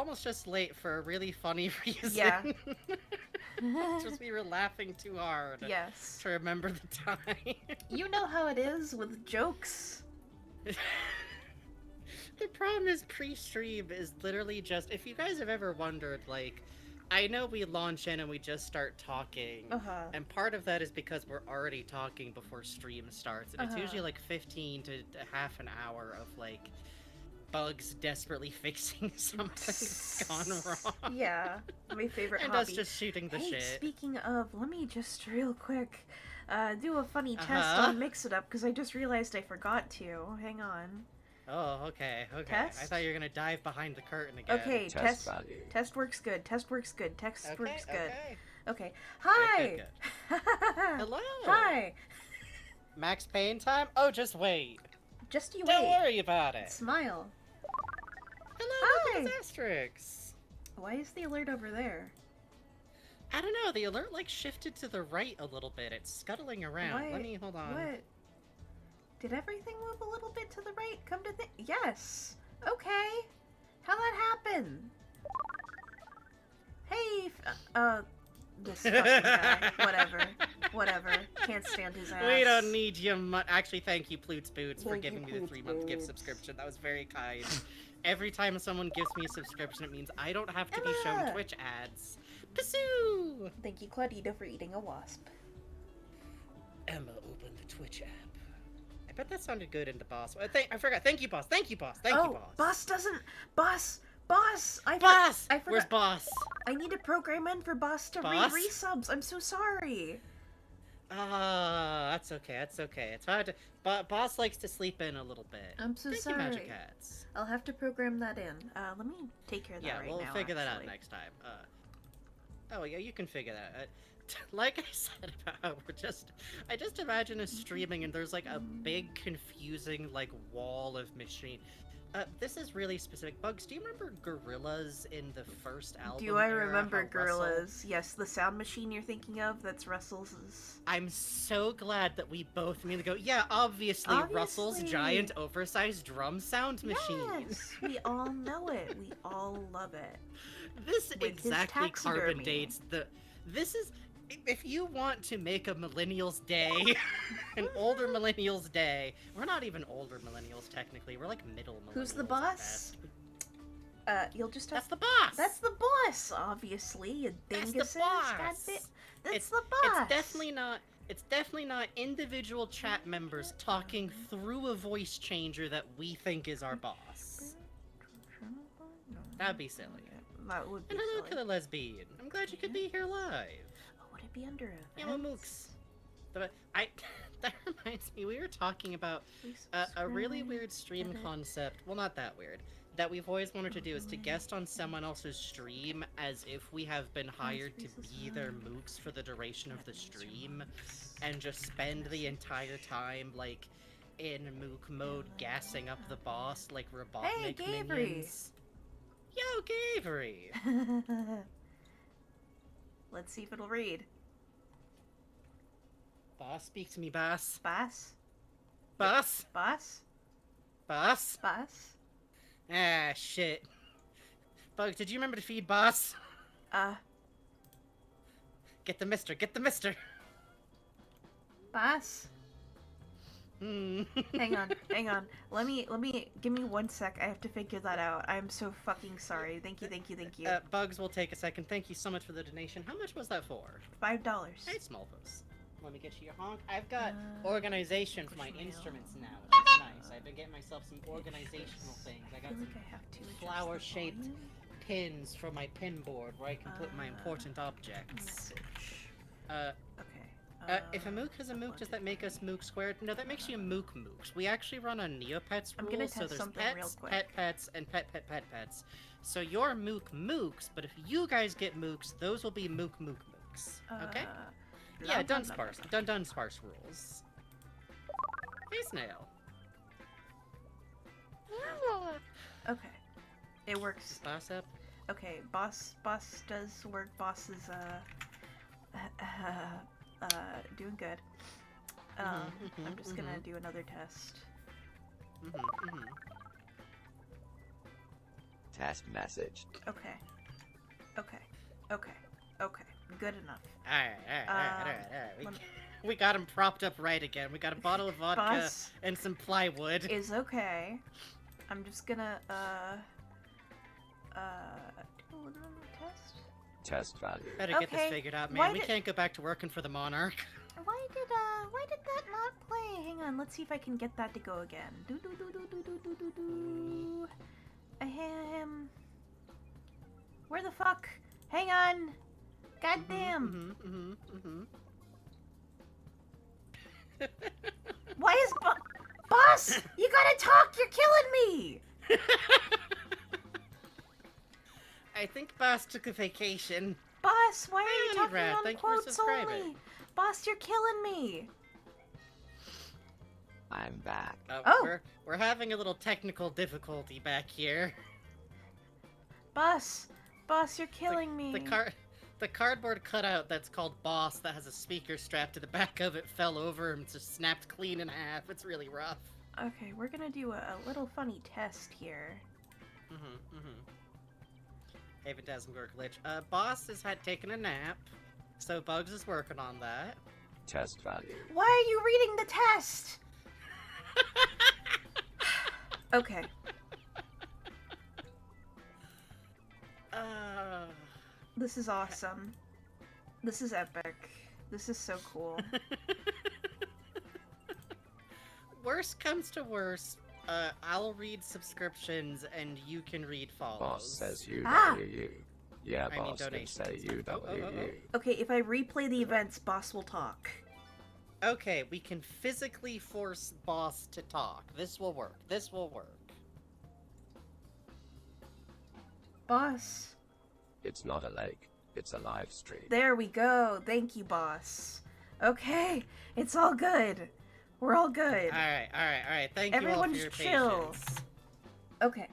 almost just late for a really funny reason. Yeah. Just we were laughing too hard Yes. to remember the time. You know how it is with jokes. The problem is pre-stream is literally just, if you guys have ever wondered, like, I know we launch in and we just start talking, and part of that is because we're already talking before stream starts, and it's usually like 15 to half an hour of like Bugs desperately fixing something that's gone wrong. Yeah, my favorite and hobby. us just shooting the shit. Speaking of, let me just real quick do a funny test on Mix It Up, because I just realized I forgot to. Hang on. Oh, okay. Test? I thought you were gonna dive behind the curtain again. Okay, test works good. Test works good. Okay. Hi! Good. Hello! Hi! Max Payne time? Oh, just wait. Just you Don't wait. worry about it. Smile. Hello, look at this asterisk. Why is the alert over there? I don't know, the alert like shifted to the right a little bit. It's scuttling around. Let me, hold on. What? Did everything move a little bit to the right? Come to think. Yes. Okay. How'd that happen? Hey, this fucking guy. Whatever. Can't stand his ass. We don't need you much. Actually, thank you, Ploots Boots, for giving me the 3-month gift subscription. That was very kind. Every time someone gives me a subscription, it means I don't have to be shown Twitch ads. Pursue! Thank you, Claudita, for eating a wasp. Emma opened the Twitch app. I bet that sounded good into Boss. I forgot. Thank you, Boss. Thank you, Boss. Thank you, Boss. Boss doesn't... Boss! I forgot. Where's Boss? I need to program in for Boss to read resubs. I'm so sorry. That's okay. It's hard to... Boss likes to sleep in a little bit. I'm so sorry. Thank you, Magic Hats. I'll have to program that in. Let me take care of that right now. Yeah, we'll figure that out next time. Oh, yeah, you can figure that out. Like I said about I just imagine us streaming and there's like a big confusing like wall of machine. This is really specific. Bugs, do you remember Gorillaz in the first album? Do I remember Gorillaz? Yes, the sound machine you're thinking of, that's Russell's. I'm so glad that we both immediately go, yeah, obviously. Russell's giant oversized drum sound machine. Yes, we all know it. We all love it. This exactly carbon dates the... This is... If you want to make a millennials day, an older millennials day, we're not even older millennials technically, we're like middle millennials. Who's the boss? You'll just have... That's the boss! That's the boss, obviously, you dinguses. That's the boss! That's the boss! It's definitely not individual chat members talking through a voice changer that we think is our boss. That'd be silly. That would be and hello, silly. Killer Lesbian. I'm glad you could be here live. Would it be under events? Yeah, well, Mooks. That reminds me, we were talking about a really weird stream concept. Well, not that weird. That we've always wanted to do is to guest on someone else's stream as if we have been hired to be their Mooks for the duration of the stream, and just spend the entire time, like, in Mook mode, gassing up the boss like Robotnik minions. Yo, Gavery! Let's see if it'll read. Boss, speak to me, boss. Boss? Boss? Boss? Boss? Boss? Ah, shit. Bug, did you remember to feed boss? Get the mister, get the mister! Boss? Hang on. Give me 1 sec. I have to figure that out. I'm so fucking sorry. Thank you. Bugs will take a second. Thank you so much for the donation. How much was that for? $5. Hey, Smallpost. Let me get you your honk. I've got organization for my instruments now, which is nice. I've been getting myself some organizational things. I got some flower-shaped pins for my pin board where I can put my important objects. If a Mook has a Mook, does that make us Mook squared? No, that makes you Mook Mooks. We actually run on Neopets rules, so there's pets, pet pets, and pet pets. So you're Mook Mooks, but if you guys get Mooks, those will be Mook Mooks. Okay? Yeah, Dunsparce rules. Hey, Snail. Okay. It works. Is boss up? Okay, boss does work. Boss is, doing good. I'm just gonna do another test. test message. Okay. Okay. Okay. Okay. Good enough. Alright. We got him propped up right again. We got a bottle of vodka Boss and some plywood. is okay. I'm just gonna, do a little test. Test value. Better get this Okay, figured out, why man. We did- can't go back to working for the Monarch. Why did that not play? Hang on, let's see if I can get that to go again. Do do do do do do do do do. Where the fuck? Hang on. God damn. Why is Boss? You gotta talk. You're killing me. I think Boss took a vacation. Boss, why are Hey, you talking Rat, on thank you for quotes subscribing. only? Boss, you're killing me. I'm back. Oh. We're having a little technical difficulty back here. Boss, you're killing me. The cardboard cutout that's called Boss that has a speaker strapped to the back of it fell over and just snapped clean in half. It's really rough. Okay, we're gonna do a little funny test here. Hey, Phantasmagoric Glitch. Boss has taken a nap, so Bugs is working on that. Test value. Why are you reading the test? Okay. This is awesome. This is epic. This is so cool. Worst comes to worst, I'll read subscriptions and you can read follows. Boss says you Ah! WU. Yeah, I mean boss can donations say and you stuff. WU. Okay, if I replay the events, Boss will talk. Okay, we can physically force Boss to talk. This will work. This will work. Boss. It's not a lake. It's a live stream. There we go. Thank you, Boss. Okay, it's all good. We're all good. Alright. Thank Everyone's you all for your chill. patience. Okay.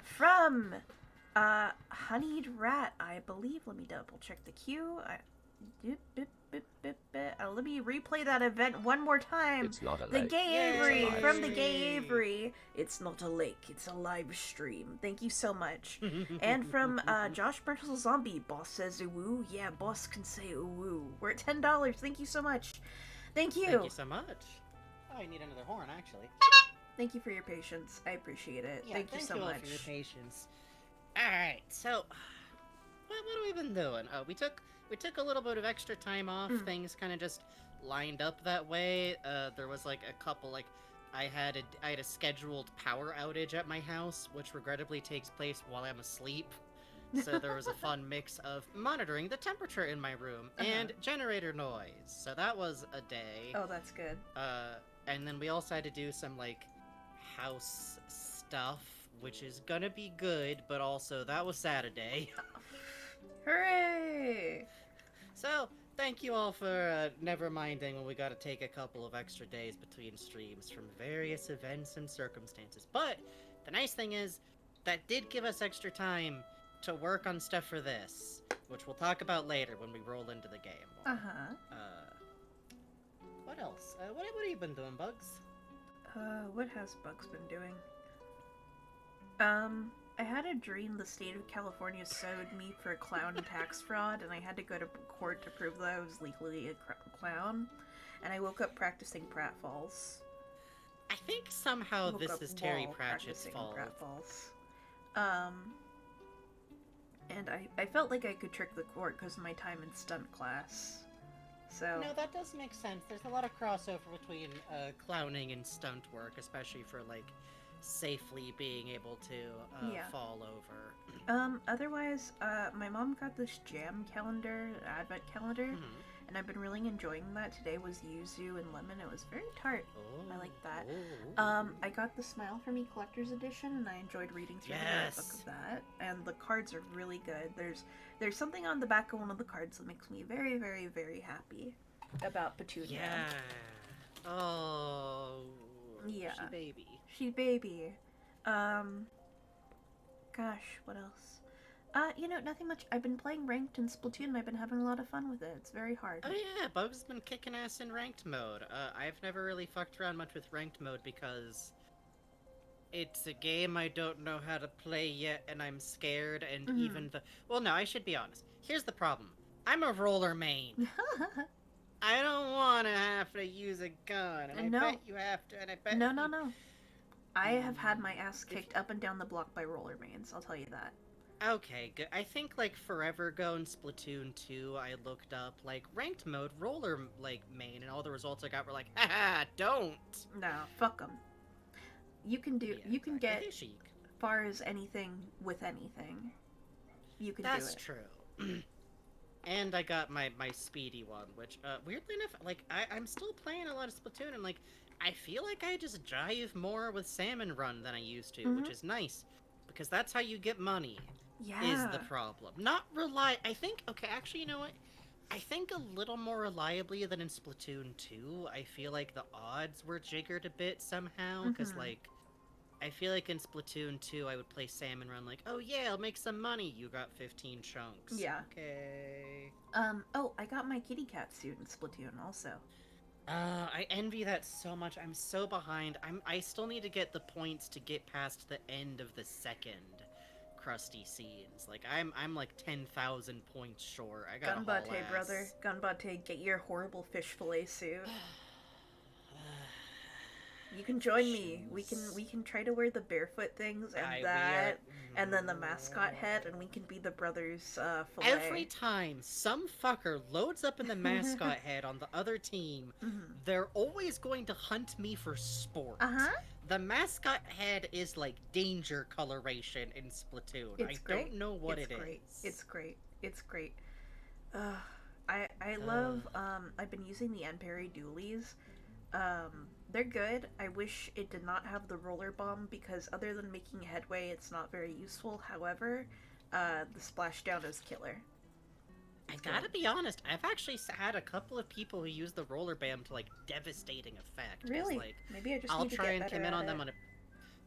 From Honeyed Rat, I believe. Let me double check the queue. Let me replay that event one more time. It's not a The lake. Gay It's a Avery live from the stream. Gay Avery. It's not a lake, it's a live stream. Thank you so much. And from Josh Burtle Zombie, Boss says ooh. Yeah, Boss can say ooh. We're at $10. Thank you so much. Thank you. Thank you so much. Oh, I need another horn, actually. Thank you for your patience. I appreciate it. Yeah, thank you so all much. for your patience. Alright, so what have we been doing? We took a little bit of extra time off. Things kind of just lined up that way. There was like a couple I had a scheduled power outage at my house, which regrettably takes place while I'm asleep. So there was a fun mix of monitoring the temperature in my room and generator noise. So that was a day. Oh, that's good. And then we also had to do some like house stuff, which is gonna be good, but also that was Saturday. Hooray! So, thank you all for never minding when we gotta take a couple of extra days between streams from various events and circumstances. But, the nice thing is, that did give us extra time to work on stuff for this, which we'll talk about later when we roll into the game. Uh-huh. What else? What have you been doing, Bugs? What has Bugs been doing? I had a dream the state of California sued me for clown tax fraud, and I had to go to court to prove that I was legally a clown. And I woke up practicing pratfalls. I think somehow Woke this up is Terry while Pratchett's practicing fault. pratfalls. And I felt like I could trick the court because of my time in stunt class. So No, that does make sense. There's a lot of crossover between clowning and stunt work, especially for like safely being able to Yeah. fall over. Otherwise, my mom got this jam calendar, advent calendar, Mhm. and I've been really enjoying that. Today was yuzu and lemon. It was very tart. I like that. Oh. I got the Smile for Me collector's edition, and I enjoyed reading through Yes. the book of that. And the cards are really good. There's something on the back of one of the cards that makes me very, very, very happy about Petunia. Yeah. Oh. Yeah. She baby. She baby. Gosh, what else? Nothing much. I've been playing ranked in Splatoon, and I've been having a lot of fun with it. It's very hard. Oh yeah, Bugs has been kicking ass in ranked mode. I've never really fucked around much with ranked mode because It's a game I don't know how to play yet, and I'm scared, and Mhm. even the... Well, no, I should be honest. Here's the problem. I'm a roller main. I don't want to have to use a gun, and I No. bet you have to, and I bet No, you... no, no. I have had my ass If- kicked up and down the block by roller mains, I'll tell you that. Okay, good. I think, like, forever ago in Splatoon 2, I looked up, like, ranked mode roller, like, main, and all the results I got were like, haha, don't! No, fuck them. You can do. Yeah, you can exactly. get Hey, Sheik. far as anything with anything. You can That's do it. true. And I got my speedy one, which, weirdly enough, like, I'm still playing a lot of Splatoon, and, like, I feel like I just jive more with Salmon Run than I used to, which is nice, because that's how you get money, Yeah. is the problem. Not I think, okay, actually, you know what? I think a little more reliably than in Splatoon 2, I feel like the odds were jiggered a bit somehow, because, Mhm. like, I feel like in Splatoon 2, I would play Salmon Run like, oh yeah, I'll make some money. You got 15 chunks. Yeah. Okay. Oh, I got my kitty cat suit in Splatoon also. I envy that so much. I'm so behind. I still need to get the points to get past the end of the second crusty scenes. Like I'm like 10,000 points short. I got Gunbate, brother. Gunbate, get your horrible fish fillet suit. You can join me. We can try to wear the barefoot things and and then the mascot head, and we can be the brothers fillet. Every time some fucker loads up in the mascot head on the other team, they're always going to hunt me for sport. The mascot head is like danger coloration in Splatoon. It's great. Don't know what it's it great. is. It's great. It's great. I love I've been using the Enperry dualies. They're good. I wish it did not have the roller bomb because other than making headway, it's not very useful. However, the splashdown is killer. I gotta be honest, I've actually had a couple of people who use the roller bam to like devastating effect. 'Cause, Really? Like, Maybe I just I'll need to try get and better come in at on it. them on a.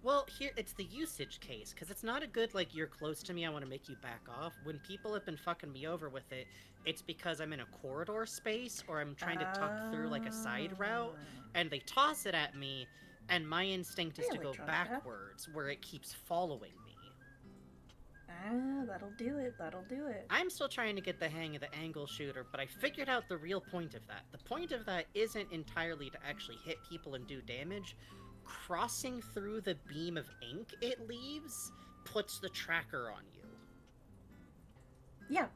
Well, here it's the usage case because it's not a good like you're close to me. I want to make you back off. When people have been fucking me over with it, it's because I'm in a corridor space or I'm trying to tuck through like a side route, and they toss it at me, and my instinct is to go electronic path. backwards where it keeps following me. That'll do it. That'll do it. I'm still trying to get the hang of the angle shooter, but I figured out the real point of that. The point of that isn't entirely to actually hit people and do damage. Crossing through the beam of ink it leaves puts the tracker on you. Yeah,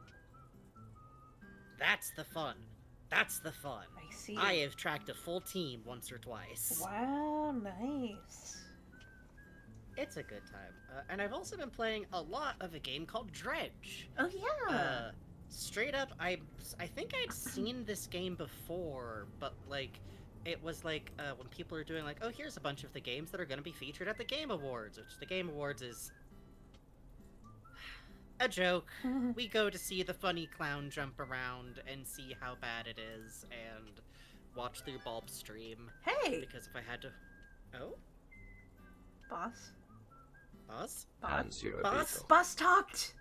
That's the fun. That's the fun. I see. I have tracked a full team once or twice. Wow, nice. It's a good time. And I've also been playing a lot of a game called Dredge. Oh yeah. Straight up, I think I'd seen this game before, but like, it was like when people are doing like, oh, here's a bunch of the games that are going to be featured at the Game Awards, which the Game Awards is a joke. We go to see the funny clown jump around and see how bad it is, and watch through Bulb's stream. Hey, Because if I had to, oh, boss. boss, Hands you a Boss? beetle. Boss talked.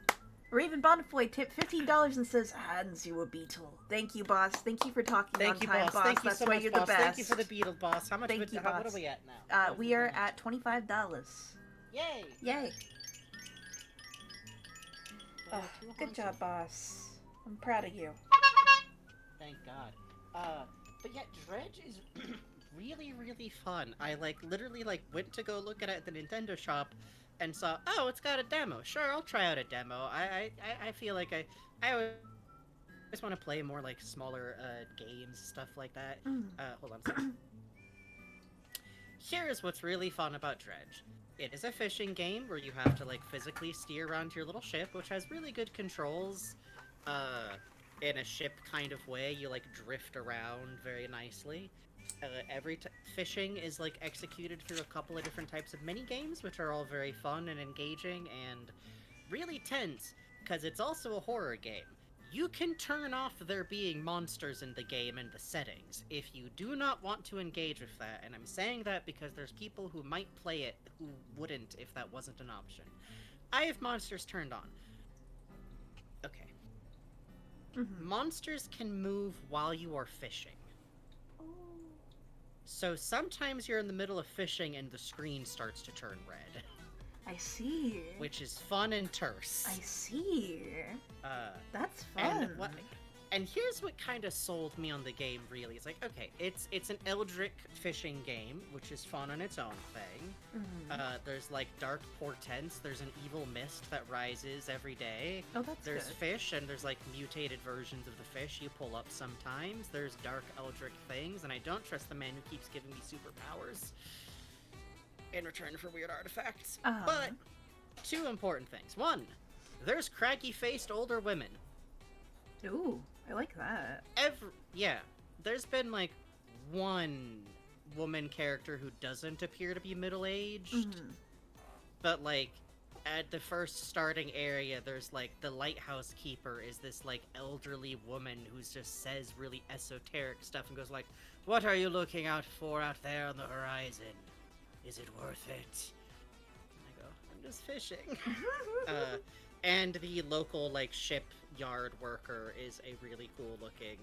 Raven Bonnefoy tipped $15 and says, "Hands you a beetle." Thank you, boss. Thank you for talking thank on you, time, boss. Thank you That's so why much, you're boss. the best. Thank you for the beetle, boss. How much? Thank you, what boss. are we at now? We are at $25. Yay! Yay! Oh, Good job, boss. I'm proud of you. Thank God. But yeah, Dredge is really, really fun. I literally went to go look at it at the Nintendo shop and saw, oh, it's got a demo. Sure, I'll try out a demo. I feel like I always want to play more smaller games, stuff like that. Hold on a second. Here's what's really fun about Dredge. It is a fishing game where you have to physically steer around your little ship, which has really good controls. In a ship kind of way, you drift around very nicely. Fishing is executed through a couple of different types of mini games, which are all very fun and engaging and really tense, because it's also a horror game. You can turn off there being monsters in the game and the settings if you do not want to engage with that, and I'm saying that because there's people who might play it who wouldn't if that wasn't an option. I have monsters turned on. Okay. Monsters can move while you are fishing. So sometimes you're in the middle of fishing and the screen starts to turn red, I see. which is fun and terse. I see. Uh, That's fun. and here's what kind of sold me on the game. Really, it's like, okay, it's an Eldritch fishing game, which is fun on its own thing. Mhm. There's like dark portents. There's an evil mist that rises every day. Oh, that's There's good. fish, and there's like mutated versions of the fish you pull up sometimes. There's dark Eldritch things, and I don't trust the man who keeps giving me superpowers in return for weird artifacts. Uh-huh. But two important things. One, there's craggy-faced older women. Ooh, I like that. There's been like one woman character who doesn't appear to be middle-aged, Mhm. but like at the first starting area, there's like the lighthouse keeper is this like elderly woman who just says really esoteric stuff and goes like, "What are you looking out for out there on the horizon? Is it worth it?" And I go, "I'm just fishing." And the local like shipyard worker is a really cool looking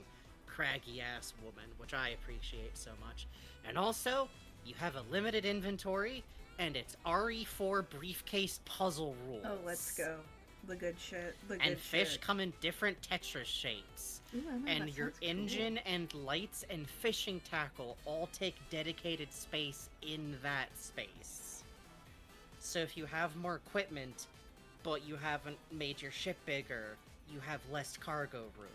craggy ass woman, which I appreciate so much. And also, you have a limited inventory and it's RE4 briefcase puzzle rules. Oh, let's go. The good shit. The good And fish shit. come in different Tetris shapes. Ooh, I know, And that your sounds cool. engine and lights and fishing tackle all take dedicated space in that space. So if you have more equipment, but you haven't made your ship bigger, you have less cargo room.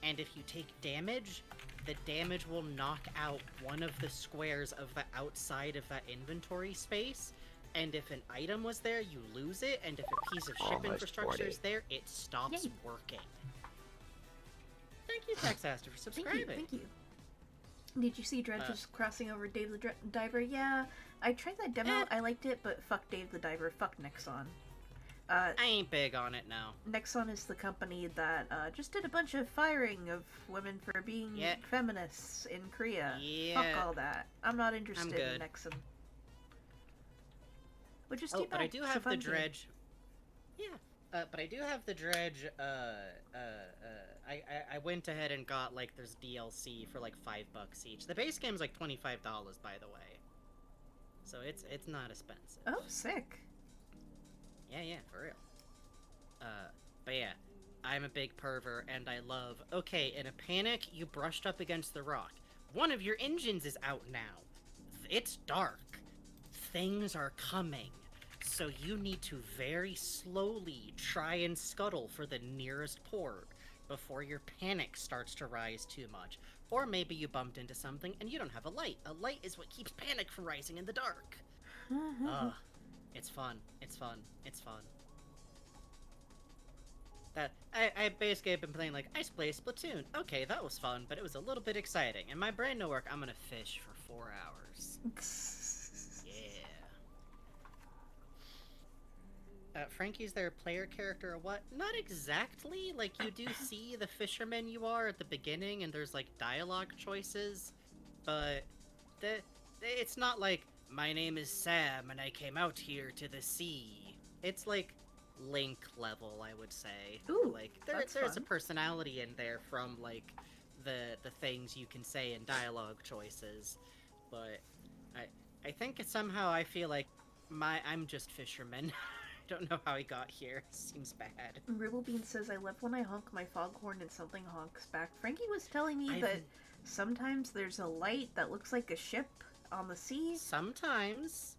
And if you take damage, the damage will knock out one of the squares of the outside of that inventory space. And if an item was there, you lose it. And if a piece of ship Almost infrastructure 40. is there, it stops Yay. working. Thank you, Texaster, for subscribing. Thank you. Did you see Dredge was crossing over Dave the Diver? Yeah, I tried that demo. I liked it, but fuck Dave the Diver. Fuck Nexon. I ain't big on it now. Nexon is the company that just did a bunch of firing of women for being Yeah. feminists in Korea. Yeah. Fuck all that. I'm not interested in good. Nexon. Which is Oh, too but I bad. do It's a have the fun game. dredge. Yeah, but I do have the dredge. I went ahead and got like there's DLC for like $5 each. The base game's like $25, by the way. So it's not expensive. Oh, sick. Yeah, for real. But yeah, I'm a big pervert and I love. Okay, in a panic, you brushed up against the rock. One of your engines is out now. It's dark. Things are coming. So you need to very slowly try and scuttle for the nearest port before your panic starts to rise too much. Or maybe you bumped into something and you don't have a light. A light is what keeps panic from rising in the dark. Ugh. It's fun. It's fun. It's fun. That I basically have been playing like I play Splatoon. Okay, that was fun, but it was a little bit exciting. And my brain no work. I'm gonna fish for 4 hours. Yeah. Frankie's their player character or what? Not exactly. Like, you do see the fisherman you are at the beginning, and there's, like, dialogue choices, but it's not like, my name is Sam, and I came out here to the sea. It's, like, Link level, I would say. Ooh, like, that's there's a fun. personality in there from, like, the things you can say in dialogue choices, but I think somehow I feel like I'm just fisherman. Don't know how he got here. Seems bad. Ribblebean says, I love when I honk my foghorn and something honks back. Frankie was telling me that sometimes there's a light that looks like a ship on the sea. Sometimes,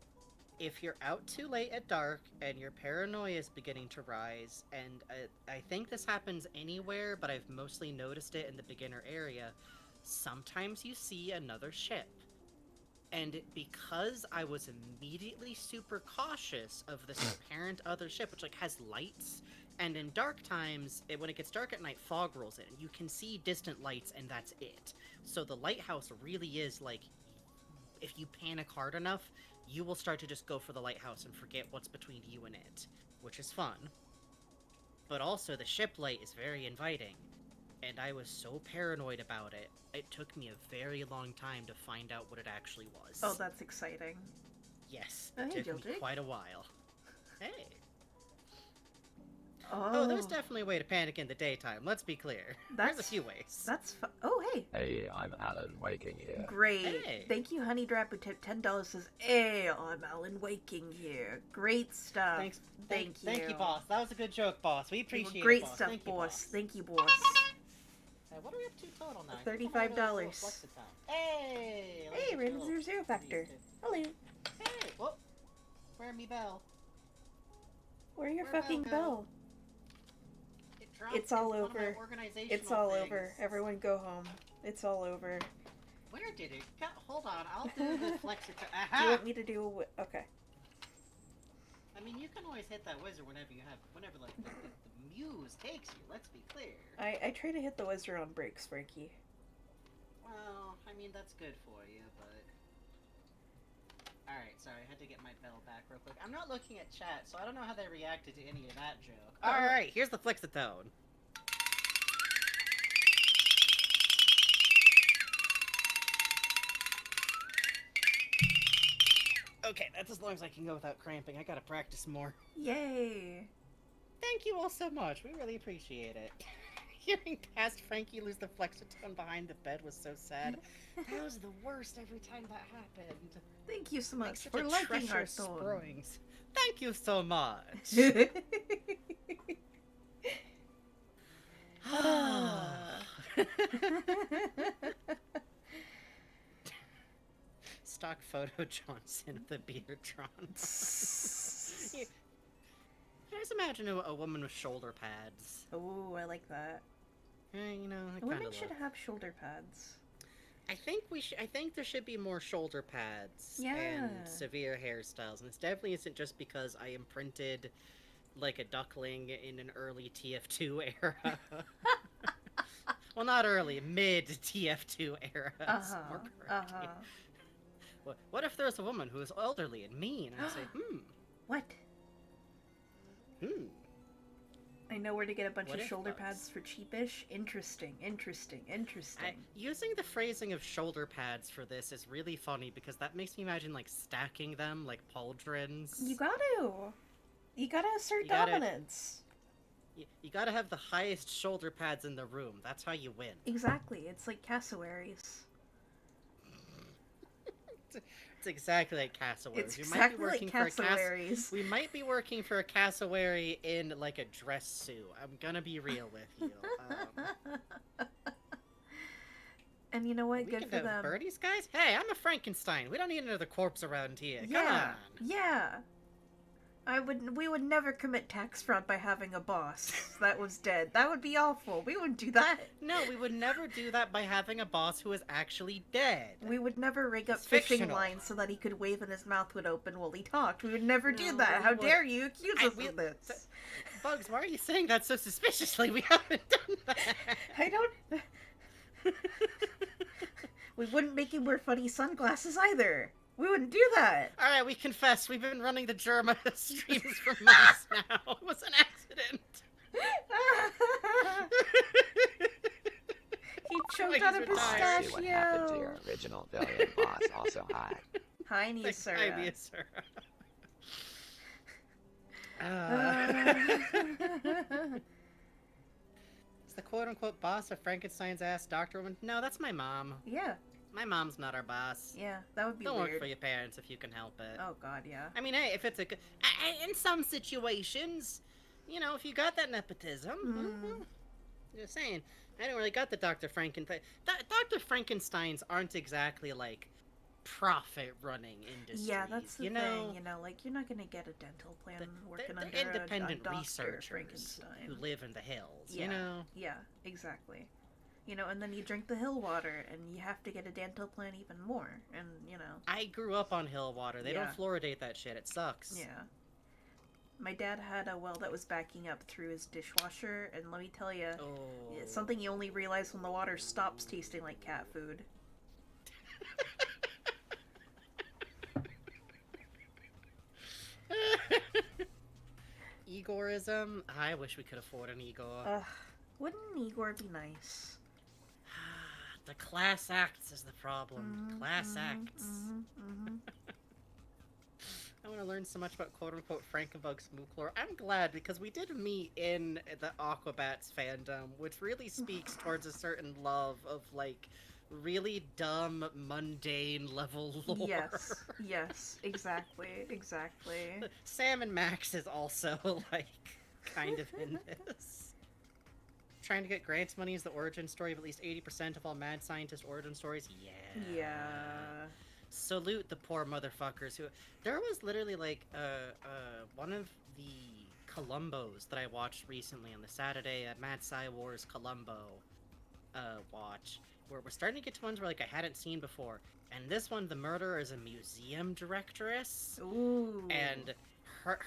if you're out too late at dark and your paranoia is beginning to rise, and I think this happens anywhere, but I've mostly noticed it in the beginner area, sometimes you see another ship. And because I was immediately super cautious of this apparent other ship, which like has lights, and in dark times, when it gets dark at night, fog rolls in. You can see distant lights, and that's it. So the lighthouse really is like, if you panic hard enough, you will start to just go for the lighthouse and forget what's between you and it, which is fun. But also, the ship light is very inviting. And I was so paranoid about it, it took me a very long time to find out what it actually was. Oh, that's exciting. Yes, Oh, it hey, took me Jilty. quite a while. Hey! Oh, there's definitely a way to panic in the daytime. Let's be clear. There's a That's- few ways. Oh, hey. Hey, I'm Alan Waking here. Great. Hey. Thank you, Honey Drap, who tipped $10 says, hey, I'm Alan Waking here. Great stuff. Thanks. Thank you. Thank you, boss. That was a good joke, boss. We appreciate Great it, boss. stuff, Thank you, boss. Thank you, boss. What are we up to total now? $35. Hey! let's Hey, get Random to- 00 Factor. Hello. Hey! Whoop! Where me bell? Where your Where'd fucking Belle bell? go? It dropped It's all in one of my over. organizational It's all things. over. Everyone go home. It's all over. Where did it go? Hold on, I'll do the flexor. Do you Aha! want me to do a okay. I mean, you can always hit that wizard whenever like the muse takes you. Let's be clear. I try to hit the wizard on breaks, Frankie. Well, I mean that's good for you, but. Alright, sorry, I had to get my bell back real quick. I'm not looking at chat, so I don't know how they reacted to any of that joke. Alright, here's the Flexathone. Okay, that's as long as I can go without cramping. I gotta practice more. Yay! Thank you all so much. We really appreciate it. Hearing past Frankie lose the Flexatone behind the bed was so sad. That was the worst every time that happened. Thank you so Makes much such for a liking treasure our of song. Sproings. Thank you so much. Stock photo Johnson of the Beardtron. Just imagine a woman with shoulder pads. Oh, I like that. You know, I Women kinda should love. have shoulder pads. I think there should be more shoulder pads Yeah. and severe hairstyles, and it definitely isn't just because I imprinted like a duckling in an early TF2 era. Well, not early, mid TF2 era. More correctly. What if there's a woman who is elderly and mean? And I say, What? hmm. I know where to get a bunch What of if shoulder bugs? pads for cheapish. Interesting. Using the phrasing of shoulder pads for this is really funny because that makes me imagine like stacking them like pauldrons. You gotta assert You gotta- dominance. You gotta have the highest shoulder pads in the room. That's how you win. Exactly. It's like cassowaries. It's exactly like cassowaries. It's We might be exactly like working for a cassowaries. We might be working for a cassowary in like a dress suit. I'm gonna be real with you. And you know what? We Good can for have them. birdies, guys. Hey, I'm a Frankenstein. We don't need another corpse around here. Come Yeah. on. Yeah. We would never commit tax fraud by having a boss that was dead. That would be awful. We wouldn't do that. No, we would never do that by having a boss who is actually dead. We would never rig up It's fishing fictional. lines so that he could wave and his mouth would open while he talked. We would never do No, that. we How would- dare you accuse us we- of this? Bugs, why are you saying that so suspiciously? We haven't done that. I don't... We wouldn't make him wear funny sunglasses either. We wouldn't do that. All right, we confess. We've been running the Germa streams for months now. It was an accident. He choked Like on a he's retired. See what happened to your pistachio. original villain boss. Also, hi. Hi, Like, Nisura. I mean, sir. Is the quote-unquote boss of Frankenstein's ass Dr. Woman? No, that's my mom. Yeah, My mom's not our boss. yeah, that would be Don't weird. work for your parents if you can help it. Oh god, yeah. I mean, hey, if it's in some situations, you know, if you got that nepotism, Mm. just saying. I don't really got the Dr. Frankenstein. Dr. Frankensteins aren't exactly like profit-running industries. Yeah, that's the you know? thing. Like you're not gonna get a dental plan working They're under independent a Dr. researchers Frankenstein. who live in the hills. Yeah. You know. Yeah, exactly. And then you drink the hill water, and you have to get a dental plan even more. And I grew up on hill water. They Yeah. don't fluoridate that shit. It sucks. yeah. My dad had a well that was backing up through his dishwasher, and let me tell you, Oh. it's something you only realize when the water stops tasting like cat food. Igorism? I wish we could afford an Igor. Ugh, wouldn't Igor be nice? The class acts is the problem. Class acts. Mhm. I want to learn so much about quote-unquote Frankenbug's folklore. I'm glad, because we did meet in the Aquabats fandom, which really speaks towards a certain love of, like, really dumb, mundane level lore. Yes, exactly. Sam and Max is also, like, kind of in this. Trying to get grants money is the origin story of at least 80% of all mad scientist origin stories. Yeah. Salute the poor motherfuckers who... There was literally, like, one of the Columbos that I watched recently on the Saturday Mad Sci Wars Columbo watch, where we're starting to get to ones where, like, I hadn't seen before. And this one, the murderer is a museum directress. Ooh. And her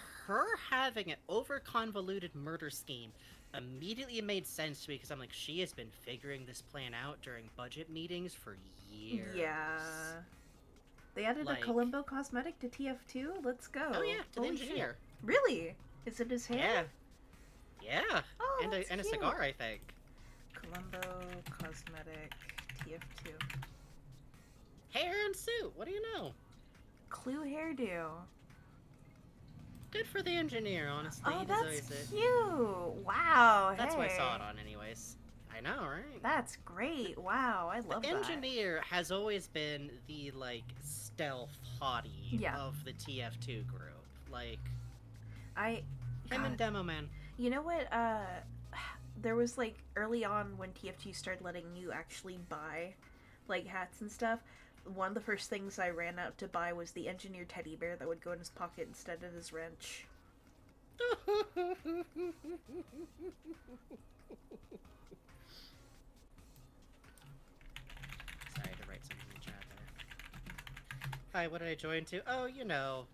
having an over-convoluted murder scheme immediately made sense to me, because I'm like, she has been figuring this plan out during budget meetings for years. Yeah. They added a Columbo cosmetic to TF2? Let's go. Oh yeah, to the engineer. Shit. Really? Is it his hair? Yeah. Oh, and a cigar, I think. Columbo cosmetic TF2. Hair and suit, what do you know? Clue hairdo. Good for the engineer, honestly. Oh, He that's deserves it. cute. Wow. That's hey. what I saw it on anyways. I know, right? That's great. Wow, I love the that. engineer has always been the, like, stealth hottie of the TF2 group. Like, him and Demo Man. You know what, there was, like, early on when TF2 started letting you actually buy, like, hats and stuff, one of the first things I ran out to buy was the engineer teddy bear that would go in his pocket instead of his wrench. Sorry to write something in the chat there. Hi, what did I join to? Oh, you know,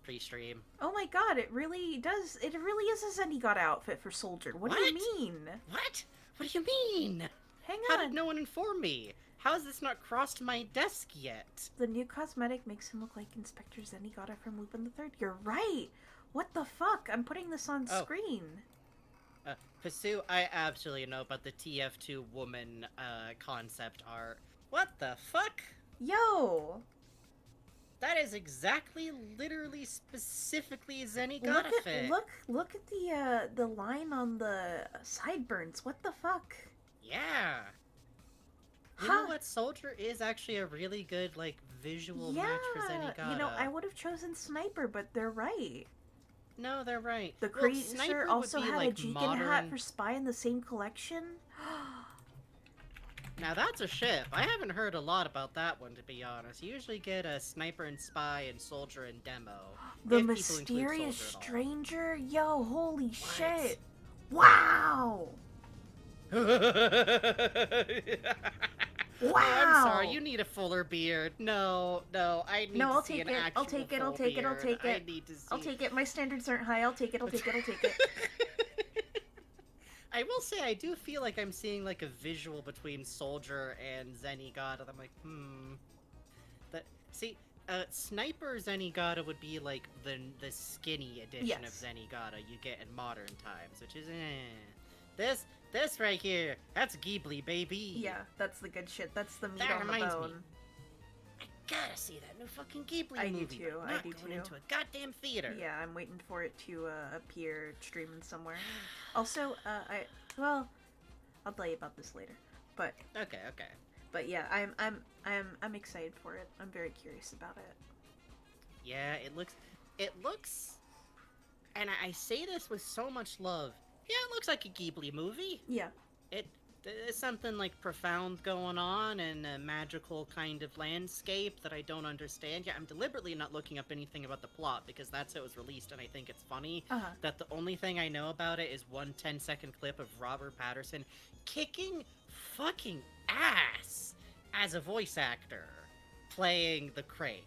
free stream. Oh my god, it really is a Zenigata outfit for Soldier. What do you mean? What? What do you mean? Hang How on. did no one inform me? How has this not crossed my desk yet? The new cosmetic makes him look like Inspector Zenigata from Lupin the Third. You're right! What the fuck? I'm putting this on screen. Pursue, I absolutely know about the TF2 woman concept art. What the fuck? Yo! That is exactly, literally, specifically Zenigata fit. Look at the line on the sideburns. What the fuck? Yeah. You know what? Soldier is actually a really good, like, visual match for Zenigata. You know, I would have chosen Sniper, but they're right. No, they're right. The Creaser also had a Jeekin hat for Spy in the same collection. Now that's a ship. I haven't heard a lot about that one, to be honest. You usually get a Sniper and Spy and Soldier and Demo. The Mysterious Stranger? Yo, holy shit. Wow! Wow! I'm sorry, you need a fuller beard. No, I need to see an actual I'll take it. I need to see... I'll take it. My standards aren't high. I'll take it. I will say, I do feel like I'm seeing, like, a visual between Soldier and Zenigata. I'm like, See, Sniper Zenigata would be, like, the skinny edition of Zenigata you get in modern times, which is, This right here, that's Ghibli, baby. Yeah, that's the good shit. That's the meat that on the bone. Me. I gotta see that new fucking Ghibli movie. I do too. Going into a goddamn theater. Yeah, I'm waiting for it to appear streaming somewhere. Also, I'll tell you about this later. But okay. But yeah, I'm excited for it. I'm very curious about it. Yeah, it looks, and I say this with so much love. Yeah, it looks like a Ghibli movie. Yeah. There's something, like, profound going on and a magical kind of landscape that I don't understand. Yeah, I'm deliberately not looking up anything about the plot because that's how it was released, and I think it's funny that the only thing I know about it is one 10-second clip of Robert Patterson kicking fucking ass as a voice actor playing the Crane.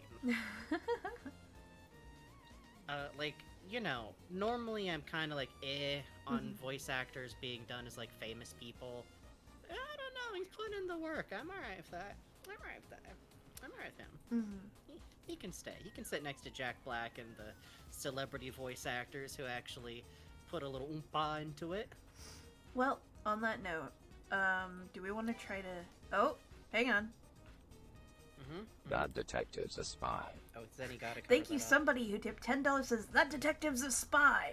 Like, you know, normally I'm kind of like, on voice actors being done as, like, famous people. I don't know, he's putting in the work. I'm alright with that. I'm alright with him. He can stay. He can sit next to Jack Black and the celebrity voice actors who actually put a little oompa into it. Well, on that note, do we want to try to... Oh, hang on. That detective's a spy. Oh, then he got to Thank you, somebody who tipped $10 says, that detective's a spy.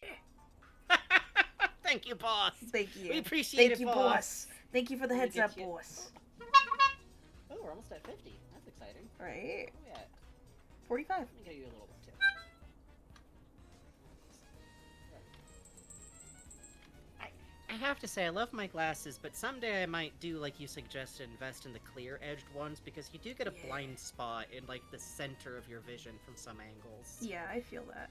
Thank you, boss. Thank you. We appreciate Thank it, you, boss. Thank you for the Let me heads get up, you- boss. Oh, we're almost at 50. That's exciting. Right? Oh, yeah. 45. Let me get you a little tip. I have to say, I love my glasses, but someday I might do, like you suggested, invest in the clear-edged ones, because you do get a Yeah. blind spot in, like, the center of your vision from some angles. Yeah, I feel that.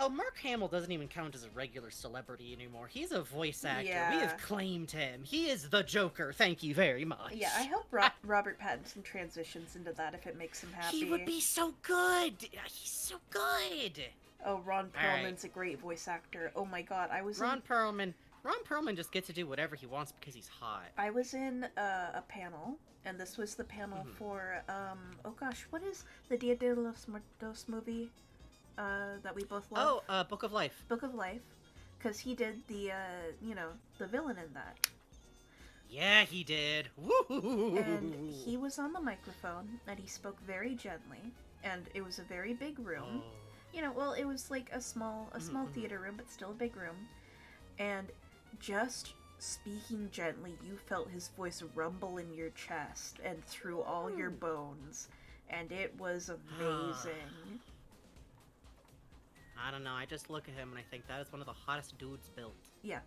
Oh, Mark Hamill doesn't even count as a regular celebrity anymore. He's a voice actor. We Yeah. have claimed him. He is the Joker. Thank you very much. Yeah, I hope Robert Pattinson transitions into that if it makes him happy. He would be so good. He's so good. Oh, Ron All right. Perlman's a great voice actor. Oh my god, I was Ron Perlman just gets to do whatever he wants because he's hot. I was in a panel, and this was the panel Mhm. for oh gosh, what is the Dia de los Muertos movie that we both love? Oh, Book of Life. Book of Life, because he did the the villain in that, Yeah, he did. Woo! and he was on the microphone and he spoke very gently, and it was a very big room. Oh. You know, well, it was like a small Mhm. theater room, but still a big room, and just speaking gently, you felt his voice rumble in your chest and through all your bones, and it was amazing. I don't know. I just look at him and I think that is one of the hottest dudes built. Yeah,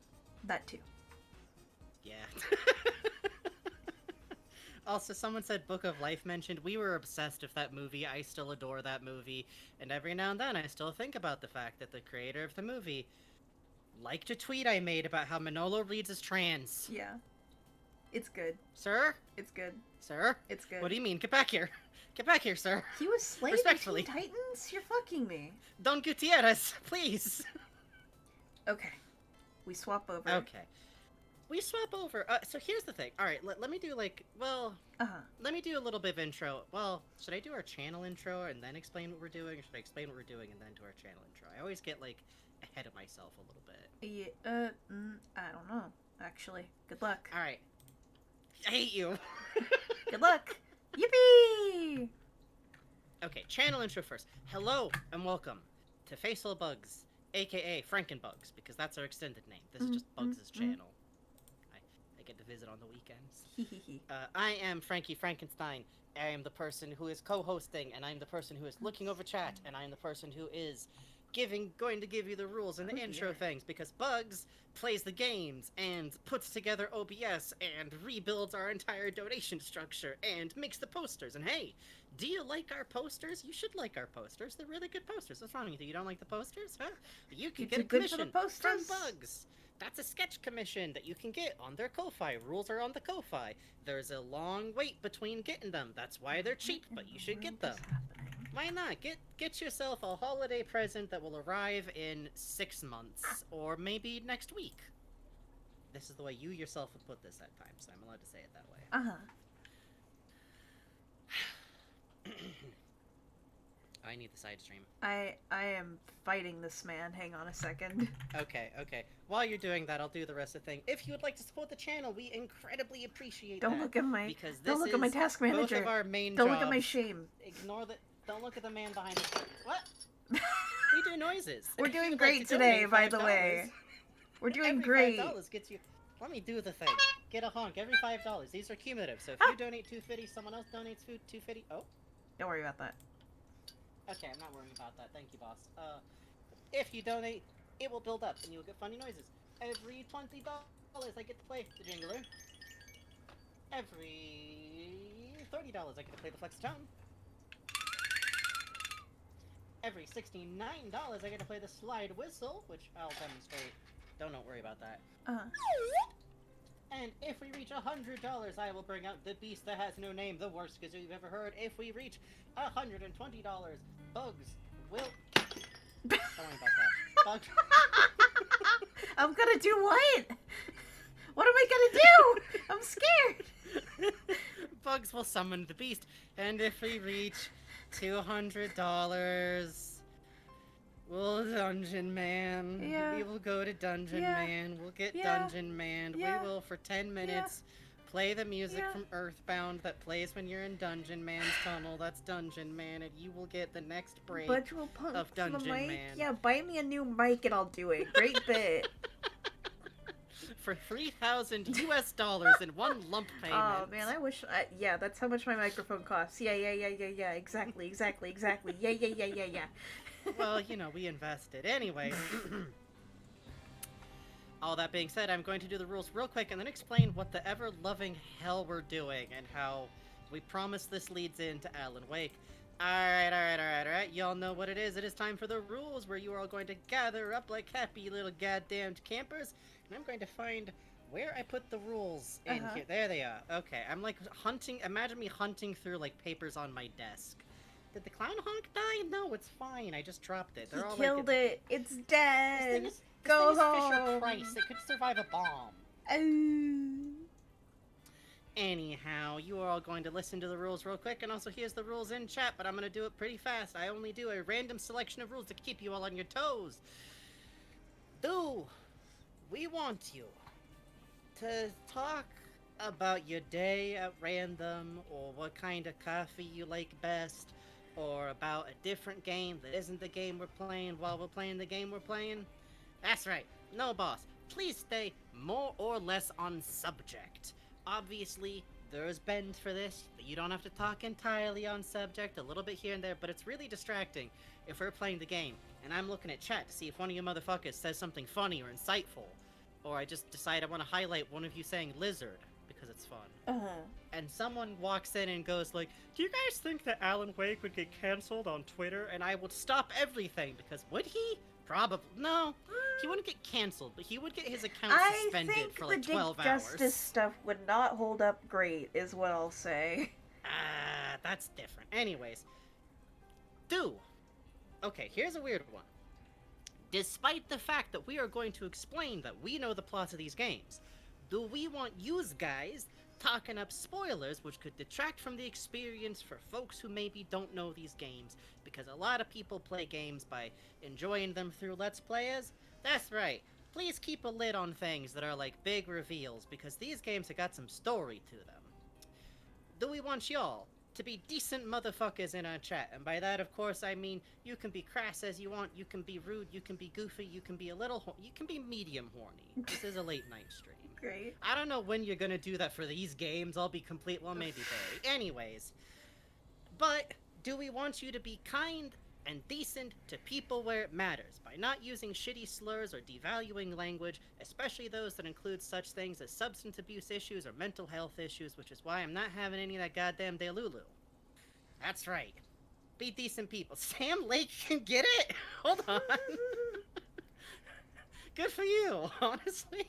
that too. Yeah. Also, someone said Book of Life mentioned. We were obsessed with that movie. I still adore that movie. And every now and then, I still think about the fact that the creator of the movie liked a tweet I made about how Manolo Reeds is trans. Yeah, it's good. Sir? It's good. Sir? It's good. What do you mean? Get back here. Get back here, sir. He was slayed in Respectfully. Teen Titans? You're fucking me. Don Gutierrez, please. Okay, we swap over. Okay. We swap over. So here's the thing. All right, let me do let me do a little bit of intro. Well, should I do our channel intro and then explain what we're doing, or should I explain what we're doing and then do our channel intro? I always get like ahead of myself a little bit. Yeah, I don't know. Actually, good luck. All right. I hate you. Good luck. Yippee! Okay, channel intro first. Hello and welcome to Facial Bugs, aka Frankenbugs, because that's our extended name. This is just Bugs' channel. I get to visit on the weekends. Hehehe. I am Frankie Frankenstein. I am the person who is co-hosting, and I'm the person who is looking over chat, and I'm the person who is going to give you the rules and the Oh, intro yeah. things, because Bugs plays the games and puts together OBS and rebuilds our entire donation structure and makes the posters. And hey, do you like our posters? You should like our posters. They're really good posters. What's wrong with you? You don't like the posters? Huh? You can You get a too good for the commission from posters? Bugs. That's a sketch commission that you can get on their Ko-Fi. Rules are on the Ko-Fi. There's a long wait between getting them. That's why they're cheap, but you should get them. Why not? Get yourself a holiday present that will arrive in 6 months, or maybe next week. This is the way you yourself would put this at times, so I'm allowed to say it that way. I need the side stream. I am fighting this man. Hang on a second. Okay. While you're doing that, I'll do the rest of the thing. If you would like to support the channel, we incredibly appreciate Don't that. look at my because don't this look at my is task both manager. of our main Don't look at my jobs. shame. Ignore the. Don't look at the man behind the. What? We do noises. We're If doing you'd like great to today, donate by the $5, way. We're doing every great. $5 gets you. Let me do the thing. Get a honk every $5. These are cumulative. So if Ah. you donate $2.50, someone else donates food $2.50. Oh. Don't worry about that. Okay, I'm not worrying about that. Thank you, boss. If you donate, it will build up, and you'll get funny noises. Every $20, I get to play the Jingler. Every $30, I get to play the Flexatone. Every $69, I get to play the Slide Whistle, which I'll demonstrate. Don't worry about that. And if we reach $100, I will bring out the beast that has no name, the worst kazoo you've ever heard. If we reach $120, Bugs will... Don't worry about that. Bugs... I'm gonna do what? What am I gonna do? I'm scared. Bugs will summon the beast. And if we reach $200... We'll Dungeon Man. Yeah. We will go to Dungeon Yeah. Man. We'll get Yeah. Dungeon Man. Yeah. We will, for 10 minutes, play the music Yeah. from Earthbound that plays when you're in Dungeon Man's tunnel. That's Dungeon Man, and you will get the next break Budgewell Punk of for the Dungeon mic? Man. Yeah, buy me a new mic and I'll do it. Great bit. For $3,000 in one lump payment. Oh man, I wish. Yeah, that's how much my microphone costs. Yeah. Exactly. Yeah. Well, you know, we invested. Anyway. All that being said, I'm going to do the rules real quick and then explain what the ever-loving hell we're doing and how we promise this leads into Alan Wake. Alright. Y'all know what it is. It is time for the rules where you are all going to gather up like happy little goddamned campers. And I'm going to find where I put the rules in here. There they are. Okay, I'm like hunting. Imagine me hunting through like papers on my desk. Did the clown honk die? No, it's fine. I just dropped it. He all killed like, it. It's This dead. thing is Go Fisher home. Price. It could survive a bomb. Oh. Anyhow, you are all going to listen to the rules real quick, and also here's the rules in chat, but I'm going to do it pretty fast. I only do a random selection of rules to keep you all on your toes. We want you to talk about your day at random, or what kind of coffee you like best, or about a different game that isn't the game we're playing while we're playing the game we're playing. That's right. No, boss. Please stay more or less on subject. Obviously, there's bend for this. You don't have to talk entirely on subject, a little bit here and there, but it's really distracting if we're playing the game and I'm looking at chat to see if one of you motherfuckers says something funny or insightful, or I just decide I want to highlight one of you saying lizard because it's fun. And someone walks in and goes like, do you guys think that Alan Wake would get cancelled on Twitter? And I would stop everything, because would he? Probably. No, he wouldn't get cancelled, but he would get his account I suspended think for like the 12 Dick hours. Justice stuff would not hold up great, is what I'll say. That's different. Anyways. Okay, here's a weird one. Despite the fact that we are going to explain that we know the plots of these games, do we want yous guys talking up spoilers which could detract from the experience for folks who maybe don't know these games? Because a lot of people play games by enjoying them through Let's Players. That's right. Please keep a lid on things that are like big reveals, because these games have got some story to them. Do we want y'all to be decent motherfuckers in our chat? And by that, of course, I mean you can be crass as you want, you can be rude, you can be goofy, you can be a little you can be medium horny. This is a late night stream. Great. I don't know when you're gonna do that for these games. I'll be complete. Well, maybe Barry. Anyways, but do we want you to be kind and decent to people where it matters by not using shitty slurs or devaluing language, especially those that include such things as substance abuse issues or mental health issues, which is why I'm not having any of that goddamn Delulu. That's right. Be decent people. Sam Lake can get it? Hold on. Good for you, honestly.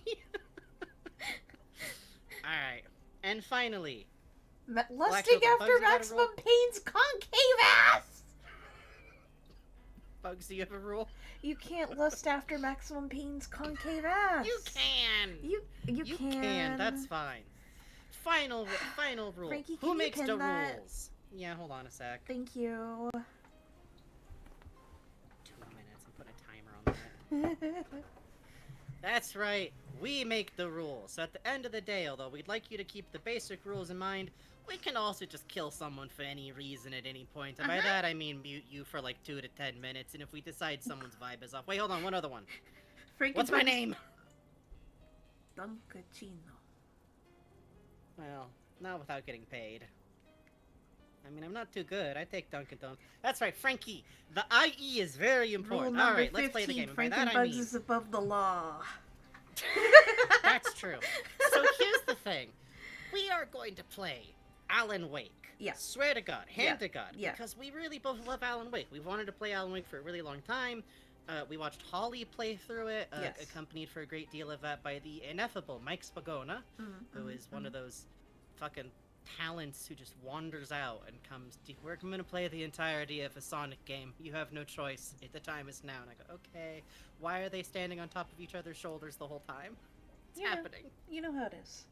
Alright. And finally, Lusting Open, after Bugs, you got a Maximum roll? Pain's concave ass! Bugs, do you have a rule? You can't lust after Maximum Pain's concave ass. You can! You can. That's fine. Final rule. Frankie, Who can you makes pin the that? rules? Yeah, hold on a sec. Thank you. 2 minutes and put a timer on that. That's right. We make the rules. So at the end of the day, although we'd like you to keep the basic rules in mind, we can also just kill someone for any reason at any point. And by that, I mean mute you for like 2 to 10 minutes. And if we decide someone's vibe is off... Wait, hold on. One other one. Frankie, What's my name? Dunkachino. Well, not without getting paid. I mean, I'm not too good. I take Dunkin' Donuts. That's right, Frankie. The IE is very Rule important. number All right, 15, let's play the game. And by that, I Frankenbugs mean... is above the law. That's true. So here's the thing. We are going to play Alan Wake. Yeah. Swear to God. Hand Yeah. to God. Yeah. Because we really both love Alan Wake. We've wanted to play Alan Wake for a really long time. We watched Holly play through it, Yes. accompanied for a great deal of that by the ineffable Mike Spagona, who is one of those fucking talents who just wanders out and comes, we're going to play the entirety of a Sonic game. You have no choice. The time is now. And I go, okay, why are they standing on top of each other's shoulders the whole time? It's Yeah. happening. You know how it is.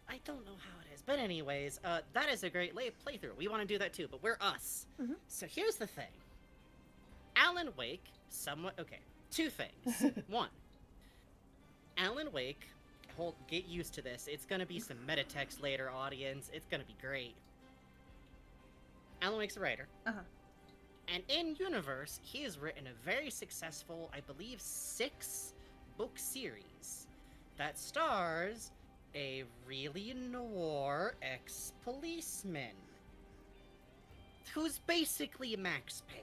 I don't know how it is. But anyways, that is a great playthrough. We want to do that too, but we're us. Mhm. So here's the thing. Alan Wake, somewhat... Okay, 2 things. 1, Alan Wake get used to this. It's gonna be some meta text later, audience. It's gonna be great. Alan Wake's a writer. Uh-huh. And in universe, he has written a very successful, I believe, 6-book series that stars a really noir ex-policeman who's basically Max Payne.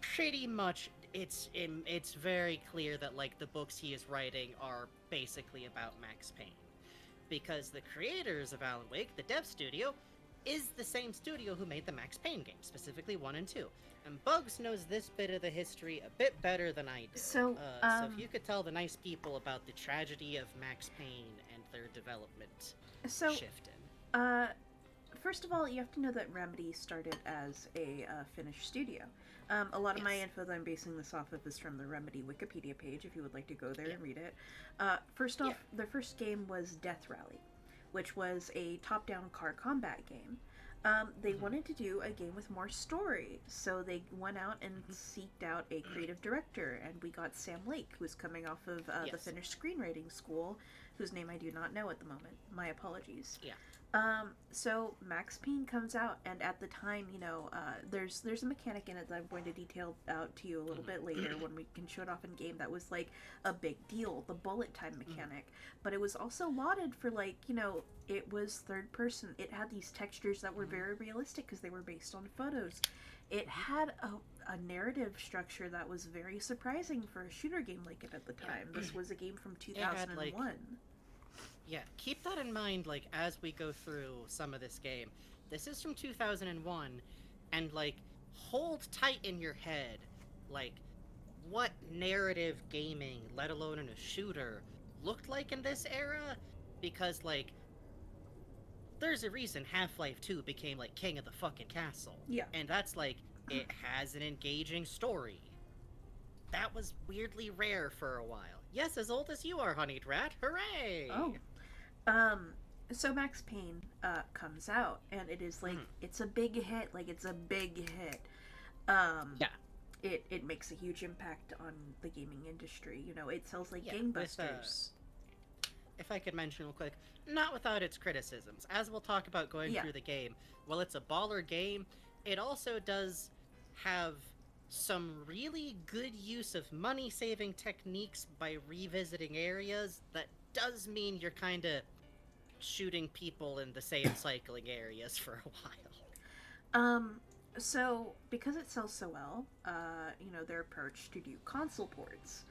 Pretty much, it's very clear that like the books he is writing are basically about Max Payne, because the creators of Alan Wake, the dev studio, is the same studio who made the Max Payne games, specifically 1 and 2. And Bugs knows this bit of the history a bit better than I do. So, so if you could tell the nice people about the tragedy of Max Payne and their development shifting. First of all, you have to know that Remedy started as a Finnish studio. A lot of my info that I'm basing this off of is from the Remedy Wikipedia page, if you would like to go there and read it. First off, their first game was Death Rally, which was a top-down car combat game. They wanted to do a game with more story, so they went out and seeked out a creative director, and we got Sam Lake, who's coming off of the Finnish screenwriting school, whose name I do not know at the moment. My apologies. Yeah. So Max Payne comes out, and at the time, you know, there's a mechanic in it that I'm going to detail out to you a little bit later when we can show it off in game that was like a big deal, the bullet time mechanic. But it was also lauded for, like, you know, it was third person. It had these textures that were very realistic because they were based on photos. It had a narrative structure that was very surprising for a shooter game like it at the time. This was a game from 2001. Yeah, keep that in mind, like, as we go through some of this game. This is from 2001, and, like, hold tight in your head, like, what narrative gaming, let alone in a shooter, looked like in this era, because, like, there's a reason Half-Life 2 became, like, king of the fucking castle. Yeah. And that's, like, it has an engaging story. That was weirdly rare for a while. Yes, as old as you are, Honeyed Rat. Hooray! Oh. So Max Payne comes out, and it is like it's a big hit. Like, it's a big hit. Yeah. It makes a huge impact on the gaming industry. You know, it sells like gangbusters. If I could mention real quick, not without its criticisms, as we'll talk about going through the game. While it's a baller game, it also does have some really good use of money-saving techniques by revisiting areas. That does mean you're kind of shooting people in the same cycling areas for a while. So because it sells so well, you know, their approach to do console ports.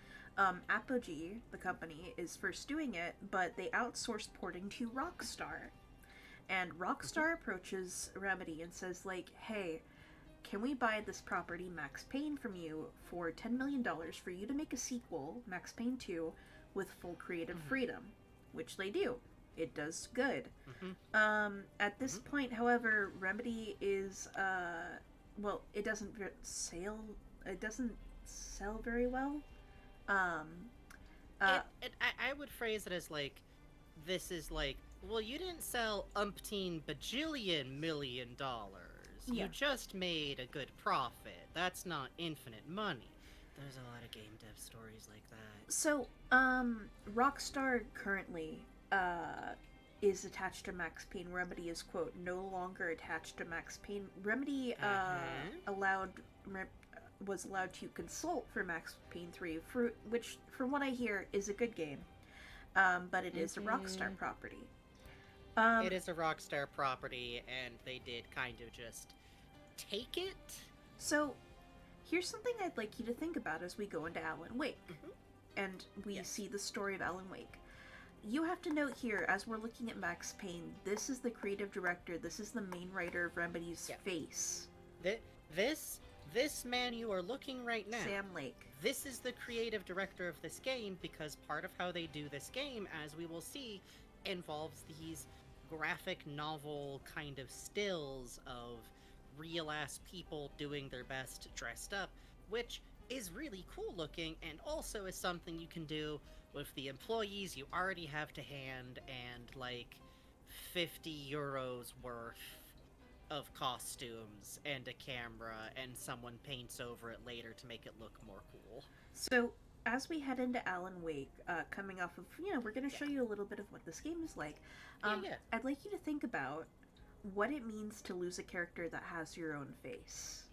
Apogee, the company, is first doing it, but they outsourced porting to Rockstar. And Rockstar approaches Remedy and says, like, hey, can we buy this property, Max Payne, from you for $10 million for you to make a sequel, Max Payne 2, with full creative freedom? Which they do. It does good. At this point, however, Remedy is, well, it doesn't sell very well. I would phrase it as, like, this is like, well, you didn't sell umpteen bajillion $1 million. You just made a good profit. That's not infinite money. There's a lot of game dev stories like that. So, Rockstar currently, is attached to Max Payne. Remedy is, quote, no longer attached to Max Payne. Remedy, was allowed to consult for Max Payne 3, which, from what I hear, is a good game. But it is a Rockstar property. It is a Rockstar property, and they did kind of just take it. So, here's something I'd like you to think about as we go into Alan Wake. And we see the story of Alan Wake. You have to note here, as we're looking at Max Payne, this is the creative director, this is the main writer of Remedy's face. This man you are looking right now, Sam Lake. This is the creative director of this game, because part of how they do this game, as we will see, involves these graphic novel kind of stills of real-ass people doing their best dressed up, which is really cool looking, and also is something you can do with the employees you already have to hand and, like, 50 euros worth of costumes and a camera, and someone paints over it later to make it look more cool. So, as we head into Alan Wake, coming off of, we're going to show you a little bit of what this game is like. Yeah. I'd like you to think about what it means to lose a character that has your own face.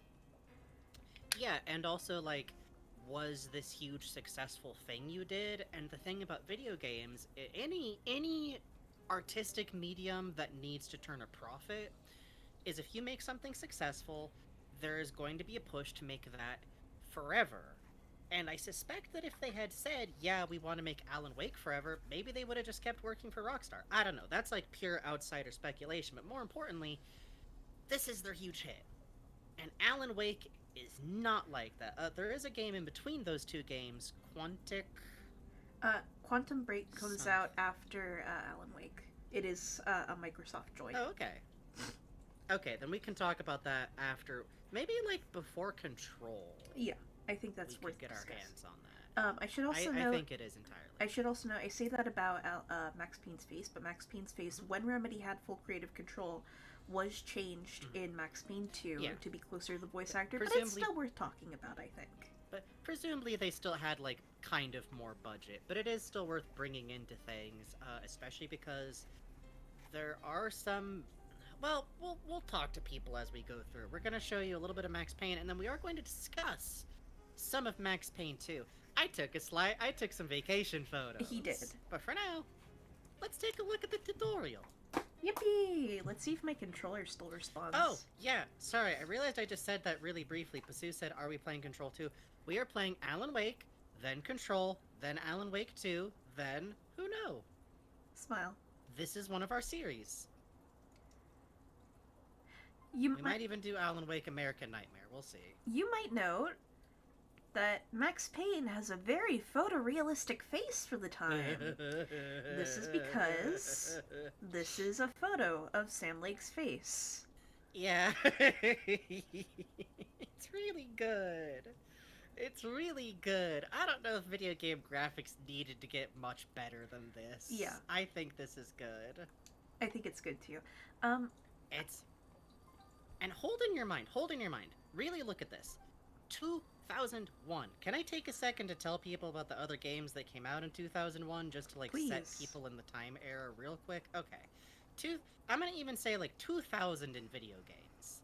Yeah, and also, like, was this huge successful thing you did? And the thing about video games, any artistic medium that needs to turn a profit is if you make something successful, there is going to be a push to make that forever. And I suspect that if they had said, yeah, we want to make Alan Wake forever, maybe they would have just kept working for Rockstar. I don't know. That's like pure outsider speculation. But more importantly, this is their huge hit. And Alan Wake is not like that. There is a game in between those two games, Quantum Break comes Something. out after Alan Wake. It is a Microsoft joint. Oh, okay. Okay, then we can talk about that after. Maybe, like, before Control. Yeah, I think that's we worth could get our discussing. hands on that. I should also I note. think it is entirely. I should also note. I say that about Max Payne's face, but Max Payne's face, when Remedy had full creative control, was changed in Max Payne 2 Yeah. to be closer to the voice actor. But it's Presumably- still worth talking about, I think. But presumably they still had, like, kind of more budget. But it is still worth bringing into things, especially because there are some. Well, we'll talk to people as we go through. We're going to show you a little bit of Max Payne, and then we are going to discuss some of Max Payne 2. I took some vacation photos. He did. But for now, let's take a look at the tutorial. Yippee! Let's see if my controller still responds. Oh, yeah, sorry, I realized I just said that really briefly. Pasu said, are we playing Control 2? We are playing Alan Wake, then Control, then Alan Wake 2, then who knows? Smile. This is one of our series. You We might even do Alan Wake American Nightmare. We'll see. You might note that Max Payne has a very photorealistic face for the time. This is because this is a photo of Sam Lake's face. Yeah. It's really good. It's really good. I don't know if video game graphics needed to get much better than this. Yeah. I think this is good. I think it's good too. It's... And hold in your mind, really look at this. 2001. Can I take a second to tell people about the other games that came out in 2001 just to, like, set Please. people in the time era real quick? Okay. I'm gonna even say, like, 2000 in video games.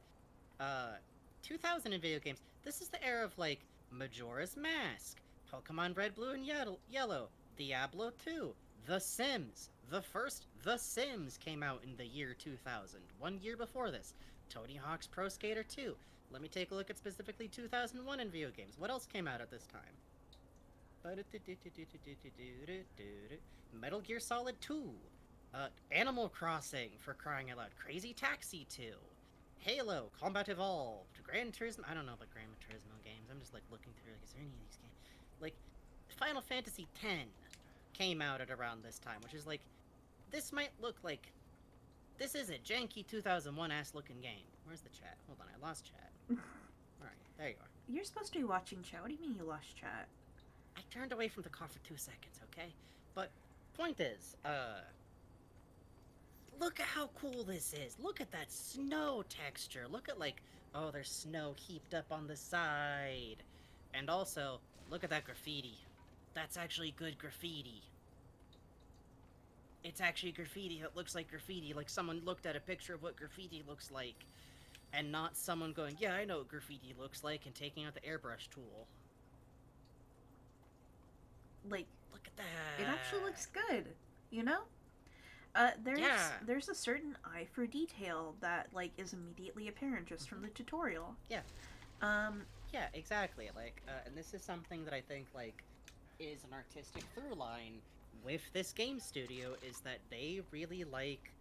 2000 in video games. This is the era of, like, Majora's Mask, Pokemon Red, Blue, and Yellow, Diablo 2, The Sims. The first The Sims came out in the year 2000. 1 year before this, Tony Hawk's Pro Skater 2. Let me take a look at specifically 2001 in video games. What else came out at this time? Metal Gear Solid 2. Animal Crossing, for crying out loud. Crazy Taxi 2. Halo, Combat Evolved, Gran Turismo. I don't know about Gran Turismo games. I'm just, like, looking through, like, is there any of these games? Like, Final Fantasy X came out at around this time, which is, like, this might look like... This is a janky 2001-ass looking game. Where's the chat? Hold on, I lost chat. Alright, there you are. You're supposed to be watching chat. What do you mean you lost chat? I turned away from the car for 2 seconds, okay? But, point is, look at how cool this is. Look at that snow texture. Look at, like, oh, there's snow heaped up on the side. And also, look at that graffiti. That's actually good graffiti. It's actually graffiti that looks like graffiti, like someone looked at a picture of what graffiti looks like, and not someone going, yeah, I know what graffiti looks like, and taking out the airbrush tool. Like, Look at that. it actually looks good, you know? There's a certain eye for detail that, like, is immediately apparent just from the tutorial. Yeah. Um, Yeah, exactly. Like, and this is something that I think, like, is an artistic through line with this game studio, is that they really, like...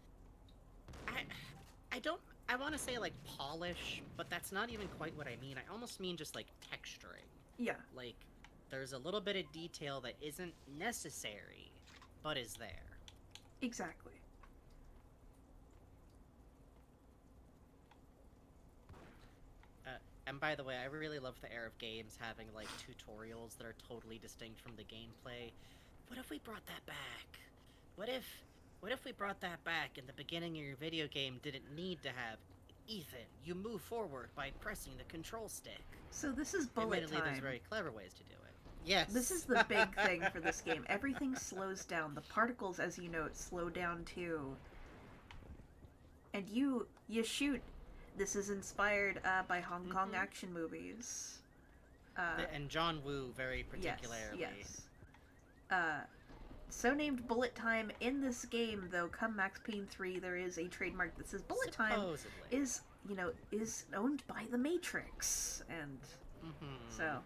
I want to say, like, polish, but that's not even quite what I mean. I almost mean just, like, texturing. yeah. Like, there's a little bit of detail that isn't necessary, but is there. Exactly. And by the way, I really love the era of games having, like, tutorials that are totally distinct from the gameplay. What if we brought that back? What if we brought that back and the beginning of your video game didn't need to have, Ethan, you move forward by pressing the control stick? So this is bullet Admittedly, time. there's very clever ways to do it. Yes. This is the big thing for this game. Everything slows down. The particles, as you note, slow down too. And you shoot. This is inspired by Hong Kong action movies. And John Woo, very Yes, particularly. yes. So named Bullet Time in this game, though, come Max Payne 3, there is a trademark that says Bullet Time Supposedly. is owned by the Matrix, and so.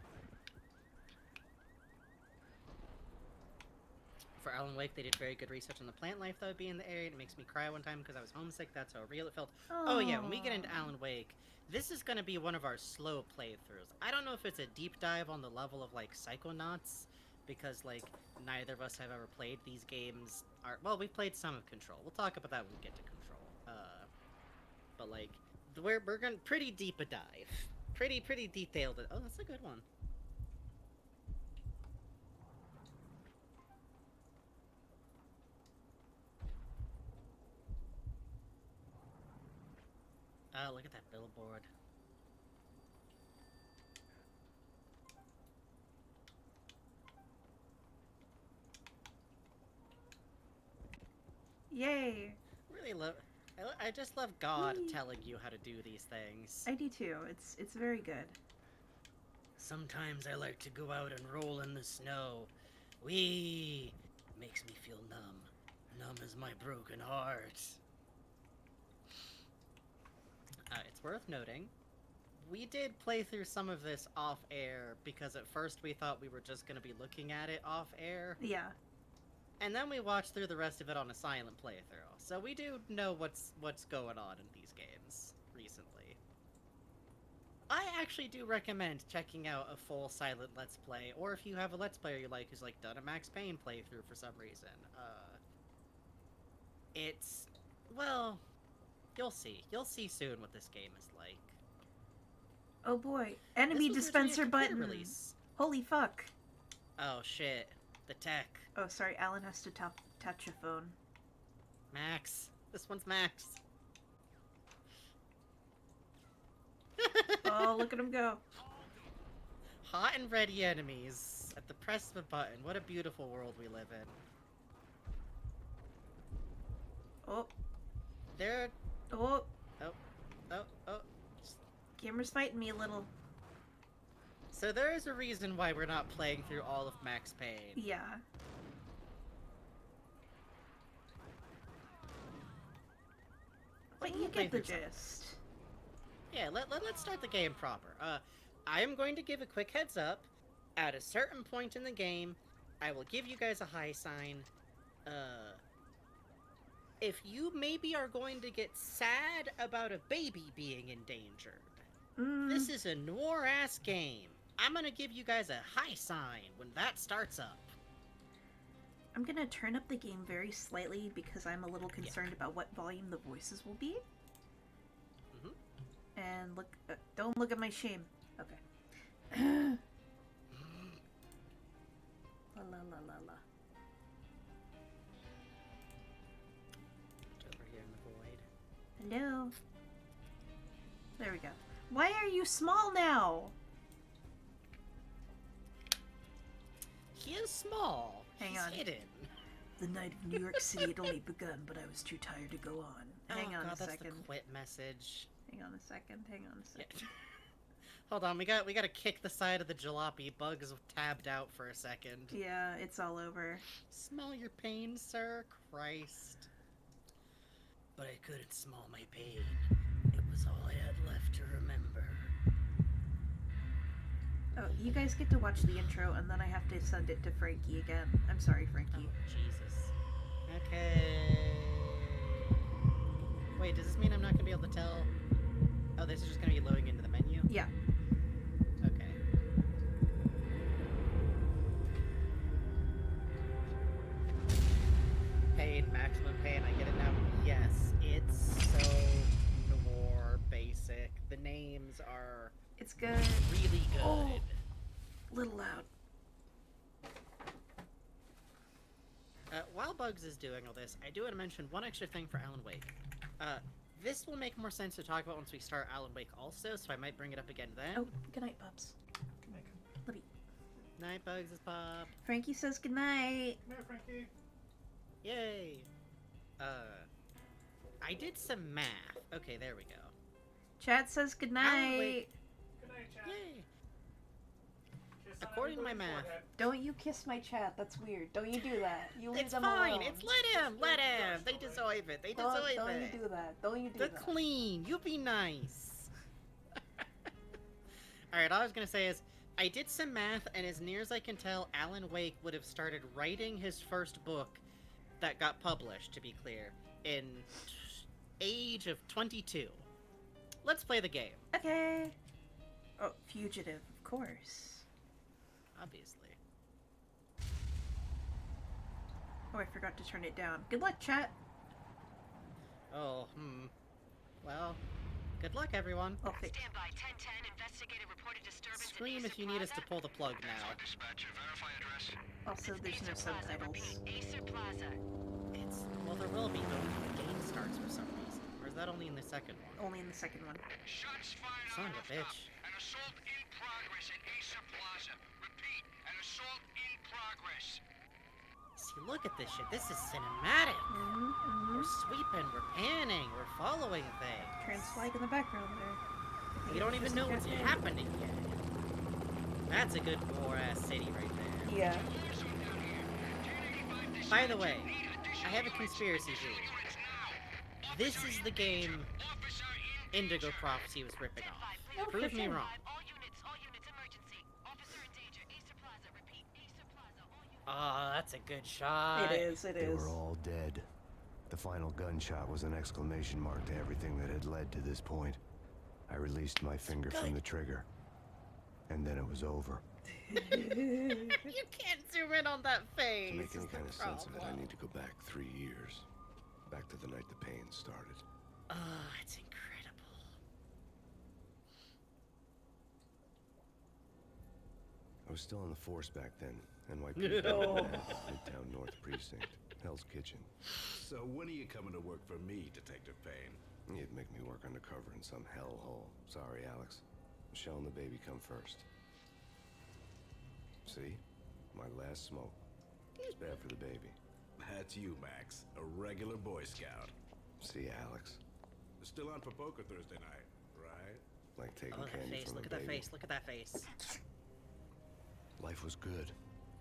For Alan Wake, they did very good research on the plant life that would be in the area. It makes me cry one time because I was homesick. That's how real it felt. Oh yeah, when we get into Alan Wake, this is going to be one of our slow playthroughs. I don't know if it's a deep dive on the level of, like, Psychonauts, because, like, neither of us have ever played these games. Well, we played some of Control. We'll talk about that when we get to Control. But, like, we're going pretty deep a dive. Pretty detailed. Oh, that's a good one. Oh, look at that billboard. Yay! Really love. I just love God Whee! telling you how to do these things. I do too. It's very good. Sometimes I like to go out and roll in the snow. Wee! Makes me feel numb. Numb as my broken heart. It's worth noting, we did play through some of this off air because at first we thought we were just going to be looking at it off air. Yeah. And then we watched through the rest of it on a silent playthrough. So we do know what's going on in these games recently. I actually do recommend checking out a full silent Let's Play, or if you have a Let's Player you like who's, like, done a Max Payne playthrough for some reason. It's, well, you'll see. You'll see soon what this game is like. Oh boy. Enemy This was dispenser originally a computer button. release. Holy fuck. Oh shit. The tech. Oh, sorry. Alan has to touch a phone. Max. This one's Max. Oh, look at him go. Hot and ready enemies at the press of a button. What a beautiful world we live in. Oh. There. Oh. Oh. Camera's fighting me a little. So there is a reason why we're not playing through all of Max Payne. Yeah. But you get the gist. Yeah, let's start the game proper. I am going to give a quick heads up. At a certain point in the game, I will give you guys a high sign. If you maybe are going to get sad about a baby being endangered, this is a noir-ass game. I'm gonna give you guys a high sign when that starts up. I'm gonna turn up the game very slightly because I'm a little concerned about what volume the voices will be. And look, don't look at my shame. Okay. La la la la la. It's over here in the void. Hello. There we go. Why are you small now? He is small. Hang He's on. hidden. The night of New York City had only begun, but I was too tired to go on. Hang on God, a that's second. the quit message. Hang on a second. Hang on a second. Hold on, we gotta kick the side of the jalopy. Bugs tabbed out for a second. Yeah, it's all over. Smell your pain, sir? Christ. But I couldn't smell my pain. It was all I had left to remember. Oh, you guys get to watch the intro, and then I have to send it to Frankie again. I'm sorry, Frankie. Oh, Jesus. Okay. Wait, does this mean I'm not gonna be able to tell? Oh, this is just gonna be loading into the menu? Yeah. Okay. Pain, maximum pain, I get it now. Yes, it's so noir basic. The names are It's good. really good. Oh. Little loud. While Bugs is doing all this, I do want to mention one extra thing for Alan Wake. This will make more sense to talk about once we start Alan Wake also, so I might bring it up again then. Oh, good night, pups. Love you. Night Bugs is Pop. Frankie says goodnight. Come here, Frankie. Yay. I did some math. Okay, there we go. Chat says goodnight. wait. Good night, chat. Yay. Kiss on According to my everybody's math. forehead. Don't you kiss my chat. That's weird. Don't you do that. You leave It's them fine. alone. It's let him. Let him. They deserve it. They deserve don't it. you do that. Don't you do They're that. clean. You be nice. Alright, all I was gonna say is, I did some math, and as near as I can tell, Alan Wake would have started writing his first book that got published, to be clear, in age of 22. Let's play the game, Okay. Oh, fugitive, of course. obviously. Oh, I forgot to turn it down. Good luck, chat. Oh, Well, good luck, everyone. I'll fix. Stand by. 1010. Investigator reported disturbance. Scream in if you need us to Plaza. pull the plug now. Dispatcher, verify address. Also, there's no Acer Plaza. subtitles. Repeat, Acer Plaza. Well, there will be, though, when the game starts for some reason. Or is that only in the second one? Only in the second one. Shots fired Son on of a the rooftop. bitch. An assault in progress at Acer Plaza. Repeat, an assault in progress. See, look at this shit. This is cinematic. Mm-hmm. We're sweeping, we're panning, we're following things. Trans flag in the background there. We don't even know what's Yeah. happening yet. That's a good war-ass city right there. Yeah. By the way, I have a conspiracy theory. This is the game Indigo Prophecy was ripping off. Oh, Prove for me sure. wrong. All units, emergency. Officer in danger. Acer Plaza. Repeat, Acer Plaza. All units. Oh, that's a good shot. It is, it They is. were all dead. The final gunshot was an exclamation mark to everything that had led to this point. I released my finger from the trigger. And then it was over. You can't zoom in on that face. To make is any the kind of sense of it, I problem. need to go back 3 years. Back to the night the pain started. Oh, it's incredible. I was still in the force back then. NYPD, Oh. Midtown North Precinct, Hell's Kitchen. So when are you coming to work for me, Detective Payne? You'd make me work undercover in some hellhole. Sorry, Alex. Michelle and the baby come first. See? My last smoke. It's bad for the baby. That's you, Max. A regular Boy Scout. See, Alex? Still on for poker Thursday night, right? Like taking Oh, that candy face. from Look a at that baby. face. Look at that face. Life was good.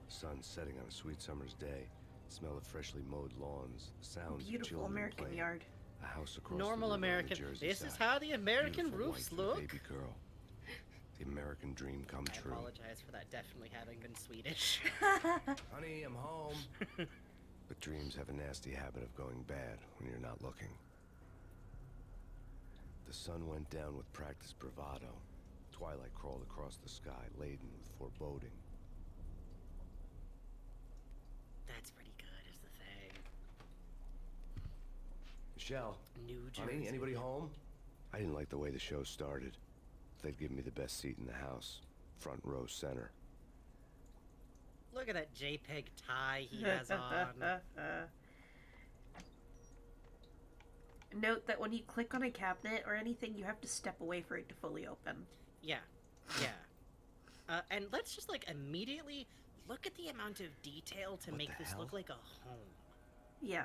Sun setting on a sweet summer's day. Smell of freshly mowed lawns. The sounds of Beautiful children American playing. yard. A house across Normal the river on the American. Jersey This is side. how the American Beautiful roofs wife and a look. baby girl. The American dream come I true. apologize for that definitely having been Swedish. Honey, I'm home. But dreams have a nasty habit of going bad when you're not looking. The sun went down with practiced bravado. Twilight crawled across the sky, laden with foreboding. That's pretty good, is the thing. Michelle, New Jersey. honey, anybody home? I didn't like the way the show started. They'd given me the best seat in the house, front row center. Look at that JPEG tie he has on. Note that when you click on a cabinet or anything, you have to step away for it to fully open. Yeah, yeah. And let's just like immediately look at the amount of detail to What make the this hell? look like a home. Yeah.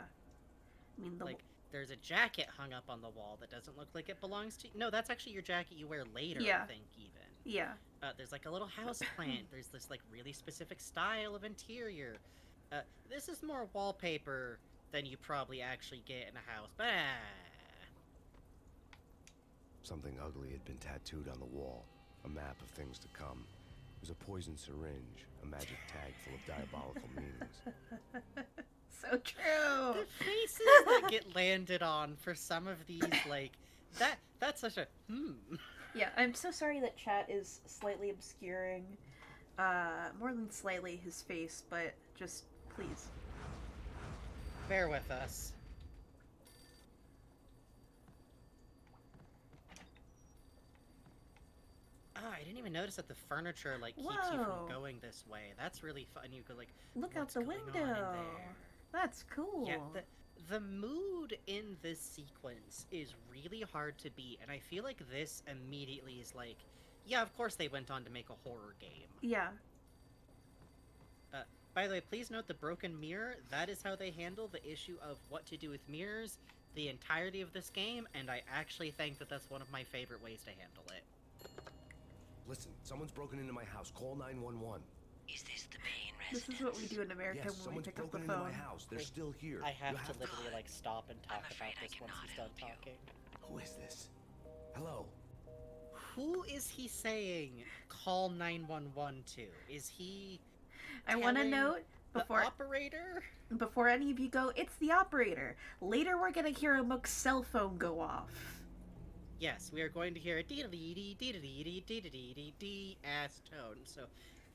I mean, the Like, there's a jacket hung up on the wall that doesn't look like it belongs to. No, that's actually your jacket you wear later. Yeah. I think even. yeah. There's like a little house plant. There's this like really specific style of interior. This is more wallpaper than you probably actually get in a house. But Something ugly had been tattooed on the wall. A map of things to come. It was a poison syringe, a magic tag full of diabolical meanings. So true. the faces that get landed on for some of these, like that's such a Yeah, I'm so sorry that chat is slightly obscuring, more than slightly his face, but just please. Bear with us. Oh, I didn't even notice that the furniture like keeps you Whoa. from going this way. That's really fun. You could like Look out what's the going on in window. there? That's cool. Yeah, the mood in this sequence is really hard to beat, and I feel like this immediately is like, yeah, of course they went on to make a horror game. Yeah. By the way, please note the broken mirror. That is how they handle the issue of what to do with mirrors the entirety of this game, and I actually think that that's one of my favorite ways to handle it. Listen, someone's broken into my house. Call 911. Is this the Payne This residence? is what we do in America Yes, when we someone's pick up the broken into my phone. house. They're still here. I have You to literally, like, stop and talk I'm afraid about I this once cannot he's done help you. talking. Who is this? Hello? Who is he saying call 911 to? Is he I want to telling note the before operator? before any of you go, it's the operator. Later, we're gonna hear a Mook's cell phone go off. Yes, we are going to hear a dee-dee-dee, dee-dee-dee, dee-dee-dee, dee ass tone. So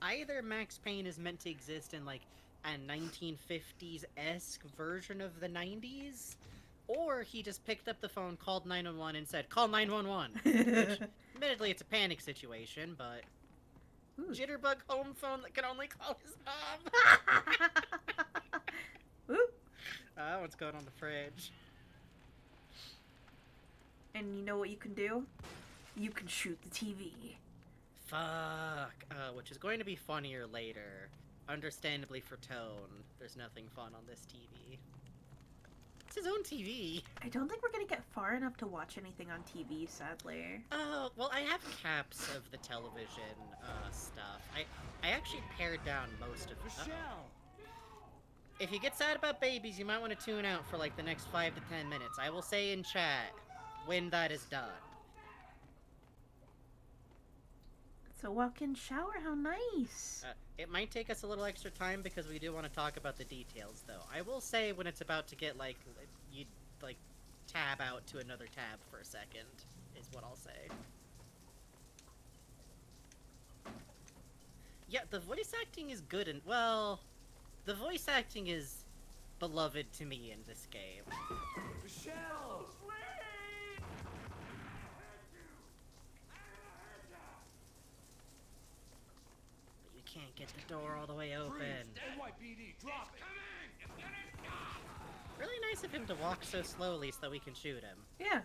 either Max Payne is meant to exist in like a 1950s-esque version of the 90s, or he just picked up the phone, called 911, and said, "Call 911." Which, admittedly, it's a panic situation, but Ooh. jitterbug home phone that can only call his mom. Ooh. That one's going on the fridge. And you know what you can do? You can shoot the TV. Fuck. Which is going to be funnier later. Understandably for tone, there's nothing fun on this TV. It's his own TV. I don't think we're gonna get far enough to watch anything on TV, sadly. Oh, well, I have caps of the television stuff. I actually pared down most of it. If you get sad about babies, you might want to tune out for like the next 5 to 10 minutes. I will say in chat when that is done. It's a walk-in shower, how nice. It might take us a little extra time because we do want to talk about the details, though. I will say when it's about to get, like, you, like, tab out to another tab for a second, is what I'll say. Yeah, the voice acting is good, and, well, the voice acting is beloved to me in this game. Michelle! But you can't get the door all the way open. NYPD, drop it! Really nice of him to walk so slowly so that we can shoot him. Yeah.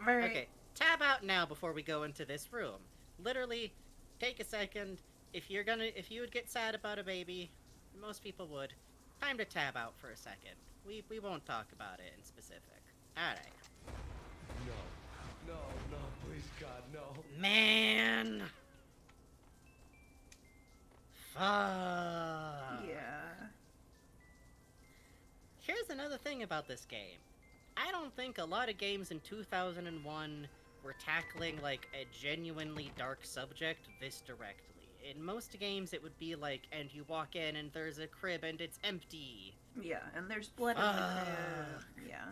Very. Okay, tab out now before we go into this room. Literally, take a second. If you would get sad about a baby, most people would. Time to tab out for a second. We won't talk about it in specific. Alright. No, please, God, no. Man! Fuck. Yeah. Here's another thing about this game. I don't think a lot of games in 2001 were tackling, like, a genuinely dark subject this directly. In most games, it would be like, and you walk in and there's a crib and it's empty. Yeah, and there's blood in the crib. Yeah.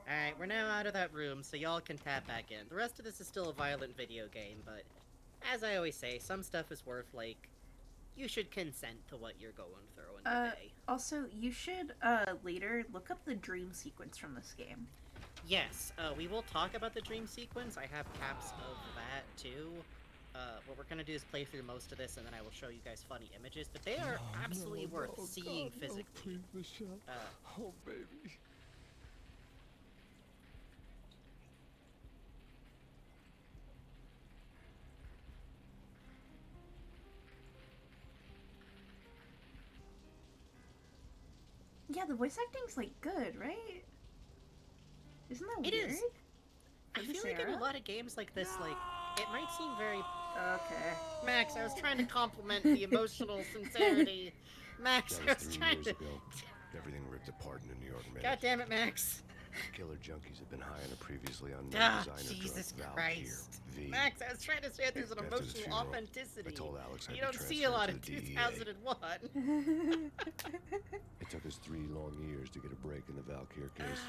Alright, we're now out of that room, so y'all can tap back in. The rest of this is still a violent video game, but as I always say, some stuff is worth, like, you should consent to what you're going through in the day. Also, you should, later look up the dream sequence from this game. Yes, we will talk about the dream sequence. I have caps of that, too. What we're gonna do is play through most of this, and then I will show you guys funny images, but they are absolutely worth seeing physically. Oh, baby. Yeah, the voice acting's, like, good, right? Isn't that It weird? is. I feel like in a lot of games like this, like, it might seem very... Okay. Max, I was trying to compliment the emotional sincerity. Max, That I was was 3 trying years to... ago. Everything ripped apart in a New York minute. God damn it, Max. Killer junkies have been high on a previously unknown Ah, designer Jesus drug, Christ. Valkyr, V. Max, I was trying to say that there's an After the emotional funeral, authenticity. I told Alex I'd You be don't see a lot in transferred to the DEA. 2001. It took us 3 long years to get a break in the Valkyr case.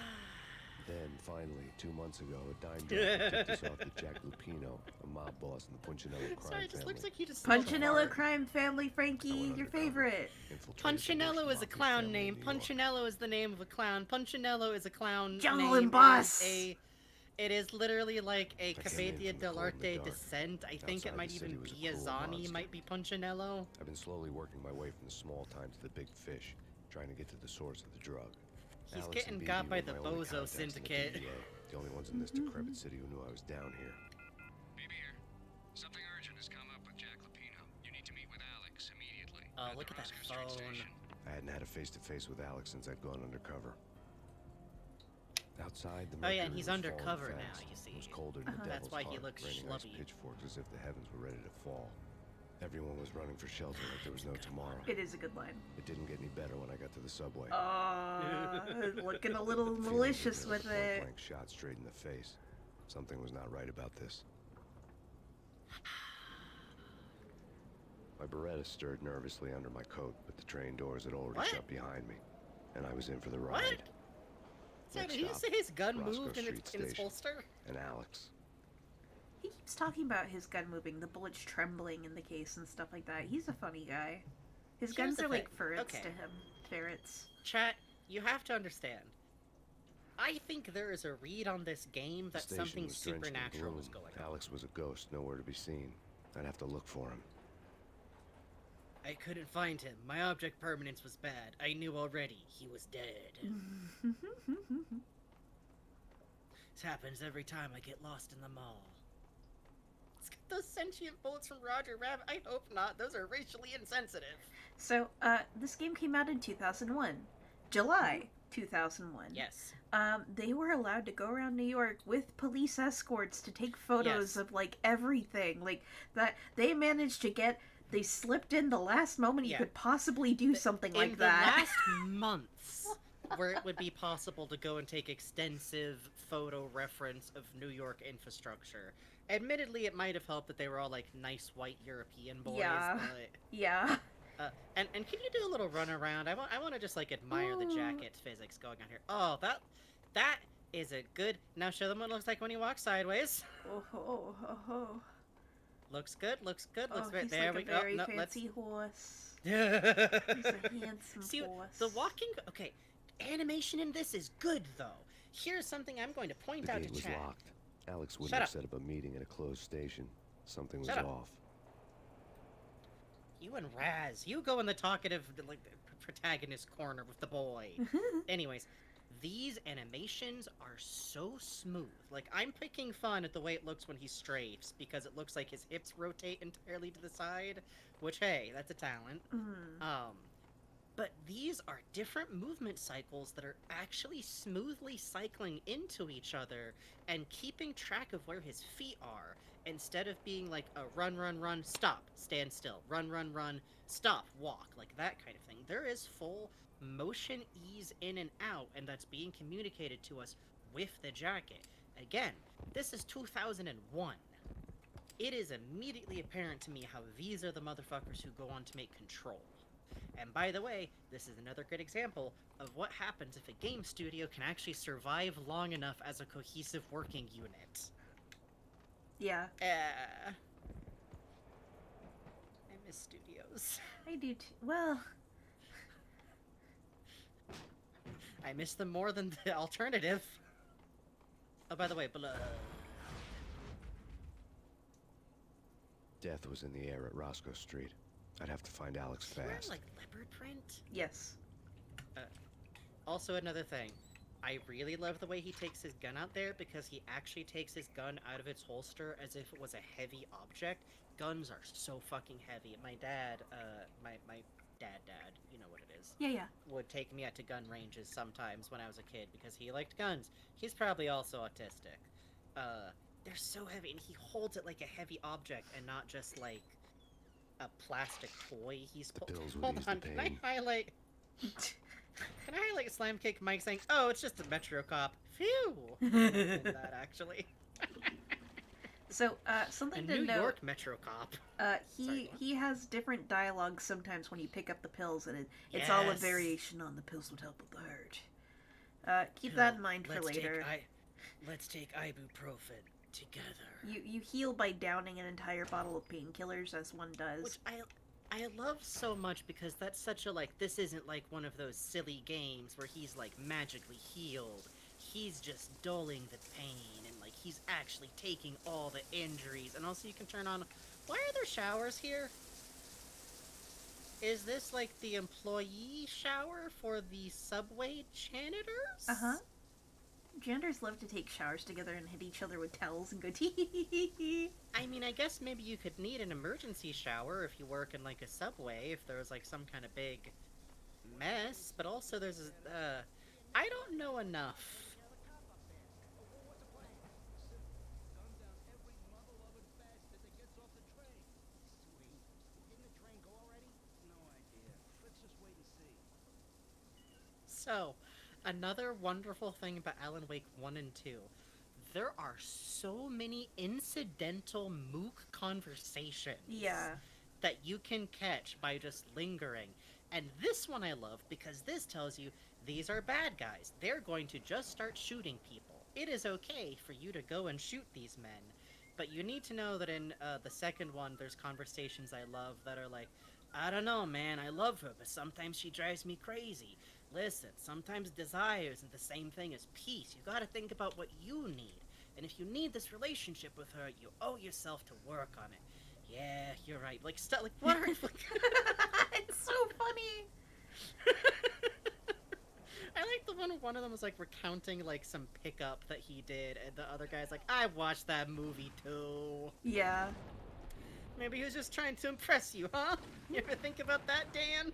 Then, finally, 2 months ago, a dime drop tipped us off to Jack Lupino, a mob boss in the Punchinello crime Sorry, it just family. looks like you just spelled the Punchinello word. crime family, Frankie, I went your undercover, favorite. infiltrated the Punchinello worst is a mafia clown family name. in New York. Punchinello is the name of a clown. Punchinello is a clown Jungle name. and Boss. It is literally like a I came in Commedia from the cold in the dell'arte dark. descent. I think it Outside might the even city was a be cruel Azani, monster. might be Punchinello. I've been slowly working my way from the small time to the big fish, trying to get to the source of the drug. He's Alex getting and got BB by were the my only Bozo contacts in the Syndicate. DEA, the only ones in this decrepit city who knew I was down here. BB here. Something urgent has come up with Jack Lupino. You need Oh, at look the at that Roscoe Street phone. station. I hadn't had a face-to-face with Alex since I'd gone undercover. Outside, the Oh, yeah, mercury and he's was falling undercover fast. now, you see. It was colder than the Uh-huh. devil's That's why he heart, looks raining ice schlubby. pitchforks as if the heavens were ready to fall. Everyone was running for shelter like there was no tomorrow. It is a good line. It didn't get any better when I got to the subway. Looking a little Feeling malicious like with a it. point-blank shot straight in the face. Something was not right about this. My Beretta stirred nervously under my coat, but the train doors had already What? shut behind me, and I was in for the What? ride. So Next did he stop, say his gun Roscoe moved in its Street Station. holster? And Alex. He keeps talking about his gun moving, the bullets trembling in the case and stuff like that. He's a funny guy. His Here's guns the are like thing. ferrets Okay. to him. Ferrets. Chat, you have to understand. I think there is a read on this game The that station something was drenched in supernatural gloom. is going on. Alex was a ghost, nowhere to be seen. I'd have to look for him. I couldn't find him. My object permanence was bad. I knew already he was dead. This happens every time I get lost in the mall. It's got those sentient bullets from Roger Rabbit. I hope not. Those are racially insensitive. So, this game came out in 2001. July 2001. Yes. They were allowed to go around New York with police escorts to take photos Yes. of, like, everything. Like, that, they managed to get, they slipped in the last moment you Yeah. could possibly do something In like the that. last months, where it would be possible to go and take extensive photo reference of New York infrastructure. Admittedly, it might have helped that they were all like nice white European boys. Yeah. But, Yeah. and can you do a little run around? I want to just like admire the Ooh. jacket physics going on here. Oh, that is a good. Now show them what it looks like when you walk sideways. Oh, oh, oh, oh. Looks good. Looks good. Oh, Looks very. he's There like we a very go. No, fancy horse. let's. He's a handsome See, horse. the walking. Okay, animation in this is good though. Here's something I'm going to point The out gate to was chat. locked. Alex wouldn't Shut have up. set up a meeting at a closed station. Something was Shut up. off. You and Raz, you go in the talkative, like, protagonist corner with the boy. Anyways, these animations are so smooth. Like, I'm picking fun at the way it looks when he strafes, because it looks like his hips rotate entirely to the side, which, hey, that's a talent. Mm. But these are different movement cycles that are actually smoothly cycling into each other and keeping track of where his feet are, instead of being like a run, run, run, stop, stand still, run, run, run, stop, walk, like that kind of thing. There is full motion ease in and out, and that's being communicated to us with the jacket. Again, this is 2001. It is immediately apparent to me how these are the motherfuckers who go on to make Control. And by the way, this is another good example of what happens if a game studio can actually survive long enough as a cohesive working unit. Yeah, I miss studios. I do too. Well, I miss them more than the alternative. Oh, by the way, blood. Death was in the air at Roscoe Street. I'd have to find Alex Is he wearing, fast. like leopard print? yes. Also, another thing. I really love the way he takes his gun out there, because he actually takes his gun out of its holster as if it was a heavy object. Guns are so fucking heavy. My dad, my dad, you know what it is, Yeah. would take me out to gun ranges sometimes when I was a kid because he liked guns. He's probably also autistic. They're so heavy, and he holds it like a heavy object and not just like a plastic toy. He's The pills would hold ease the on. Can I pain. highlight? Can I highlight Slam Cake Mike saying, "Oh, it's just a Metro Cop"? Phew. In that actually, So, a something to New note. York Metro Cop. Sorry, go on. He has different dialogue sometimes when you pick up the pills, and it's all a Yes. variation on the pills would help with the hurt. Keep that in mind for Let's later. Let's take ibuprofen together. You heal by downing an entire bottle of painkillers, as one does. Which I love so much, because that's such a, like, this isn't like one of those silly games where he's like magically healed. He's just dulling the pain, and like he's actually taking all the injuries. And also you can turn on, why are there showers here? Is this like the employee shower for the subway janitors? Uh-huh. Genders love to take showers together and hit each other with towels and go tee hee hee hee hee. I mean, I guess maybe you could need an emergency shower if you work in like a subway, if there was like some kind of big mess, but also there's I don't know enough. So, another wonderful thing about Alan Wake 1 and 2, there are so many incidental mook conversations Yeah. that you can catch by just lingering. And this one I love because this tells you these are bad guys. They're going to just start shooting people. It is okay for you to go and shoot these men. But you need to know that in the second one, there's conversations I love that are like, I don't know, man, I love her, but sometimes she drives me crazy. Listen, sometimes desire isn't the same thing as peace. You gotta think about what you need. And if you need this relationship with her, you owe yourself to work on it. Yeah, you're right. Like, like, what are... It's so funny. I like the one of them was, like, recounting, like, some pickup that he did, and the other guy's like, I watched that movie, too. Yeah. Maybe he was just trying to impress you, huh? You ever think about that, Dan?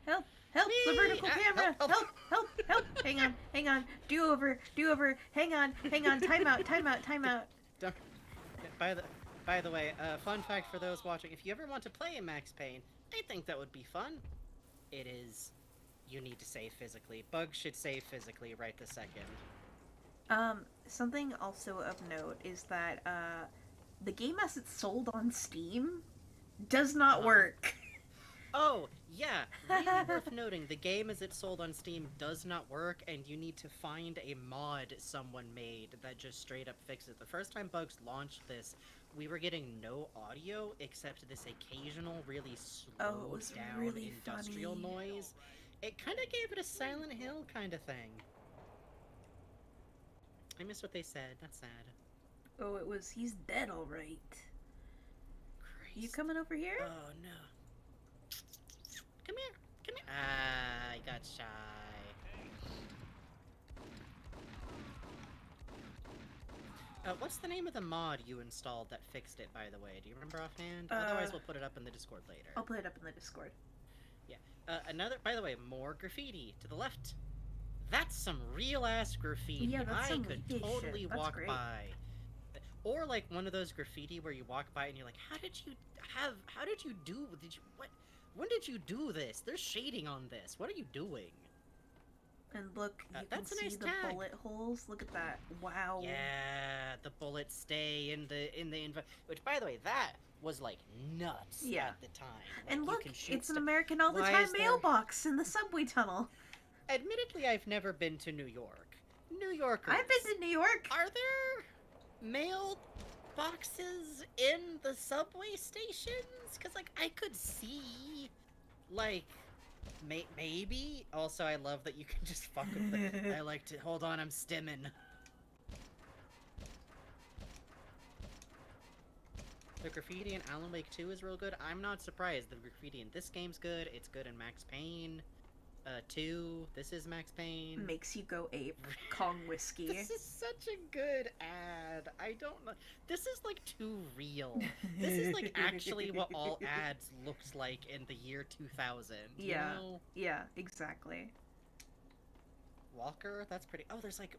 Help! Help! The Me! vertical camera! Help! Help! Help! Help! Hang on! Do over! Hang on! Time out! Don't... By the way, fun fact for those watching, if you ever want to play a Max Payne, I think that would be fun. It is... You need to save physically. Bugs should save physically right this second. Something also of note is that, the game as it's sold on Steam does not work. Oh, yeah, really worth noting, the game as it's sold on Steam does not work, and you need to find a mod someone made that just straight up fixes it. The first time Bugs launched this, we were getting no audio except this occasional really slowed down really industrial funny. noise. It kind of gave it a Silent Hill kind of thing. I missed what they said, that's sad. Oh, it was, he's dead alright. You Christ. coming over here? Oh no. Come here. Ah, I got shy. What's the name of the mod you installed that fixed it, by the way? Do you remember offhand? Otherwise, we'll put it up in the Discord later. I'll put it up in the Discord. Yeah. By the way, more graffiti to the left. That's some real-ass graffiti. Yeah, that's I some could wicked totally shit. That's walk great. by. Or like one of those graffiti where you walk by and you're like, how did you do, when did you do this? There's shading on this. What are you doing? And look, you can that's a see nice the tag. bullet holes. Look at that. Wow. Yeah, the bullets stay in the which, by the way, that was like nuts Yeah. at the time. Like, And you look, can shoot it's an stuff. American all the Why time is there- mailbox in the subway tunnel. Admittedly, I've never been to New York. New Yorkers. I've been to New York. Are there mail boxes in the subway stations? Because, like, I could see, like, maybe. Also, I love that you can just fuck with the... I like to... Hold on, I'm stimming. The graffiti in Alan Wake 2 is real good. I'm not surprised. The graffiti in this game's good. It's good in Max Payne 2. This is Max Payne. Makes you go ape. Kong whiskey. This is such a good ad. I don't know. This is like too real. This is like actually what all ads looks like in the year 2000. You Yeah. know? Yeah, exactly. Walker, that's pretty. Oh, there's like,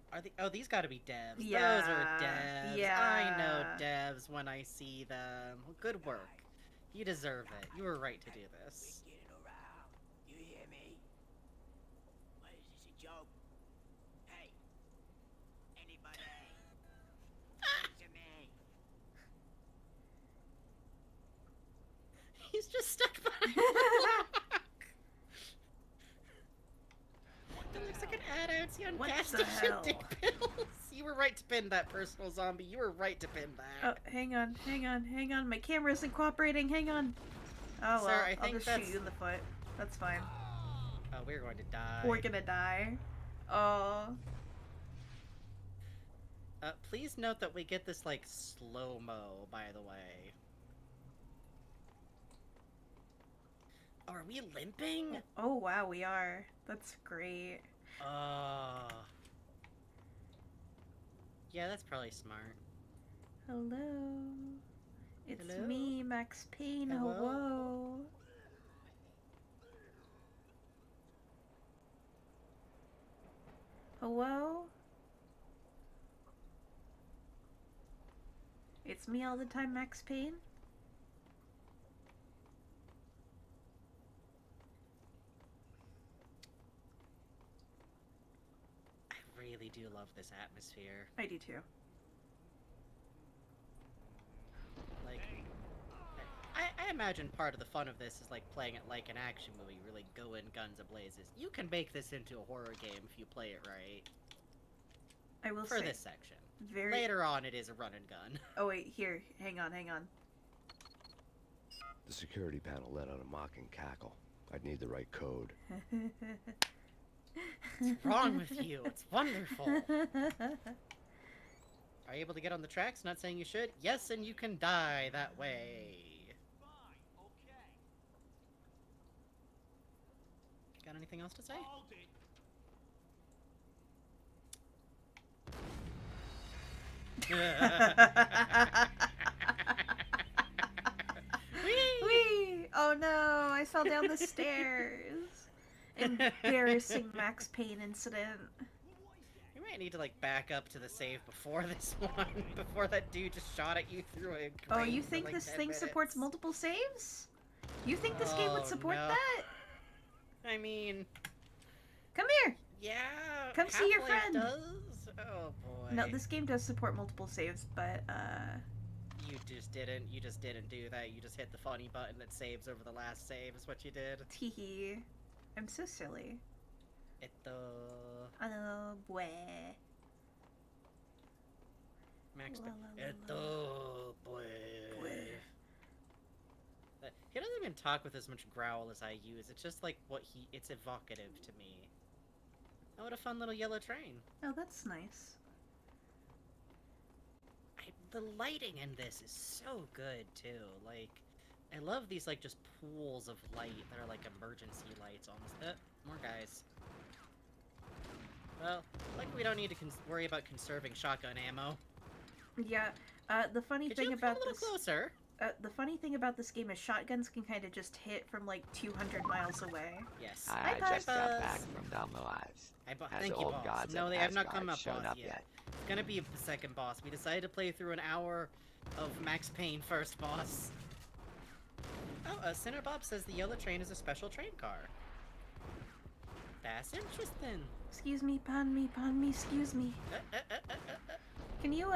these gotta be devs. Yeah, Those are devs. yeah. I know devs when I see them. Good work. You deserve it. You were right to do this. Getting around. You hear me? What is this, a joke? Hey, anybody? Answer me. He's just stuck behind the block. It looks like an ad I would see on What gas the station hell? dick pills. You were right to pin that, personal zombie. You were right to pin Oh, that. hang on. My camera isn't cooperating. Hang on. Oh, Sir, well, I I'll think just that's- shoot you in the foot. That's fine. Oh, we're going to die. We're gonna die. Oh. Please note that we get this, like, slow-mo, by the way. Oh, are we limping? Oh, wow, we are. That's great. Yeah, that's probably smart. Hello. It's Hello? me, Max Payne. Hello? Hello. Hello? It's me all the time, Max Payne. I really do love this atmosphere. I do too. Like, I imagine part of the fun of this is like playing it like an action movie, really go in guns a-blazes. You can make this into a horror game if you play it right. I will For say, this section. very. Later on, it is a run and gun. Oh wait, here. Hang on. The security panel let out a mocking cackle. I'd need the right code. What's wrong with you? It's wonderful. Are you able to get on the tracks? Not saying you should. Yes, and you can die that way. Fine, okay. Got anything else to say? Hold it. Whee! Oh no, I fell down the stairs. Embarrassing Max Payne incident. You might need to like back up to the save before this one, before that dude just shot at you through a Oh, grate you for, think like, this 10 thing supports minutes. multiple saves? You think this game would Oh, support no. that? I mean, Come here! yeah. Come see your Half-Life friend. Does? Oh boy. No, this game does support multiple saves, but You just didn't. You just didn't do that. You just hit the funny button that saves over the last save. Is what you did. teehee. I'm so silly. Oh, boy. Max. La, la, la, Boy. Boy. He doesn't even talk with as much growl as I use. It's just like it's evocative to me. Oh, what a fun little yellow train. Oh, that's nice. The lighting in this is so good too. Like, I love these like just pools of light that are like emergency lights almost. More guys. Well, like we don't need to worry about conserving shotgun ammo. Yeah. The funny Could thing you about come a little this. closer? The funny thing about this game is shotguns can kind of just hit from like 200 miles away. Yes. I Buzz. just got back from down the lives. Has Thank the you, old boss. gods No, of they have not Asgard come up, shown boss, up yet. yet? It's gonna be the second boss. We decided to play through an hour of Max Payne first boss. Oh, Sinner Bob says the yellow train is a special train car. That's interesting. Excuse me, pardon me, excuse me. Can you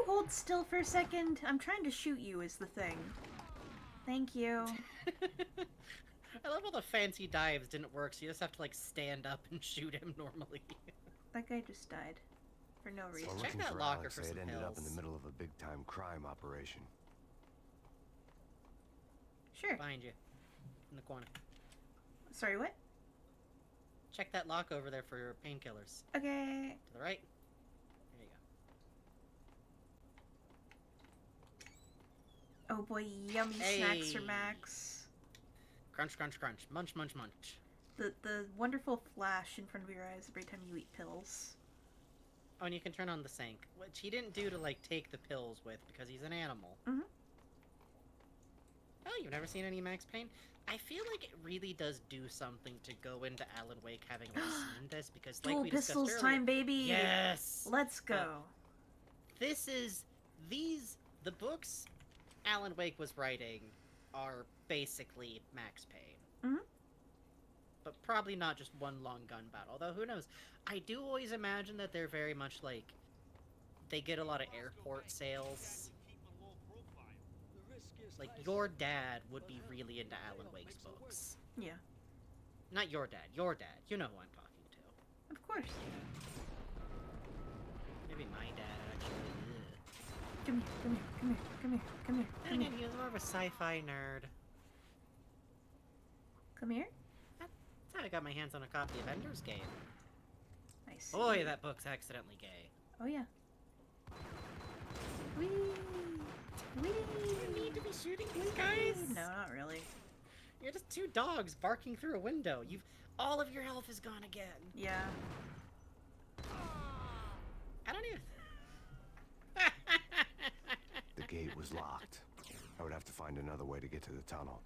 hold still for a second? I'm trying to shoot you is the thing. Thank you. I love how the fancy dives didn't work, so you just have to like stand up and shoot him normally. That guy just died. For no reason. While Check looking that for locker Alex, for they had some ended up in the pills. middle of a big-time crime operation. Sure. Behind you. In the corner. Sorry, what? Check that lock over there for your painkillers. Okay. To the right. There you go. Oh boy, yummy snacks for Hey. Max. Crunch, crunch, crunch. Munch, munch, munch. The wonderful flash in front of your eyes every time you eat pills. Oh, and you can turn on the sink, which he didn't do to, like, take the pills with, because he's an animal. Mhm. Oh, you've never seen any Max Payne? I feel like it really does do something to go into Alan Wake having, like, seen this, because, like Dual we discussed pistols earlier... time, baby! Yes! Let's go. This is... The books Alan Wake was writing are basically Max Payne. Mhm. But probably not just one long gun battle. Although, who knows? I do always imagine that they're very much like... They get a lot of airport sales. Like, your dad would be really into Alan Wake's books. Yeah, Not your dad. Your dad. You know who I'm talking to. of course. Maybe my dad, actually. Ugh. Come here. Then again, he was more of a sci-fi nerd. Come here. That's how I got my hands on a copy of Ender's Game. I see. Boy, that book's accidentally gay. Oh yeah. Whee! Whee! You need to be shooting these guys? No, not really. You're just two dogs barking through a window. All of your health is gone again. Yeah. I don't even... was locked. I would have to find another way to get to the tunnel.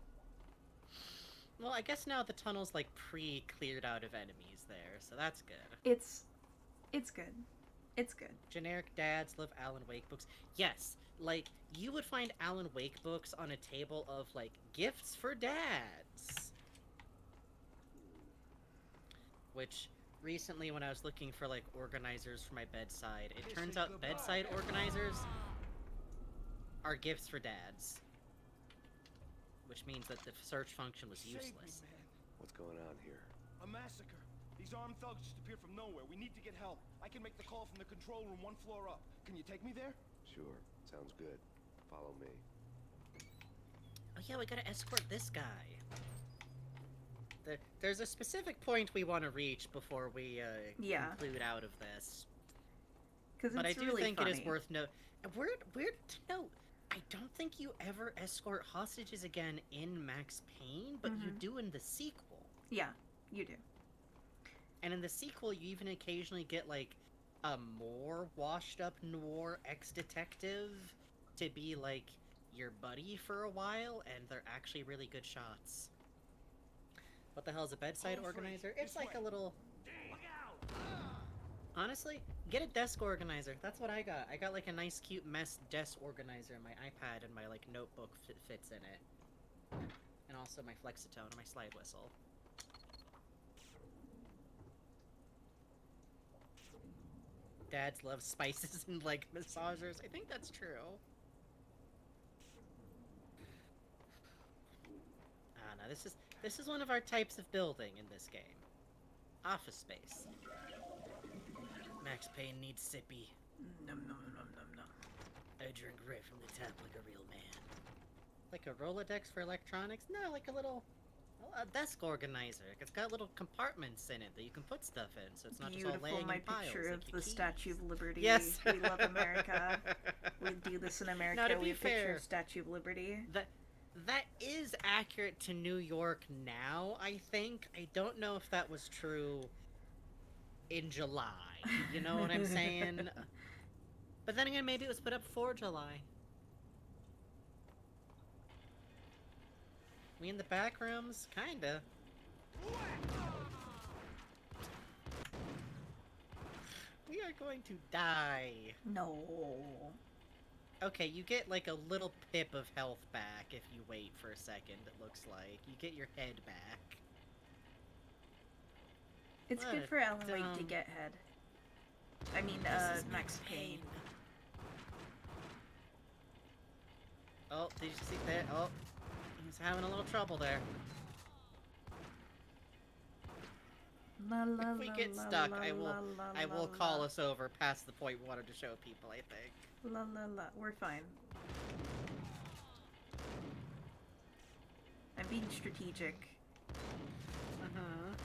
Well, I guess now the tunnel's like pre-cleared out of enemies there, so that's good. It's good. It's good. Generic dads love Alan Wake books. Yes, like, you would find Alan Wake books on a table of, like, gifts for dads. Which, recently when I was looking for, like, organizers for my bedside, it turns out bedside organizers are gifts for dads. Which means that the search function was useless. What's going on here? A massacre. These armed thugs just appeared from nowhere. We need to get help. I can make the call from the control room 1 floor up. Can you take me there? Sure, sounds good. Follow me. Oh yeah, we gotta escort this guy. There's a specific point we want to reach before we conclude out of this. But I do really think funny. it is worth note. Weird to note. I don't think you ever escort hostages again in Max Payne, but you do in the sequel. Yeah, you do. And in the sequel, you even occasionally get, like, a more washed-up noir ex-detective to be, like, your buddy for a while, and they're actually really good shots. What the hell is a bedside organizer? It's like a little... Honestly, get a desk organizer. That's what I got. I got, like, a nice, cute mess desk organizer. My iPad and my, like, notebook fits in it. And also my Flexitone and my slide whistle. Dads love spices and, like, massagers. I think that's true. Ah, no, this is one of our types of building in this game. Office space. Max Payne needs sippy. Num num num num num. I drink right from the tap like a real man. Like a Rolodex for electronics? No, like a little... a desk organizer. It's got little compartments in it that you can put stuff in, so it's not just all laying my in piles. picture like of your the keys. Statue of Liberty. Yes! We love America. We do this in America. Now, to we be have a picture fair, of Statue of Liberty. That is accurate to New York now, I think. I don't know if that was true in July. You know what I'm saying? But then again, maybe it was put up for July. We in the back rooms? Kinda. We are going to die. No. Okay, you get like a little pip of health back if you wait for a second, it looks like. You get your head back. It's What good a for Alan Wake to dumb- get head. I mean, This is Max Payne. Oh, did you see that? Oh, he's having a little trouble there. La, la, If we la, get la, stuck, la, I will la, I la, will la, call la. us over past the point we wanted to show people, I think. La la la. We're fine. I'm being strategic. Uh-huh.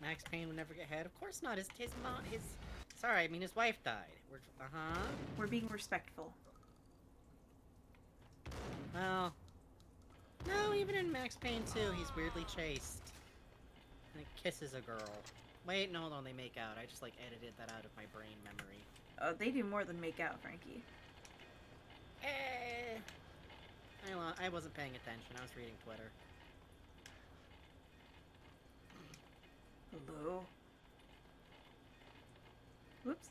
Max Payne would never get head. Of course not. His sorry, I mean his wife died. We're being respectful. Well, no, even in Max Payne 2, he's weirdly chaste. And he kisses a girl. Wait, no, hold on, they make out. I just, like, edited that out of my brain memory. They do more than make out, Frankie. I wasn't paying attention. I was reading Twitter. Hello? Whoops.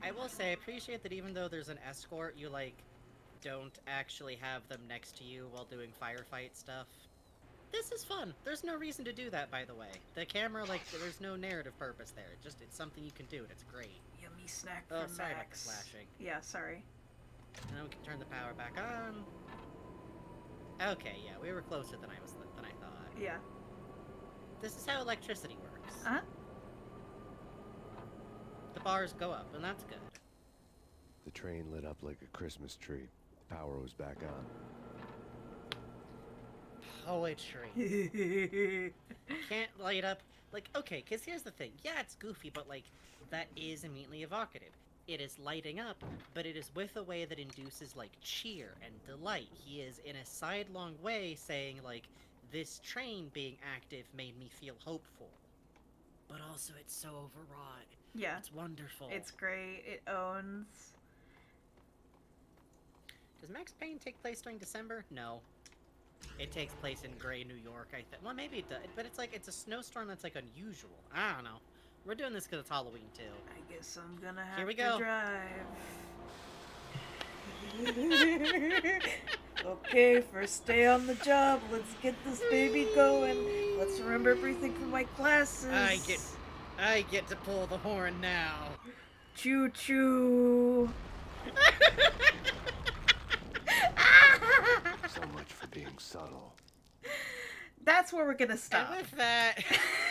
I will say, I appreciate that even though there's an escort, you, like, don't actually have them next to you while doing firefight stuff. This is fun. There's no reason to do that, by the way. The camera, like, there's no narrative purpose there. It's something you can do, and it's great. Yummy snack Oh, from sorry about the Max. flashing. Yeah, sorry. Now we can turn the power back on. Okay, yeah, we were closer than I thought. Yeah. This is how electricity works. Uh-huh. The bars go up, and that's good. The train lit up like a Christmas tree. The power was back on. Poetry. Can't light up... Like, okay, because here's the thing. Yeah, it's goofy, but, like, that is immediately evocative. It is lighting up, but it is with a way that induces, like, cheer and delight. He is, in a sidelong way, saying, like, this train being active made me feel hopeful. but also it's so overwrought. Yeah. It's wonderful. It's great. It owns. Does Max Payne take place during December? No. It takes place in gray New York, I think. Well, maybe it does, but it's like, it's a snowstorm that's like unusual. I don't know. We're doing this because it's Halloween, too. I guess I'm gonna have Here we to go. drive. Okay, first day on the job. Let's get this baby going. Let's remember everything from my classes. I get to pull the horn now. Choo choo. So much for being subtle. That's where we're gonna stop. And with that,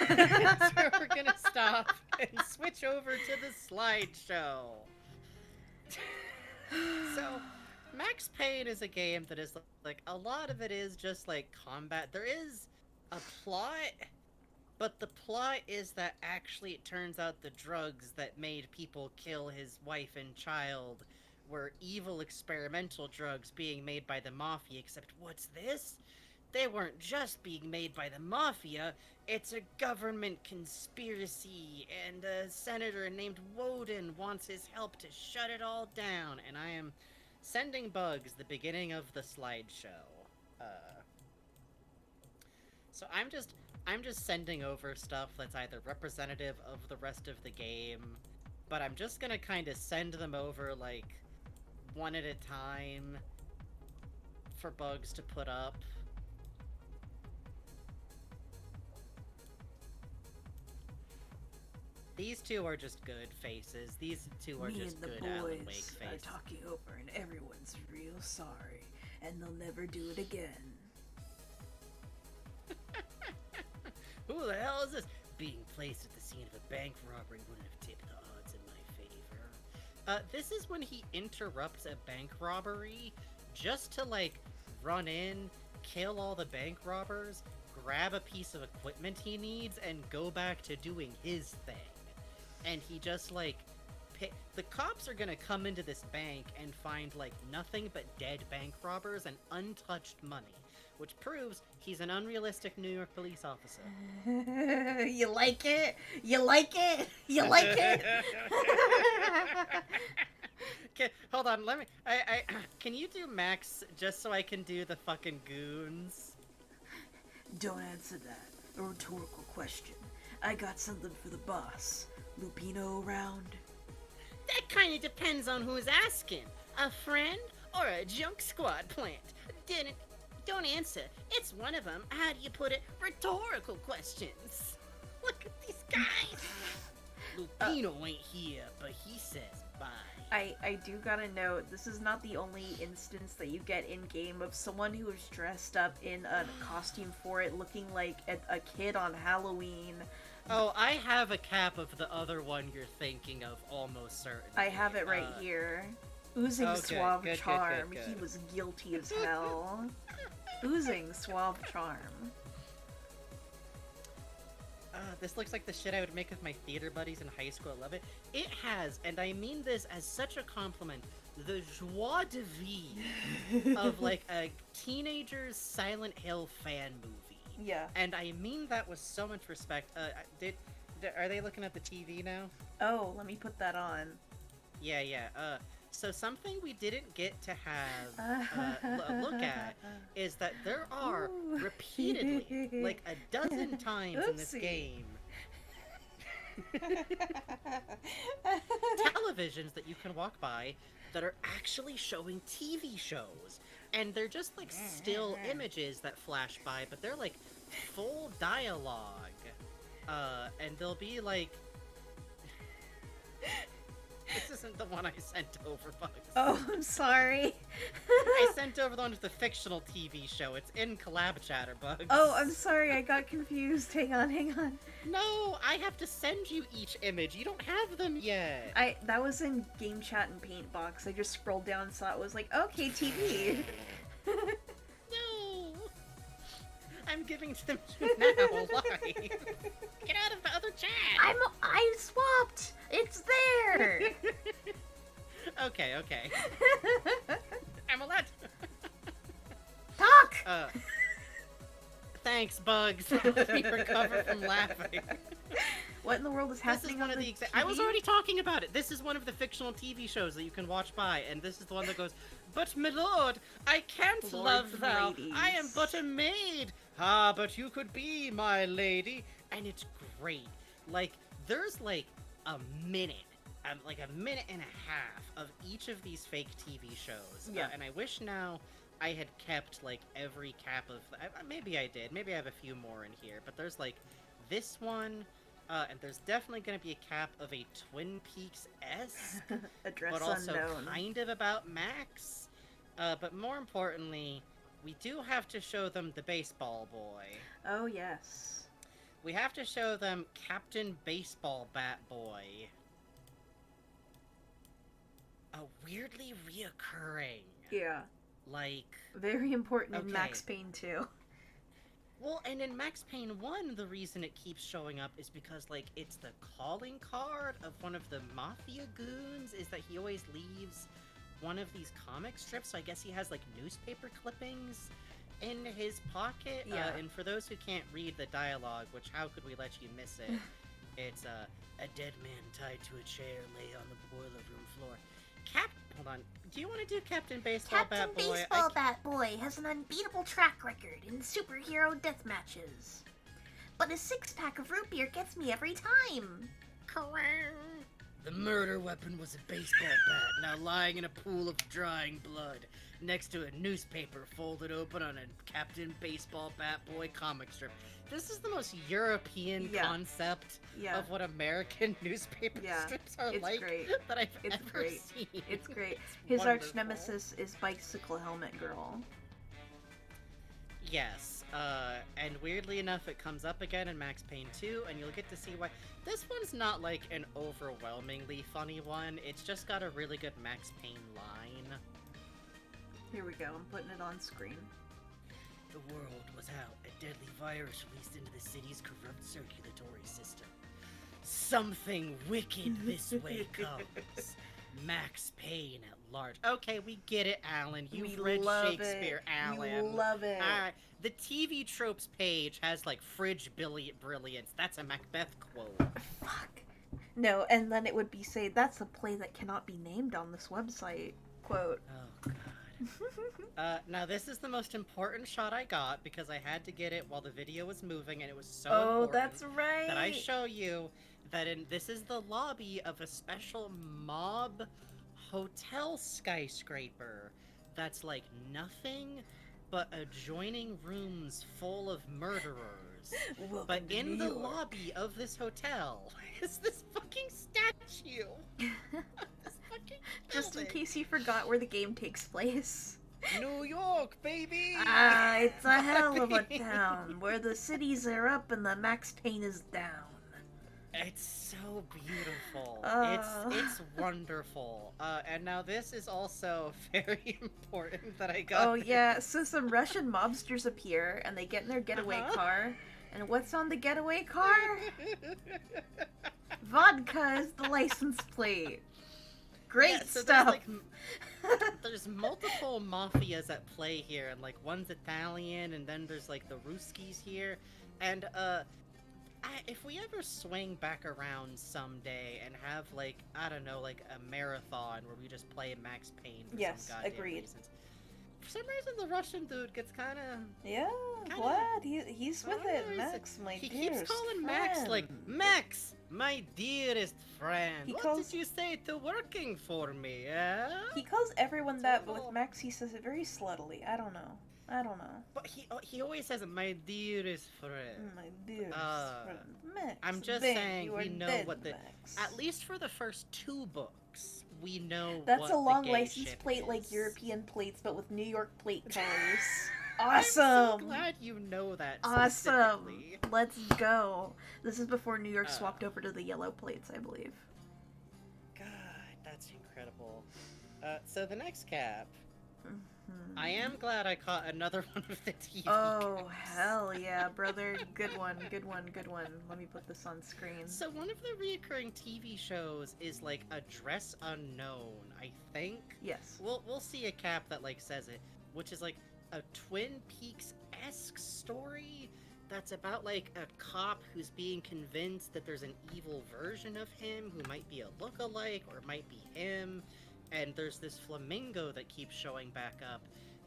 that's where we're gonna stop and switch over to the slideshow. So, Max Payne is a game that is like, a lot of it is just like combat. There is a plot, but the plot is that actually it turns out the drugs that made people kill his wife and child were evil experimental drugs being made by the Mafia, except what's this? They weren't just being made by the Mafia, it's a government conspiracy, and a senator named Woden wants his help to shut it all down, and I am sending Bugs the beginning of the slideshow. So I'm just sending over stuff that's either representative of the rest of the game, but I'm just gonna kind of send them over, like, one at a time for Bugs to put up. These two are just good faces. These two are just good Alan Wake faces. Are talking over and everyone's real sorry, and they'll never do it again. Who the hell is this? Being placed at the scene of a bank robbery wouldn't have tipped the odds in my favor. This is when he interrupts a bank robbery just to, like, run in, kill all the bank robbers, grab a piece of equipment he needs, and go back to doing his thing. And he just, like, the cops are gonna come into this bank and find, like, nothing but dead bank robbers and untouched money, which proves he's an unrealistic New York police officer. You like it? You like it? You like it? Okay, hold on, let me, can you do Max just so I can do the fucking goons? Don't answer that. A rhetorical question. I got something for the boss. Lupino around? That kinda depends on who's asking. A friend or a junk squad plant? Don't answer. It's one of them. How do you put it? Rhetorical questions. Look at these guys. Lupino ain't here, but he says bye. I do gotta note, this is not the only instance that you get in-game of someone who is dressed up in a costume for it, looking like a kid on Halloween. Oh, I have a cap of the other one you're thinking of, almost certainly. I have it right here. Oozing Suave Charm. Good. He was guilty as hell. Oozing Suave Charm. This looks like the shit I would make with my theater buddies in high school. I love it. It has, and I mean this as such a compliment, the joie de vivre of, like, a teenager's Silent Hill fan movie. Yeah. And I mean that with so much respect. Are they looking at the TV now? Oh, let me put that on. Yeah. So something we didn't get to have look at is that there are repeatedly, like a dozen times in this game, televisions that you can walk by that are actually showing TV shows. And they're just like still images that flash by, but they're like full dialogue. And they'll be like... This isn't the one I sent over, Bugs. Oh, I'm sorry. I sent over the one with the fictional TV show. It's in Collab Chatter, Bugs. Oh, I'm sorry. I got confused. Hang on. No, I have to send you each image. You don't have them yet. That was in Game Chat and Paintbox. I just scrolled down and saw it was like, okay, TV. No. I'm giving to them now. Why? Get out of the other chat. I swapped. It's there. Okay. I'm allowed to... Talk. Thanks, Bugs. Let me recover from laughing. What in the world is This is happening one on of the the I was TV? already talking about it. This is one of the fictional TV shows that you can watch by, and this is the one that goes, "But my lord, I can't Lord love thou. ladies. I am but a maid. Ah, but you could be my lady." And it's great. Like, there's like a minute, like a minute and a half of each of these fake TV shows. Yeah. And I wish now I had kept like every cap of. Maybe I did. Maybe I have a few more in here. But there's like this one. And there's definitely going to be a cap of a Twin Peaks-esque, Address but also unknown. kind of about Max. But more importantly, we do have to show them the baseball boy. Oh, yes. We have to show them Captain Baseball Bat Boy. A weirdly reoccurring. Yeah. Like... Very important in Okay. Max Payne 2. Well, and in Max Payne 1, the reason it keeps showing up is because, like, it's the calling card of one of the Mafia goons, is that he always leaves one of these comic strips, so I guess he has, like, newspaper clippings in his pocket. Yeah. And for those who can't read the dialogue, which how could we let you miss it, it's, a dead man tied to a chair lay on the boiler room floor. Hold on. Do you want to do Captain Baseball Captain Bat Boy? Baseball Bat Boy has an unbeatable track record in superhero death matches. But a six-pack of root beer gets me every time. The murder weapon was a baseball bat, now lying in a pool of drying blood, next to a newspaper folded open on a Captain Baseball Bat Boy comic strip. This is the most European Yeah. concept Yeah. of what American newspaper Yeah, strips are it's like great. that I've It's ever great. seen. It's great. It's His arch wonderful. nemesis is Bicycle Helmet Girl. Yes, and weirdly enough, it comes up again in Max Payne 2, and you'll get to see why. This one's not like an overwhelmingly funny one, it's just got a really good Max Payne line. Here we go, I'm putting it on screen. The world was out, a deadly virus released into the city's corrupt circulatory system. Something wicked this way comes. Max Payne at large. Okay, we get it, Alan. You've We read love Shakespeare, it. Alan. You love it. Alright, the TV tropes page has like fridge brilliance. That's a Macbeth quote. Fuck. No, and then it would be say, that's a play that cannot be named on this website. Quote. Oh, God. Now this is the most important shot I got because I had to get it while the video was moving and it was so important that's right. that I show you that this is the lobby of a special mob hotel skyscraper that's like nothing but adjoining rooms full of murderers. Welcome But to in New the York. lobby of this hotel is this fucking statue. This fucking Just in building. case you forgot where the game takes place. New York, baby! Ah, it's a hell of a town where the cities are up and the Max Payne is down. It's so beautiful. Uh. It's wonderful. And now this is also very important that I got. Oh this. yeah, so some Russian mobsters appear and they get in their getaway Uh-huh. car. And what's on the getaway car? Vodka is the license plate. Great Yeah, so stuff. There's multiple mafias at play here, and like one's Italian, and then there's like the Ruskies here, and if we ever swing back around someday and have like I don't know, like a marathon where we just play Max Payne for Yes, some goddamn agreed. reasons. For some reason, the Russian dude gets kind of Yeah, Kinda- what? He's with I it, don't know, Max, my he dearest keeps calling Max like friend. Max, my dearest friend. He What calls- did you say to working for me? Eh? He calls everyone that, but Little- with Max he says it very sluttily. I don't know. But he always says my dearest friend. My dearest friend. Max, I'm just Ben, saying you are we know dead, what the Max. at least for the first 2 books we know That's what a long the gay license ship plate is. like European plates, but with New York plate colors. I'm so Awesome! glad you know that. Awesome! Specifically. Let's go. This is before New York Uh. swapped over to the yellow plates, I believe. God, that's incredible. So the next cap. Mhm. I am glad I caught another one of the TV. Oh, caps. hell yeah, brother. Good one, good one, good one. Let me put this on screen. So one of the reoccurring TV shows is like Address Unknown, I think. Yes. We'll see a cap that like says it, which is like a Twin Peaks-esque story that's about like a cop who's being convinced that there's an evil version of him who might be a look-alike or might be him, and there's this flamingo that keeps showing back up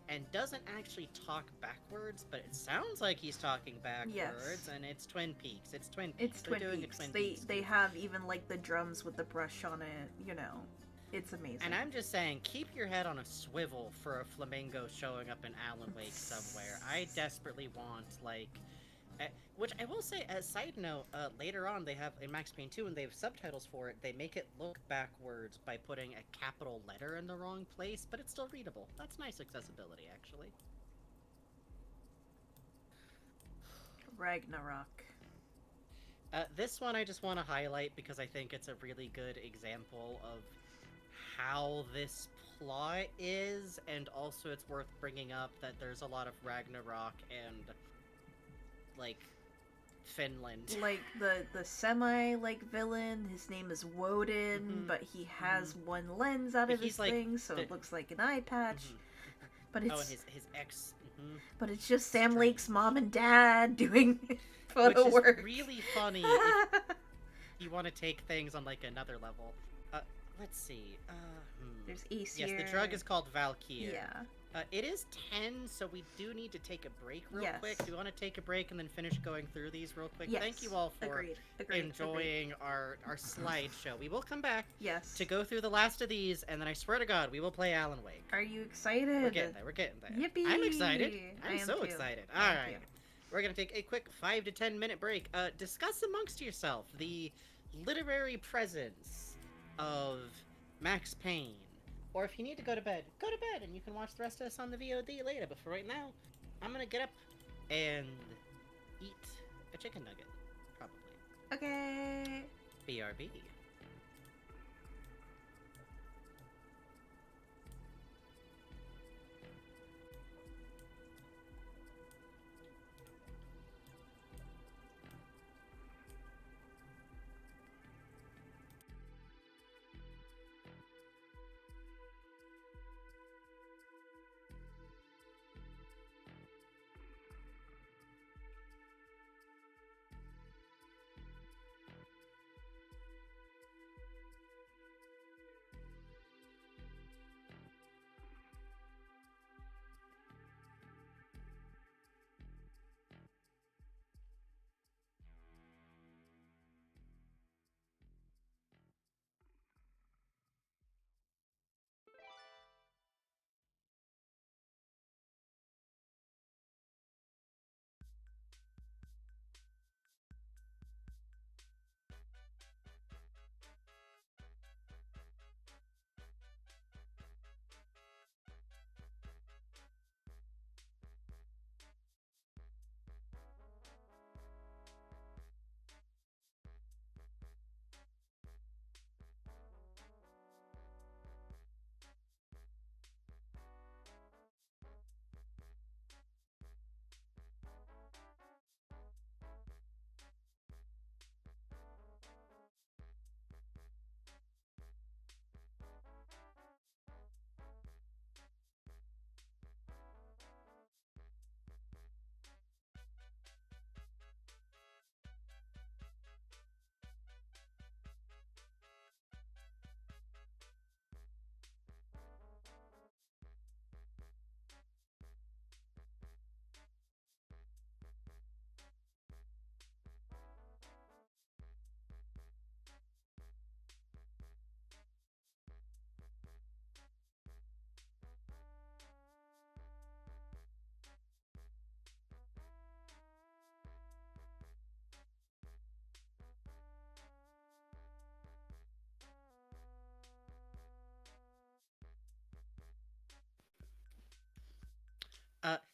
and doesn't actually talk backwards, but it sounds like he's talking backwards. Yes. And it's Twin Peaks. It's Twin Peaks. It's They're Twin doing Peaks. a Twin They Peaks. they have even like the drums with the brush on it. You know, it's amazing. And I'm just saying, keep your head on a swivel for a flamingo showing up in Alan Wake somewhere. I desperately want, like... which I will say, as a side note, later on they have, in Max Payne 2, and they have subtitles for it, they make it look backwards by putting a capital letter in the wrong place, but it's still readable. That's nice accessibility, actually. Ragnarok. This one I just want to highlight because I think it's a really good example of how this plot is, and also it's worth bringing up that there's a lot of Ragnarok and, like, Finland. Like the semi like villain, his name is Woden, but he has one lens out of He's his like thing, so it looks like an eye patch. But it's Oh, and his ex... but it's just Sam Lake's mom and dad doing photo Which is work. really funny if you want to take things on, like, another level. Let's see. There's Ace Yes, here. the drug is called Valkyr. Yeah. It is 10, so we do need to take a break real Yes. quick. Do you want to take a break and then finish going through these real quick? Yes. Thank you all for Agreed. enjoying our slideshow. We will come back Yes. to go through the last of these, and then I swear to God, we will play Alan Wake. Are you excited? We're getting there. We're getting there. Yippee! I'm excited. I I'm am so too. excited. I All am right. too. We're going to take a quick 5 to 10 minute break. Discuss amongst yourself the literary presence of Max Payne. Or if you need to go to bed, and you can watch the rest of us on the VOD later. But for right now, I'm going to get up and eat a chicken nugget. Probably. Okay. BRB.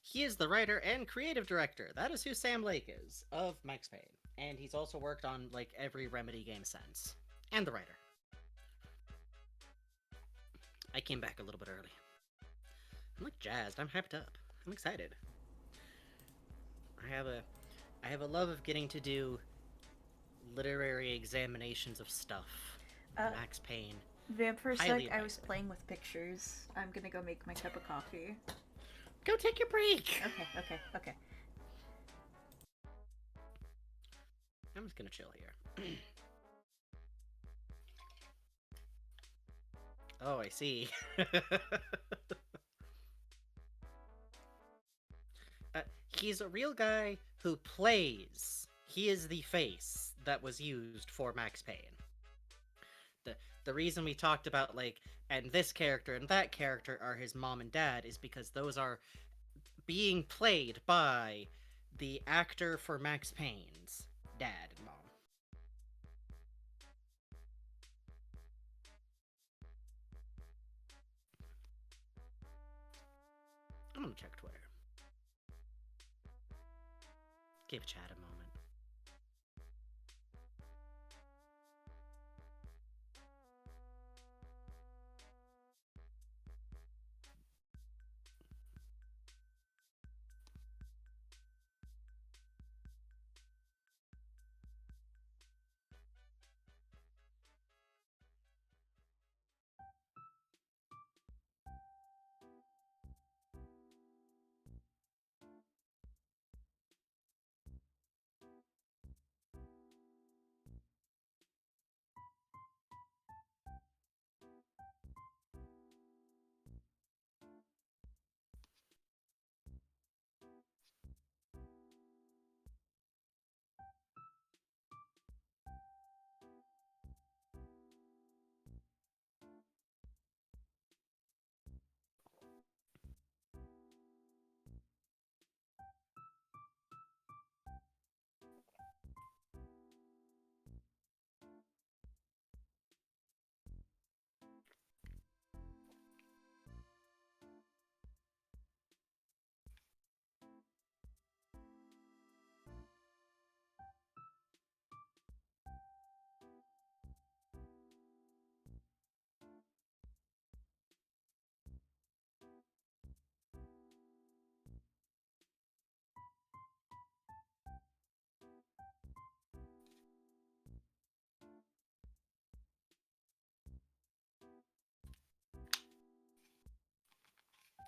He is the writer and creative director. That is who Sam Lake is, of Max Payne. And he's also worked on, like, every Remedy game since. And the writer. I came back a little bit early. I'm, like, jazzed. I'm hyped up. I'm excited. I have a love of getting to do literary examinations of stuff. Max Payne. Vamp, for a sec, Highly I was playing with pictures. I'm gonna go make my cup of coffee. Go take your break! Okay. I'm just gonna chill here. Oh, I see. He's a real guy who plays. He is the face that was used for Max Payne. The reason we talked about, like, and this character and that character are his mom and dad is because those are being played by the actor for Max Payne's dad and mom. I'm gonna check Twitter. Give chat a moment.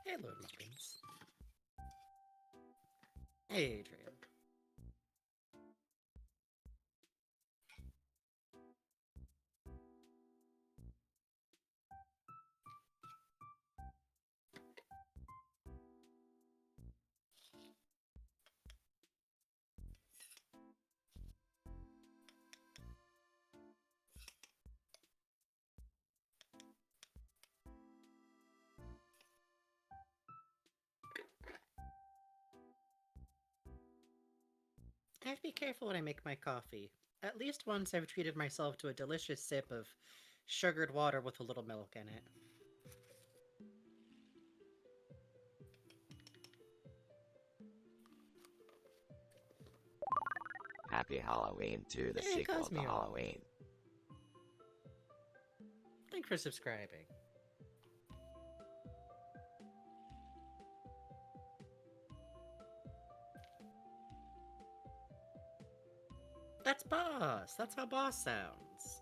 Hey, Lord Muffins. Hey, Adrian. I have to be careful when I make my coffee. At least once I've treated myself to a delicious sip of sugared water with a little milk in it. Happy Halloween to the Hey, sequel to Cosmeo. Halloween. Thanks for subscribing. That's Boss! That's how Boss sounds.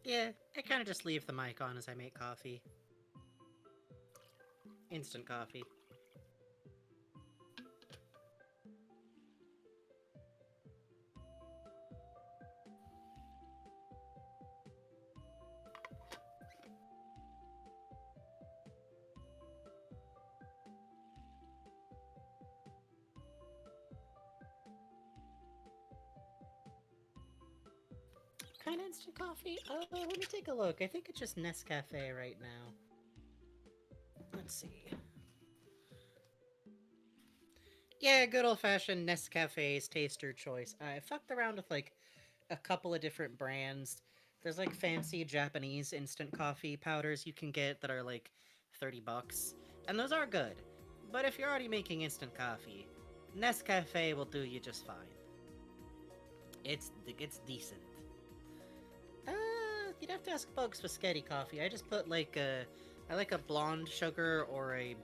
Yeah, I kind of just leave the mic on as I make coffee. Instant coffee. Kind of instant coffee? Let me take a look. I think it's just Nescafe right now. Let's see. Yeah, good old-fashioned Nescafe's taster choice. I fucked around with, like, a couple of different brands. There's, like, fancy Japanese instant coffee powders you can get that are, like, $30. And those are good. But if you're already making instant coffee, Nescafe will do you just fine. It's decent. You'd have to ask Bugs for Sketty coffee. I just put, like, I like a blonde sugar or a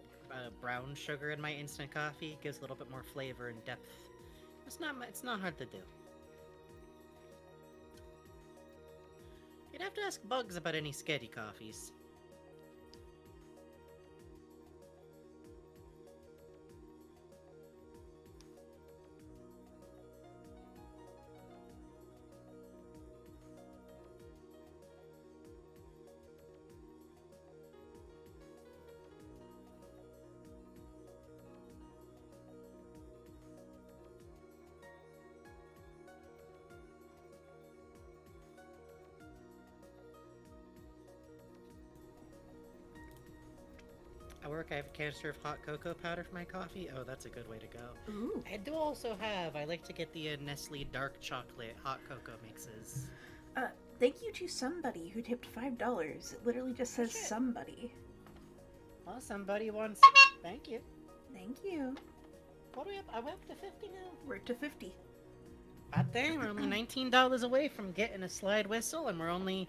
brown sugar in my instant coffee. Gives a little bit more flavor and depth. It's not hard to do. You'd have to ask Bugs about any sketty coffees. At work, I have a canister of hot cocoa powder for my coffee. Oh, that's a good way to go. Ooh. I do also have, I like to get the Nestle dark chocolate hot cocoa mixes. Thank you to somebody who tipped $5. It literally just says Shit. somebody. Well, somebody wants... Thank you. Thank you. What are we up? Are we up to 50 now? We're to 50. God damn, we're only $19 away from getting a slide whistle, and we're only,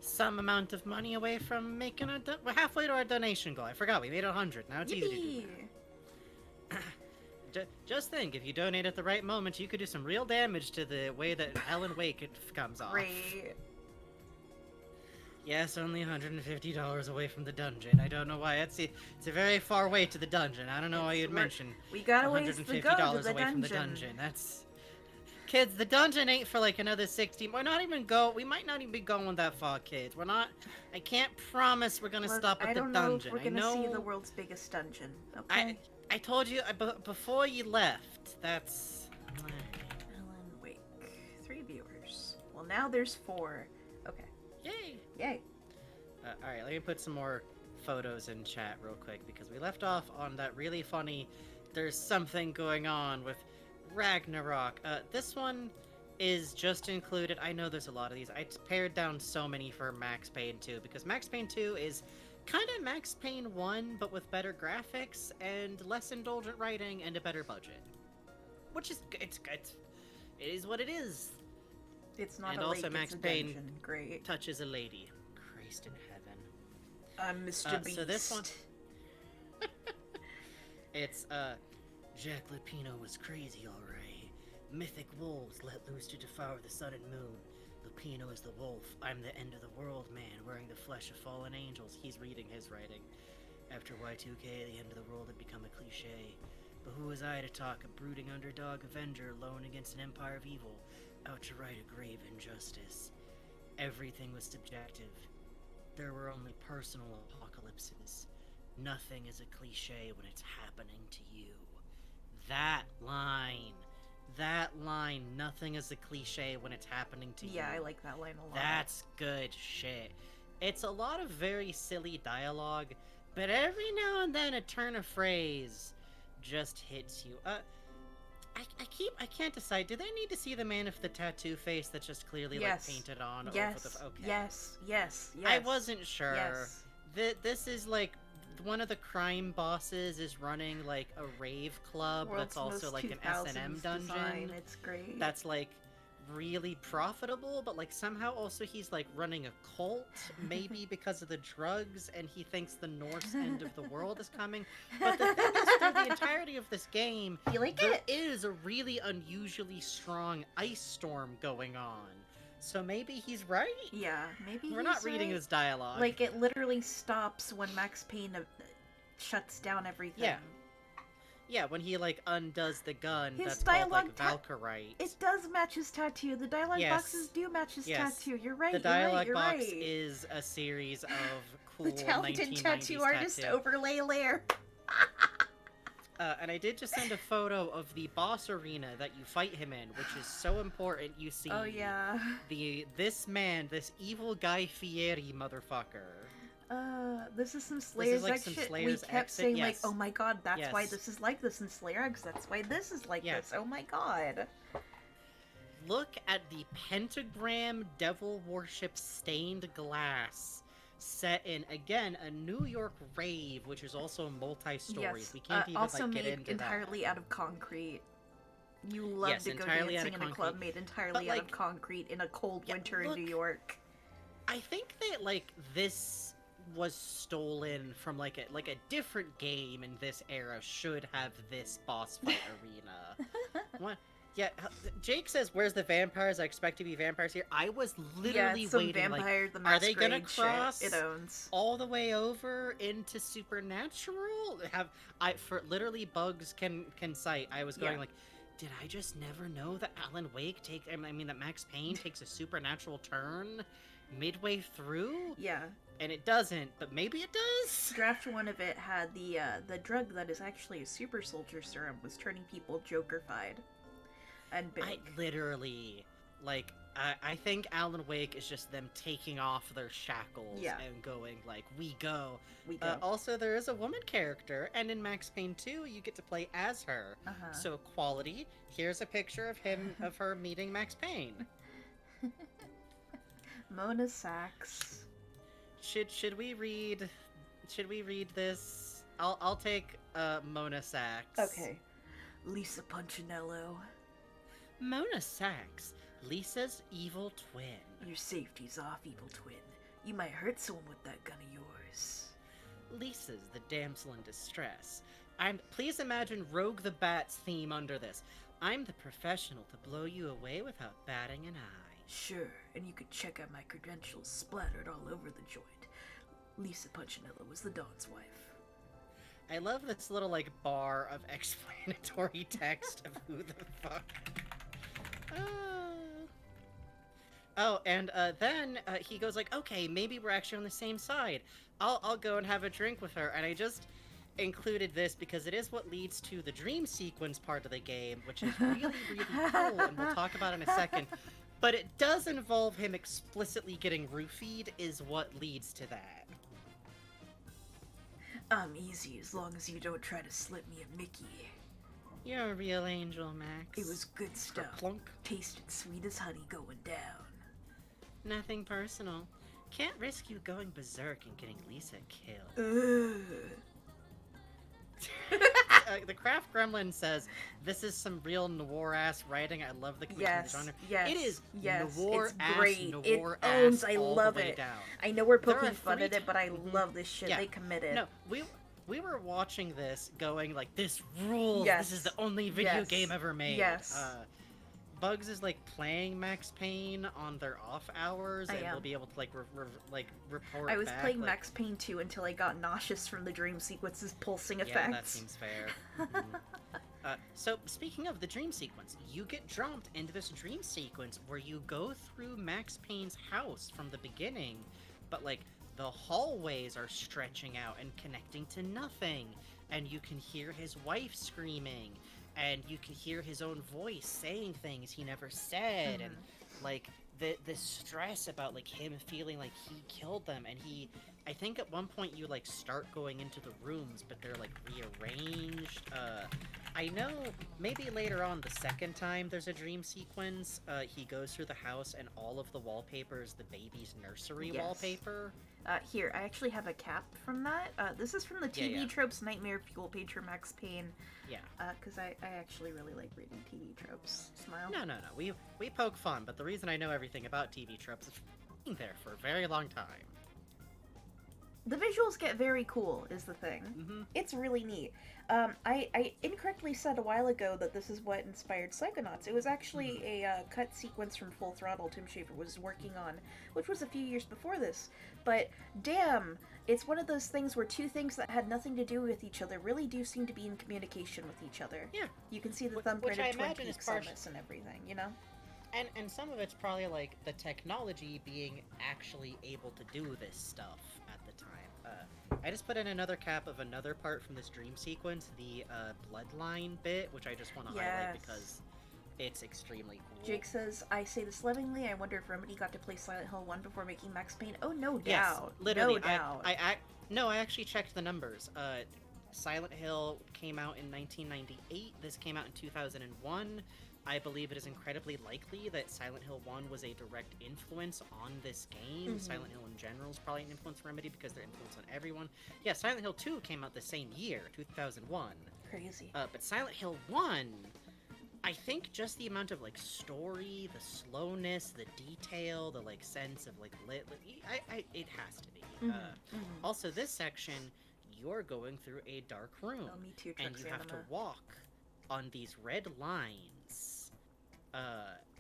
some amount of money away from making we're halfway to our donation goal. I forgot, we made 100. Now it's easy to do. Just think, if you donate at the right moment, you could do some real damage to the way that Alan Wake comes off. Great. Yes, only $150 away from the dungeon. I don't know why. It's a very far way to the dungeon. I don't know why you'd mention We got a ways to go to $150 the away from the dungeon. dungeon. That's... Kids, the dungeon ain't for like another 60... We're not even we might not even be going that far, kids. We're not... I can't promise we're gonna Look, stop at I the don't dungeon. know if we're I gonna know... see the world's biggest dungeon. Okay. I told you before you left. That's... Alan Wake. 3 viewers. Well, now there's 4. Okay. Yay! Yay. Alright, let me put some more photos in chat real quick, because we left off on that really funny there's something going on with Ragnarok. This one is just included. I know there's a lot of these. I pared down so many for Max Payne 2, because Max Payne 2 is kind of Max Payne 1, but with better graphics and less indulgent writing and a better budget. Which is, it is what it is. It's not And a also lake, Max it's a Payne dungeon. Great. touches a lady. Christ in heaven. I'm Mr. Beast. So this one... It's, Jack Lupino was crazy, alright. Mythic wolves let loose to devour the sun and moon. Lupino is the wolf. I'm the end of the world man, wearing the flesh of fallen angels. He's reading his writing. After Y2K, the end of the world had become a cliche. But who was I to talk, a brooding underdog avenger, lone against an empire of evil, out to right a grave injustice? Everything was subjective. There were only personal apocalypses. Nothing is a cliche when it's happening to you. That line, nothing is a cliche when it's happening to you. Yeah, I like that line a lot. That's good shit. It's a lot of very silly dialogue, but every now and then a turn of phrase just hits you. I can't decide. Do they need to see the man with the tattoo face that's just clearly Yes. like painted on Yes. over the? Okay. Yes. I wasn't sure. Yes. This is like one of the crime bosses is running like a rave club World's that's also most like an 2000s S&M dungeon. design. It's great. That's like really profitable, but like somehow also he's like running a cult, maybe because of the drugs, and he thinks the Norse end of the world is coming. But the thing is, through the entirety of this game, You like there it? is a really unusually strong ice storm going on. So maybe he's right? Yeah, maybe We're not he's reading right. his dialogue. Like, it literally stops when Max Payne shuts down everything. Yeah. Yeah, when he like undoes the gun, His that's called like dialogue Valkyrite. It does match his tattoo. The dialogue Yes. boxes do match his Yes. tattoo. You're right. The dialogue you're box right. is a series of cool The talented 1990s tattoo artist overlay layer. And I did just send a photo of the boss arena that you fight him in, which is so important. You see, Oh yeah. this evil Guy Fieri motherfucker. This is some Slayer's like X some shit. Slayer's We kept X, saying yes. like, oh my god, that's why Yes. this is like this in Slayer X. That's why this is like Yeah. this. Oh my god. Look at the pentagram devil worship stained glass set in, again, a New York rave, which is also multi-stories. Yes. We can't even also like, get made into entirely that. out of concrete. You love Yes, to go entirely out dancing of in a club concrete. made entirely But, out like, of concrete in a cold yeah, winter look, in New York. I think that, like, this was stolen from like a different game in this era should have this boss fight arena. What? Yeah, Jake says, "Where's the vampires? I expect to be vampires here." I was literally some waiting. Vampire Like, the are they gonna Masquerade cross shit. It owns. all the way over into Supernatural? For literally Bugs can cite. I was going Yeah. like, did I just never know that Alan Wake that Max Payne takes a supernatural turn midway through? Yeah. And it doesn't, but maybe it does. Draft 1 of it had the drug that is actually a super soldier serum was turning people Joker-fied. And big. I literally, like, I think Alan Wake is just them taking off their shackles and going, like, we go. We go. Also, there is a woman character, and in Max Payne 2, you get to play as her. Uh-huh. So, quality, here's a picture of her meeting Max Payne. Mona Sachs. Should we read this? I'll take Mona Sachs. Okay. Lisa Punchinello. Mona Sachs, Lisa's evil twin. Your safety's off, evil twin. You might hurt someone with that gun of yours. Lisa's the damsel in distress. Please imagine Rogue the Bat's theme under this. I'm the professional to blow you away without batting an eye. Sure, and you could check out my credentials splattered all over the joint. Lisa Punchinello was the Don's wife. I love this little, like, bar of explanatory text of who the fuck. Then he goes like, okay, maybe we're actually on the same side. I'll go and have a drink with her. And I just included this because it is what leads to the dream sequence part of the game, which is really, really cool, and we'll talk about it in a second. But it does involve him explicitly getting roofied is what leads to that. I'm easy as long as you don't try to slip me a Mickey. You're a real angel, Max. It was good stuff. Plunk. Tasted sweet as honey going down. Nothing personal. Can't risk you going berserk and getting Lisa killed. The Craft Gremlin says, this is some real noir-ass writing. I love the commitment to the genre. Yes, it is yes, noir-ass, it's great. noir-ass It owns, I all love the way it. down. I know we're There are poking fun three at it, but I love this shit. Yeah. They committed. No, we were watching this going like, this rules. Yes. This is the only video Yes. game ever made. Yes. Bugs is like playing Max Payne on their off hours, and we'll be able to like report. I was back, playing like, Max Payne 2 until I got nauseous from the dream sequence's pulsing Yeah, effects. that seems fair. So, speaking of the dream sequence, you get dropped into this dream sequence where you go through Max Payne's house from the beginning, but, like, the hallways are stretching out and connecting to nothing, and you can hear his wife screaming, and you can hear his own voice saying things he never said, and, like, the stress about, like, him feeling like he killed them, and I think at one point you, like, start going into the rooms, but they're, like, rearranged. I know maybe later on, the second time there's a dream sequence, he goes through the house and all of the wallpaper is the baby's nursery wallpaper. Here, I actually have a cap from that. This is from the TV Tropes Nightmare Fuel page for Max Payne. Yeah. Because I actually really like reading TV Tropes. Smile. No. We poke fun, but the reason I know everything about TV Tropes is been there for a very long time. The visuals get very cool, is the thing. Mm-hmm. It's really neat. I incorrectly said a while ago that this is what inspired Psychonauts. It was actually a cut sequence from Full Throttle Tim Schafer was working on, which was a few years before this. But damn, it's one of those things where two things that had nothing to do with each other really do seem to be in communication with each other. Yeah. You can see the Which thumbprint I of Twin imagine is Peaks on this and everything, you know? And some of it's probably like the technology being actually able to do this stuff at the time. I just put in another cap of another part from this dream sequence, the bloodline bit, which I just want to highlight because it's extremely cool. Jake says, I say this lovingly, I wonder if Remedy got to play Silent Hill 1 before making Max Payne. Oh, no doubt. Yes, literally. No doubt. I actually checked the numbers. Silent Hill came out in 1998. This came out in 2001. I believe it is incredibly likely that Silent Hill 1 was a direct influence on this game. Silent Hill in general is probably an influence for Remedy because they're influence on everyone. Yeah, Silent Hill 2 came out the same year, 2001. Crazy. But Silent Hill 1, I think just the amount of, like, story, the slowness, the detail, the, like, sense of, like, it has to be. Also, this section, you're going through a dark room. Oh, me too, And you have to Truxanima. walk on these red lines.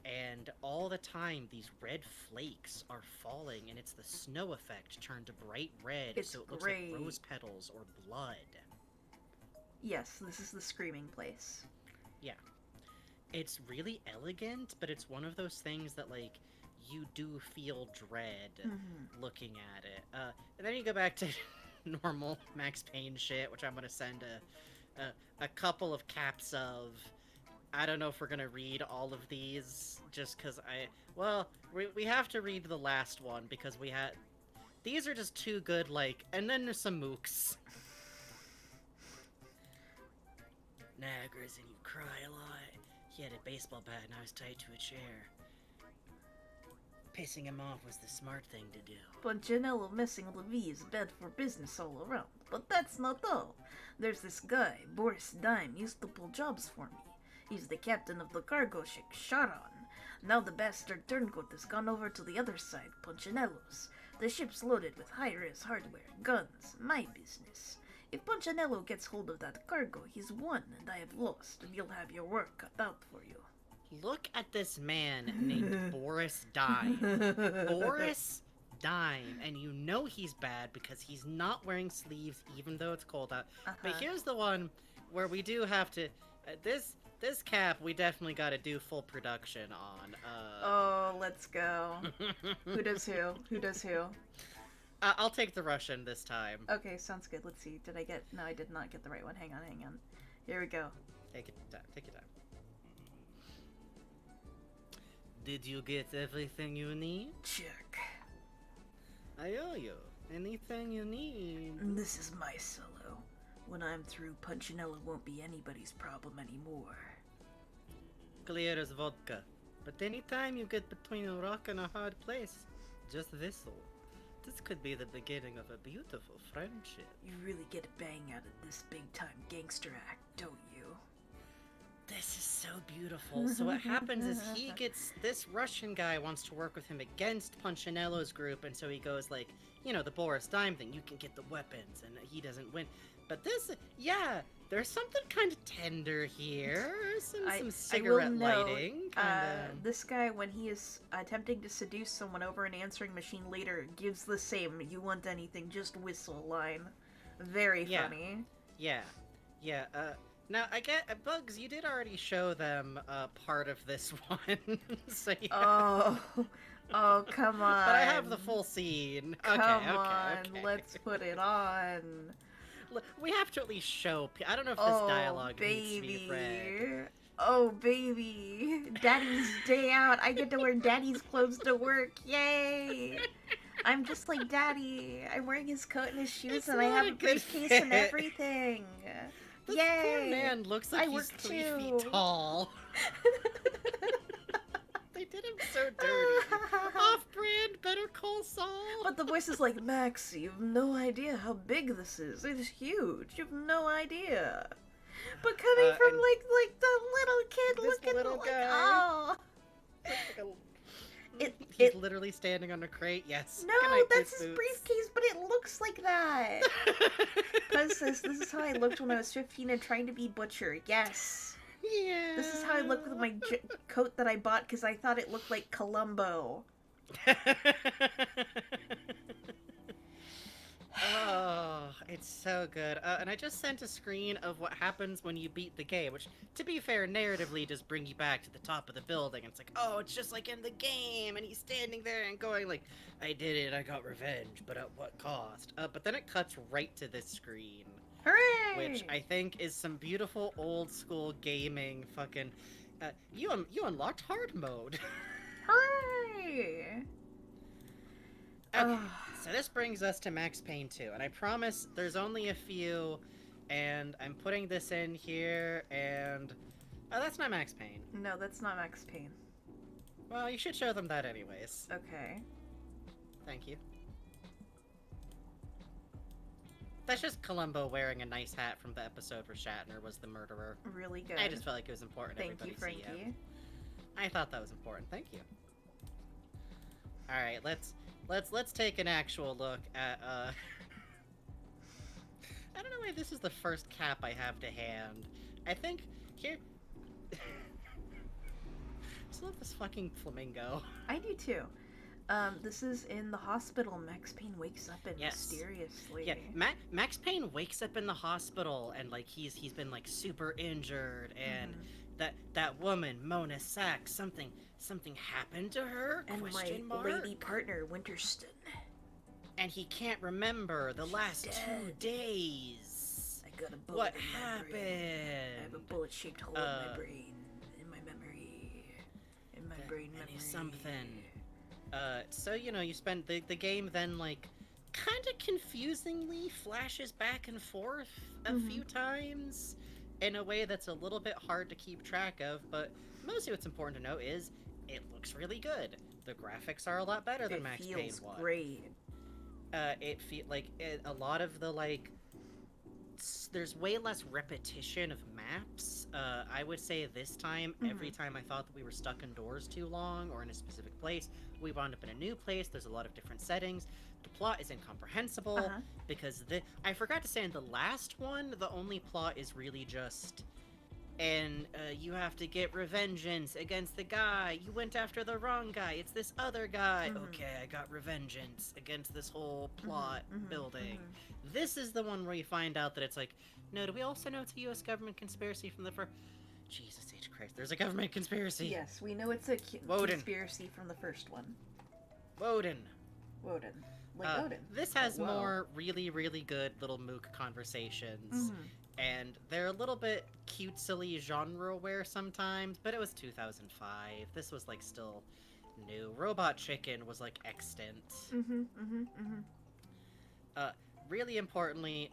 And all the time, these red flakes are falling, and it's the snow effect turned to bright red, It's so it looks great. like rose petals or blood. Yes, this is the screaming place. Yeah. It's really elegant, but it's one of those things that, like, you do feel dread looking at it. And then you go back to normal Max Payne shit, which I'm gonna send a couple of caps of. I don't know if we're gonna read all of these, just because we have to read the last one, because these are just too good, like, and then there's some mooks. Naggers and you cry a lot. He had a baseball bat and I was tied to a chair. Pissing him off was the smart thing to do. Punchinello missing Levi is bad for business all around. But that's not all. There's this guy, Boris Dime, used to pull jobs for me. He's the captain of the cargo ship Charon. Now the bastard turncoat has gone over to the other side, Punchinello's. The ship's loaded with high-res hardware, guns, my business. If Punchinello gets hold of that cargo, he's won and I have lost, and you'll have your work cut out for you. Look at this man named Boris Dime. Boris Dime. And you know he's bad because he's not wearing sleeves even though it's cold out. But here's the one where we do have to... This cap, we definitely got to do full production on. Oh, let's go. Who does who? Who does who? I'll take the Russian this time. Okay, sounds good. Let's see. Did I get... No, I did not get the right one. Hang on. Here we go. Take your time. Take your time. Did you get everything you need? Check. I owe you. Anything you need. This is my solo. When I'm through, Punchinello won't be anybody's problem anymore. Clear as vodka. But anytime you get between a rock and a hard place, just whistle. This could be the beginning of a beautiful friendship. You really get a bang out of this big-time gangster act, don't you? This is so beautiful. So what happens is this Russian guy wants to work with him against Punchinello's group, and so he goes like, you know, the Boris Dime thing, you can get the weapons, and he doesn't win. But this, yeah, there's something kind of tender here. Some cigarette lighting. This guy, when he is attempting to seduce someone over an answering machine later, gives the same "you want anything, just whistle" line. Very funny. Yeah. Now, I get... Bugs, you did already show them part of this one. So yeah. Oh, come on. But I have the full scene. Come Okay. on, let's put it on. We have to at least show... I don't know if this dialogue needs to be read. Oh, baby. Daddy's day out. I get to wear Daddy's clothes to work. Yay. I'm just like Daddy. I'm wearing his coat and his shoes, and I have a briefcase and everything. This Yay! poor man looks like he's 3 feet tall. They did him so dirty. Off-brand Better Call Saul. But the voice is like, Max, you have no idea how big this is. It is huge. You have no idea. But coming from like the little kid looking little like, guy. oh. He's literally standing on a crate. Yes. No, Good night, that's Boots his Boots. briefcase, but it looks like that. Because this is how I looked when I was 15 and trying to be Butcher. Yes. Yeah. This is how I look with my coat that I bought because I thought it looked like Columbo. Oh, it's so good. And I just sent a screen of what happens when you beat the game, which, to be fair, narratively just bring you back to the top of the building. It's like, oh, it's just like in the game, and he's standing there and going like, I did it, I got revenge, but at what cost? But then it cuts right to this screen. Hooray! Which I think is some beautiful old school gaming fucking... you unlocked hard mode. Hooray! Okay, so this brings us to Max Payne 2, and I promise there's only a few, and I'm putting this in here, and... Oh, that's not Max Payne. No, that's not Max Payne. Well, you should show them that anyways. Okay. Thank you. That's just Columbo wearing a nice hat from the episode where Shatner was the murderer. Really good. I just felt like it was important Thank everybody you, see Frankie. him. I thought that was important. Thank you. All right, let's take an actual look at I don't know why this is the first cap I have to hand. I think here. I just love this fucking flamingo. I do too. This is in the hospital. Max Payne wakes up and Yes. mysteriously. Yeah, Max Payne wakes up in the hospital and like he's been like super injured and that woman Mona Sachs something happened to her? And Question my mark? lady partner, Winterston. And he can't remember the last 2 dead. days. I got a bullet What in my happened? brain. I have a bullet-shaped hole in my brain. In my memory. In my brain memory. Something. So you know, you spend the game then like kind of confusingly flashes back and forth a few times in a way that's a little bit hard to keep track of, but mostly what's important to know is it looks really good. The graphics are a lot better than Max Payne 1. It feels great. It feel like a lot of the like there's way less repetition of maps. I would say this time, every time I thought that we were stuck indoors too long or in a specific place, we wound up in a new place. There's a lot of different settings. The plot is incomprehensible because I forgot to say in the last one, the only plot is really just and you have to get revengeance against the guy. You went after the wrong guy. It's this other guy. Okay, I got revengeance against this whole plot building. This is the one where you find out that it's like, no, do we also know it's a U.S. government conspiracy from the first? Jesus H. Christ, there's a government conspiracy. Yes, we know it's a conspiracy from the first one. Woden. Like Odin. This has more really, really good little mook conversations. And they're a little bit cute, silly genre-aware sometimes, but it was 2005. This was, like, still new. Robot Chicken was, like, extant. Really importantly,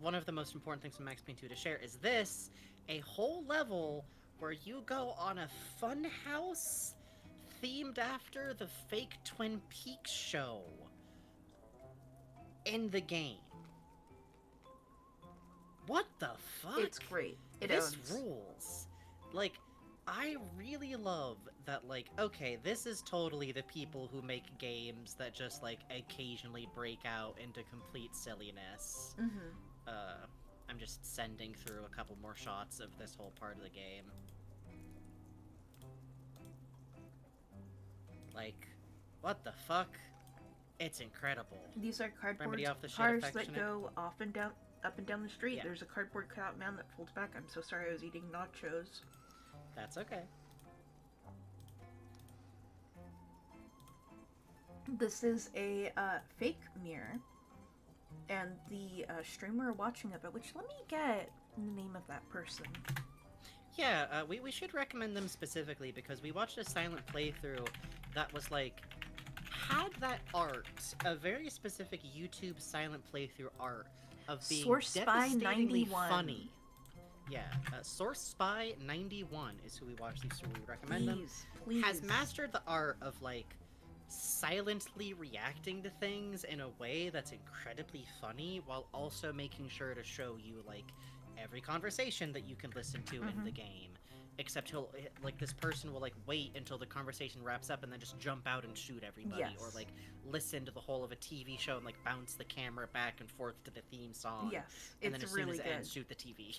one of the most important things from Max Payne 2 to share is this, a whole level where you go on a fun house themed after the fake Twin Peaks show in the game. What the fuck? It's great. This rules. Like, I really love that, like, okay, this is totally the people who make games that just, like, occasionally break out into complete silliness. I'm just sending through a couple more shots of this whole part of the game. Like, what the fuck? It's incredible. These are cardboard cars that go up and down the street. Yeah. There's a cardboard cutout man that folds back. I'm so sorry, I was eating nachos. That's okay. This is a fake mirror, and the streamer watching of it, which let me get the name of that person. Yeah, we should recommend them specifically because we watched a silent playthrough that was like, had that art, a very specific YouTube silent playthrough art of being Source Spy devastatingly 91. funny. Yeah, Source Spy 91 is who we watched these, so we recommend them. Please. Has mastered the art of like silently reacting to things in a way that's incredibly funny while also making sure to show you like every conversation that you can listen to in the game. Except he'll, like, this person will, like, wait until the conversation wraps up and then just jump out and shoot everybody. Yes. Or, like, listen to the whole of a TV show and, like, bounce the camera back and forth to the theme song. Yes, And then it's as soon really as it good. ends, shoot the TV.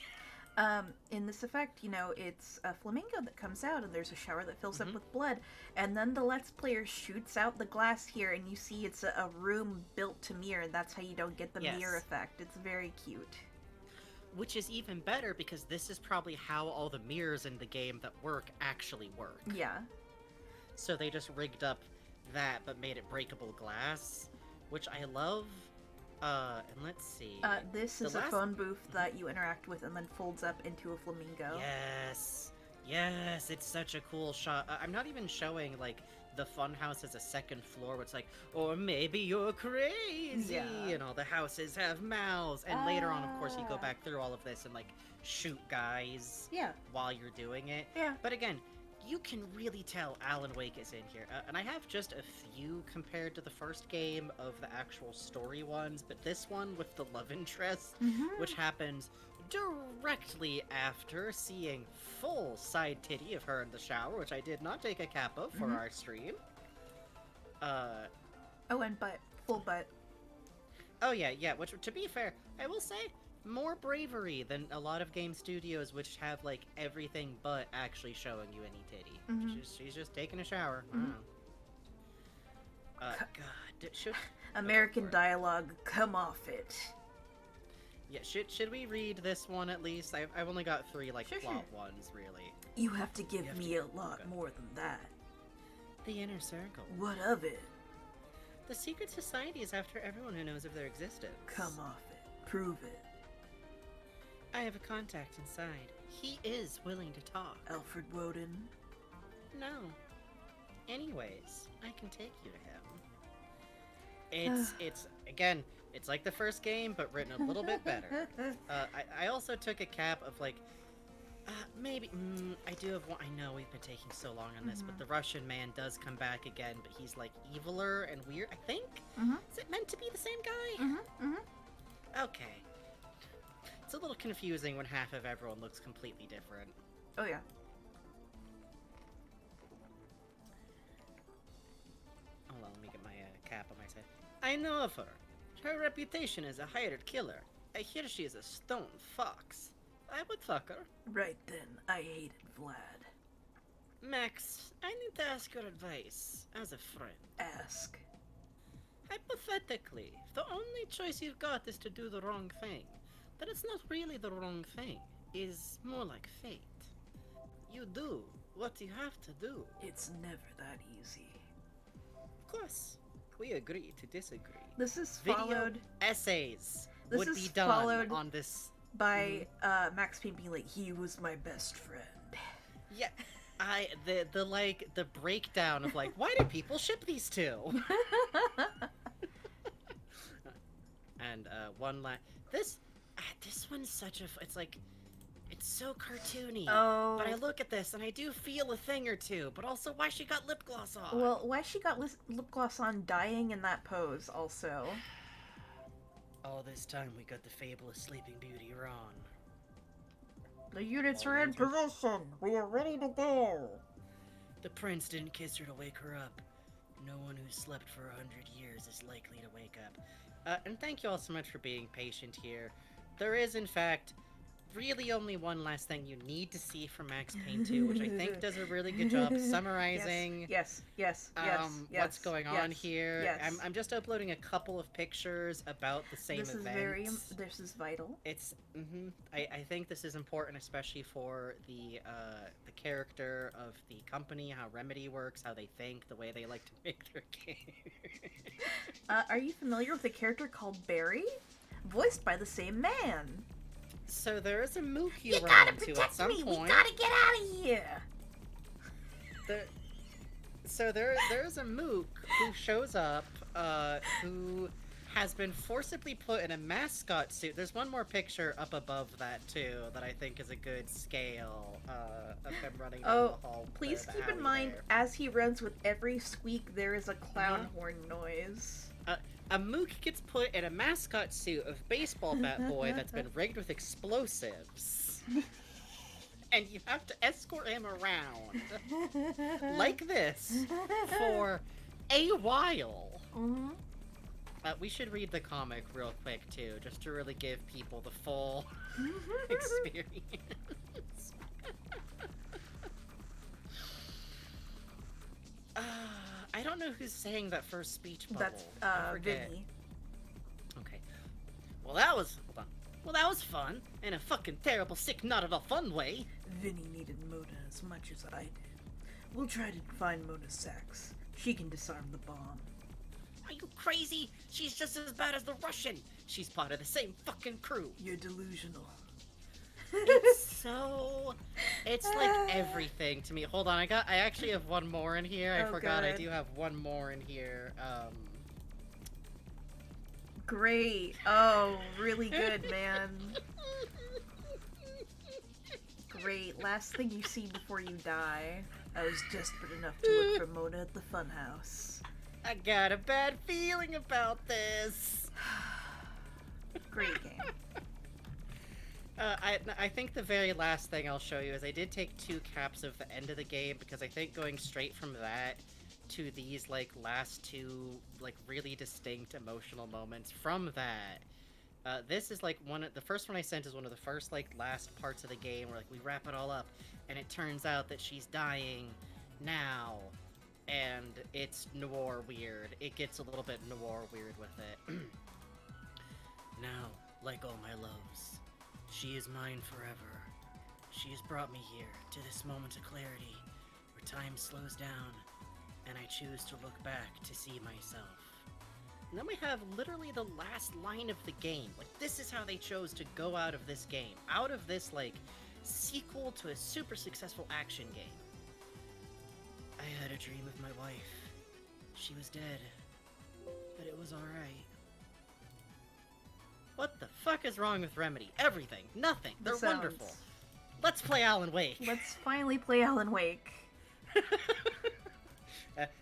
In this effect, you know, it's a flamingo that comes out and there's a shower that fills up with blood, and then the Let's Player shoots out the glass here and you see it's a room built to mirror, and that's how you don't get the mirror effect. It's very cute. Which is even better because this is probably how all the mirrors in the game that work actually work. Yeah. So they just rigged up that but made it breakable glass, which I love. And let's see. This is a phone booth that you interact with and then folds up into a flamingo. Yes, it's such a cool shot. I'm not even showing, like, the funhouse as a second floor, where it's like, or maybe you're crazy, and all the houses have mouths. And later on, of course, you go back through all of this and, like, shoot guys while you're doing it. Yeah. But again, you can really tell Alan Wake is in here. And I have just a few compared to the first game of the actual story ones, but this one with the love interest, which happens directly after seeing full side titty of her in the shower, which I did not take a cap of for our stream. Oh, and butt. Full butt. Oh yeah. Which, to be fair, I will say more bravery than a lot of game studios, which have like everything but actually showing you any titty. Mhm. She's just taking a shower. I Mhm. don't know. God, should American dialogue, come off it. yeah should we read this one at least? I've only got 3 like Sure, plot sure. ones really. You have to give You have me to- a lot okay. more than that. The Inner Circle. What of it? The secret society is after everyone who knows of their existence. Come off it. Prove it. I have a contact inside. He is willing to talk. Alfred Woden. No. Anyways, I can take you to him. It's again, it's like the first game, but written a little bit better. I also took a cap of like, maybe I do have one. I know we've been taking so long on this, but the Russian man does come back again, but he's like eviler and weird. I think. Is it meant to be the same guy? Okay. It's a little confusing when half of everyone looks completely different. Oh, yeah. Hold on, let me get my cap on my side. I know of her. Her reputation as a hired killer. I hear she is a stone fox. I would fuck her. Right then, I hated Vlad. Max, I need to ask your advice as a friend. Ask. Hypothetically, if the only choice you've got is to do the wrong thing, then it's not really the wrong thing. Is more like fate. You do what you have to do. It's never that easy. Of course, we agree to disagree. This is Video followed essays This would is be done followed on this. by Max Payne being like, he was my best friend. Yeah, the breakdown of like, why do people ship these two? And one last this one's such a it's like it's so cartoony. Oh. But I look at this and I do feel a thing or two. But also, why she got lip gloss on? Well, why she got lip gloss on dying in that pose, also. All this time we got the fabulous Sleeping Beauty wrong. The units All are in units are- position. We are ready to go. The prince didn't kiss her to wake her up. No one who slept for 100 years is likely to wake up. And thank you all so much for being patient here. There is, in fact, really only one last thing you need to see from Max Payne 2, which I think does a really good job summarizing Yes. what's going on here. Yes. I'm just uploading a couple of pictures about the same This event. this is vital. It's I think this is important, especially for the character of the company, how Remedy works, how they think, the way they like to make their game. Are you familiar with a character called Barry? Voiced by the same man. So there is a mook you You run gotta into at protect some me! point. We gotta get out of here! There's a mook who shows up, who has been forcibly put in a mascot suit. There's one more picture up above that too that I think is a good scale of him running down the hall. Please the keep in alley mind, there. as he runs with every squeak, there is a clown horn noise. A mook gets put in a mascot suit of baseball bat boy that's been rigged with explosives. And you have to escort him around like this for a while. Mm-hmm. We should read the comic real quick too, just to really give people the full experience. I don't know who's saying that first speech bubble. That's I forget. Vinny. Okay. Well, that was hold on. Well, that was fun in a fucking terrible, sick, not at all fun way. Vinny needed Mona as much as I did. We'll try to find Mona's sex. She can disarm the bomb. Are you crazy? She's just as bad as the Russian. She's part of the same fucking crew. You're delusional. It's like everything to me. Hold on, I actually have one more in here. I Oh, forgot I God. do have one more in here. Great. Oh, really good, man. Great. Last thing you see before you die. I was desperate enough to look for Mona at the funhouse. I got a bad feeling about this. Great game. I think the very last thing I'll show you is I did take 2 caps of the end of the game because I think going straight from that to these like last two like really distinct emotional moments from that. This is like the first one I sent is one of the first like last parts of the game where like we wrap it all up, and it turns out that she's dying now, and it's noir weird. It gets a little bit noir weird with it. Now, like all my loves, she is mine forever. She has brought me here to this moment of clarity where time slows down, and I choose to look back to see myself. And then we have literally the last line of the game. Like, this is how they chose to go out of this game. Out of this, like, sequel to a super successful action game. I had a dream of my wife. She was dead. But it was alright. What the fuck is wrong with Remedy? Everything. Nothing. They're wonderful. Let's play Alan Wake. Let's finally play Alan Wake.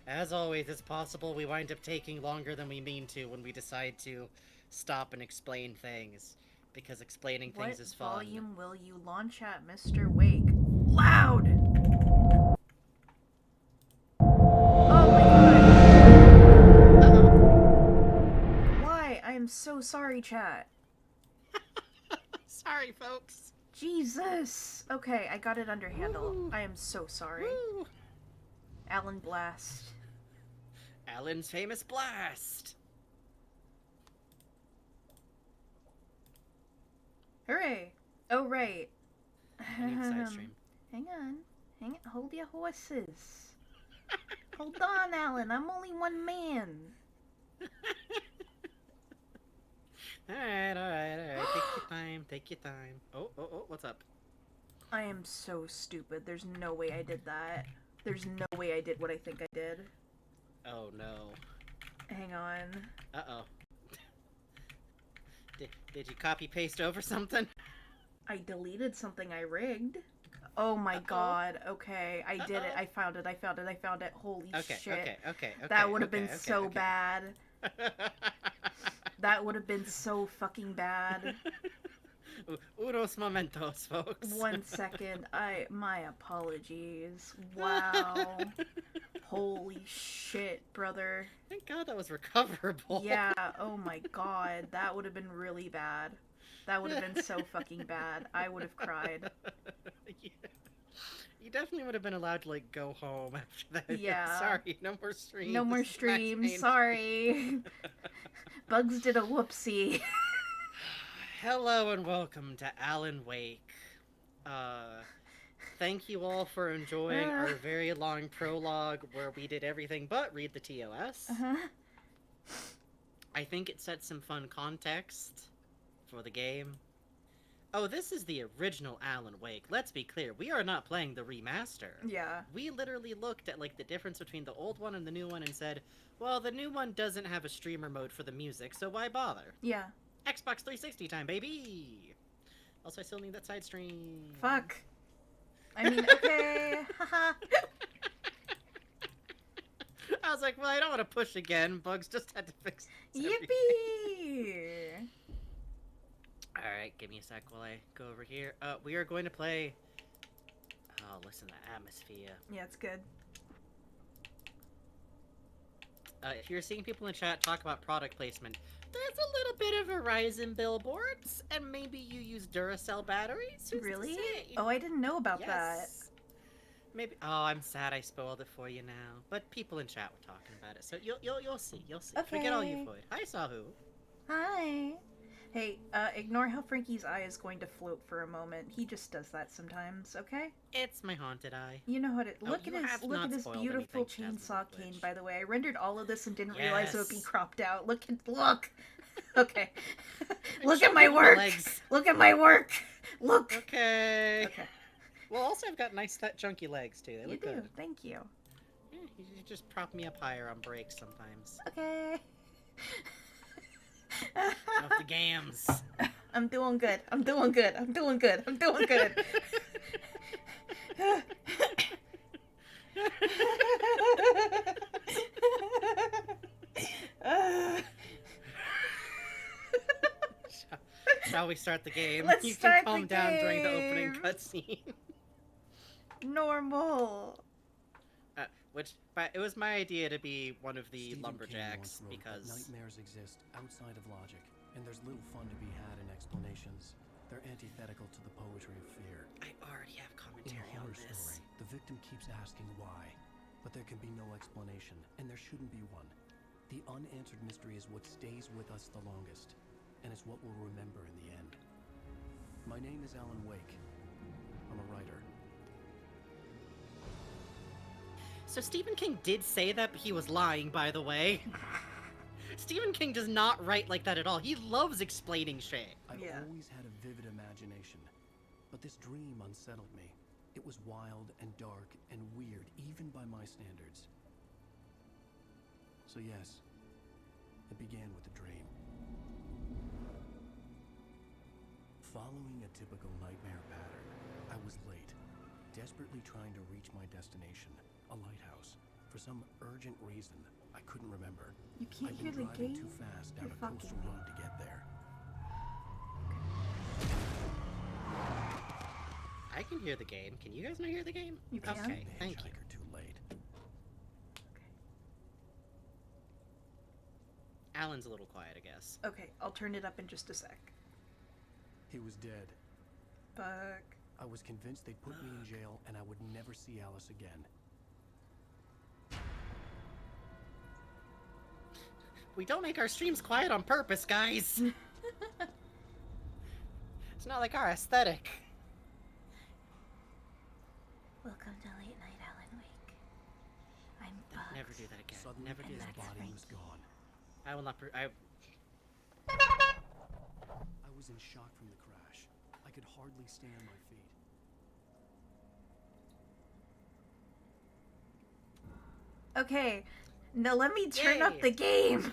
As always, it's possible we wind up taking longer than we mean to when we decide to stop and explain things. Because explaining things is fun. What volume will you launch at, Mr. Wake? Loud! Oh my god! Uh-oh. Why? I am so sorry, chat. Sorry, folks. Jesus! Okay, I got it under handle. Woo. I am so sorry. Woo. Alan Blast. Alan's famous blast! Hooray! Oh, right. I need side stream. Hang on. Hold your horses. Hold on, Alan. I'm only one man. Alright. Take your time. Oh, what's up? I am so stupid. There's no way I did that. There's no way I did what I think I did. Oh, no. Hang on. Uh-oh. Did you copy-paste over something? I deleted something I rigged. Oh my god. Okay, I did it. I found it. Holy shit. Okay. That would have been so bad. That would have been so fucking bad. Unos momentos, folks. 1 second. My apologies. Wow. Holy shit, brother. Thank God that was recoverable. Yeah, oh my god. That would have been really bad. That would have been so fucking bad. I would have cried. Yeah. You definitely would have been allowed to, like, go home after that. Yeah. Sorry, no more streams. No more streams, sorry. Bugs did a whoopsie. Hello and welcome to Alan Wake. Thank you all for enjoying our very long prologue where we did everything but read the TOS. Uh-huh. I think it sets some fun context for the game. Oh, this is the original Alan Wake. Let's be clear, we are not playing the remaster. Yeah. We literally looked at, like, the difference between the old one and the new one and said, well, the new one doesn't have a streamer mode for the music, so why bother? Yeah. Xbox 360 time, baby! Also, I still need that side stream. Fuck. I mean, okay. Haha. I was like, well, I don't want to push again. Bugs just had to fix this. Yippee! Alright, give me a sec while I go over here. We are going to play... Oh, listen to the atmosphere. Yeah, it's good. If you're seeing people in chat talk about product placement, there's a little bit of Verizon billboards, and maybe you use Duracell batteries? Who's to Really? say? Oh, I didn't know about that. Yes. Maybe. Oh, I'm sad I spoiled it for you now. But people in chat were talking about it, so you'll see. You'll see. Okay. Forget all you void. Hi, Sahu. Hi. Hey, ignore how Frankie's eye is going to float for a moment. He just does that sometimes, okay? It's my haunted eye. You know how to look you at have his not beautiful spoiled anything, chainsaw Jasmine cane, Glitch. by the way. I rendered all of this and didn't realize it would be Yes. cropped out. Look. Okay. Look Show at my me the work. legs. Look at my work. Look. Okay. Okay. Well, also I've got nice fat chunky legs too. They You look do. good. Thank you. Yeah, you just prop me up higher on breaks sometimes. Okay. Off the gams. I'm doing good. Shall we start the game? Let's you start can the calm down during the opening game. cutscene. Normal. But it was my idea to be one of the Stephen King lumberjacks once wrote because that nightmares exist outside of logic, and there's little fun to be had in explanations. They're antithetical to the poetry of fear. I already have In a commentary on horror this. story, the victim keeps asking why, but there can be no explanation, and there shouldn't be one. The unanswered mystery is what stays with us the longest, and it's what we'll remember in the end. My name is Alan Wake. I'm a writer. So Stephen King did say that, but he was lying, by the way. Stephen King does not write like that at all. He loves explaining shit. I've Yeah. always had a vivid imagination, but this dream unsettled me. It was wild and dark and weird, even by my standards. So yes, it began with a dream. Following a typical nightmare pattern, I was late, desperately trying to reach my destination, a lighthouse. For some urgent reason, I couldn't remember. You can't I'd hear been the driving game? too fast down You're a coastal fucking road to get there. I can hear the game. Can you guys not hear the game? You can? Okay, The thank you. hitchhiker too late. Alan's a little quiet, I guess. Okay, I'll turn it up in just a sec. He was dead. Fuck. I was convinced they'd put me in jail and I would never see Alice again. We don't make our streams quiet on purpose, guys. It's not like our aesthetic. Welcome to Late Night Alan Wake. I'm Bugs. Never do that again. Suddenly, Never do his that again. body was gone. I will not. I was in shock from the crash. I could hardly stay on my feet. Okay, now let me turn Yay. up the game.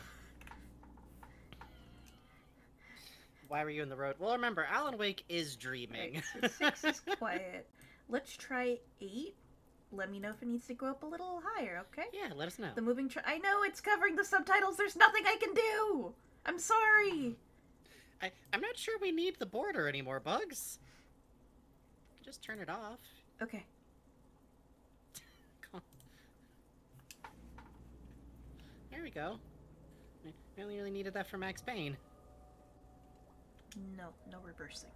Why were you in the road? Well, remember, Alan Wake is dreaming. Right, so 6 is quiet. Let's try 8. Let me know if it needs to go up a little higher, okay? Yeah, let us know. The moving I know it's covering the subtitles. There's nothing I can do. I'm sorry. I'm not sure we need the border anymore, Bugs. Just turn it off. Okay. Come on. There we go. I only really needed that for Max Payne. No reversing.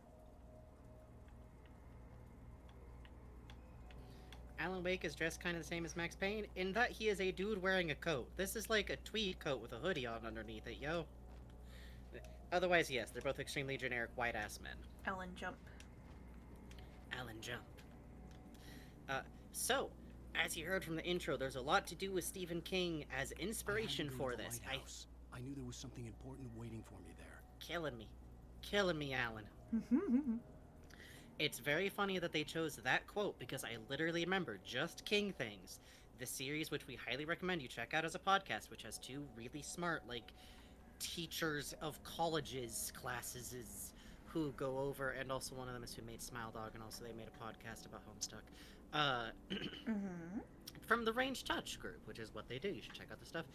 Alan Wake is dressed kind of the same as Max Payne in that he is a dude wearing a coat. This is like a tweed coat with a hoodie on underneath it, yo. Otherwise, yes, they're both extremely generic white-ass men. Alan jump. Alan Jump. So, as you heard from the intro, there's a lot to do with Stephen King as inspiration I had to go for to the this. lighthouse. I knew there was something important waiting for me there. Killing me, Alan. It's very funny that they chose that quote because I literally remember Just King Things, the series which we highly recommend you check out as a podcast, which has 2 really smart, like, teachers of colleges classes who go over, and also one of them is who made Smile Dog, and also they made a podcast about Homestuck. From the Range Touch group, which is what they do. You should check out the stuff.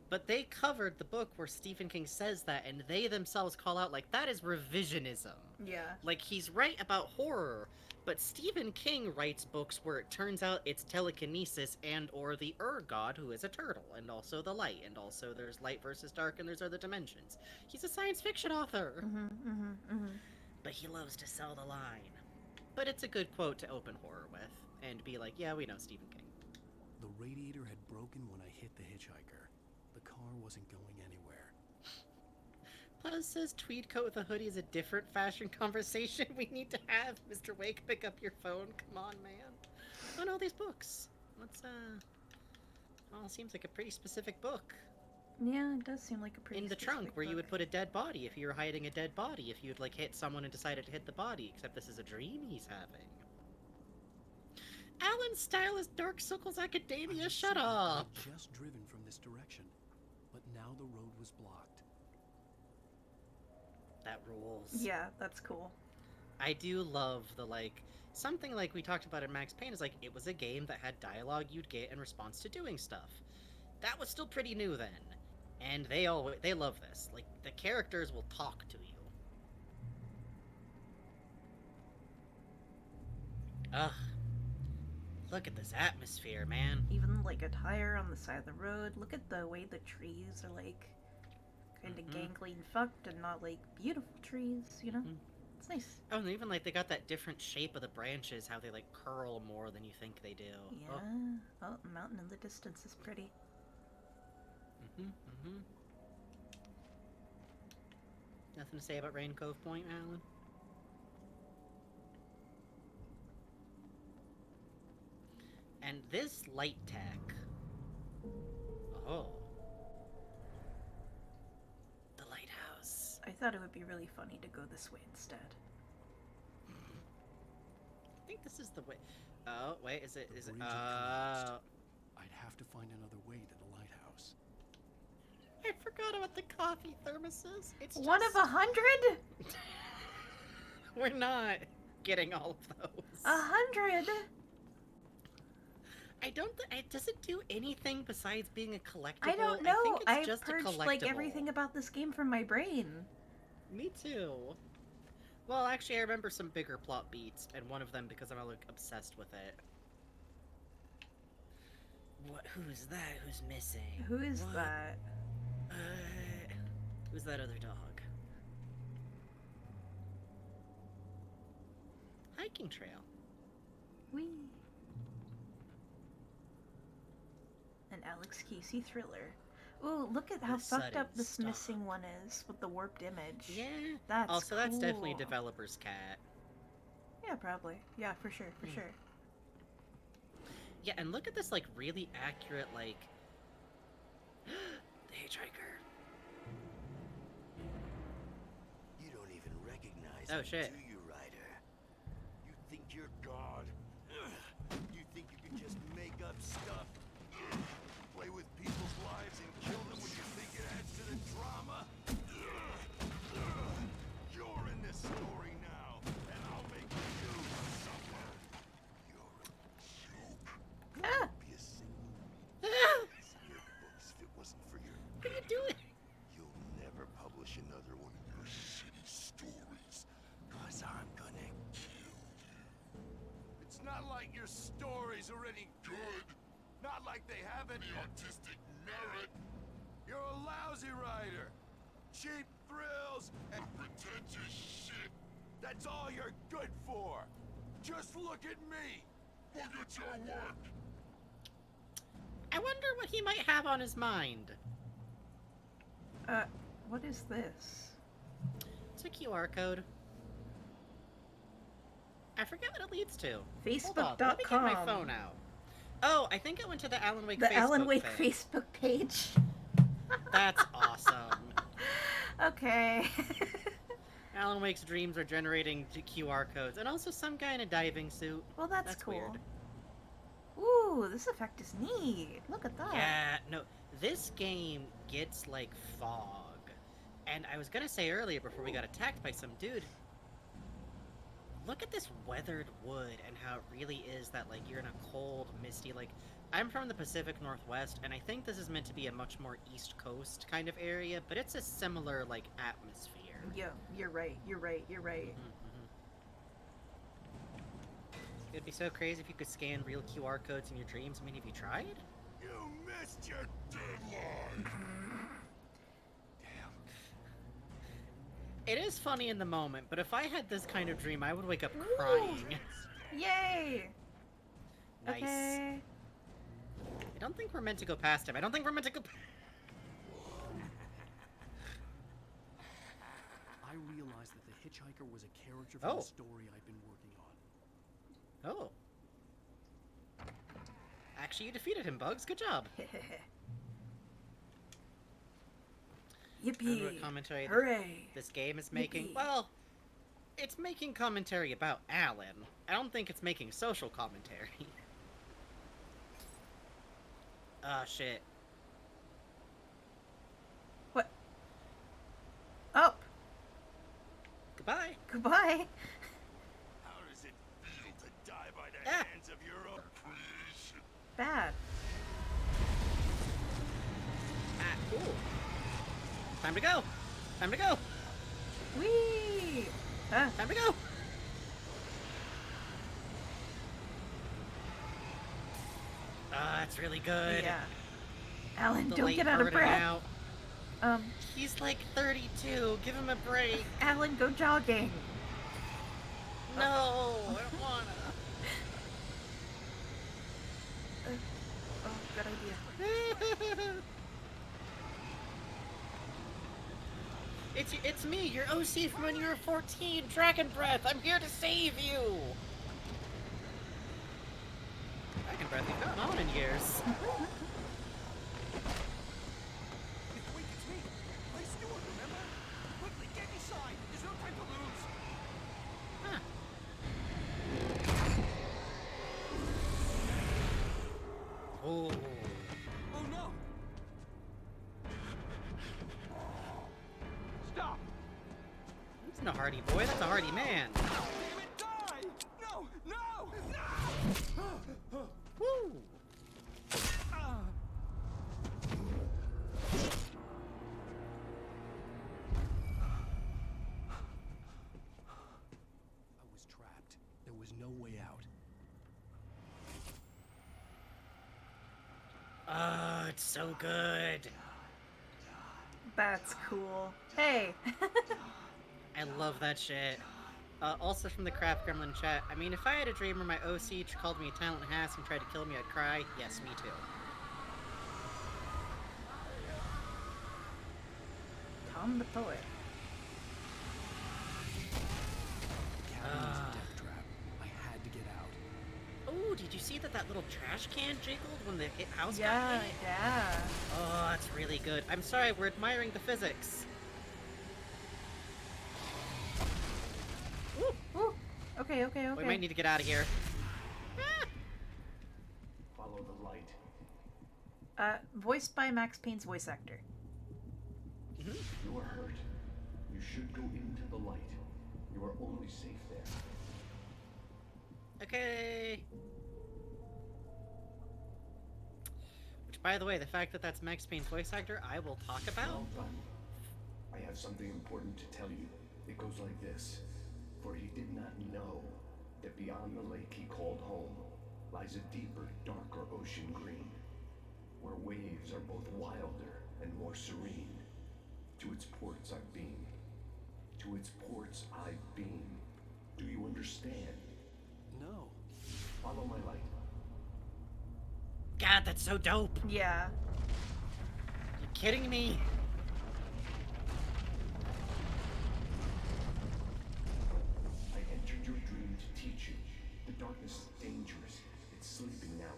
But they covered the book where Stephen King says that, and they themselves call out, like, that is revisionism. Yeah. Like, he's right about horror, but Stephen King writes books where it turns out it's telekinesis and or the God, who is a turtle, and also the light, and also there's light versus dark, and there's other dimensions. He's a science fiction author. But he loves to sell the line. But it's a good quote to open horror with, and be like, yeah, we know Stephen King. The radiator had broken when I hit the hitchhiker. The car wasn't going anywhere. Plus says tweed coat with a hoodie is a different fashion conversation we need to have. Mr. Wake, pick up your phone. Come on, man. Oh no, these books. Let's, well, seems like a pretty specific book. Yeah, it does seem like a pretty In the trunk, specific where you book. would put a dead body if you were hiding a dead body, if you'd, like, hit someone and decided to hit the body, except this is a dream he's having. Alan's style is Dark Circles Academia, shut up! I'd just driven from this direction, but now the road was blocked. That rules. Yeah, that's cool. I do love the, like, something like we talked about in Max Payne is, like, it was a game that had dialogue you'd get in response to doing stuff. That was still pretty new then. And they love this. Like, the characters will talk to you. Ugh. Look at this atmosphere, man. Even like a tire on the side of the road. Look at the way the trees are like kind of gangly and fucked and not like beautiful trees, you know? It's nice. Oh, and even like they got that different shape of the branches, how they like curl more than you think they do. Yeah. Oh, a mountain in the distance is pretty. Nothing to say about Rain Cove Point, Alan? And this light tech. Oh. The lighthouse. I thought it would be really funny to go this way instead. I think this is the way. Oh, wait, is it? The bridge had collapsed. I'd have to find another way to the lighthouse. I forgot about the coffee thermoses. It's One just... of 100? We're not getting all of those. 100? I don't. Does it do anything besides being a collectible? I don't know. I think it's I've just purged a like collectible. everything about this game from my brain. Me too. Well, actually, I remember some bigger plot beats, and one of them because I'm like obsessed with it. What? Who's that? Who's missing? Who is What? that? Who's that other dog? Hiking trail. Whee. An Alex Casey thriller. Ooh, look at how The fucked up sudden this stop. missing one is with the warped image. Yeah. That's Also, that's definitely a cool. developer's cat. Yeah, probably. Yeah, for sure, for sure. Yeah, and look at this, like, really accurate, like... the hitchhiker. You don't even recognize Oh, me, shit. do you, Ryder? You think you're God? Ugh. You think you can just make up stuff? Ugh. Play with people's lives and kill them when you think it adds to the drama? Ugh. Ugh. You're in this story now, and I'll make you suffer. You're a joke. Ah! Be a single read in your books if it wasn't for your... What are you doing? You'll never publish another one of your shitty stories, cause I'm gonna kill you. It's not like your stories are any good. Not like they have any artistic merit. You're a lousy writer. Cheap thrills and pretentious shit. That's all you're good for. Just look at me. Look at your work. I wonder what he might have on his mind. What is this? It's a QR code. I forget what it leads to. Hold on, let me get my Facebook.com. phone out. Oh, I think it went to the Alan Wake The Facebook Alan Wake thing. Facebook page. That's awesome. Okay. Alan Wake's dreams are generating QR codes, and also some guy in a diving suit. Well, that's cool. Weird. Ooh, this effect is neat. Look at that. Yeah, no, this game gets like fog. And I was gonna say earlier before we got attacked by some dude, look at this weathered wood and how it really is that like you're in a cold, misty, like I'm from the Pacific Northwest, and I think this is meant to be a much more East Coast kind of area, but it's a similar like atmosphere. Yeah, you're right. You're right. You're right. It'd be so crazy if you could scan real QR codes in your dreams. I mean, have you tried? You missed your deadline. It is funny in the moment, but if I had this kind of dream, I would wake up crying. Yay! Nice. Okay. I don't think we're meant to go past him. I don't think we're meant to go. I realized that the hitchhiker was a character from Oh. the story I've been working on. Oh. Actually, you defeated him, Bugs. Good job. Remember what Yippee! commentary Hooray! this game is making? Yippee. Well, it's making commentary about Alan. I don't think it's making social commentary. Ah, shit. What? Oh, Goodbye. goodbye. How does it feel to die by the Ah. hands of your own creation? Bad. Ah, cool. Time to go. Time to go. Whee! Huh? Time to go. that's really good. Yeah. Alan, The don't late get out of burning breath. out. He's like 32. Give him a break. Alan, go jogging. No, I don't wanna. Oh, good idea. It's me, your OC from when you were 14, Dragon Breath. I'm here to save you. Dragon Breath, you've gotten on in years. It's me. Play Stewart, remember? Quickly, get inside. There's no time to lose. Huh. Oh. Oh no! Stop! That's no hardy boy, that's a hardy man. Damn it, die! No! No! No! Woo! I was trapped. There was no way out. Oh, it's so good. That's cool. Hey. I love that shit. Also from the Craft Gremlin chat, I mean, if I had a dream where my OC called me a talentless ass and tried to kill me, I'd cry. Yes, me too. Tom the Poet. The cabin was a death trap. I had to get out. Oh, did you see that little trash can jiggled when the house got Yeah, hit? yeah. Oh, that's really good. I'm sorry, we're admiring the physics. Ooh. Okay. We might need to get out of here. Follow the light. Voiced by Max Payne's voice actor. You are hurt. You should go into the light. You are only safe there. Okay. Which, by the way, the fact that that's Max Payne's voice actor, I will talk about. Well done. I have something important to tell you. It goes like this. For he did not know that beyond the lake he called home lies a deeper, darker ocean green, where waves are both wilder and more serene. To its ports I've been. To its ports I've been. Do you understand? No. Follow my light. God, that's so dope. Yeah. You kidding me? I entered your dream to teach you. The darkness is dangerous. It's sleeping now.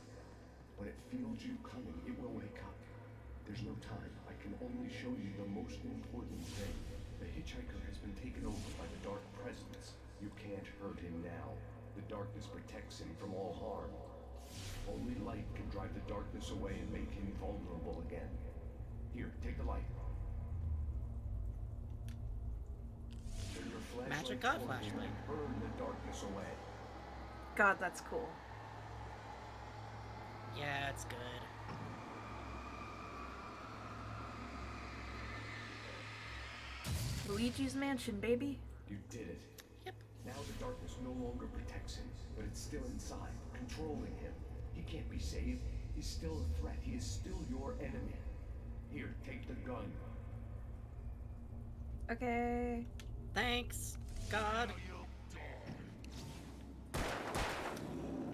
When it feels you coming, it will wake up. There's no time. I can only show you the most important thing. The hitchhiker has been taken over by the dark presence. You can't hurt him now. The darkness protects him from all harm. Only light can drive the darkness away and make him vulnerable again. Here, take the light. Turn your flashlight Magic God toward him flashlight. and burn the darkness away. God, that's cool. Yeah, it's good. Luigi's Mansion, baby. You did it. Yep. Now the darkness no longer protects him, but it's still inside, controlling him. He can't be saved. He's still a threat. He is still your enemy. Here, take the gun. Okay. Thanks, God.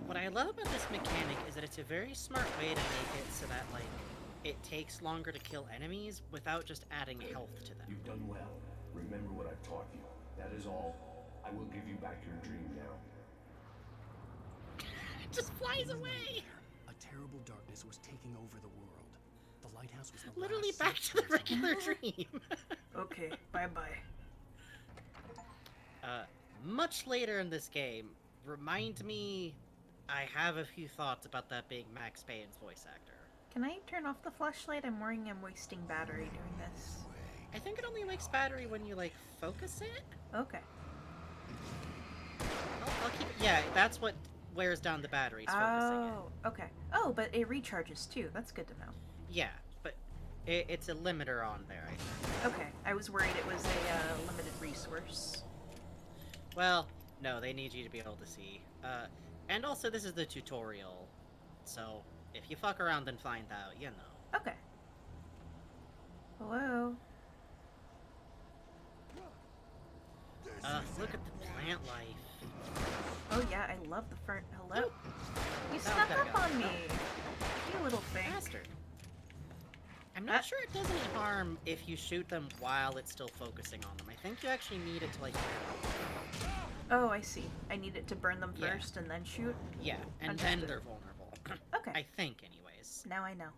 What I love about this mechanic is that it's a very smart way to make it so that, like, it takes longer to kill enemies without just adding health to them. You've done well. Remember what I've taught you. That is all. I will give you back your dream now. It just flies away! A terrible darkness was taking over the world. The lighthouse was the Literally last back safe to the place on regular Earth. dream. Okay, bye-bye. Much later in this game, remind me, I have a few thoughts about that being Max Payne's voice actor. Can I turn off the flashlight? I'm worrying I'm wasting battery doing this. I think it only makes battery when you, like, focus it? Okay. I'll keep it. Yeah, that's what wears down the batteries, focusing it. Oh, okay. Oh, but it recharges too. That's good to know. Yeah, but it's a limiter on there, I think. Okay, I was worried it was a limited resource. Well, no, they need you to be able to see. And also, this is the tutorial, so If you fuck around and find out, you know. Okay. Hello? Look at the plant life. Oh yeah, I love the fern. Hello? You That snuck one's gotta up go. on me! You little thing. Bastard. I'm not sure it does any harm if you shoot them while it's still focusing on them. I think you actually need it to, like... Oh, I see. I need it to burn them Yeah. first and then shoot? Yeah, and Understood. then they're vulnerable. Okay. I think, anyways. Now I know.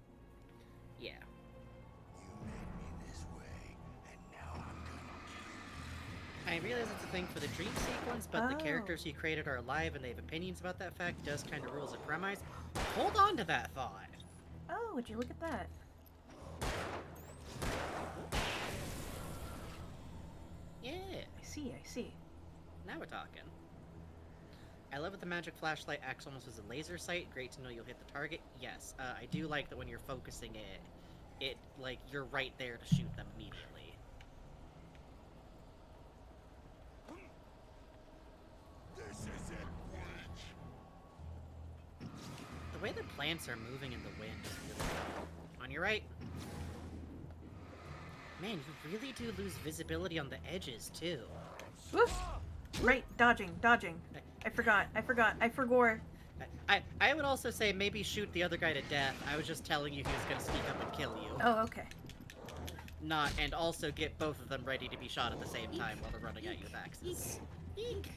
Yeah. I realize it's a thing for the dream sequence, but the Oh. characters you created are alive and they have opinions about that fact. Does kind of rules a premise. Hold on to that thought. Oh, would you look at that? Yeah. I see, I see. Now we're talking. I love that the magic flashlight acts almost as a laser sight. Great to know you'll hit the target. Yes, I do like that when you're focusing it, like, you're right there to shoot them immediately. This is it, Breach. The way the plants are moving in the wind is really cool. On your right. Man, you really do lose visibility on the edges, too. Woof! Right, dodging. I forgot. I would also say maybe shoot the other guy to death. I was just telling you he was gonna sneak up and kill you. Oh, okay. Not, and also get both of them ready to be shot at the same time while they're running at you with axes. Eek.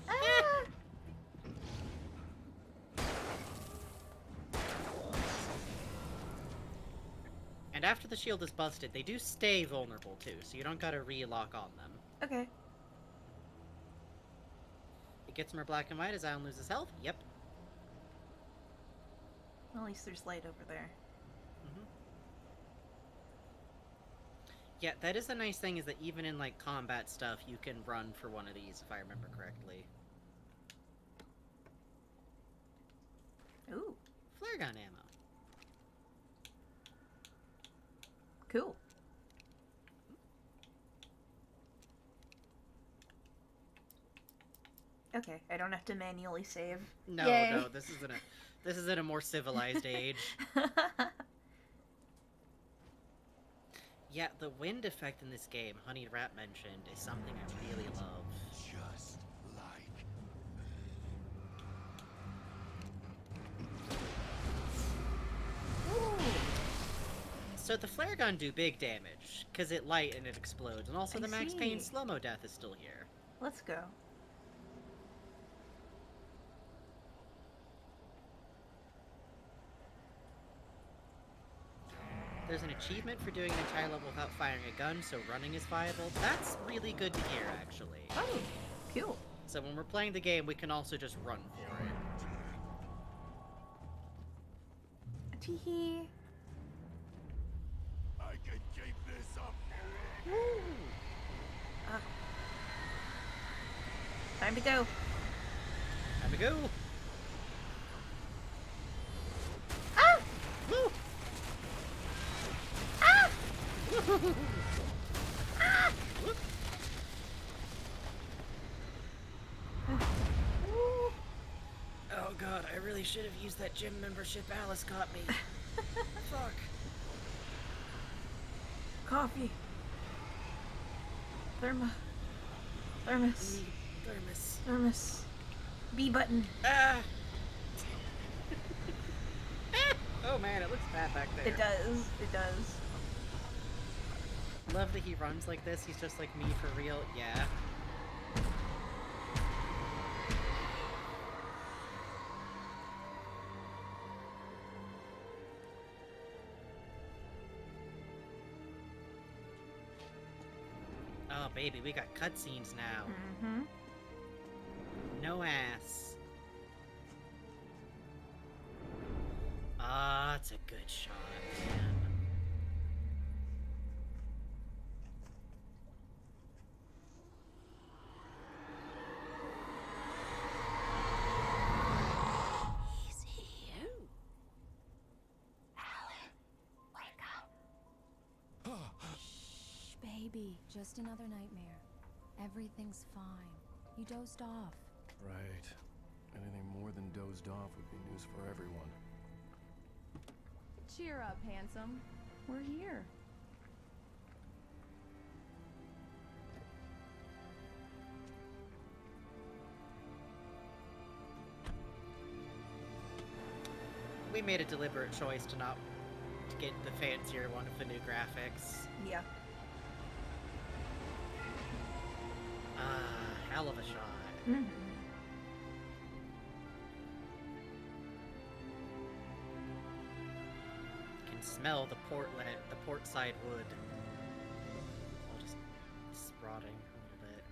Ah! And after the shield is busted, they do stay vulnerable too, so you don't gotta re-lock on them. Okay. It gets more black and white as Alan loses health. Yep. Well, at least there's light over there. Yeah, that is the nice thing, is that even in, like, combat stuff, you can run for one of these, if I remember correctly. Ooh. Flare gun ammo. Cool. Okay, I don't have to manually save. No, Yay. no, this isn't a more civilized age. Yeah, the wind effect in this game, Honey Rat mentioned, is something I really love. Just like... So the flare gun do big damage, because it light and it explodes, and also I the Max see. Payne slow-mo death is still here. Let's go. There's an achievement for doing an entire level without firing a gun, so running is viable. That's really good to hear, actually. Oh, cool. So when we're playing the game, we can also just run for it. Teehee. I can keep this up. Time to go. Time to go! Ah! Woo! Ah! Ah! Oh god, I really should have used that gym membership Alice got me. Fuck. Coffee. Thermos. Thermos. B button. Ah! Oh man, it looks bad back there. It does. Love that he runs like this. He's just like me for real. Yeah. Oh baby, we got cutscenes now. Mm-hmm. No ass. Ah, it's a good shot, man. He's here. Alan, wake up. Shh, baby. Just another nightmare. Everything's fine. You dozed off. Right. Anything more than things for everyone. Cheer up, handsome. We're here. We made a deliberate choice to not get the fancier one with the new graphics. Yeah. Hell of a shot. Mm-hmm. Can smell the port side wood. All just rotting a little bit.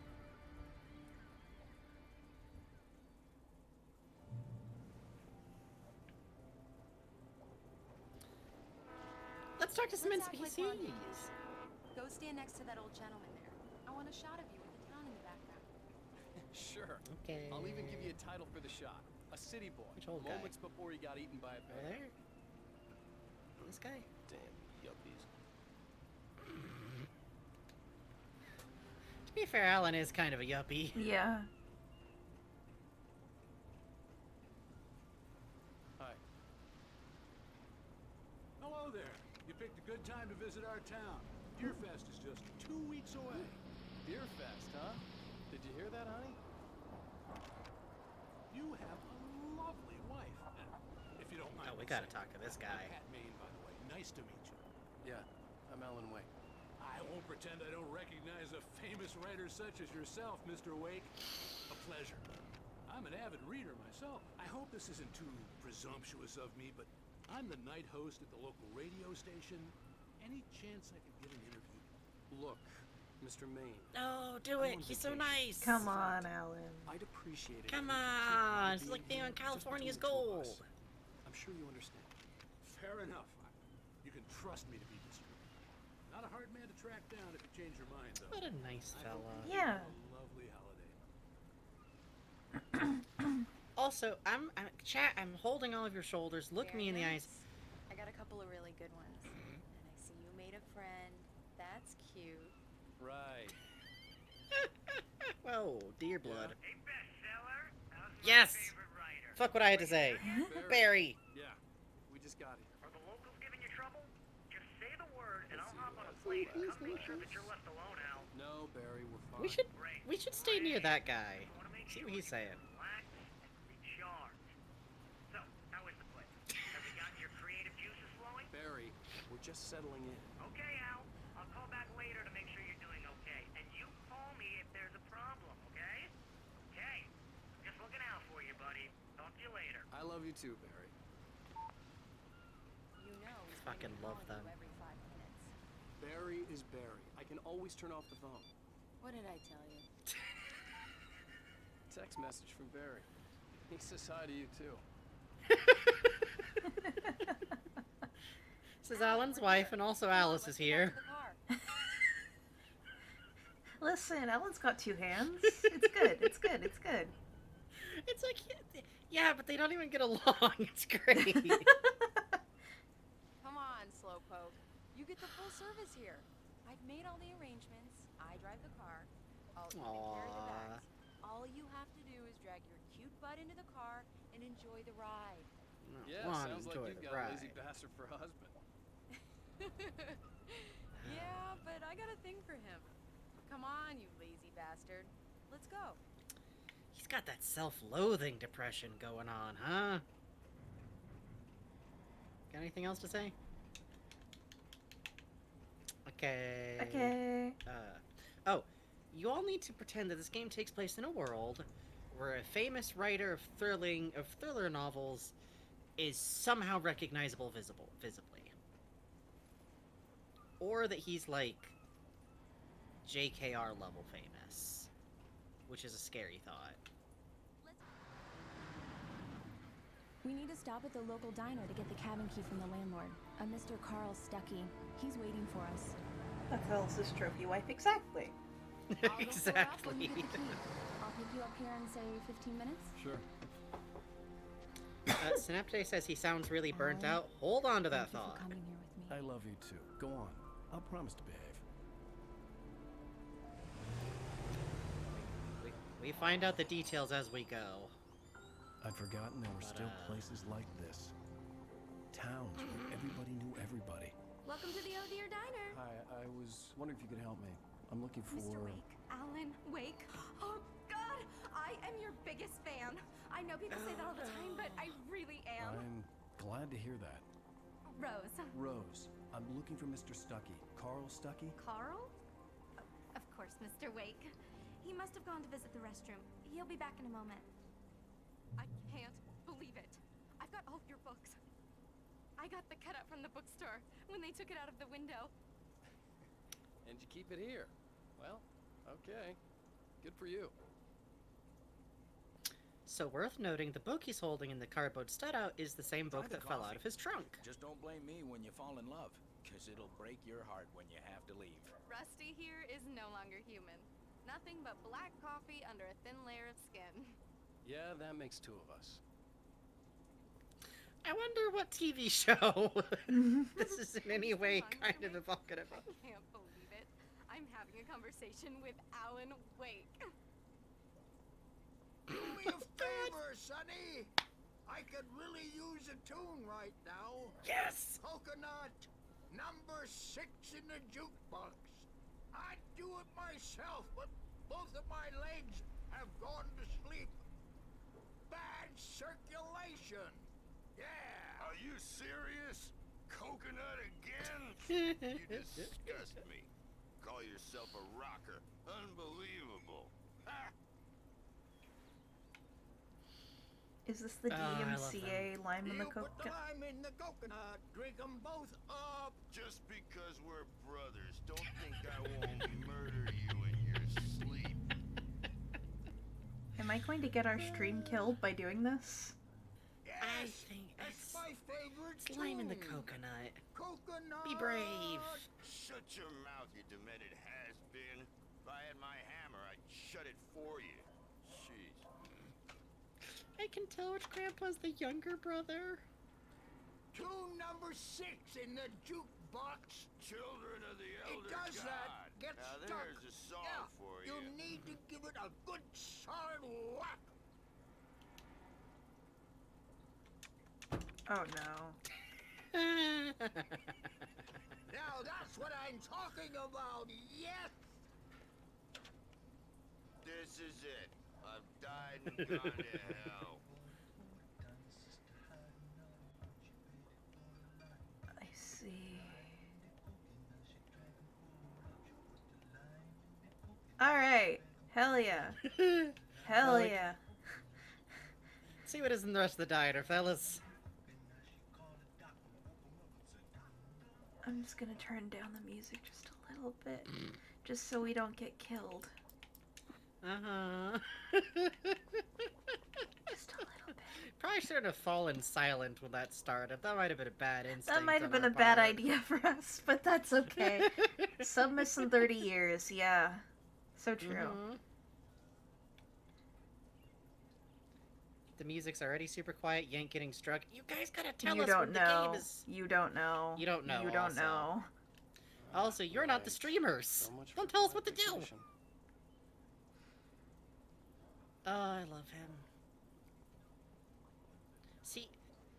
Let's talk to some Let's act like we're on NPCs. Go stand next to that old gentleman there. I want a shot of you with the town in the background. Sure. Okay. I'll even give you a title for the shot. A city boy. Which old guy? Moments before he got eaten by a Over bear. there? This guy? Damn yuppies. To be fair, Alan is kind of a yuppie. Yeah. Hi. Hello there. You picked a good time to visit our town. Deerfest is just 2 weeks away. Beer fest, huh? Did you hear that, honey? You have a lovely wife. If you don't mind. Oh, we me gotta saying. talk to this guy. I'm Pat Maine, by the way. Nice to meet you. Yeah, I'm Alan Wake. I won't pretend I don't recognize a famous writer such as yourself, Mr. Wake. A pleasure. I'm an avid reader myself. I hope this isn't too presumptuous of me, but I'm the night host at the local radio station. Any chance I could get an interview? Look, Mr. Maine. No, do it. He's so nice. Come on, Alan. I'd appreciate it. Come if you on. keep It's being like being on here just California's between the two of Gold. us. I'm sure you understand. Fair enough. You can trust me to be discreet. Not a hard man to track down if you change your mind, though. What a nice I hope fella. you Yeah. have a lovely holiday. Also, I'm holding all of your shoulders. Look Very me in the eyes. nice. I got a couple of really good ones. And I see you made a friend. That's cute. Right. Whoa, dear blood. Hey, bestseller. How's my Yes. favorite writer? Fuck what I had to say. Barry. Yeah, we just got here. Are the locals giving you trouble? Just say the word, and I'll hop on a plane and come make sure that you're left alone, Al. No, Barry, we're fine. We should stay near that guy. See what he's saying. Relax and recharge. So, how is the place? Have you gotten your creative juices flowing? Barry, we're just settling in. Okay, Al. I'll call back later to make sure you're doing okay. And you call me if there's a problem, okay? Okay. Just looking out for you, buddy. Talk to you later. I love you too, Barry. You know he's Fucking gonna be love calling them. you every 5 minutes. Barry is Barry. I can always turn off the phone. What did I tell you? Text message from Barry. He says hi to you too. This is Alan's wife, and also Alice is here. Listen, Alan's got 2 hands. It's good. It's good. It's good. It's like, yeah, but they don't even get along. It's great. Come on, Slowpoke. You get the full service here. I've made all the arrangements. I drive the car. I'll even carry the Aww. bags. All you have to do is drag your cute butt into the car and enjoy the ride. Yeah, Wanna sounds like enjoy you've the got a lazy ride. bastard for a husband. Yeah, but I got a thing for him. Come on, you lazy bastard. Let's go. He's got that self-loathing depression going on, huh? Got anything else to say? Okay. Okay. Oh, you all need to pretend that this game takes place in a world where a famous writer of thriller novels is somehow recognizable visibly. Or that he's like JKR level famous, which is a scary thought. We need to stop at the local diner to get the cabin key from the landlord, a Mr. Carl Stuckey. He's waiting for us. That's Alice's trophy wife, exactly. I'll go fill it up when Exactly. you get the key. I'll pick you up here in, say, 15 minutes? Sure. Synapte says he sounds really burnt out. Hold on to that Thank you thought. for coming here with me. I love you too. Go on. I'll promise to behave. We find out the details as we go. I'd forgotten there were still places like this. Towns where everybody knew everybody. Welcome to the Oh Dear Diner. Hi, I was wondering if you could help me. I'm looking for... Mr. Wake, Alan Wake. Oh, God, I am your biggest fan. I know people say that all the time, but I really am. I'm glad to hear that. Rose. Rose, I'm looking for Mr. Stuckey. Carl Stuckey? Carl? Of course, Mr. Wake. He must have gone to visit the restroom. He'll be back in a moment. I can't believe it. I've got all of your books. I got the cutout from the bookstore when they took it out of the window. And you keep it here. Well, okay. Good for you. So worth noting, the book he's holding in the cardboard cutout is the same book Try the that fell out coffee. of his trunk. Just don't blame me when you fall in love, because it'll break your heart when you have to leave. Rusty here is no longer human. Nothing but black coffee under a thin layer of skin. Yeah, that makes two of us. I wonder what TV show this is in any way kind of evocative of. I can't believe it. I'm having a conversation with Alan Wake. Do me a favor, Sonny. I could really use a tune right now. Yes. Coconut, number 6 in the jukebox. I'd do it myself, but both of my legs have gone to sleep. Bad circulation. Yeah. Are you serious? Coconut again? You disgust me. Call yourself a rocker. Unbelievable. Ha! Is this the I love DMCA lime in the You put the coconut? lime in the coconut. Drink them both up. Just because we're brothers, don't think I won't murder you in your sleep. Am I going to get our stream killed by doing this? I think That's my favorite it's lime in the tune. coconut. Coconut. Be brave. Shut your mouth, you demented has-been. If I had my hammer, I'd shut it for you. Jeez. I can tell which grandpa's the younger brother. Tune number 6 in the jukebox. Children of the Elder It does God. that. Get Now stuck. there's a song Yeah, for you you. need to give it a good solid whack. Oh no. Now that's what I'm talking about. Yes. This is it. I've died and gone to hell. I see. Alright. Hell yeah. Hell Like- yeah. See what is in the rest of the diner, fellas. I'm just gonna turn down the music just a little bit. Just so we don't get killed. Uh-huh. Just a little bit. Probably shouldn't have fallen silent when that started. That might have been a bad instinct. That might have on been a our bad part. idea for us, but that's okay. Some missing 30 years, yeah. So true. Mhm. The music's already super quiet. You ain't getting struck. You guys gotta tell You us don't when the know. game is. You don't know. You don't know. You don't also. know. Also, you're not the streamers. So much Don't for tell us what to do. clarification. Oh, I love him. See,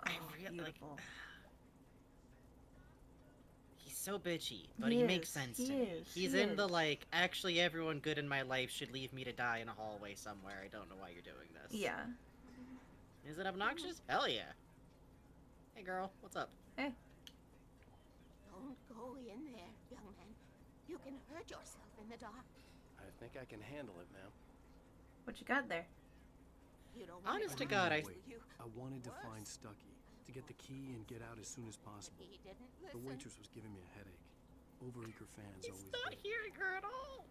I really like. Beautiful. He's so bitchy, but He he makes is, sense he to me. is, He's he in the is. like, actually, everyone good in my life should leave me to die in a hallway somewhere. I don't know why you're doing this. Yeah. Is it obnoxious? Hell yeah. Hey, girl, what's up? Hey. Don't go in there, young man. You can hurt yourself in the dark. I think I can handle it, ma'am. What you got there? You don't want Honest to it God, I. happen to you. I wanted to Worse. find Stuckey, to get the key and get out as soon as possible. He didn't The listen. waitress was giving me a headache. Overeager fans He's always not do. hearing her at all.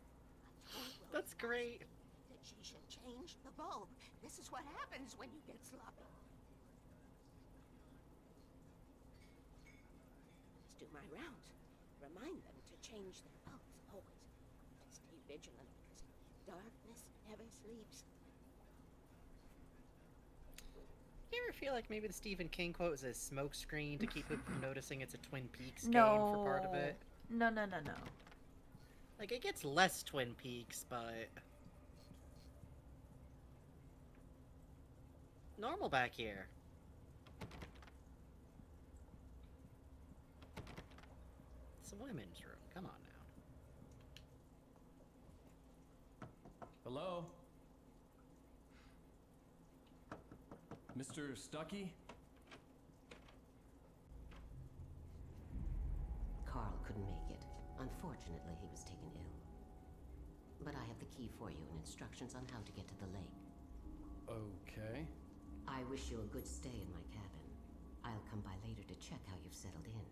Told Rose That's great. that she should change the bulb. This is what happens when you get sloppy. Let's do my rounds. Remind them to change their bulbs always. To stay vigilant because darkness never sleeps. You ever feel like maybe the Stephen King quote is a smoke screen to keep people from noticing it's a Twin Peaks game No. for part of it? No. Like, it gets less Twin Peaks, but... normal back here. It's a women's room. Come on now. Hello? Mr. Stuckey? Carl couldn't make it. Unfortunately, he was taken ill. But I have the key for you and instructions on how to get to the lake. Okay. I wish you a good stay in my cabin. I'll come by later to check how you've settled in.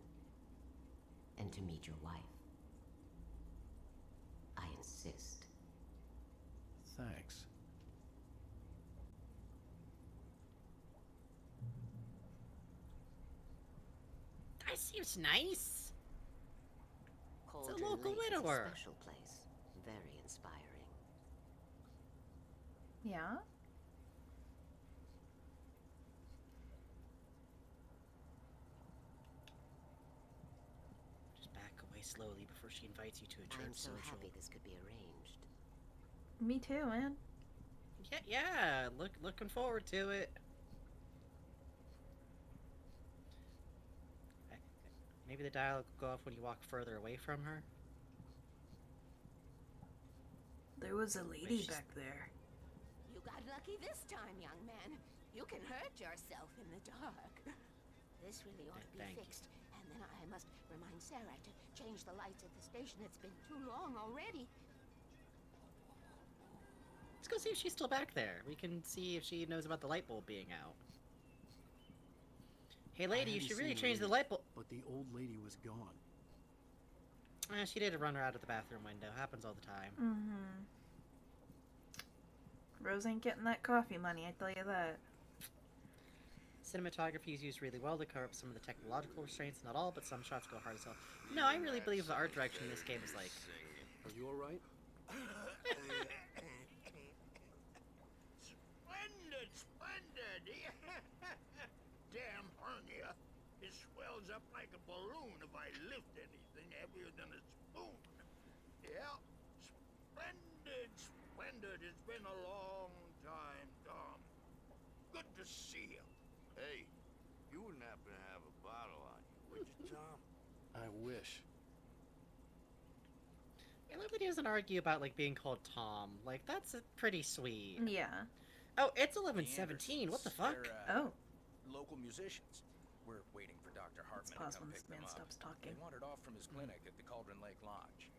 And to meet your wife. I insist. Thanks. That seems nice. Cauldron local Lake is widower. a special place. Very inspiring. Yeah? Just back away slowly before she invites you to a church I'm so social. happy this could be arranged. Me too, man. Yeah, looking forward to it. Maybe the dialogue will go off when you walk further away from her. There was a lady back there. You got lucky this time, young man. You can hurt yourself in the dark. This really ought to be Thank you. fixed. And then I must remind Sarah to change the lights at the station. It's been too long already. Let's go see if she's still back there. We can see if she knows about the light bulb being out. Hey lady, I you hadn't should really seen change the Louise, light bulb. But the old lady was gone. She did run her out of the bathroom window. Happens all the time. Mm-hmm. Rose ain't getting that coffee money, I tell you that. Cinematography is used really well to cover up some of the technological restraints. Not all, but some shots go hard as hell. No, I really believe the art direction in this game is like... Are you alright? Splendid, splendid! Damn hernia. It swells up like a balloon if I lift anything heavier than a spoon. Yeah, splendid, splendid. It's been a long time, Tom. Good to see you. Hey, you wouldn't happen to have a bottle on you, would you, Tom? I wish. I love that he doesn't argue about like being called Tom. Like that's pretty sweet. Yeah. Oh, it's 11:17. What the fuck? They're, Oh. Local musicians. We're waiting for Dr. Hartman pause to come when pick this them man up. stops talking. They wandered off from his clinic at the Cauldron Lake Lodge.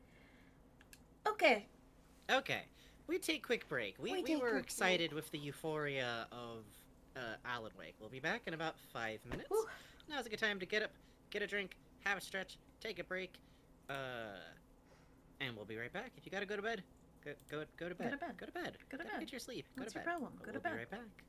Okay. Okay, we take quick break. We take were quick excited with the euphoria of Alan Wake. We'll be back in about 5 minutes. Whew. Now's a good time to get up, get a drink, have a stretch, take a break, and we'll be right back. If you gotta go to bed, go to bed. Go to bed. Go to bed. Go to Gotta bed. Get your sleep. Go What's to your bed. problem? But Go to we'll bed. be right back.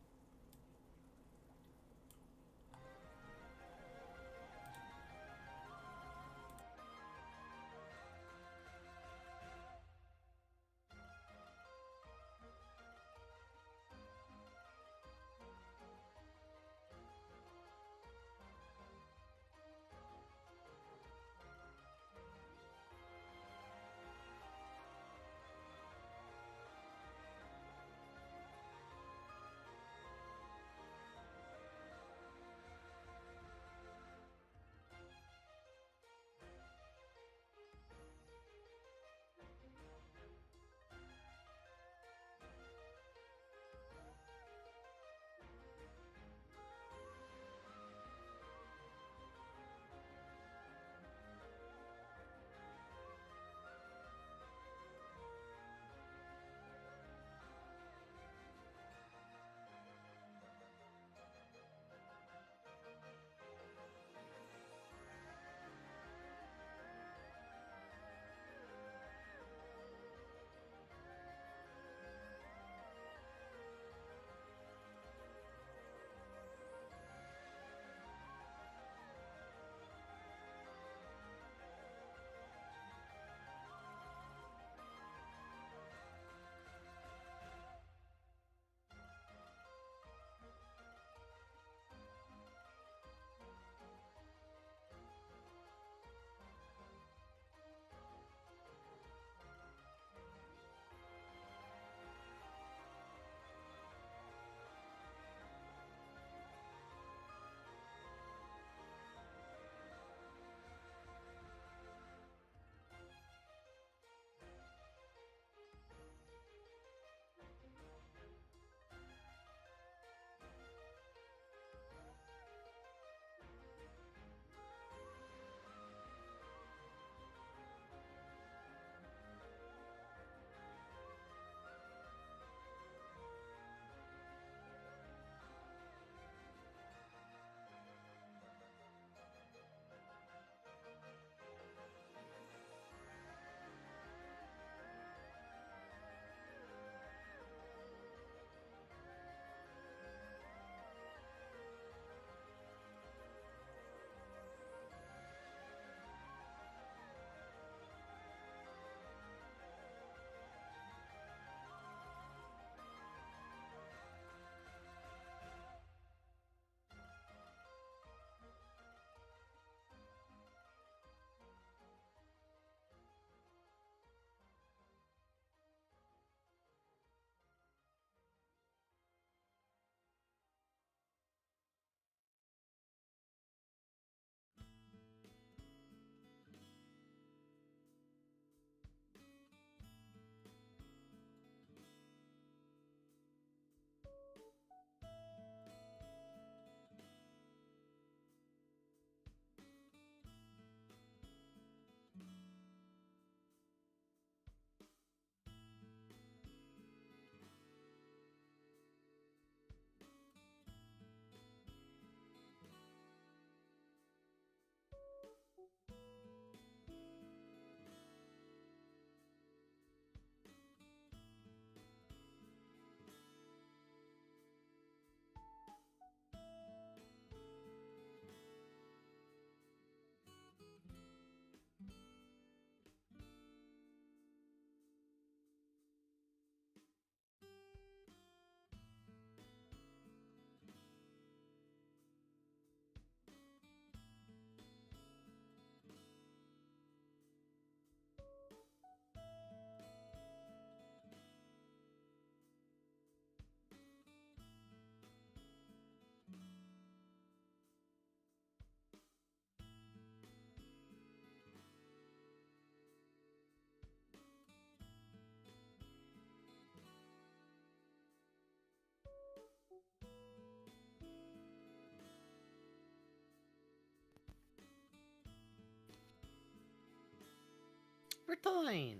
overtime.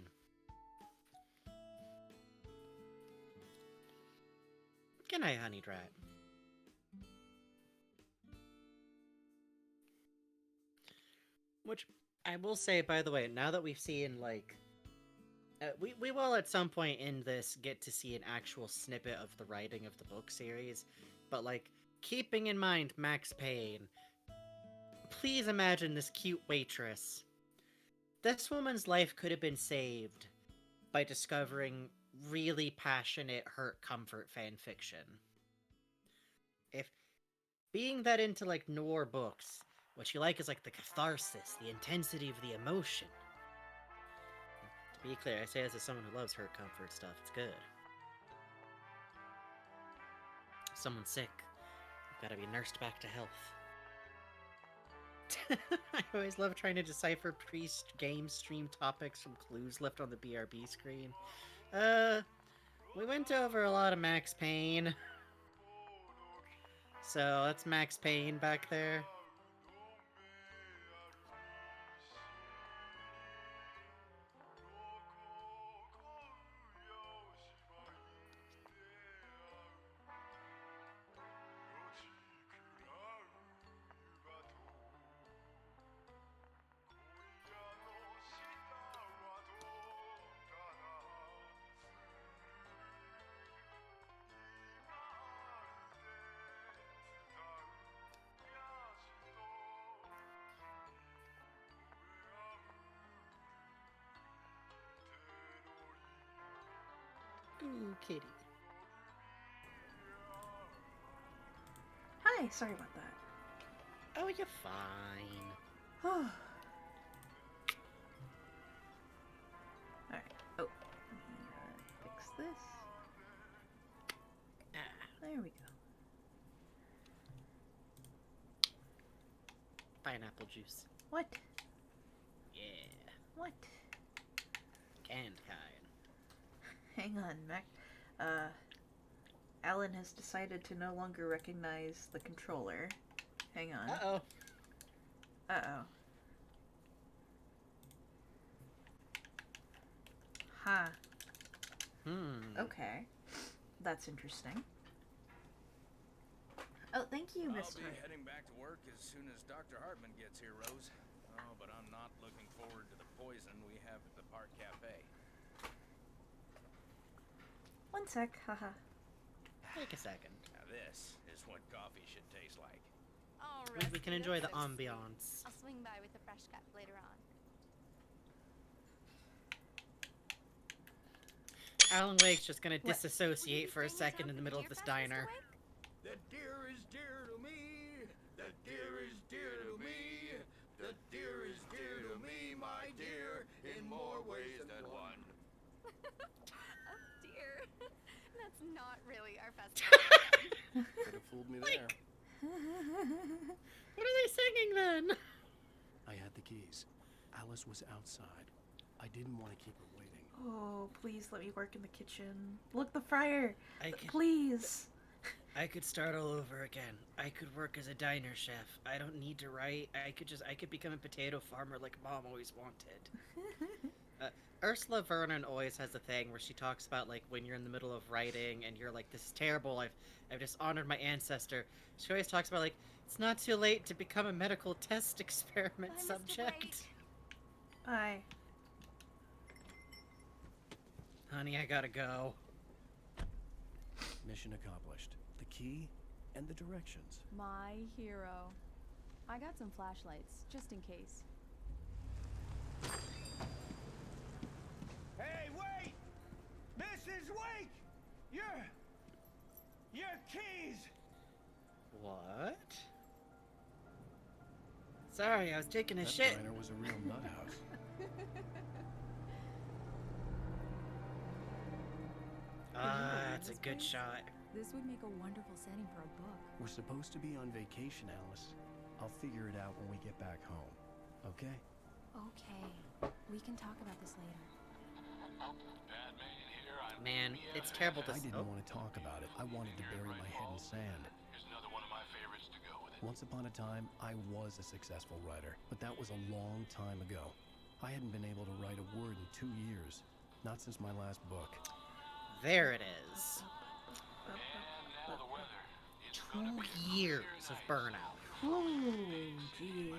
Good night, honey drat. Which I will say, by the way, now that we've seen like, we will at some point in this get to see an actual snippet of the writing of the book series, but like keeping in mind Max Payne, please imagine this cute waitress. This woman's life could have been saved by discovering really passionate hurt comfort fan fiction. If being that into like noir books, what you like is like the catharsis, the intensity of the emotion. To be clear, I say this as someone who loves hurt comfort stuff, it's good. If someone's sick, you've gotta be nursed back to health. I always love trying to decipher pre-game stream topics from clues left on the BRB screen. We went over a lot of Max Payne. So, that's Max Payne back there. Ooh, kitty. Hi, sorry about that. Oh, you're fine. Alright. Oh, let me fix this. There we go. Pineapple juice. What? Yeah. What? Canned kind. Hang on, Mac. Alan has decided to no longer recognize the controller. Hang on. Uh-oh. Uh-oh. Huh. Okay. That's interesting. Oh, thank you, Mr. I'll be heading back to work as soon as Dr. Hartman gets here, Rose. Oh, but I'm not looking forward to the poison we have at the Park Cafe. One sec, haha. Take a second. Now this is what coffee should taste like. Oh, We can Rusty, enjoy the that's so ambiance. sweet. I'll swing by with the fresh cup later on. Alan Wake's just gonna disassociate for a second in the middle of this diner. The deer is dear to me. The deer is dear to me. The deer is dear to me, my dear, in more ways than one. Oh dear. That's not really our festival. Could have fooled me there. What are they singing then? I had the keys. Alice was outside. I didn't want to keep her waiting. Oh, please let me work in the kitchen. Look, the fryer. could- Please. I could start all over again. I could work as a diner chef. I don't need to write. I could become a potato farmer like Mom always wanted. Ursula Vernon always has a thing where she talks about like when you're in the middle of writing and you're like, this is terrible. I've dishonored my ancestor. She always talks about like, it's not too late to become a medical test experiment subject. Bye. Honey, I gotta go. Mission accomplished. The key and the directions. My hero. I got some flashlights, just in case. Hey, wait! Mrs. Wake! Your keys! What? Sorry, I was taking a That shit. diner was a real nut house. That's a good shot. This would make a wonderful setting for a book. We're supposed to be on vacation, Alice. I'll figure it out when we get back home. Okay? Okay. We can talk about this later. Man, it's terrible to I didn't want to talk about it. I wanted to bury my head in sand. Here's another one of my favorites to go with it. Once upon a time, I was a successful writer, but that was a long time ago. I hadn't been able to write a word in 2 years. Not since my last book. There it is. 2 years of burnout. Ooh, gee.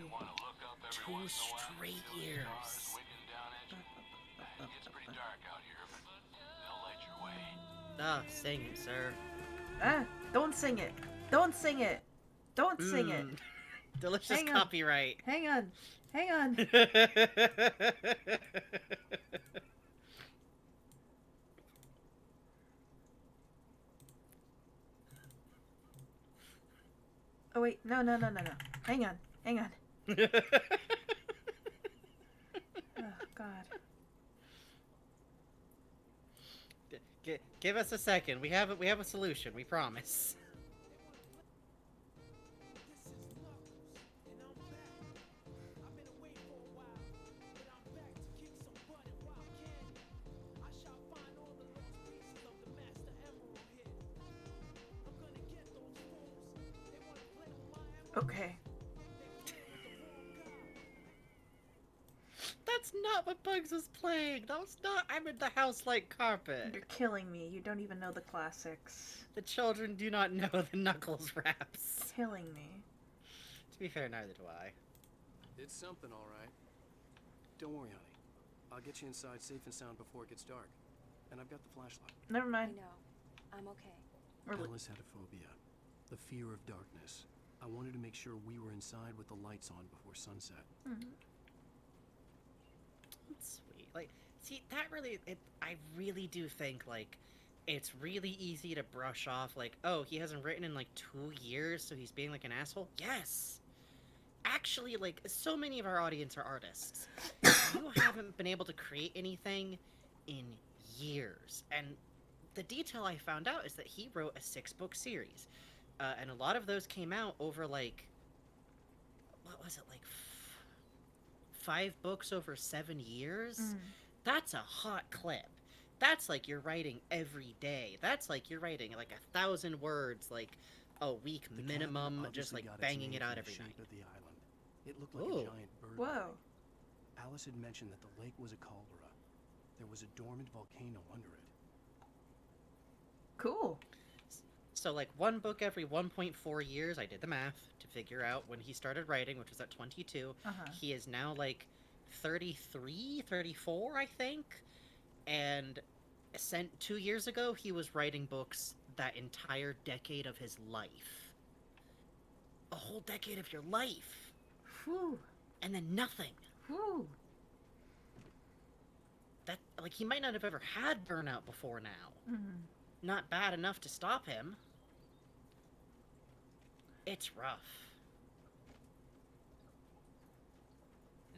2 straight years. Ah, sing it, sir. Ah, don't sing it. Don't sing it. Don't sing it. Delicious Hang on. copyright. Hang on. Hang on. Oh wait, no. Hang on. Oh God. Give us a second. We have a solution. We promise. Okay. That's not what Bugs was playing. That was not I'm in the house like carpet. You're killing me. You don't even know the classics. The children do not know the Knuckles raps. Killing me. To be fair, neither do I. It's something, all right. Don't worry, honey. I'll get you inside safe and sound before it gets dark. And I've got the flashlight. Never I mind. know. I'm okay. Alice had a phobia. The fear of darkness. I wanted to make sure we were inside with the lights on before sunset. That's sweet. Like, see, that really, I really do think, like, it's really easy to brush off, like, oh, he hasn't written in, like, 2 years, so he's being, like, an asshole? Yes! Actually, like, so many of our audience are artists. You haven't been able to create anything in years. And the detail I found out is that he wrote a 6-book series. And a lot of those came out over, like, what was it, like, 5 books over 7 years? That's a hot clip. That's like you're writing every day. That's like you're writing, like, 1,000 words, like, a week minimum, just, like, banging it out every night. Of the island. It looked like Ooh. a giant bird. Whoa. Alice had mentioned that the lake was a caldera. There was a dormant volcano under it. Cool. So, like, 1 book every 1.4 years, I did the math to figure out when he started writing, which was at 22. He is now, like, 33, 34, I think. And 2 years ago, he was writing books that entire decade of his life. A whole decade of your life. Whew. And then nothing. Whew. That, like, he might not have ever had burnout before now. Not bad enough to stop him. It's rough.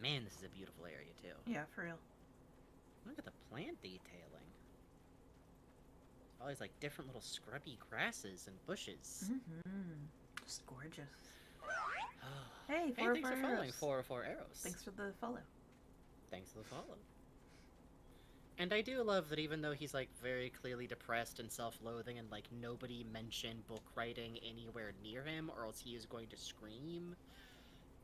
Man, this is a beautiful area, too. Yeah, for real. Look at the plant detailing. All these, like, different little scrubby grasses and bushes. Just gorgeous. Hey, Hey, thanks for following 404 Arrows. Thanks for the follow. Thanks for the follow. And I do love that even though he's, like, very clearly depressed and self-loathing and, like, nobody mentioned book writing anywhere near him or else he is going to scream,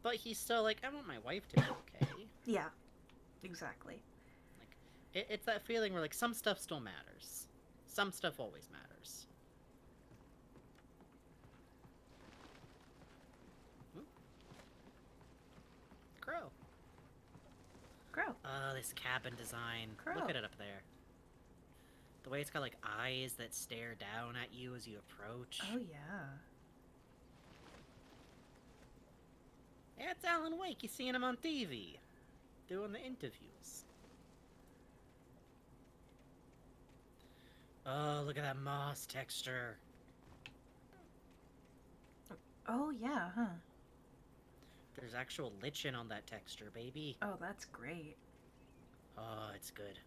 but he's still like, I want my wife to be okay. Yeah, exactly. Like, it's that feeling where, like, some stuff still matters. Some stuff always matters. Ooh. Crow. Crow. Oh, this cabin design. Crow. Look at it up there. The way it's got, like, eyes that stare down at you as you approach. Oh, yeah. Yeah, it's Alan Wake. You seen him on TV. Doing the interviews. Oh, look at that moss texture. Oh, yeah, huh? There's actual lichen on that texture, baby. Oh, that's great. Oh, it's good.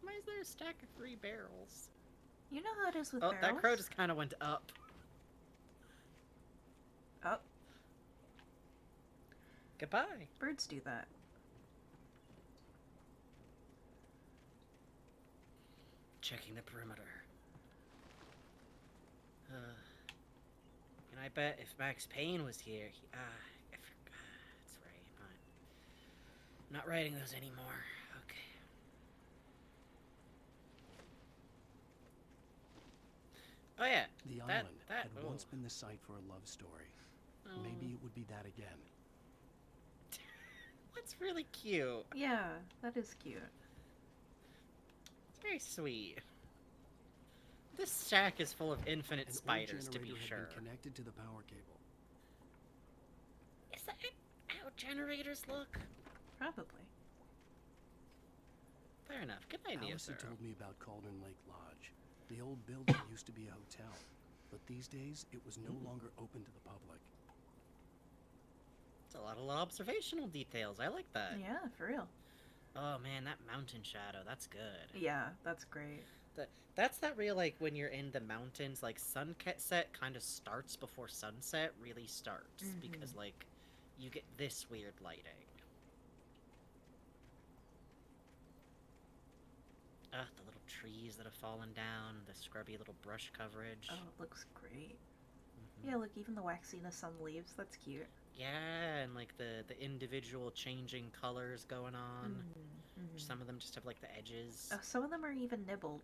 Why is there a stack of 3 barrels? You know how it is with Oh, barrels? that crow just kind of went up. Oh. Goodbye. Birds do that. Checking the perimeter. Can I bet if Max Payne was here, that's right. I'm not writing those anymore. Okay. Oh yeah. The island had once been the site for a love story. Maybe it would be that again. That's really cute. Yeah, that is cute. It's very sweet. This shack is full of infinite spiders, to be sure. Had been connected to the power cable. Is that how generators look? Probably. Fair enough. Good idea, Alice sir. had told me about Cauldron Lake Lodge. The old building used to be a hotel, but these days it was no longer open to the public. It's a lot of observational details. I like that. Yeah, for real. Oh man, that mountain shadow. That's good. Yeah, that's great. That's that real, like, when you're in the mountains, like, sunset kind of starts before sunset really starts. Because, like, you get this weird lighting. The little trees that have fallen down, the scrubby little brush coverage. Oh, it looks great. Yeah, look, even the waxiness on the leaves, that's cute. Yeah, and, like, the individual changing colors going on. Some of them just have, like, the edges. Oh, some of them are even nibbled.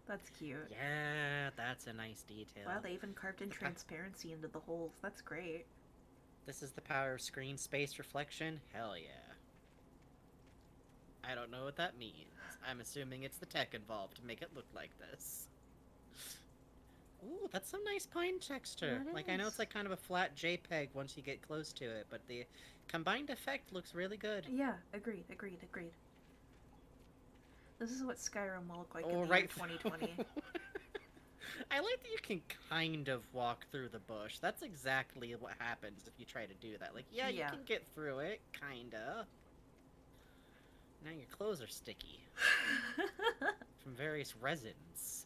That's cute. Yeah, that's a nice detail. Wow, they even carved in transparency into the holes. That's great. This is the power of screen space reflection? Hell yeah. I don't know what that means. I'm assuming it's the tech involved to make it look like this. Ooh, that's some nice pine texture. That Like, I know is. it's like kind of a flat JPEG once you get close to it, but the combined effect looks really good. Yeah, agreed. This is what Skyrim will look like in the right. year 2020. I like that you can kind of walk through the bush. That's exactly what happens if you try to do that. Like, yeah, you can get through it, kinda. Now your clothes are sticky. From various resins.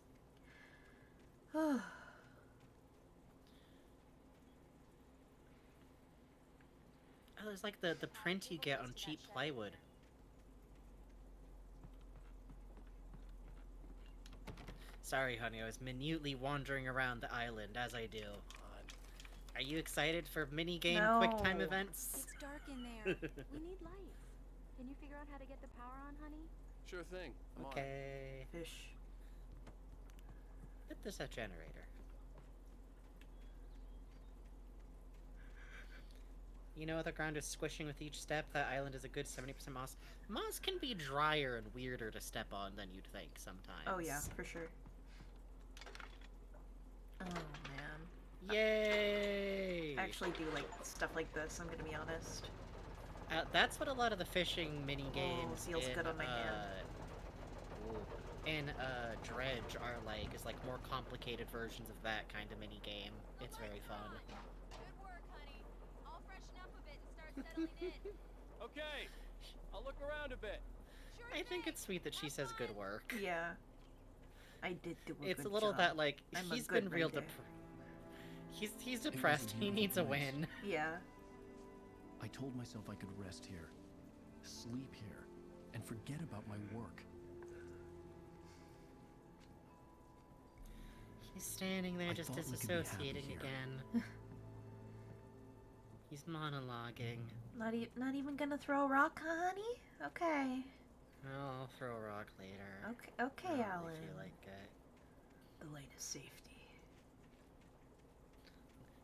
Oh, there's like the print you get on cheap plywood. Sorry, honey, I was minutely wandering around the island, as I do. Are you excited for minigame quick time events? It's dark in there. We need light. Can you figure out how to get the power on, honey? Sure thing. Come on. Okay. Fish. Hit this generator. You know the ground is squishing with each step. That island is a good 70% moss. Moss can be drier and weirder to step on than you'd think sometimes. Oh yeah, for sure. Oh man. Yay! I actually do like stuff like this, I'm gonna be honest. That's what a lot of the fishing mini games feels good on my hand. In Dredge are like, is like more complicated versions of that kind of mini game. It's very fun. Good work, honey. I'll freshen up a bit and start settling in. Okay, I'll look around a bit. I think it's sweet that she says good work. Yeah. I did do a It's good a little job. that like I'm a he's good been real writer. he's depressed. He needs a win. Yeah. I told myself I could rest here, sleep here, and forget about my work. He's standing there I just thought we could be happy disassociating here. again. He's monologuing. Not even gonna throw a rock, honey? Okay. I'll throw a rock later. Okay, I don't Alan. really feel like it. The light is safety.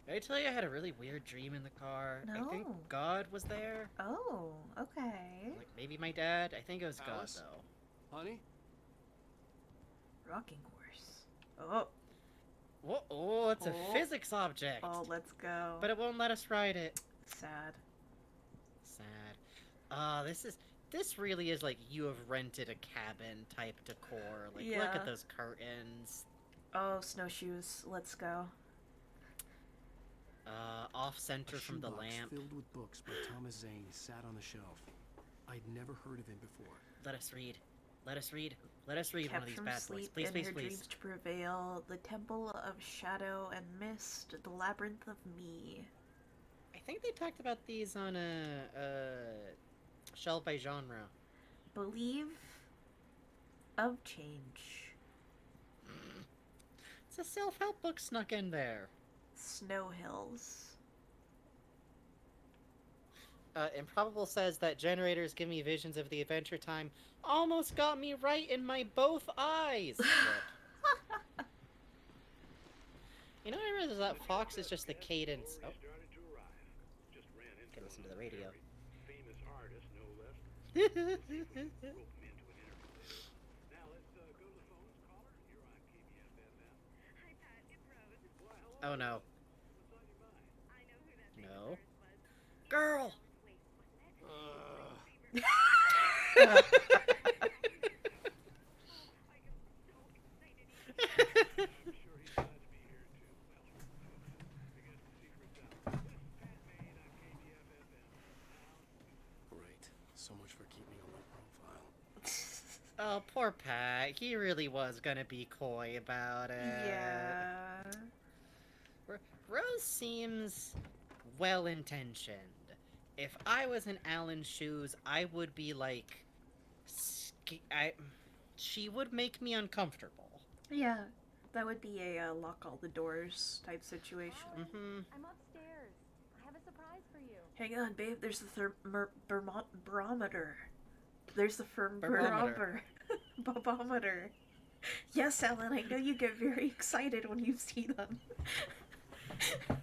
Did I tell you I had a really weird dream in the car? I think No. God was there. Oh, okay. Like maybe my dad. I think it was Alice? God though. Honey? Rocking horse. Oh. Whoa, oh, it's a Oh. physics object. Oh, let's go. But it won't let us ride it. Sad. Sad. This really is like you have rented a cabin type decor. Like look Yeah. at those curtains. Oh, snowshoes. Let's go. Off center A from the shoebox lamp. filled with books by Thomas Zane sat on the shelf. I'd never heard of him before. Let us read. Let us read. Let us read one Kept of these from bad boys. sleep Please, and please, her please. dreams to prevail. The temple of shadow and mist. The labyrinth of me. I think they talked about these on a shelf by genre. Believe of change. It's a self-help book snuck in there. Snow Hills. Improbable says that generators give me visions of the Adventure Time. Almost got me right in my both eyes. You know, I realize that Fox is just the cadence. Oh. Can listen to the radio. Famous artist, no less. Rope him into an interview. Now let's go to the phones. Caller, you're on KBFFM. Hi, Pat. It's Rose. Why, hello. Oh no. What's on your mind? I know who that No. was. Girl! Great. So much for keeping a low profile. Oh, poor Pat. He really was gonna be coy about it. Yeah. Rose seems well-intentioned. If I was in Alan's shoes, I would be like... She would make me uncomfortable. Yeah. That would be a lock all the doors type situation. Mm-hmm. I'm upstairs. I have a surprise for you. Hang on, babe. There's the barometer. There's the Barometer. barometer. Yes, Ellen, I know you get very excited when you see them.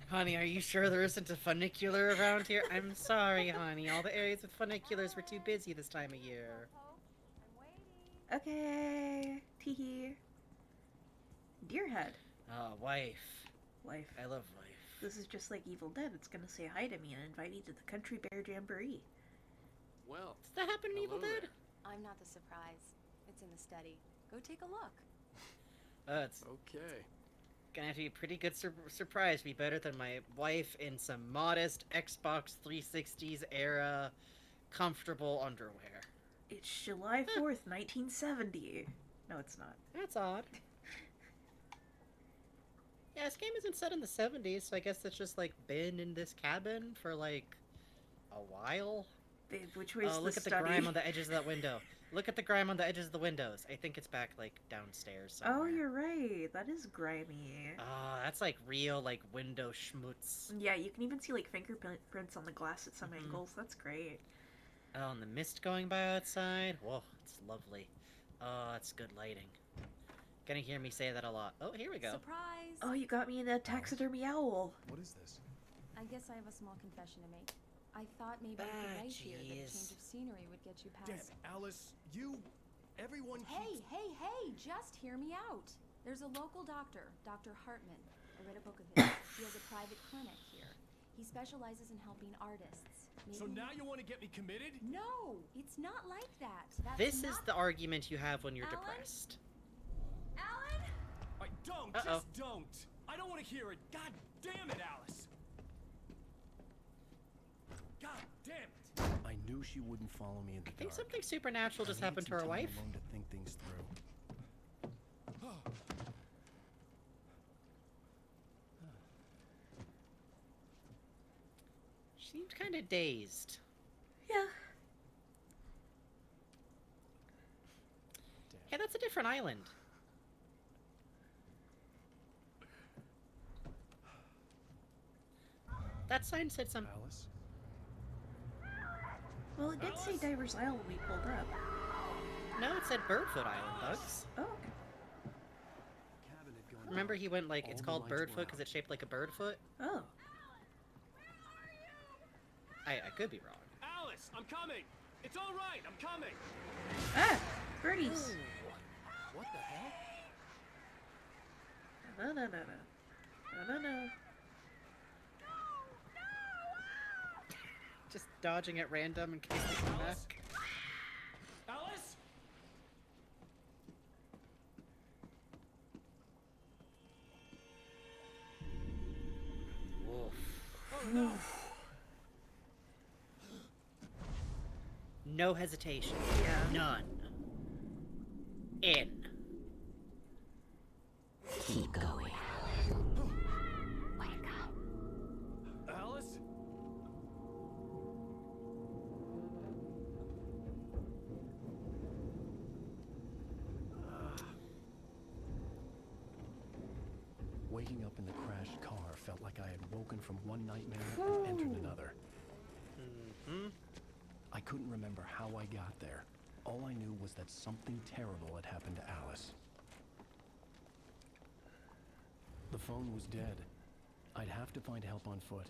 Honey, are you sure there isn't a funicular around here? I'm sorry, honey. All the areas with funiculars were too busy this time of year. Okay. Teehee. Deerhead. Oh, wife. Wife. I love wife. This is just like Evil Dead. It's gonna say hi to me and invite me to the Country Bear Jamboree. Well, does that happen in Evil Dead? I'm not the surprise. It's in the study. Go take a look. It's okay. Gonna have to be a pretty good surprise. Be better than my wife in some modest Xbox 360s era comfortable underwear. It's July 4th, 1970. No, it's not. That's odd. Yeah, this game isn't set in the 70s, so I guess it's just, like, been in this cabin for, like, a while. Babe, which way's Oh, look at the grime on the edges of that window. Look at the grime on the edges of the windows. I think it's back, like, downstairs somewhere. Oh, you're right. That is grimy. Oh, that's, like, real, like, window schmutz. Yeah, you can even see, like, fingerprints on the glass at some angles. That's great. Oh, and the mist going by outside. Whoa, it's lovely. Oh, that's good lighting. Gonna hear me say that a lot. Oh, here we go. Surprise! Oh, you got me in a taxidermy owl. What is this? I guess I have a small confession to make. I thought maybe you could write here that a change of scenery would get you past... Damn, Alice, everyone Hey, just hear me out. There's a local doctor, Dr. Hartman. I read a book of his. He has a private clinic here. He specializes in helping artists. So now you want to get me committed? No, it's not like that. This is the argument you have when you're depressed. Alan? Just don't. I don't want to hear it. God damn it, Alice. God damn it. I knew she wouldn't follow me in the I think something supernatural just happened to her wife. Alone to think things through. She seemed kind of dazed. Yeah. Hey, that's a different island. That sign said something. Alice? Well, it did say Diver's Isle when we pulled up. No, it said Birdfoot Island, Bugs. Oh, okay. Remember he went like, it's called Birdfoot because it's shaped like a bird foot? Oh. I could be wrong. Alice, I'm coming. It's all right. I'm coming. Ah, birdies. Ooh. What the hell? No. Just dodging at random in case they come back. Alice? Woof. Oh no. No hesitation. Yeah. None. In. Keep going. Alice? waking up in the crashed car felt like I had woken from one nightmare and entered another. I couldn't remember how I got there. All I knew was that something terrible had happened to Alice. The phone was dead. I'd have to find help on foot.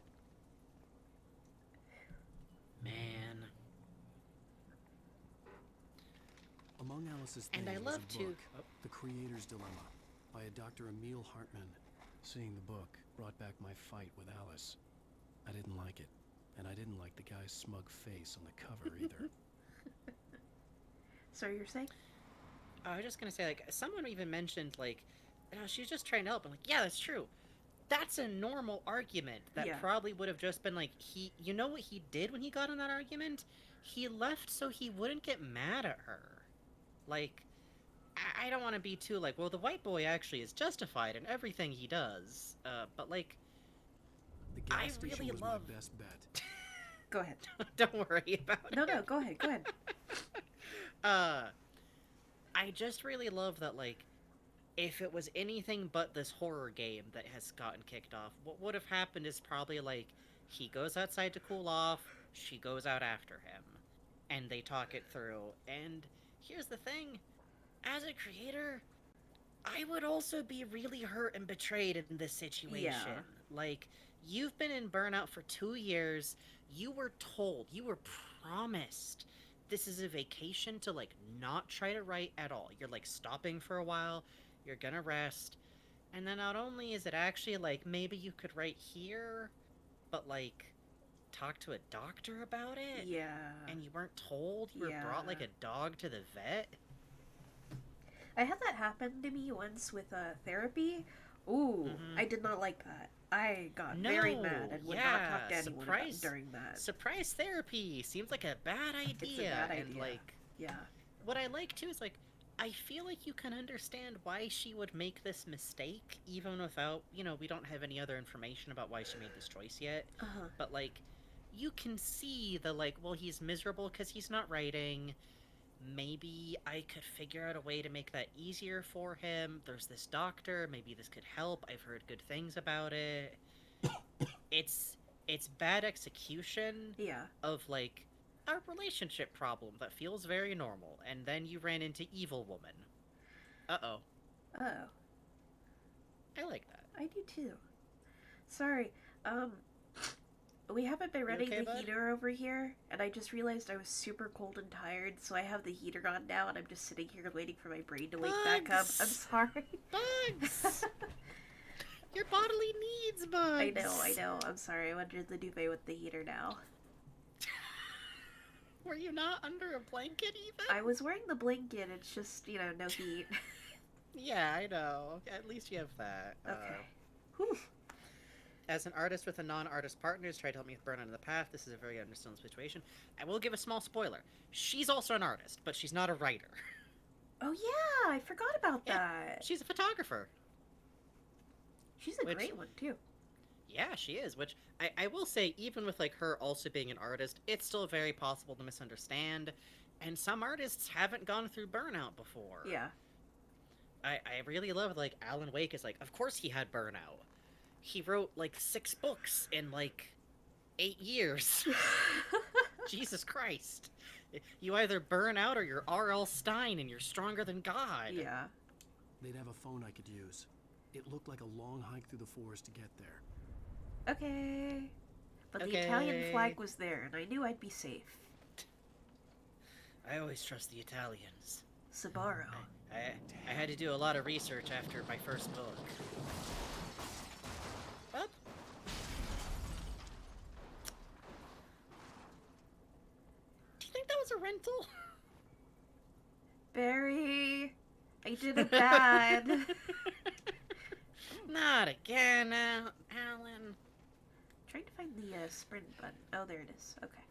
Man. Among Alice's And things I was love a to- book, The Creator's Dilemma, by a Dr. Emil Hartman. Seeing the book brought back my fight with Alice. I didn't like it, and I didn't like the guy's smug face on the cover either. So you're saying? I was just gonna say, like, someone even mentioned, like, she's just trying to help. I'm like, yeah, that's true. That's a normal argument that Yeah. probably would have just been like, you know what he did when he got in that argument? He left so he wouldn't get mad at her. Like, I don't want to be too like, well, the white boy actually is justified in everything he does. But like, The gas I station really was love. my best bet. Go ahead. Don't worry about it. No, go ahead. Go ahead. I just really love that, like, if it was anything but this horror game that has gotten kicked off, what would have happened is probably, like, he goes outside to cool off, she goes out after him, and they talk it through. And here's the thing, as a creator, I would also be really hurt and betrayed in this situation. Yeah. Like, you've been in burnout for 2 years, you were told, you were promised this is a vacation to, like, not try to write at all. You're, like, stopping for a while, you're gonna rest, and then not only is it actually, like, maybe you could write here, but, like, talk to a doctor about it? Yeah. And you weren't told? You were brought, like, a dog to the vet? I had that happen to me once with therapy. Ooh, I did not like that. I got very mad and would not talk to anyone about during that. Surprise therapy seems like a bad idea. It's a bad idea. And, like, yeah. what I like, too, is, like, I feel like you can understand why she would make this mistake, even without, you know, we don't have any other information about why she made this choice yet. Uh-huh. But, like, you can see the, like, well, he's miserable because he's not writing. Maybe I could figure out a way to make that easier for him. There's this doctor. Maybe this could help. I've heard good things about it. It's bad execution of, like, a relationship problem that feels very normal, and then you ran into Evil Woman. Uh-oh. Oh. I like that. I do too. Sorry, we haven't been running okay, the bud? heater over here, and I just realized I was super cold and tired, so I have the heater on now, and I'm just sitting here waiting for my brain to wake back up. I'm sorry. Bugs! Your bodily needs, Bugs! I know. I'm sorry. I'm under the duvet with the heater now. Were you not under a blanket, even? I was wearing the blanket, it's just, you know, no heat. Yeah, I know. At least you have that. Okay. As an artist with a non-artist partner who's tried to help me with Burnout in the Path, this is a very understandable situation. I will give a small spoiler. She's also an artist, but she's not a writer. Oh yeah, I forgot about that. She's a photographer. She's a great one, too. Yeah, she is, which I will say, even with, like, her also being an artist, it's still very possible to misunderstand, and some artists haven't gone through burnout before. Yeah. I really love, like, Alan Wake is like, of course he had burnout. He wrote, like, 6 books in, like, 8 years. Jesus Christ. You either burn out or you're R.L. Stein and you're stronger than God. Yeah. They'd have a phone I could use. It looked like a long hike through the forest to get there. Okay. But the Italian flag was there, and I knew I'd be safe. I always trust the Italians. Sabaro. I had to do a lot of research after my first book. Up. Do you think that was a rental? Barry, I did it bad. Not again, Alan. Trying to find the sprint button. Oh, there it is. Okay.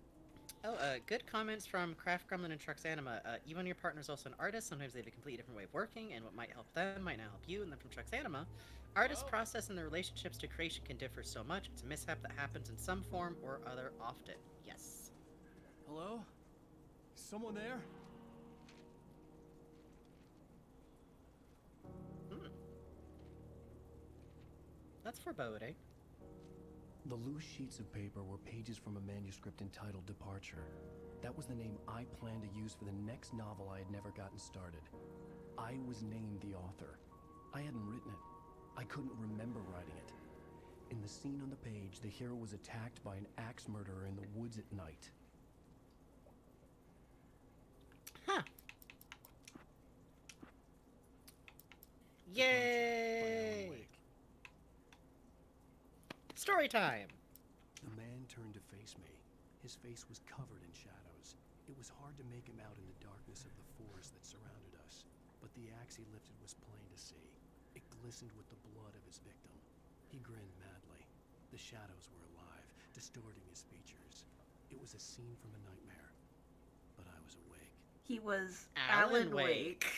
Oh, good comments from Craft Gremlin and Truxanima. Even when your partner's also an artist, sometimes they have a completely different way of working, and what might help them might not help you. And then from Truxanima, artists' process and their relationships to creation can differ so much. It's a mishap that happens in some form or other often. Yes. Hello? Is someone there? That's foreboding. The loose sheets of paper were pages from a manuscript entitled Departure. That was the name I planned to use for the next novel I had never gotten started. I was named the author. I hadn't written it. I couldn't remember writing it. In the scene on the page, the hero was attacked by an axe murderer in the woods at night. Huh. Yay! Story time! The man turned to face me. His face was covered in shadows. It was hard to make him out in the darkness of the forest that surrounded us, but the axe he lifted was plain to see. It glistened with the blood of his victim. He grinned madly. The shadows were alive, distorting his features. It was a scene from a nightmare, but I was awake. He was Alan Wake.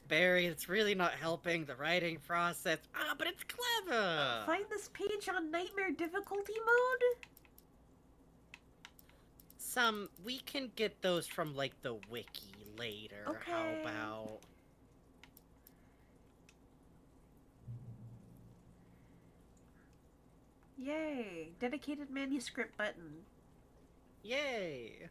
Barry, it's really not helping the writing process. Ah, but it's clever! Find this page on Nightmare difficulty mode? We can get those from, like, the wiki later. Okay. How about... Yay! Dedicated manuscript button. Yay!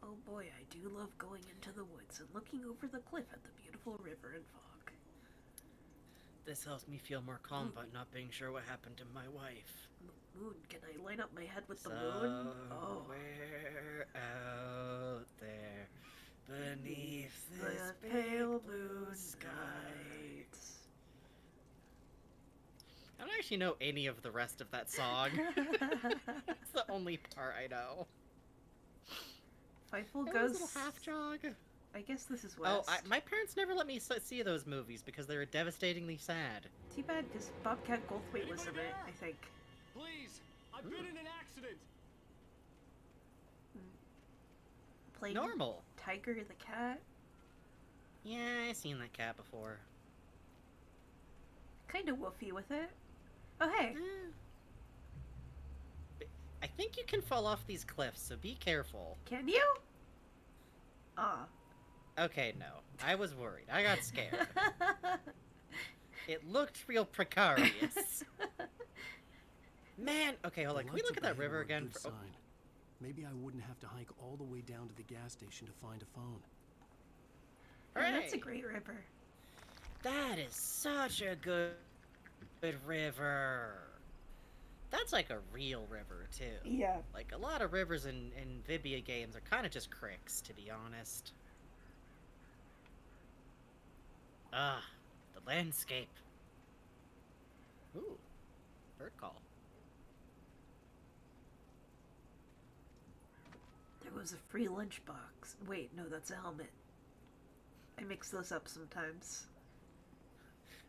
Oh boy, I do love going into the woods and looking over the cliff at the beautiful river and fog. This helps me feel more calm about not being sure what happened to my wife. Moon, can I line up my head with the moon? Oh. Somewhere out there, beneath this The pale blue sky. I don't actually know any of the rest of that song. That's the only part I know. Fightful There goes. was a little half jog. I guess this is west. Oh, my parents never let me see those movies because they were devastatingly sad. Too bad, because Bobcat Goldthwait was in it, I think. Please, I've been in an accident. Playing Normal. Tiger the cat. Yeah, I've seen that cat before. Kind of woofy with it. Oh, hey. I think you can fall off these cliffs, so be careful. Can you? Ah. Okay, no. I was worried. I got scared. It looked real precarious. Man, okay, hold on. Can we look at that river again? Sign. Maybe I wouldn't have to hike all the way down to the gas station to find a phone. Yeah, that's a great river. That is such a good river. That's like a real river, too. Yeah. Like, a lot of rivers in Vibia games are kind of just cricks, to be honest. Ah, the landscape. Ooh, bird call. There was a free lunchbox. Wait, no, that's a helmet. I mix those up sometimes.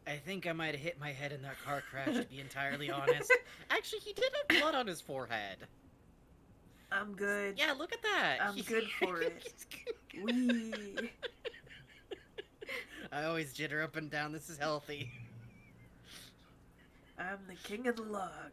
I think I might have hit my head in that car crash, to be entirely honest. Actually, he did have blood on his forehead. I'm good. Yeah, look at that. I'm good for it. Wee. I always jitter up and down. This is healthy. I'm the king of the log.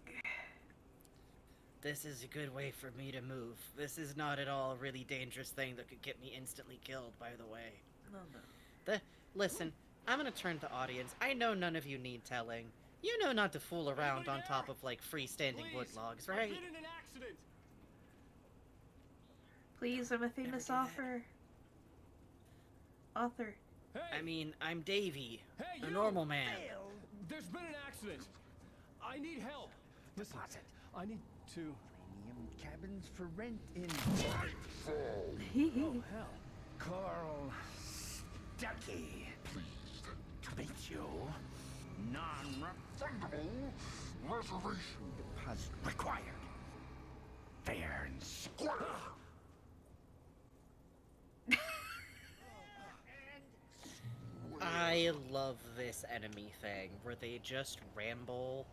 This is a good way for me to move. This is not at all a really dangerous thing that could get me instantly killed, by the way. No. Listen, I'm gonna turn to audience. I know none of you need telling. You know not to fool around on top of, like, freestanding wood logs, right? I've been in an accident. Please, I'm a famous author. Hey. I mean, I'm Davey, Hey, a you! normal man. There's been an accident. I need help. Listen, I need to... Premium cabins for rent in Oh, hell. Carl Stuckey. Pleased to meet you. Non-refundable reservation deposit required. Fair and square. I love this enemy thing, where they just ramble,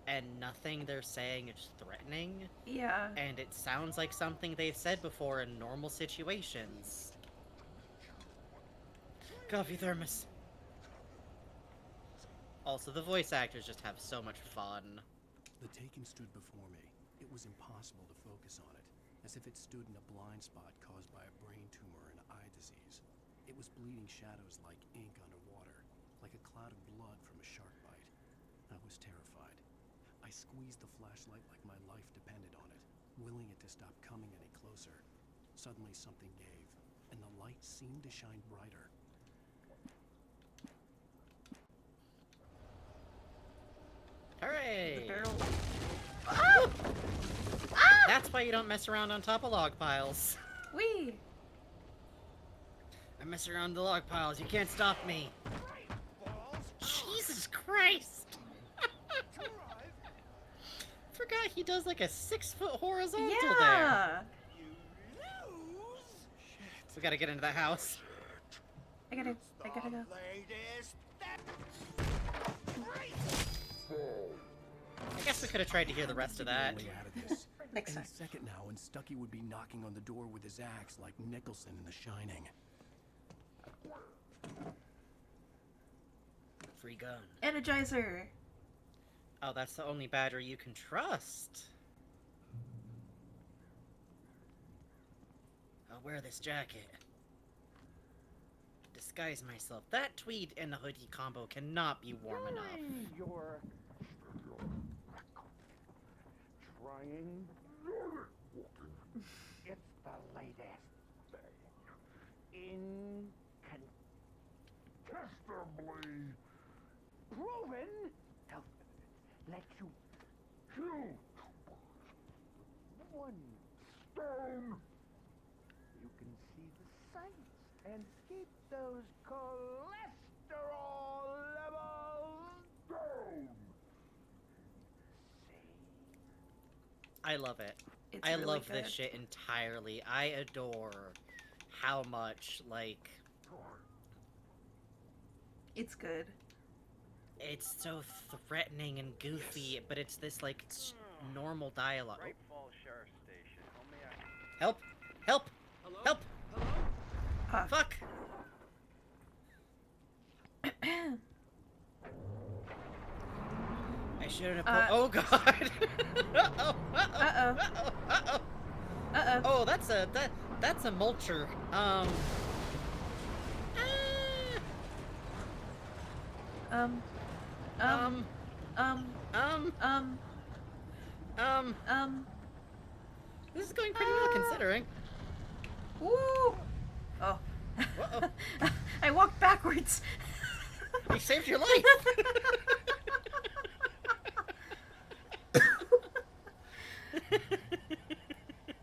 and nothing they're saying is threatening. Yeah. And it sounds like something they've said before in normal situations. Coffee thermos. Also, the voice actors just have so much fun. The Taken stood before me. It was impossible to focus on it, as if it stood in a blind spot caused by a brain tumor and eye disease. It was bleeding shadows like ink underwater, like a cloud cloud of blood from a shark bite. I was terrified. I squeezed the flashlight like my life depended on it, willing it to stop coming any closer. Suddenly something gave, and the light seemed to shine brighter. Hooray! The barrel. Ah! That's why you don't mess around on top of log piles. Wee! I mess around the log piles. You can't stop me. Jesus Christ! Forgot he does like a 6-foot horizontal there. Yeah! We gotta get into that house. I gotta go. I guess we could have tried to hear the rest of that. Next time. Any second now, and Stucky would be knocking on the door with his axe like Nicholson in The Shining. Free gun. Energizer! Oh, that's the only battery you can trust. I'll wear this jacket. Disguise myself. That tweed and the hoodie combo cannot be warm enough. You're trying. It's the latest. Incontestably proven to let you shoot one stone. You can see the sights and keep those cholesterol levels down. I love it. It's I really love good. this shit entirely. I adore how much, like, It's good. it's so threatening and goofy, but it's this, like, normal dialogue. Great Falls Sheriff Station. Help! Help! Help! Fuck! I shouldn't have oh god! Uh-oh! Uh-oh! Uh-oh! Uh-oh! Uh-oh. Oh, that's a mulcher. This is going pretty well considering. Woo! Oh. Uh-oh. I walked backwards. You saved your life!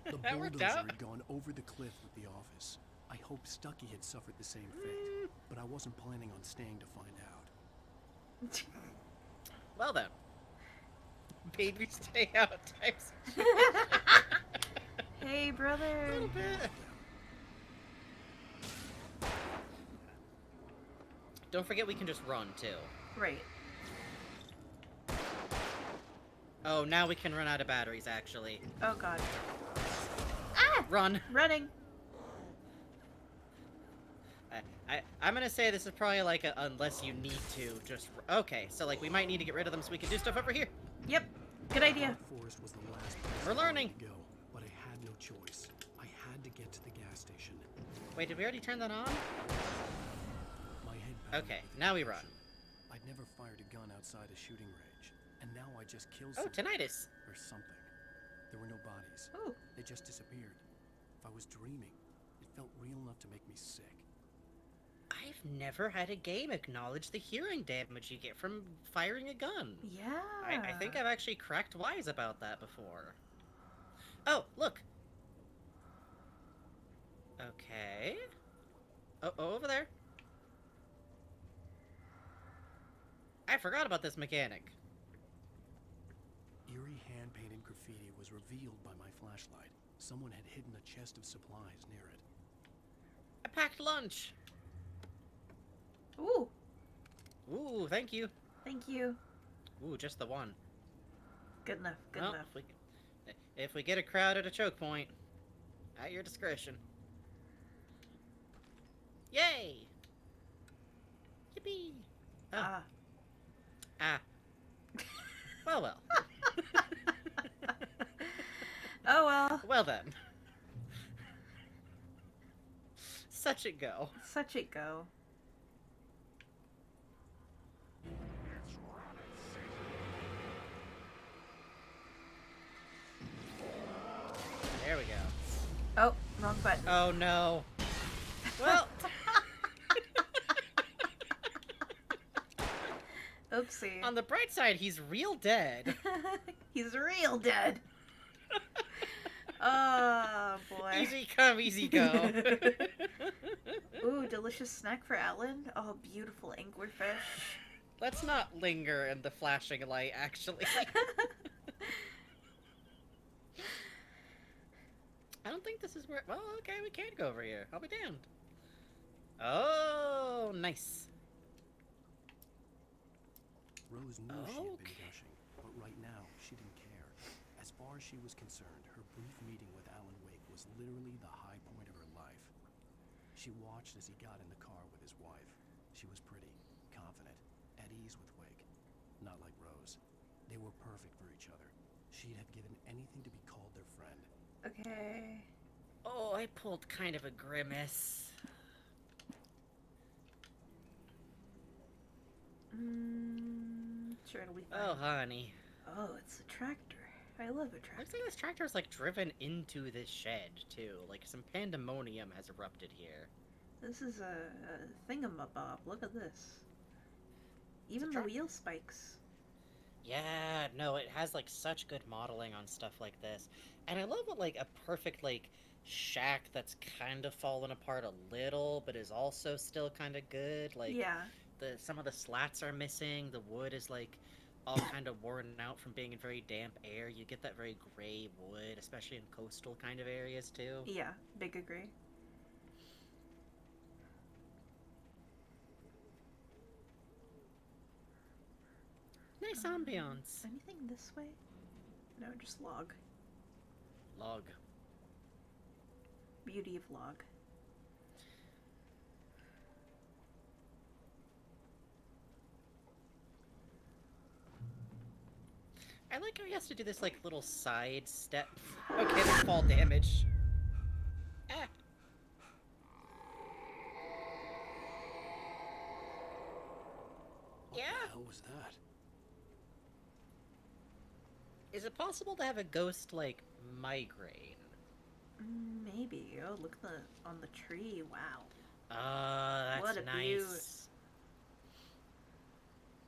The That worked bulldozer out. had gone over the cliff with the office. I hoped Stucky had suffered the same fate, but I wasn't planning on staying to find out. Well then. Baby stay out types. Hey, brother. A little bit. Don't forget we can just run too. Right. Oh, now we can run out of batteries actually. Oh god. Run. Running. I'm gonna say this is probably like a unless you need to just okay. So like we might need to get rid of them so we can do stuff over here. Yep. Good idea. Forest was the last We're learning. to go, but I had no choice. I had to get to the gas station. Wait, did we already turn that on? My head pounded Okay, with now we confusion. run. I'd never fired a gun outside a shooting range, and now I just killed Oh, someone. tinnitus. Or something. There were no bodies. Ooh. They just disappeared. If I was dreaming, it felt real enough to make me sick. I've never had a game acknowledge the hearing damage you get from firing a gun. Yeah. I think I've actually cracked wise about that before. Oh, look. Okay. Oh, over there. I forgot about this mechanic. Eerie hand-painted graffiti was revealed by my flashlight. Someone had hidden a chest of supplies near it. A packed lunch. Ooh. Ooh, thank you. Thank you. Ooh, just the one. Good enough. Good Well, enough. if we get a crowd at a choke point, at your discretion. Yay! Yippee! Oh. Ah. Well, well. Oh well. Well then. Such it go. Such it go. Wrong button. Oh no. Well. Oopsie. On the bright side, he's real dead. He's real dead. Oh boy. Easy come, easy go. Ooh, delicious snack for Alan. Oh, beautiful anglerfish. Let's not linger in the flashing light, actually. I don't think this is where... Well, okay, we can go over here. I'll be damned. Oh, nice. Rose knew she had been gushing, but right now, she didn't care. As far as she was concerned, her brief meeting with Alan Wake was literally the high point of her life. She watched as he got in the car with his wife. She was pretty, confident, at ease with Wake. Not like Rose. They were perfect for each other. She'd have given anything to be called their friend. Okay. Oh, I pulled kind of a grimace. Sure, it'll be fine. Oh, honey. Oh, it's a tractor. I love a tractor. Looks like this tractor is, like, driven into this shed, too. Like, some pandemonium has erupted here. This is a thingamabob. Look at this. Even the wheel spikes. Yeah, no, it has, like, such good modeling on stuff like this. And I love what, like, a perfect, like, shack that's kind of fallen apart a little, but is also still kind of good. Like, yeah. Some of the slats are missing. The wood is, like, all kind of worn out from being in very damp air. You get that very gray wood, especially in coastal kind of areas, too. Yeah, big agree. Nice ambiance. Anything this way? No, just log. Log. Beauty of log. I like how he has to do this, like, little side step. Okay, there's fall damage. Ah. What the hell was that? Is it possible to have a ghost, like, migraine? Maybe. Oh, look on the tree. Wow. That's what a nice.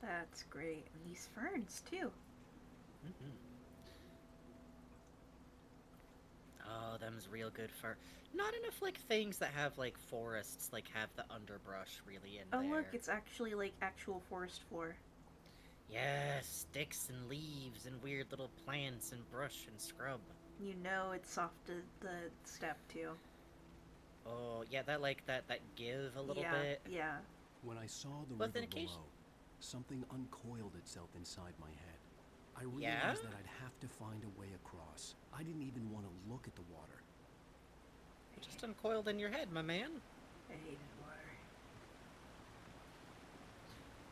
beaut. That's great. And these ferns, too. Oh, them's real good for... Not enough, like, things that have, like, forests, like, have the underbrush really in there. Oh, look, it's actually, like, actual forest floor. Yes, sticks and leaves and weird little plants and brush and scrub. You know it's soft to the step, too. Oh, yeah, that, like, that give a little bit. Yeah. When I saw the But then river below, something uncoiled itself inside my head. I realized that I'd have to find a way across. I didn't even want to look at the water. It just uncoiled in your head, my man. I hated water.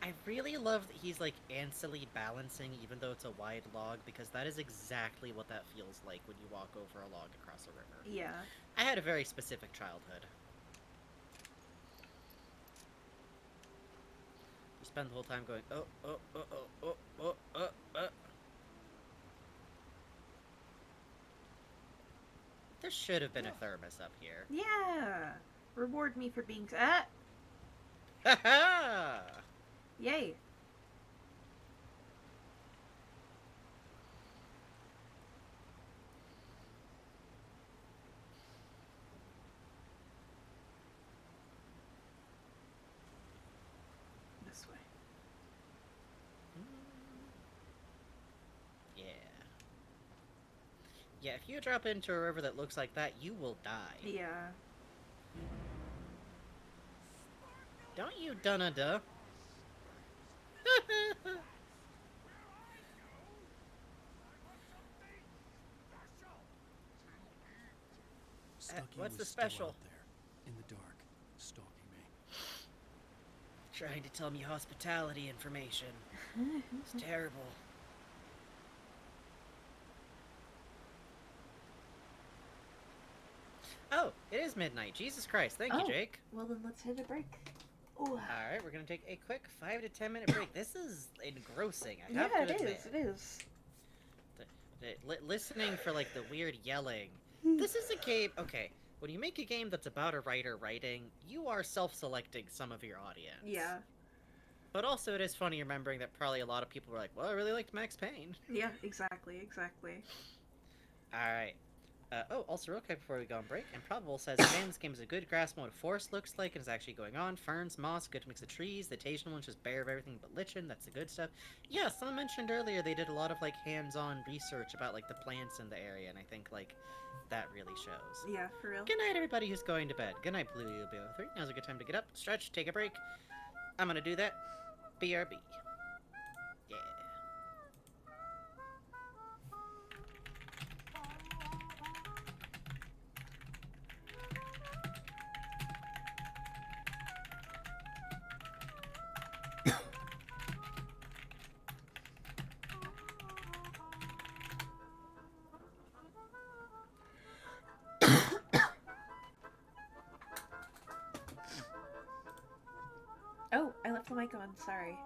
I really love that he's, like, ancillary balancing even though it's a wide log, because that is exactly what that feels like when you walk over a log across a river. Yeah. I had a very specific childhood. You spend the whole time going, oh, oh, oh, oh, oh, oh, oh, oh. There should have been a thermos up here. Yeah! Reward me for being... Ah! Ha-ha! Yay! This way. Yeah. Yeah, if you drop into a river that looks like that, you will die. Yeah. Don't you dun-a-duh. Stucky what's the was still special? out there, in the dark, stalking me. Trying to tell me hospitality information. It's terrible. Oh, it is midnight. Jesus Christ. Thank you, Jake. Well, then let's hit a break. Ooh. Alright, we're gonna take a quick 5 to 10 minute break. This is engrossing, I have Yeah, to it admit. is. It is. Listening for, like, the weird yelling. This is a game... Okay, when you make a game that's about a writer writing, you are self-selecting some of your audience. Yeah. But also, it is funny remembering that probably a lot of people were like, well, I really liked Max Payne. Yeah, exactly. Alright. Also real quick before we go on break, Improbable says, man, this game is a good grasp on what a forest looks like and is actually going on. Ferns, moss, good mix of trees. The occasional one's just bare of everything but lichen. That's the good stuff. Yeah, someone mentioned earlier they did a lot of, like, hands-on research about, like, the plants in the area, and I think, like, that really shows. Yeah, for real. Good night, everybody who's going to bed. Good night, Blue UBO3. Now's a good time to get up, stretch, take a break. I'm gonna do that. BRB. Yeah. Oh, I left the mic on, sorry.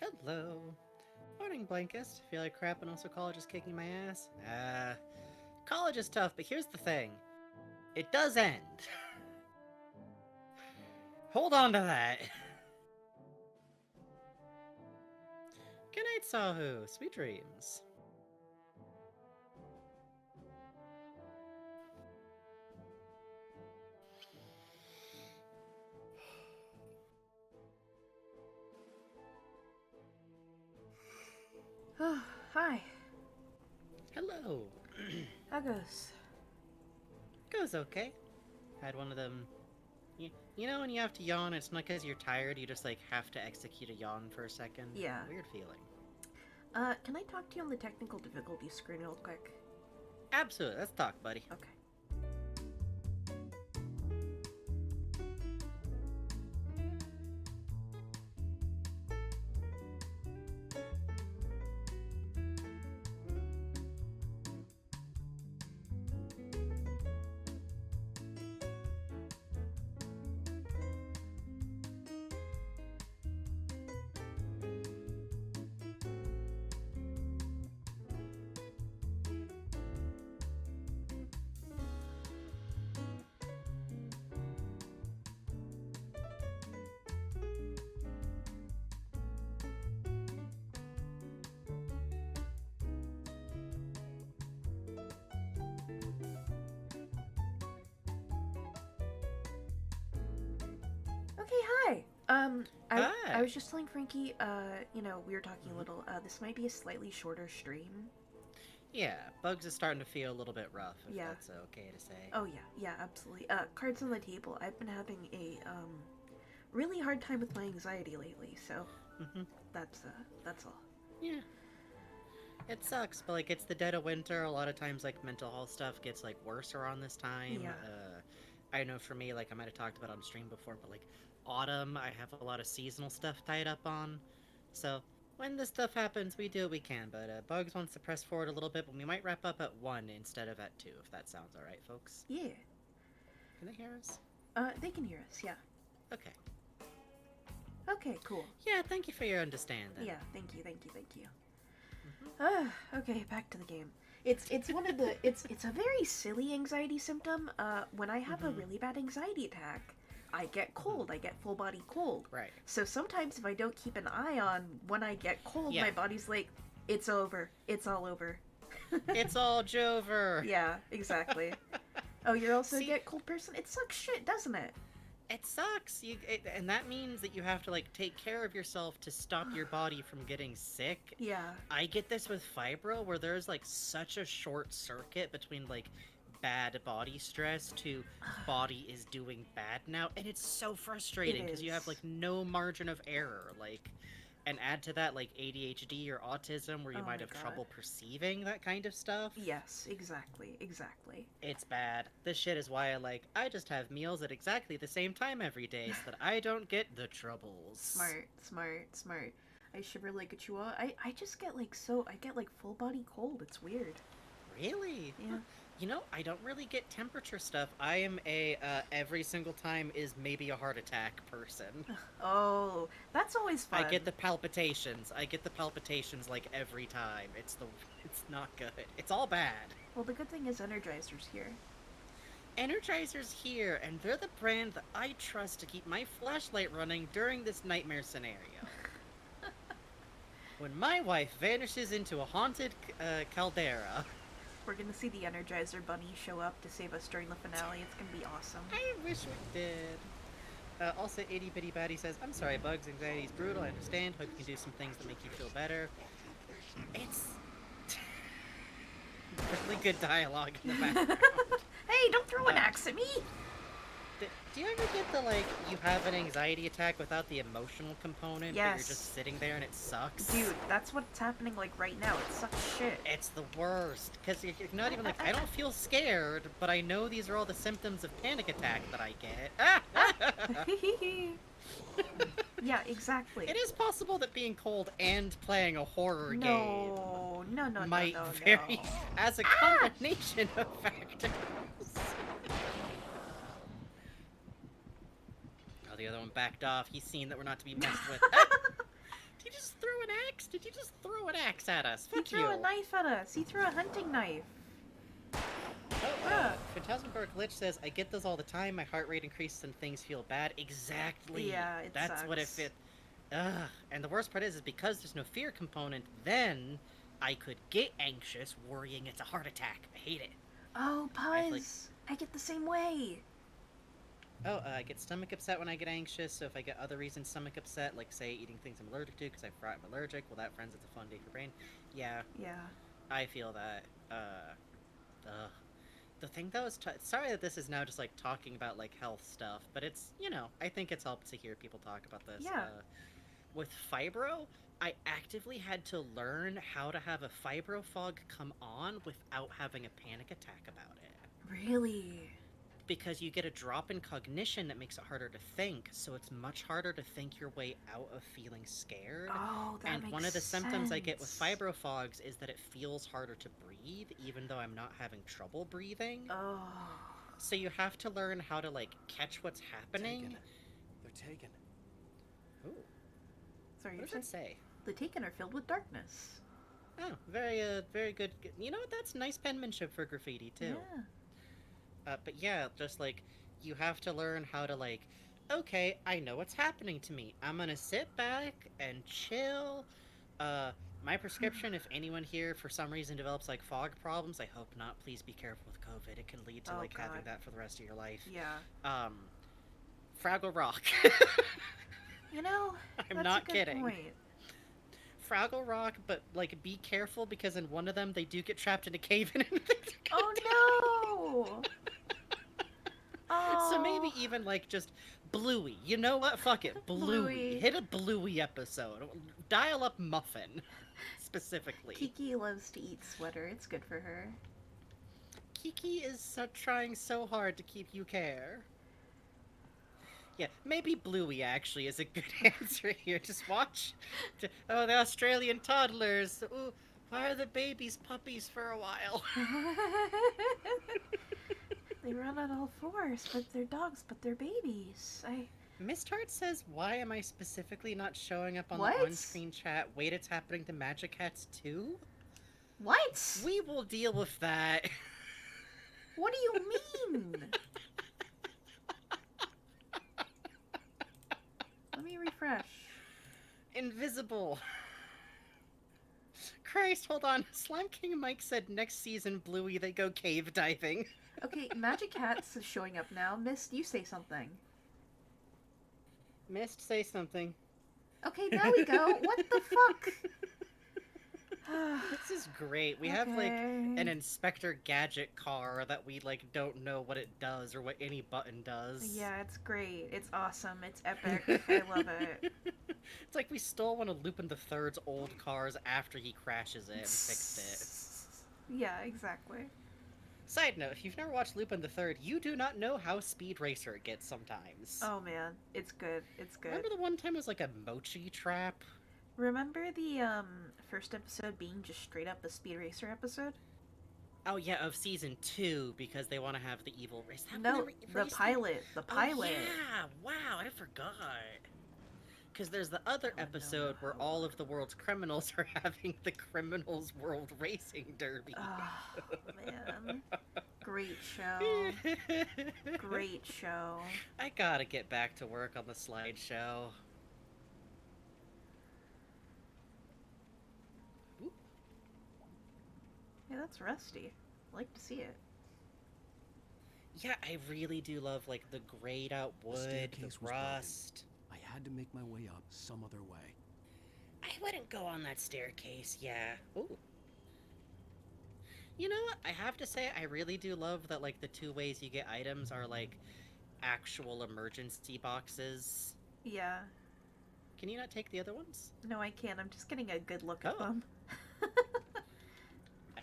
Hello. Morning, Blankist. Feel like crap and also college is kicking my ass? College is tough, but here's the thing. It does end. Hold on to that. Good night, Sahu. Sweet dreams. Oh, hi. Hello. How goes? Goes okay. Had one of them. You know when you have to yawn, it's not because you're tired, you just like have to execute a yawn for a second? Yeah. Weird feeling. Can I talk to you on the technical difficulty screen real quick? Absolutely. Let's talk, buddy. Okay. Hi. I was just telling Frankie, you know, we were talking a little, this might be a slightly shorter stream. Yeah, Bugs is starting to feel a little bit rough, if Yeah. that's okay to say. Oh yeah, absolutely. Cards on the table. I've been having a, really hard time with my anxiety lately, so that's all. Yeah. It sucks, but like it's the dead of winter. A lot of times, like mental health stuff gets like worse around this time. Yeah. I know for me, like I might have talked about on stream before, but like autumn, I have a lot of seasonal stuff tied up on. So when this stuff happens, we do what we can. But Bugs wants to press forward a little bit, but we might wrap up at 1 instead of at 2, if that sounds all right, folks. Yeah. Can they hear us? They can hear us. Yeah. Okay. Okay. Cool. Yeah. Thank you for your understanding. Yeah. Thank you. Okay, back to the game. It's one of the it's a very silly anxiety symptom. When I have a really bad anxiety attack, I get cold. I get full body cold. Right. So sometimes if I don't keep an eye on when I get cold, Yeah. my body's like, it's over. It's all over. It's all Jover. Yeah, exactly. Oh, you're also See- a get cold person? It sucks shit, doesn't it? It sucks. And that means that you have to like take care of yourself to stop your body from getting sick. Yeah. I get this with fibro where there's like such a short circuit between like bad body stress to body is doing bad now, and it's so frustrating because you have is. like no margin of error, like, and add to that like ADHD or autism where you Oh might my have God. trouble perceiving that kind of stuff. Yes, exactly. It's bad. This shit is why I just have meals at exactly the same time every day so that I don't get the troubles. Smart. I shiver like a chihuahua. I just get like I get like full body cold. It's weird. Really? Yeah. You know, I don't really get temperature stuff. I am a every single time is maybe a heart attack person. Oh, that's always fun. I get the palpitations. Like every time. It's not good. It's all bad. Well, the good thing is Energizer's here. Energizer's here, and they're the brand that I trust to keep my flashlight running during this nightmare scenario. When my wife vanishes into a haunted caldera. We're gonna see the Energizer Bunny show up to save us during the finale. It's gonna be awesome. I wish we did. Also, Itty Bitty Batty says, I'm sorry, Bugs, anxiety is brutal, I understand. Hope you can do some things that make you feel better. It's really good dialogue in the background. Hey, don't throw an axe at me! Do you ever get the, you have an anxiety attack without the emotional component, but you're Yes. just sitting there and it sucks? Dude, that's what's happening right now. It sucks shit. It's the worst, because you're not even I don't feel scared, but I know these are all the symptoms of panic attack that I get. Yeah, exactly. It is possible that being cold and playing a horror game No, might no. vary as a combination of factors. Oh, the other one backed off. He's seen that we're not to be messed with. He just threw Did you just throw an axe at us? He Fuck threw you. a knife at us. He threw a hunting knife. Phantasmagoria Glitch says, I get those all the time. My heart rate increases and things feel bad. Exactly. Yeah, it That's what it sucks. fit. Ugh. And the worst part is because there's no fear component, then I could get anxious worrying it's a heart attack. I hate it. Oh, I feel Puzz! I get the same way. I get stomach upset when I get anxious, so if I get other reasons stomach upset, like, say, eating things I'm allergic to because I'm allergic, well, that, friends, it's a fun day for brain. Yeah. Yeah. I feel that. The thing, though, is... sorry that this is now just, like, talking about, like, health stuff, but it's, you know, I think it's helped to hear people talk about this. Yeah. With fibro, I actively had to learn how to have a fibro fog come on without having a panic attack about it. Really? Because you get a drop in cognition that makes it harder to think, so it's much harder to think your way out of feeling scared. Oh, that And makes one of the symptoms I get with sense. fibro fogs is that it feels harder to breathe, even though I'm not having trouble breathing. Oh. So you have to learn how to, like, catch what's happening. They're taken. Ooh. Sorry, What does it say? The Taken are filled with darkness. Oh, very good. You know what? That's nice penmanship for graffiti, too. Yeah. But yeah, just, like, you have to learn how to, like, okay, I know what's happening to me. I'm gonna sit back and chill. My prescription, if anyone here for some reason develops, like, fog problems, I hope not, please be careful with COVID. It can lead to, Oh, like, having God. that for the rest of your life. Yeah. Fraggle Rock. You know, I'm that's not a good kidding. point. Fraggle Rock, but, like, be careful, because in one of them, they do get trapped in a cave and Oh no! Oh. So maybe even, like, just Bluey. You know what? Fuck it. Bluey. Bluey. Hit a Bluey episode. Dial up Muffin, specifically. Kiki loves to eat sweater. It's good for her. Kiki is trying so hard to keep you care. Yeah, maybe Bluey actually is a good answer here. Just watch. Oh, the Australian toddlers. Ooh, why are the babies puppies for a while? They run on all fours, but they're dogs, but they're babies. Miss Tart says, why am I specifically not showing up on What? the on-screen chat? Wait, it's happening to Magic Cats too? What? We will deal with that. What do you mean? Let me refresh. Invisible. Christ, hold on. Slime King Mike said next season, Bluey, they go cave diving. Okay, Magic Cats is showing up now. Mist, you say something. Mist, say something. Okay, there we go. What the fuck? This is great. We have, like, Okay. an Inspector Gadget car that we, like, don't know what it does or what any button does. Yeah, it's great. It's awesome. It's epic. I love it. It's like we stole one of Lupin III's old cars after he crashes it and fixed it. Yeah, exactly. Side note, if you've never watched Lupin III, you do not know how Speed Racer it gets sometimes. Oh man, it's good. It's good. Remember the one time it was like a mochi trap? Remember the first episode being just straight up a Speed Racer episode? Oh yeah, of season 2, because they want to have the evil race. No, the pilot. The pilot. Oh, yeah, wow, I forgot. Because there's the other episode where all of the world's criminals are having the Criminals World Racing Derby. Oh, man. Great show. Great show. I gotta get back to work on the slideshow. Yeah, that's rusty. I like to see it. Yeah, I really do love, like, the grayed out wood, staircase the was broken. rust. I had to make my way up some other way. I wouldn't go on that staircase, yeah. Ooh. You know what? I have to say, I really do love that, like, the 2 ways you get items are, like, actual emergency boxes. Yeah. Can you not take the other ones? No, I can't. I'm just getting a good look at Oh. them.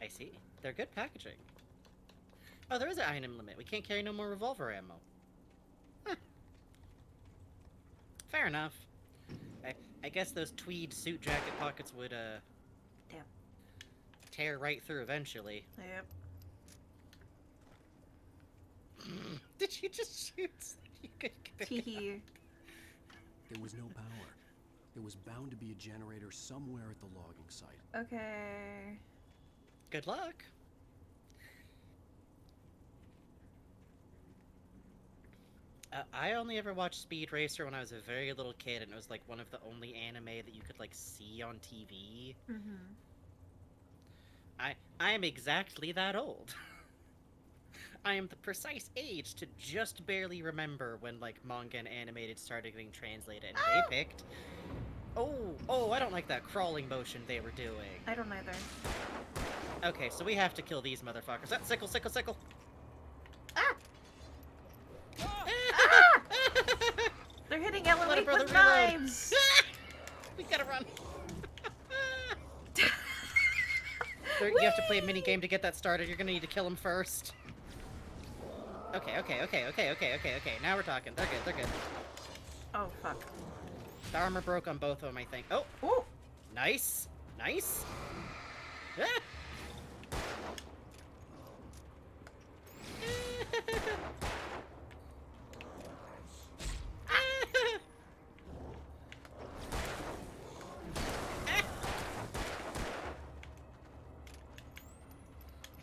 I see. They're good packaging. Oh, there is an item limit. We can't carry no more revolver ammo. Huh. Fair enough. I guess those tweed suit jacket pockets would, Damn. tear right through eventually. Yep. Did you just shoot so you could get Teehee. There was no power. There was bound to be a generator somewhere at the logging site. Okay. Good luck. I only ever watched Speed Racer when I was a very little kid, and it was like one of the only anime that you could like see on TV. Mm-hmm. I am exactly that old. I am the precise age to just barely remember when like manga and animated started getting translated, and they picked. Oh, I don't like that crawling motion they were doing. I don't either. Okay, so we have to kill these motherfuckers. That sickle. Ah! They're hitting Ellen Let a Wake brother with reload. knives! We gotta run. You have to play a mini game to get that started. You're gonna need to kill him first. Okay. Now we're talking. They're good. Oh, fuck. The armor broke on both of them, I think. Oh! Ooh. Nice! Ah!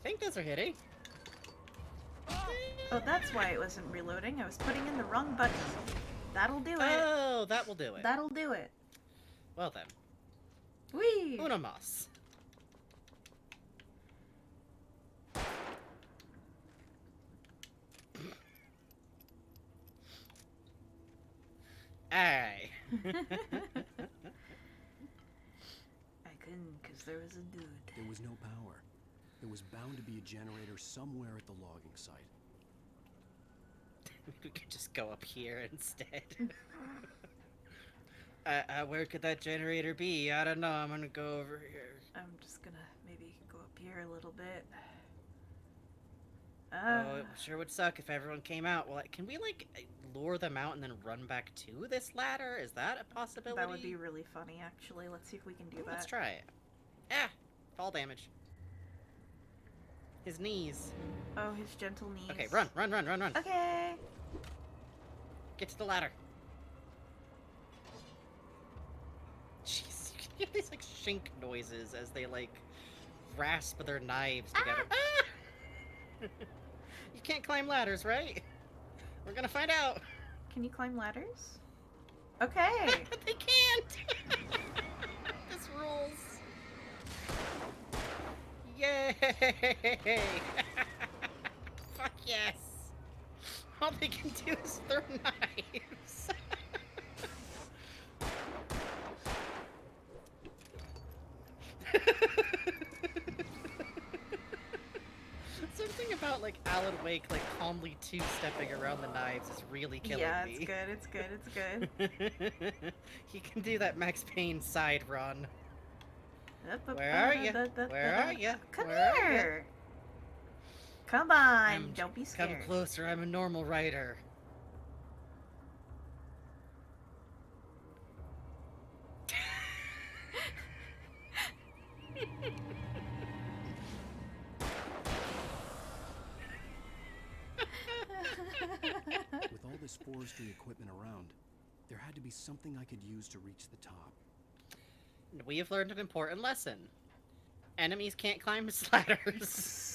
I think those are hitting. Oh, that's why it wasn't reloading. I was putting in the wrong button. That'll do it. Oh, that will do it. That'll do it. Well then. Whee! Una mas. Aye. I couldn't because there was a dude. There was no power. There was bound to be a generator somewhere at the logging site. We could just go up here instead. Where could that generator be? I don't know. I'm gonna go over here. I'm just gonna maybe go up here a little bit. Oh, it sure would suck if everyone came out. Well, can we, like, lure them out and then run back to this ladder? Is that a possibility? That would be really funny, actually. Let's see if we can do that. Let's try it. Ah! Fall damage. His knees. Oh, his gentle knees. Okay, run. Okay. Get to the ladder. Jeez, you can hear these, like, shink noises as they, like, rasp their knives together. Ah! You can't climb ladders, right? We're gonna find out. Can you climb ladders? Okay. They can't! This rules. Yay! Fuck yes! All they can do is throw knives. Something about, like, Alan Wake, like, calmly two-stepping around the knives is really killing me. Yeah, it's good. He can do that Max Payne side run. Where are you? Where are you? Come here! Come on, don't be scared. Come closer, I'm a normal writer. With all this forestry equipment around, there had to be something I could use to reach the top. We have learned an important lesson. Enemies can't climb ladders.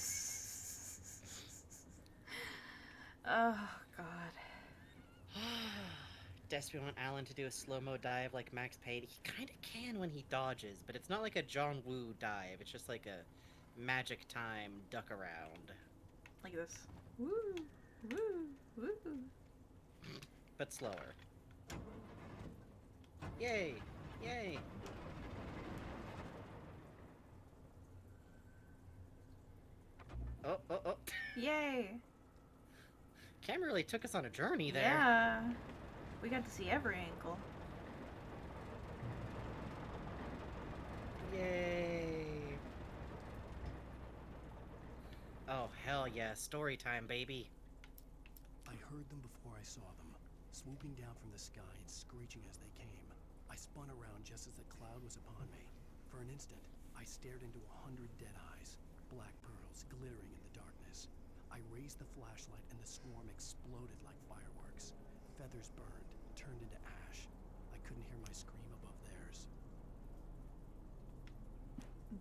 Oh, God. Des, we want Alan to do a slow-mo dive like Max Payne. He kind of can when he dodges, but it's not like a John Woo dive. It's just like a magic time duck around. Like this. Woo! Woo! Woo! But slower. Yay! Yay! Oh. Yay! Cam really took us on a journey there. Yeah. We got to see every ankle. Yay! Oh, hell yeah. Story time, baby. I heard them before I saw them, swooping down from the sky and screeching as they came. I spun around just as the cloud was upon me. For an instant, I stared into 100 dead eyes, black pearls glittering in the darkness. I raised the flashlight and the swarm exploded like fireworks. Feathers burned, turned into ash. I couldn't hear my scream above the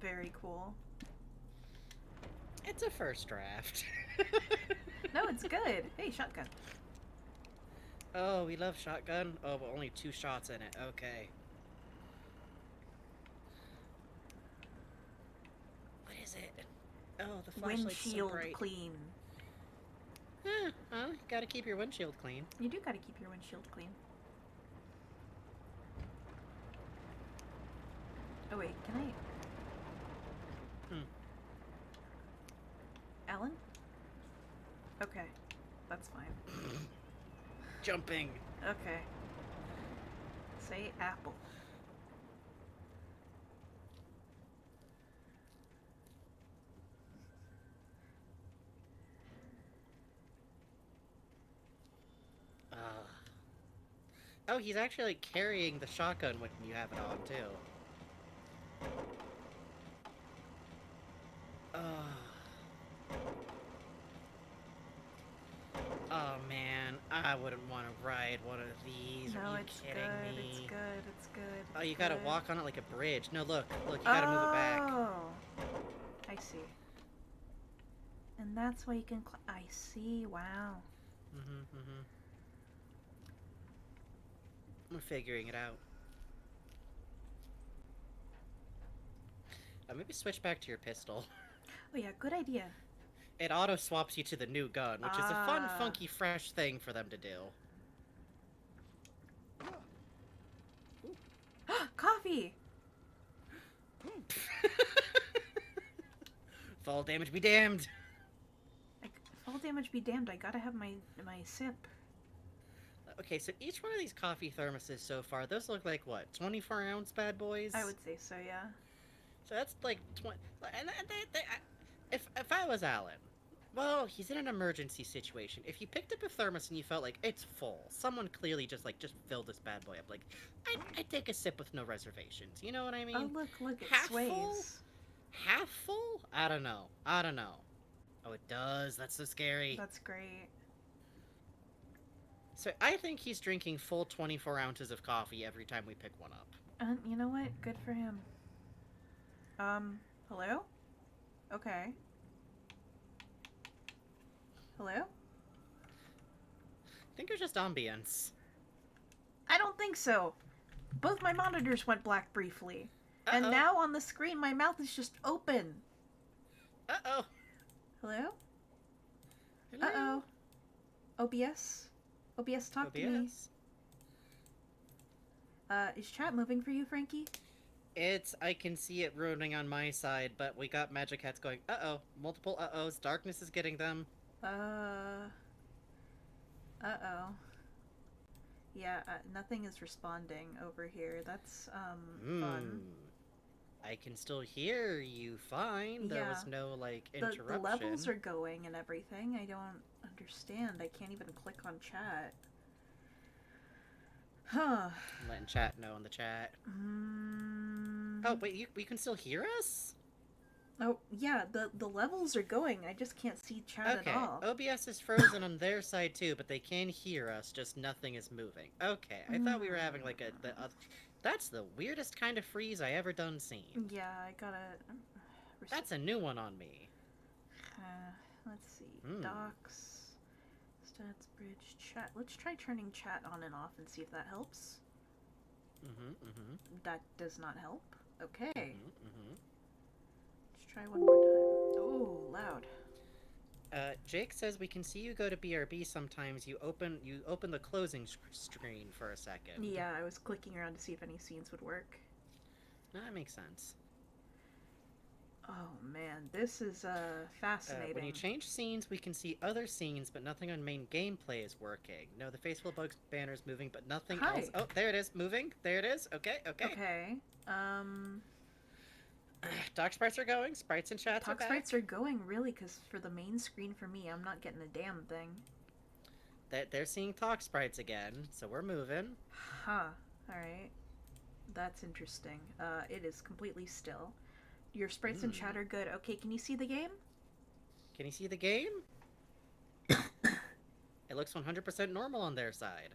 Very cool. It's a first draft. No, it's good. Hey, shotgun. Oh, we love shotgun? Oh, but only 2 shots in it. Okay. What is it? Oh, the flashlight's so Windshield bright. clean. Well, you gotta keep your windshield clean. You do gotta keep your windshield clean. Oh wait, can I... Alan? Okay, that's fine. Jumping. Okay. Say apple. Oh, he's actually like carrying the shotgun when you have it on too. Oh man, I wouldn't want to ride one of these. No, Are you it's kidding good, me? it's good, it's good. Oh, you it's gotta good. walk on it like a bridge. No, look, you gotta move it back. Oh, I see. And that's why you can. I see. Wow. I'm figuring it out. Maybe switch back to your pistol. Oh yeah, good idea. It auto swaps you to the new gun, which is a fun, Ah. funky, fresh thing for them to do. Coffee. Fall damage be damned. Fall damage be damned. I gotta have my sip. Okay, so each one of these coffee thermoses so far, those look like what, 24-ounce bad boys? I would say so, yeah. So that's like 20. And if I was Alan, well, he's in an emergency situation. If you picked up a thermos and you felt like it's full, someone clearly just filled this bad boy up. Like, I'd take a sip with no reservations. You know what I mean? Oh look, it Half sways. full? Half full? I don't know. Oh, it does. That's so scary. That's great. So I think he's drinking full 24 ounces of coffee every time we pick one up. You know what? Good for him. Hello? Okay. Hello? I think it's just ambience. I don't think so. Both my monitors went black briefly. And Uh-oh. now on the screen, my mouth is just open. Uh-oh. Hello? Hello? Uh-oh. OBS? OBS, talk to me. Is chat moving for you, Frankie? I can see it ruining on my side, but we got Magic Hats going, uh-oh, multiple uh-ohs, darkness is getting them. Uh-oh. Yeah, nothing is responding over here. That's, fun. I can still hear you fine. There was Yeah. no, like, The interruption. levels are going and everything. I don't understand. I can't even click on chat. Huh. I'm letting chat know in the chat. Oh, wait, we can still hear us? Oh, yeah, the levels are going. I just can't see chat Okay, at all. OBS is frozen on their side too, but they can hear us, just nothing is moving. Okay, I thought we were having like that's the weirdest kind of freeze I ever done seen. Yeah, I gotta... That's a new one on me. Let's see. Docs, stats, bridge, chat. Let's try turning chat on and off and see if that helps. That does not help. Okay. Let's try one more time. Oh, loud. Jake says we can see you go to BRB sometimes. You open the closing screen for a second. Yeah, I was clicking around to see if any scenes would work. No, that makes sense. Oh man, this is fascinating. When you change scenes, we can see other scenes, but nothing on main gameplay is working. No, the Faithful Bugs banner is moving, but nothing else. Oh, there it is, moving. There it is. Okay. Okay. Doc sprites are going. Sprites and chats are Talk back. sprites are going, really, because for the main screen for me, I'm not getting a damn thing. They're seeing talk sprites again, so we're moving. Huh. Alright. That's interesting. It is completely still. Your sprites and chat are good. Okay, can you see the game? Can you see the game? It looks 100% normal on their side.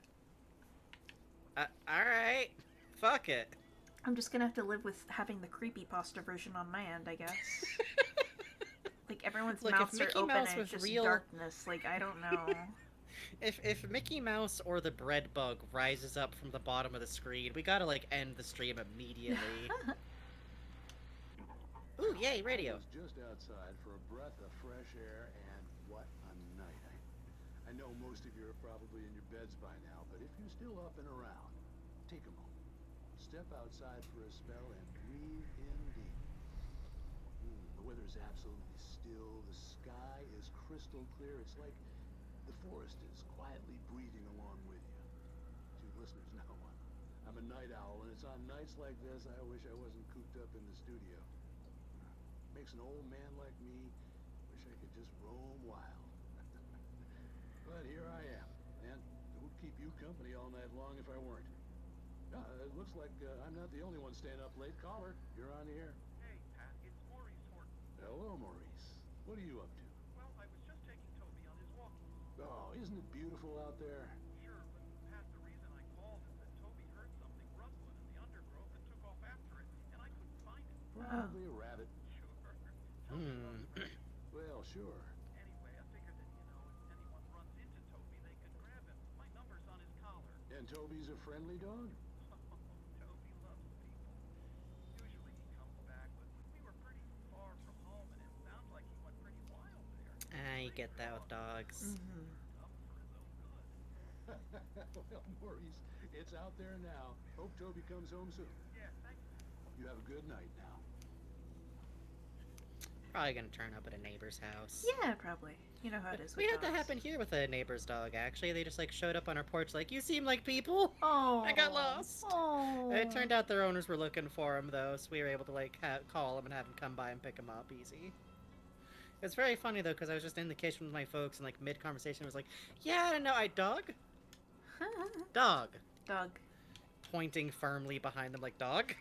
Alright. Fuck it. I'm just gonna have to live with having the creepypasta version on my end, I guess. Like, everyone's Look, if mouths are Mickey open Mouse and was it's just real- darkness. Like, I don't know. If Mickey Mouse or the bread bug rises up from the bottom of the screen, we gotta, like, end the stream immediately. Ooh, yay, radio. I was just outside for a breath of fresh air, and what a night. I know most of you are probably in your beds by now, but if you're still up and around, take a moment. Step outside for a spell and breathe in deep. The weather is absolutely still. The sky is crystal clear. It's like the forest is quietly breathing along with you. To listeners know, I'm a night owl, and it's on nights like this I wish I wasn't cooped up in the studio. Makes an old man like me wish I could just roam wild. But here I am, and it would keep you company all night long if I weren't. It looks like I'm not the only one staying up late. Caller, you're on the air. Hey, Pat, it's Maurice Horton. Hello, Maurice. What are you up to? Well, I was just taking Toby on his walk. Oh, isn't it beautiful out there? Sure, but Pat, the reason I called is that Toby heard something rustling in the undergrowth and took off after it, and I couldn't find it. Probably a rabbit. Sure. Well, sure. Anyway, I figured that, if anyone runs into Toby, they could grab him. My number's on his collar. And Toby's a friendly dog? Toby loves people. Usually he comes back, but we were pretty far from home, and it sounds like he went pretty wild there. I get that with dogs. Well, Maurice, it's out there now. Hope Toby comes home soon. Yeah, thanks. You have a good night now. Probably gonna turn up at a neighbor's house. Yeah, probably. You know how it is We with had that dogs. happen here with a neighbor's dog, actually. They just, like, showed up on our porch like, you seem like people! Oh. I got lost! Oh. It turned out their owners were looking for him, though, so we were able to, like, call him and have him come by and pick him up easy. It's very funny, though, because I was just in the kitchen with my folks, and, like, mid-conversation was like, yeah, no, dog? Dog. Dog. Pointing firmly behind them like, dog?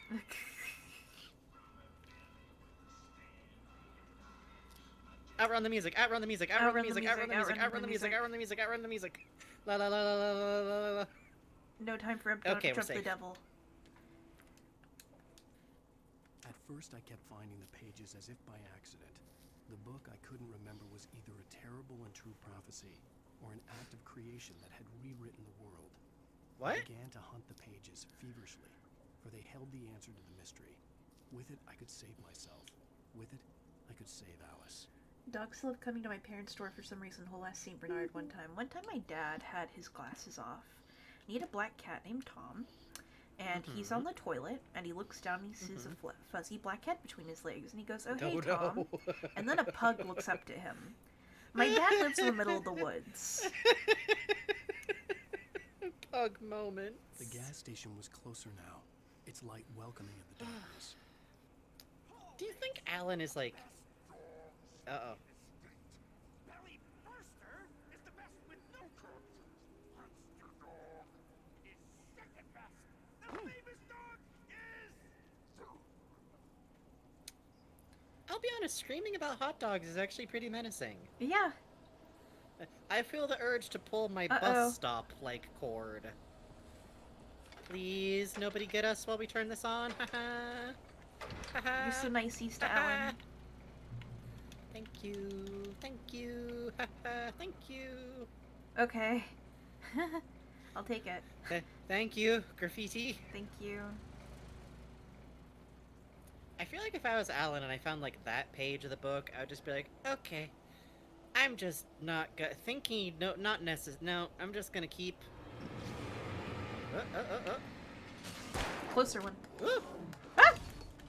Outrun the music, outrun the music, outrun the music, outrun the music, outrun the music, outrun the music, outrun the music. La la la la la la la la. No time for Okay, we're Trump the safe. Devil. At first, I kept finding the pages as if by accident. The book I couldn't remember was either a terrible and true prophecy or an act of creation that had rewritten the world. What? I began to hunt the pages feverishly, for they held the answer to the mystery. With it, I could save myself. With it, I could save Alice. Dogs love coming to my parents' store for some reason. Whole ass St. Bernard one time. One time my dad had his glasses off. And he had a black cat named Tom. And he's on the toilet, and he looks down and he sees a fuzzy black cat between his legs. And he goes, oh, hey, Tom. And then a pug looks up to him. My dad lives in the middle of the woods. Pug moment. The gas station was closer now, its light welcoming in the darkness. Do you think Alan is like... Uh-oh. Belly Burster is the best with no corpses. Monster Dog is second best. The famous dog is... I'll be honest, screaming about hot dogs is actually pretty menacing. Yeah. I feel the urge to pull my Uh-oh. bus stop, like, cord. Please, nobody get us while we turn this on. Haha. Haha. You're so nice to Alan. Thank you. Thank you. Haha. Thank you. Okay. I'll take it. Thank you, graffiti. Thank you. I feel like if I was Alan and I found, like, that page of the book, I would just be like, okay. I'm just not thinking, no, not necessary. No, I'm just gonna keep... Closer one. Ooh. Ah!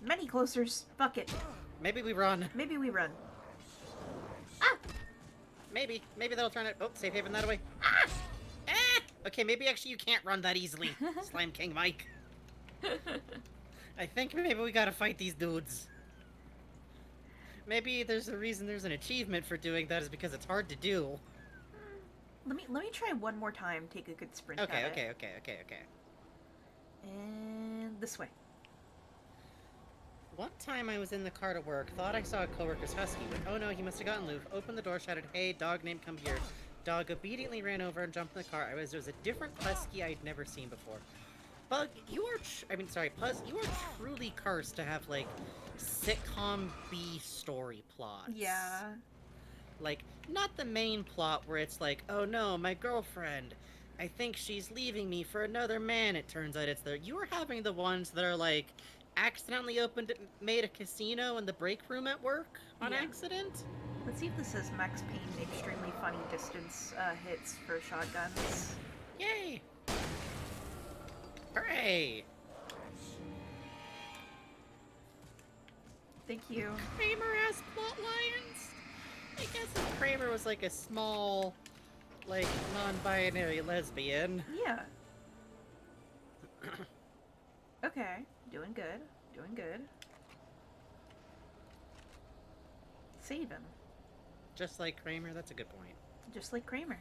Many closers. Fuck it. Maybe we run. Maybe we run. Maybe that'll turn it. Oh, safe haven that away. Okay, maybe actually you can't run that easily, Slime King Mike. I think maybe we gotta fight these dudes. Maybe there's a reason there's an achievement for doing that is because it's hard to do. Let me try one more time. Take a good sprint. Okay, at it. okay. And this way. One time I was in the car to work, thought I saw a coworker's husky, but oh no, he must have gotten loose. Opened the door, shouted, hey, dog named come here. Dog obediently ran over and jumped in the car. There was a different husky I'd never seen before. Bug, you are, sorry, Puzz, you are truly cursed to have, like, sitcom B story plots. Yeah. Like, not the main plot where it's like, oh no, my girlfriend, I think she's leaving me for another man, it turns out it's there. You are having the ones that are like, accidentally made a casino in the break room at work on accident. Let's see if this says Max Payne extremely funny distance hits for shotguns. Yay! Hooray! Thank you. Kramer has plot lines? I guess if Kramer was like a small, like, non-binary lesbian. Yeah. Okay. Doing good. Doing good. Saving. Just like Kramer, that's a good point. Just like Kramer.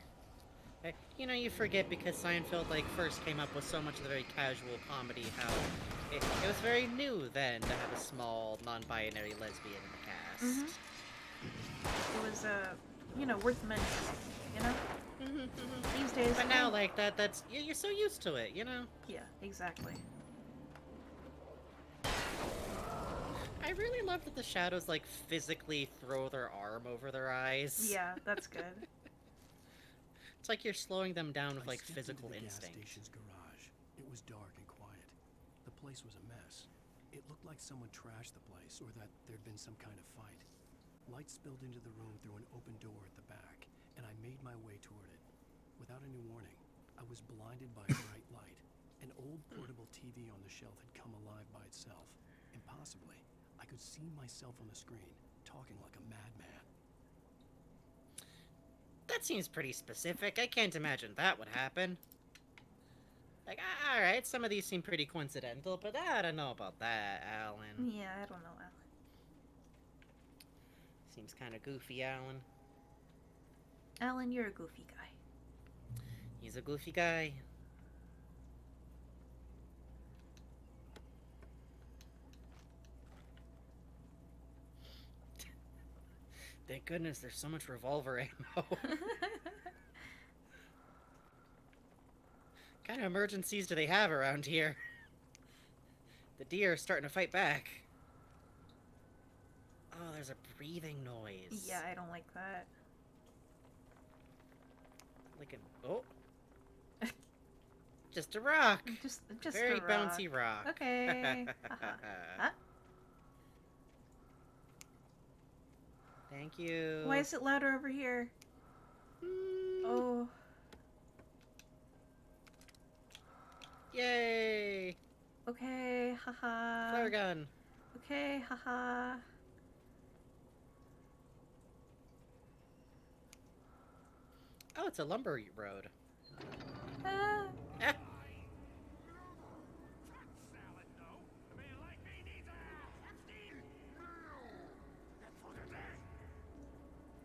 You know, you forget because Seinfeld, like, first came up with so much of the very casual comedy, how it was very new then to have a small, non-binary lesbian in the cast. Mm-hmm. It was, you know, worth mentioning, you know? These days... But now, like, that's... You're so used to it, you know? Yeah, exactly. I really love that the shadows, like, physically throw their arm over their eyes. Yeah, that's good. It's like you're slowing them down with, like, I stepped physical into the instinct. Gas station's garage. It was dark and quiet. The place was a mess. It looked like someone trashed the place, or that there'd been some kind of fight. Light spilled into the room through an open door at the back, and I made my way toward it. Without any warning, I was blinded by a bright light. An old portable TV on the shelf had come alive by itself. Impossibly, I could see myself on the screen, talking like a madman. That seems pretty specific. I can't imagine that would happen. Like, alright, some of these seem pretty coincidental, but I don't know about that, Alan. Yeah, I don't know, Alan. Seems kind of goofy, Alan. Alan, you're a goofy guy. He's a goofy guy. Thank goodness there's so much revolver ammo. Kind of emergencies do they have around here? The deer are starting to fight back. Oh, there's a breathing noise. Yeah, I don't like that. Like an... Oh. Just a rock. Just Very a rock. bouncy rock. Okay. Huh? Thank you. Why is it louder over here? Oh. Yay! Okay, haha. Flare gun. Okay, haha. Oh, it's a lumber road. Ah. Eh.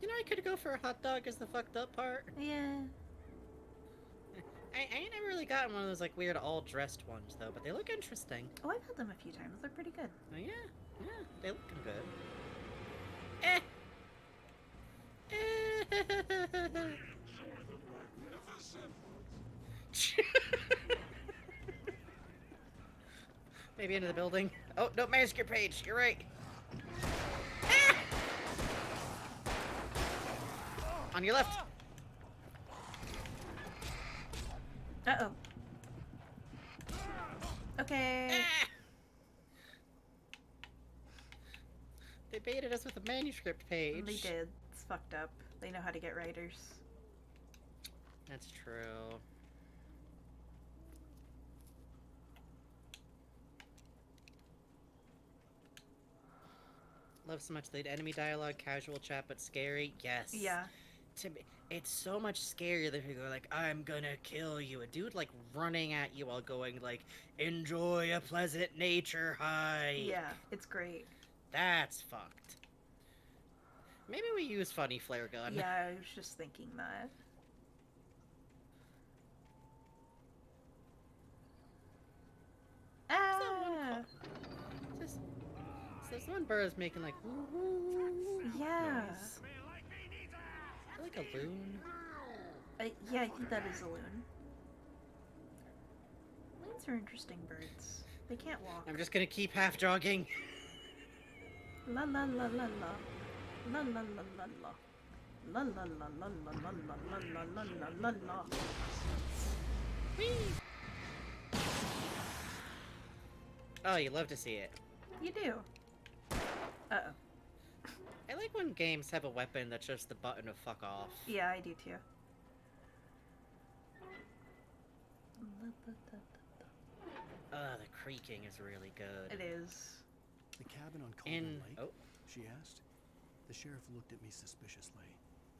You know, I could go for a hot dog as the fucked up part. Yeah. I ain't never really gotten one of those, like, weird all-dressed ones, though, but they look interesting. Oh, I've had them a few times. They're pretty good. Oh, yeah? Yeah, they looking good. Maybe into the building. Oh, no, manuscript page. You're right. On your left. Uh-oh. Okay. They baited us with a manuscript page. They did. It's fucked up. They know how to get writers. That's true. Love so much the enemy dialogue, casual chat, but scary. Yes. Yeah. To me, it's so much scarier than people go like, "I'm gonna kill you." A dude like running at you while going like, "Enjoy a pleasant nature hike." Yeah, it's great. That's fucked. Maybe we use funny flare gun. Yeah, I was just thinking that. Ah! This one bird's making like woo Yeah. noise. Like a loon. Yeah, I think that is a loon. Bats are interesting birds. They can't walk. I'm just gonna keep half jogging. La la la la la. La la la la la. La la la la la la la la la la la. Whee! Oh, you love to see it. You do. Uh-oh. I like when games have a weapon that's just the button to fuck off. Yeah, I do too. The creaking is really good. It is. The cabin on Colvin Lake? Oh. She asked. The sheriff looked at me suspiciously.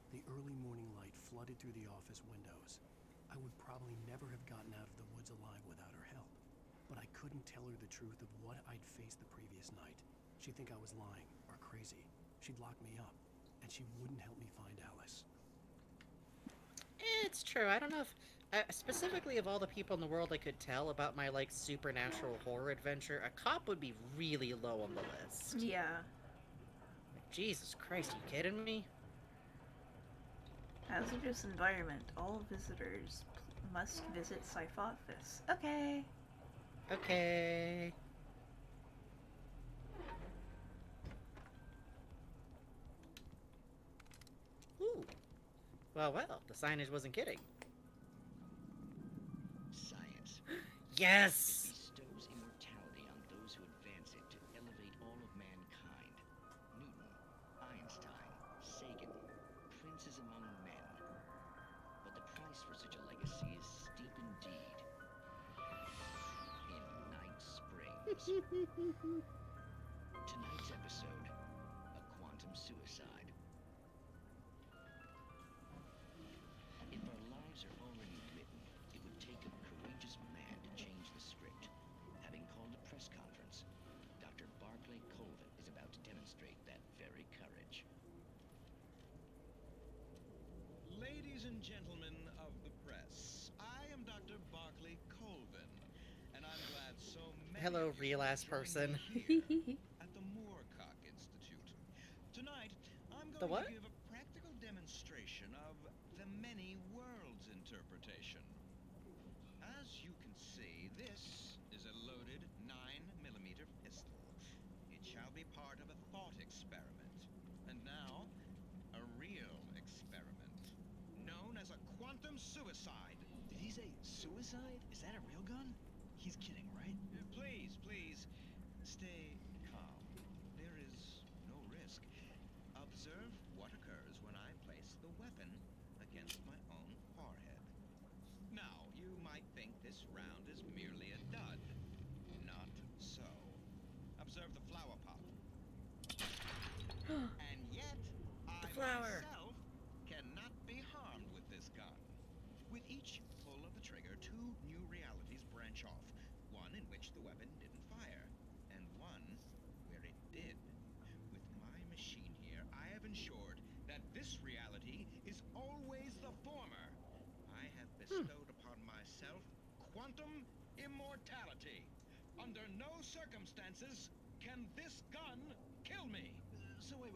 The early morning light flooded through the office windows. I would probably never have gotten out of the woods alive without her help. But I couldn't tell her the truth of what I'd faced the previous night. She'd think I was lying or crazy. She'd lock me up, and she wouldn't help me find Alice. It's true. I don't know if... specifically of all the people in the world I could tell about my, like, supernatural horror adventure, a cop would be really low on the list. Yeah. Like, Jesus Christ, you kidding me? Hazardous environment. All visitors must visit Scythe office. Okay. Okay. Ooh. Well, the signage wasn't kidding. Science. Yes! It bestows immortality on those who advance it to elevate all of mankind. Newton, Einstein, Sagan, princes among men. But the price for such a legacy is steep indeed. In Night Springs. Tonight's episode, a quantum suicide. If our lives are already written, it would take a courageous man to change the script. Having called a press conference, Dr. Barclay Colvin is about to demonstrate that very courage. Ladies and gentlemen of the press, I am Dr. Barclay Colvin, and I'm glad so many Hello, of you real ass have joined person. me here at the Moorcock Institute. Tonight, I'm The going what? to give a practical demonstration of the many worlds interpretation. As you can see, this is a loaded 9mm pistol. It shall be part of a thought experiment. And now, a real experiment, known as a quantum suicide. Did he say suicide? Is that a real gun? He's kidding, right? Please, stay calm. There is no risk. Observe what occurs when I place the weapon against my own forehead. Now, you might think this round is merely a dud. Not so. Observe the flower pop. And yet, I flower. myself cannot be harmed with this gun. With each pull of the trigger, two new realities branch off. One in which the weapon didn't fire, and one where it did. With my machine here, I have ensured that this reality is always the former. I have bestowed upon myself quantum immortality. Under no circumstances can this gun kill me. So wait.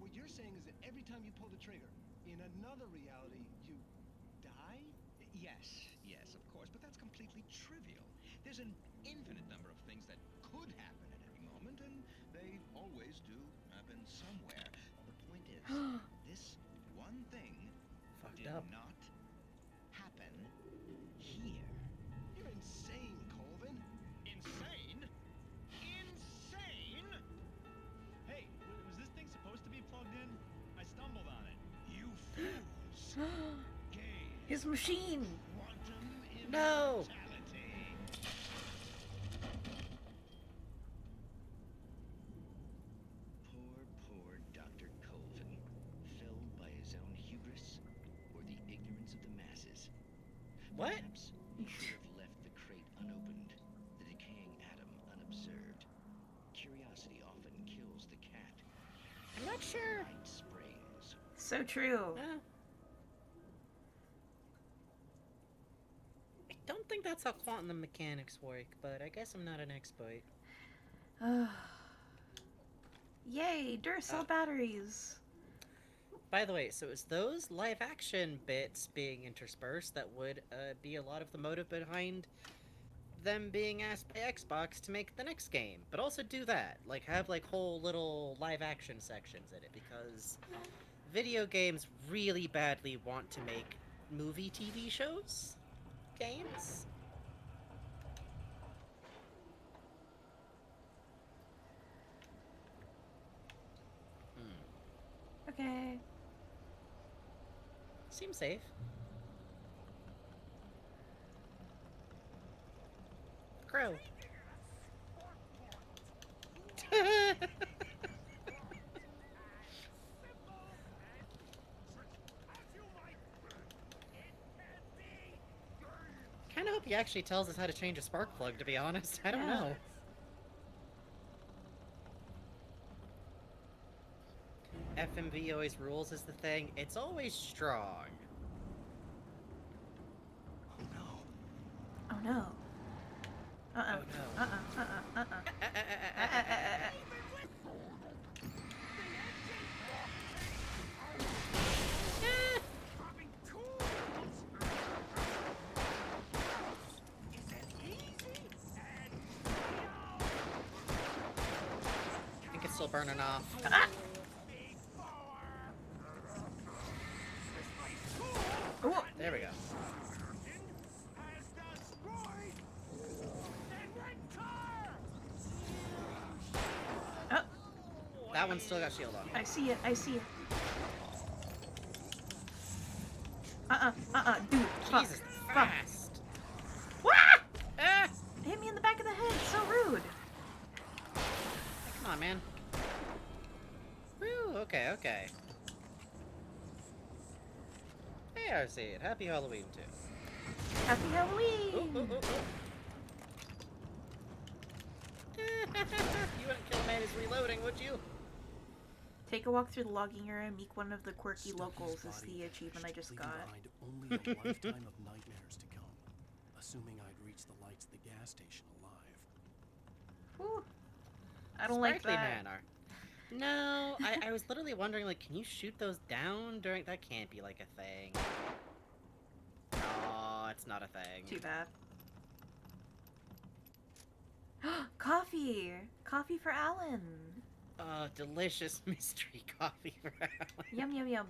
What you're saying is that every time you pull the trigger, in another reality, you die? Yes, of course, but that's completely trivial. There's an infinite number of things that could happen at any moment, and they always do happen somewhere. The point is, this one thing did up. not happen here. You're insane, Colvin. Insane? Insane? Hey, was this thing supposed to be plugged in? I stumbled on it. You fools! His machine! No! Poor Dr. Colvin, felled by his own hubris or the ignorance of the masses. What? Perhaps he should have left the crate unopened, the decaying atom unobserved. Curiosity often kills the cat. I'm not sure. Night Springs. So true. I don't think that's how quantum mechanics work, but I guess I'm not an expert. Yay, Duracell batteries. By the way, so it's those live action bits being interspersed that would be a lot of the motive behind them being asked by Xbox to make the next game, but also do that. Like, have, like, whole little live-action sections in it, because video games really badly want to make movie TV shows? Games? Okay. Seems safe. Crow. Kinda hope he actually tells us how to change a spark plug, to be honest. I don't know. FMV always rules is the thing. It's always strong. Oh no. Uh-uh. Oh, no. I think it's still burning off. There we go. That one's still got shield on. I see it, I see it. Dude, Jesus, fuck. fast. Wah! Ah! Hit me in the back of the head, so rude. Come on, man. Woo, okay, okay. Hey, Arcade, happy Halloween, too. Happy Halloween! Ooh, ooh, ooh, ooh. You wouldn't kill a man who's reloading, would you? Take a walk through the logging area and meet one of the quirky locals is the achievement I just got. Only a lifetime of nightmares to come, assuming I'd reach the lights of the gas station alive. Whew. I don't like Sprightly that. Man are... No, I was literally wondering, like, can you shoot those down during... That can't be, like, a thing. No, it's not a thing. Too bad. Coffee! Coffee for Alan! Delicious mystery coffee for Alan. Yum, yum, yum.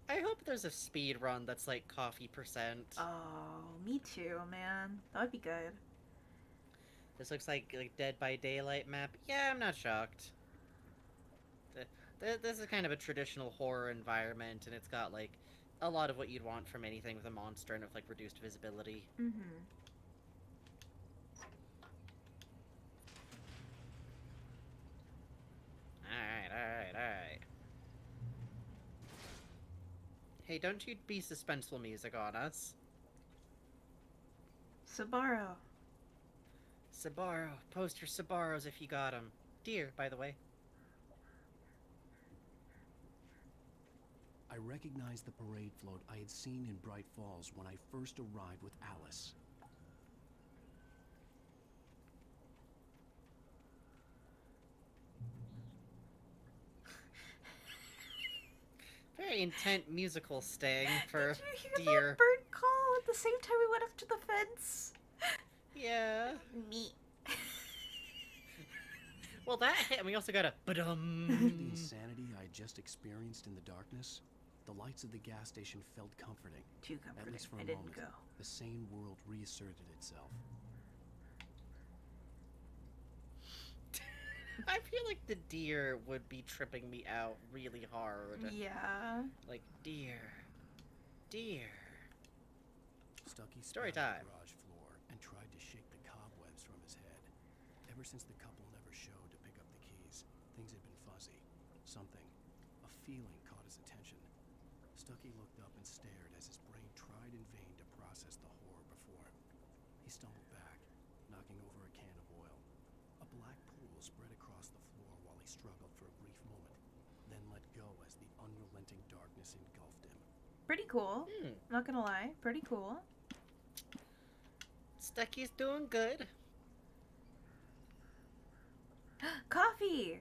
I hope there's a speed run that's, like, coffee %. Oh, me too, man. That would be good. This looks like Dead by Daylight map. Yeah, I'm not shocked. This is kind of a traditional horror environment, and it's got, like, a lot of what you'd want from anything with a monster and with, like, reduced visibility. Mm-hmm. Alright. Hey, don't you be suspenseful music on us. Sabaro. Sabaro. Post your Sabaros if you got them. Deer, by the way. I recognized the parade float I had seen in Bright Falls when I first arrived with Alice. Very intent musical sting for Did you hear Deer. that bird call at the same time we went up to the fence? Yeah. Me. Well, that hit, and we also got a ba-dum. The insanity I had just experienced in the darkness, the lights of the gas station felt comforting. Too At comforting. least for I a didn't moment. go. The sane world reasserted itself. I feel like the deer would be tripping me out really hard. Yeah. Like, deer. Stucky Story spat on time. the garage floor and tried to shake the cobwebs from his head. Ever since the couple never showed to pick up the keys, things had been fuzzy. Something, a feeling caught his attention. Stucky looked up and stared as his brain tried in vain to process the horror before him. He stumbled back, knocking over a can of oil. A black pool spread across the floor while he struggled for a brief moment, then let go as the unrelenting darkness engulfed him. Pretty cool. Not gonna lie. Pretty cool. Stucky's doing good. Coffee!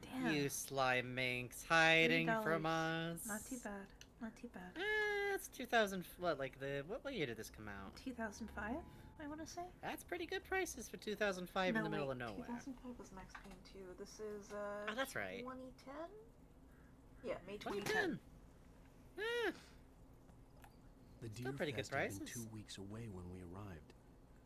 Damn. You sly minx hiding $80. from us. Not too bad. Not too bad. That's 2000. What, like what year did this come out? 2005, I want to say. That's pretty good prices for 2005 in the middle of nowhere. 2005 was Max Payne 2. This is Oh, that's right. 2010. Yeah, May 2010. 2010. Eh, The Still Deer pretty good Fest had been prices. 2 weeks away when we arrived.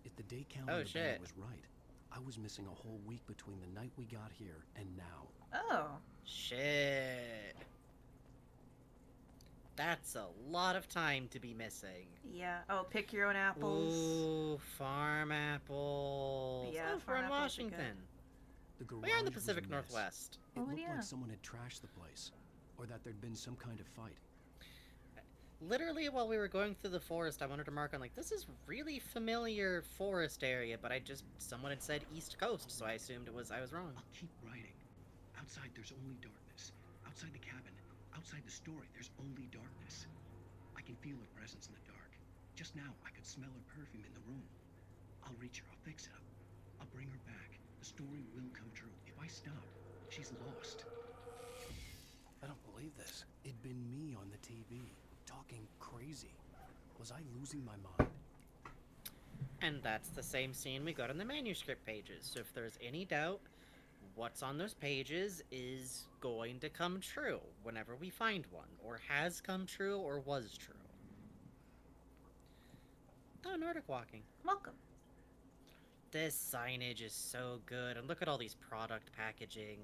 If the day calendar banner shit. was right, I was missing a whole week between the night we got here and now. Oh. shit. That's a lot of time to be missing. Yeah. Oh, pick your own apples. Ooh, farm apples. Yeah, oh, we're farm in apples are good. Washington. The garage We're in the was a Pacific mess. Northwest. It Oh, looked yeah. like someone had trashed the place, or that there'd been some kind of fight. Literally, while we were going through the forest, I wanted to mark on, like, this is really familiar forest area, but someone had said East Coast, so I assumed I was wrong. I'll keep writing. Outside, there's only darkness. Outside the cabin, outside the story, there's only darkness. I can feel her presence in the dark. Just now, I could smell her perfume in the room. I'll reach her. I'll fix it up. I'll bring her back. The story will come true. If I stop, she's lost. I don't believe this. It'd been me on the TV, talking crazy. Was I losing my mind? And that's the same scene we got on the manuscript pages, so if there's any doubt, what's on those pages is going to come true whenever we find one, or has come true, or was true. Oh, Nordic Walking. Welcome. This signage is so good, and look at all these product packaging.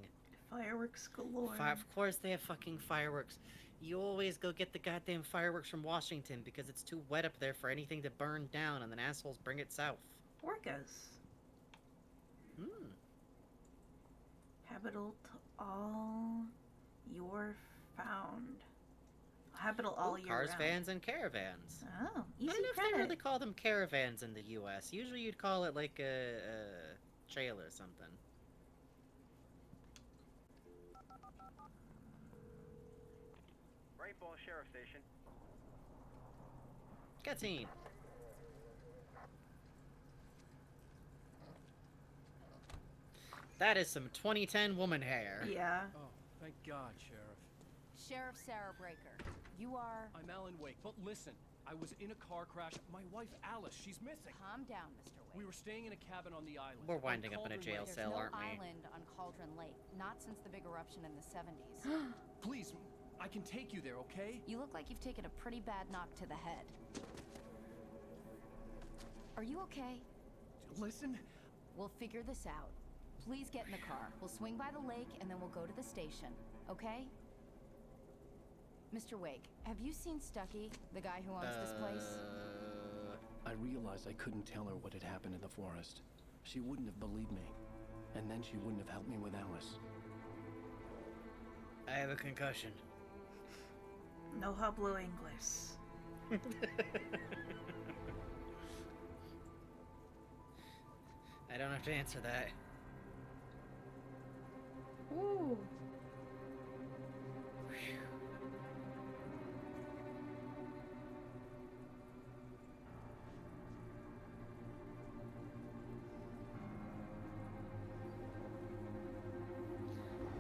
Fireworks galore. Of course they have fucking fireworks. You always go get the goddamn fireworks from Washington because it's too wet up there for anything to burn down, and then assholes bring it south. Orcas. Hmm. Habitable all you're found. Habitable all year Cars, round. vans, and caravans. Oh, easy I don't know if credit. they really call them caravans in the U.S. Usually you'd call it like a trail or something. Great Ball Sheriff Station. Cutscene. That is some 2010 woman hair. Yeah. Oh, thank God, Sheriff. Sheriff Sarah Breaker, you are... I'm Alan Wake, but listen, I was in a car crash. My wife, Alice, she's missing. Calm down, Mr. Wake. We were staying in a cabin on the island. We're winding up in a jail There's cell, no aren't we? island on Cauldron Lake, not since the big eruption in the 70s. Please, I can take you there, okay? You look like you've taken a pretty bad knock to the head. Are you okay? Listen. We'll figure this out. Please get in the car. We'll swing by the lake and then we'll go to the station, okay? Mr. Wake, have you seen Stucky, the guy who owns this place? I realized I couldn't tell her what had happened in the forest. She wouldn't have believed me. And then she wouldn't have helped me with Alice. I have a concussion. No hablo English. I don't have to answer that. Ooh.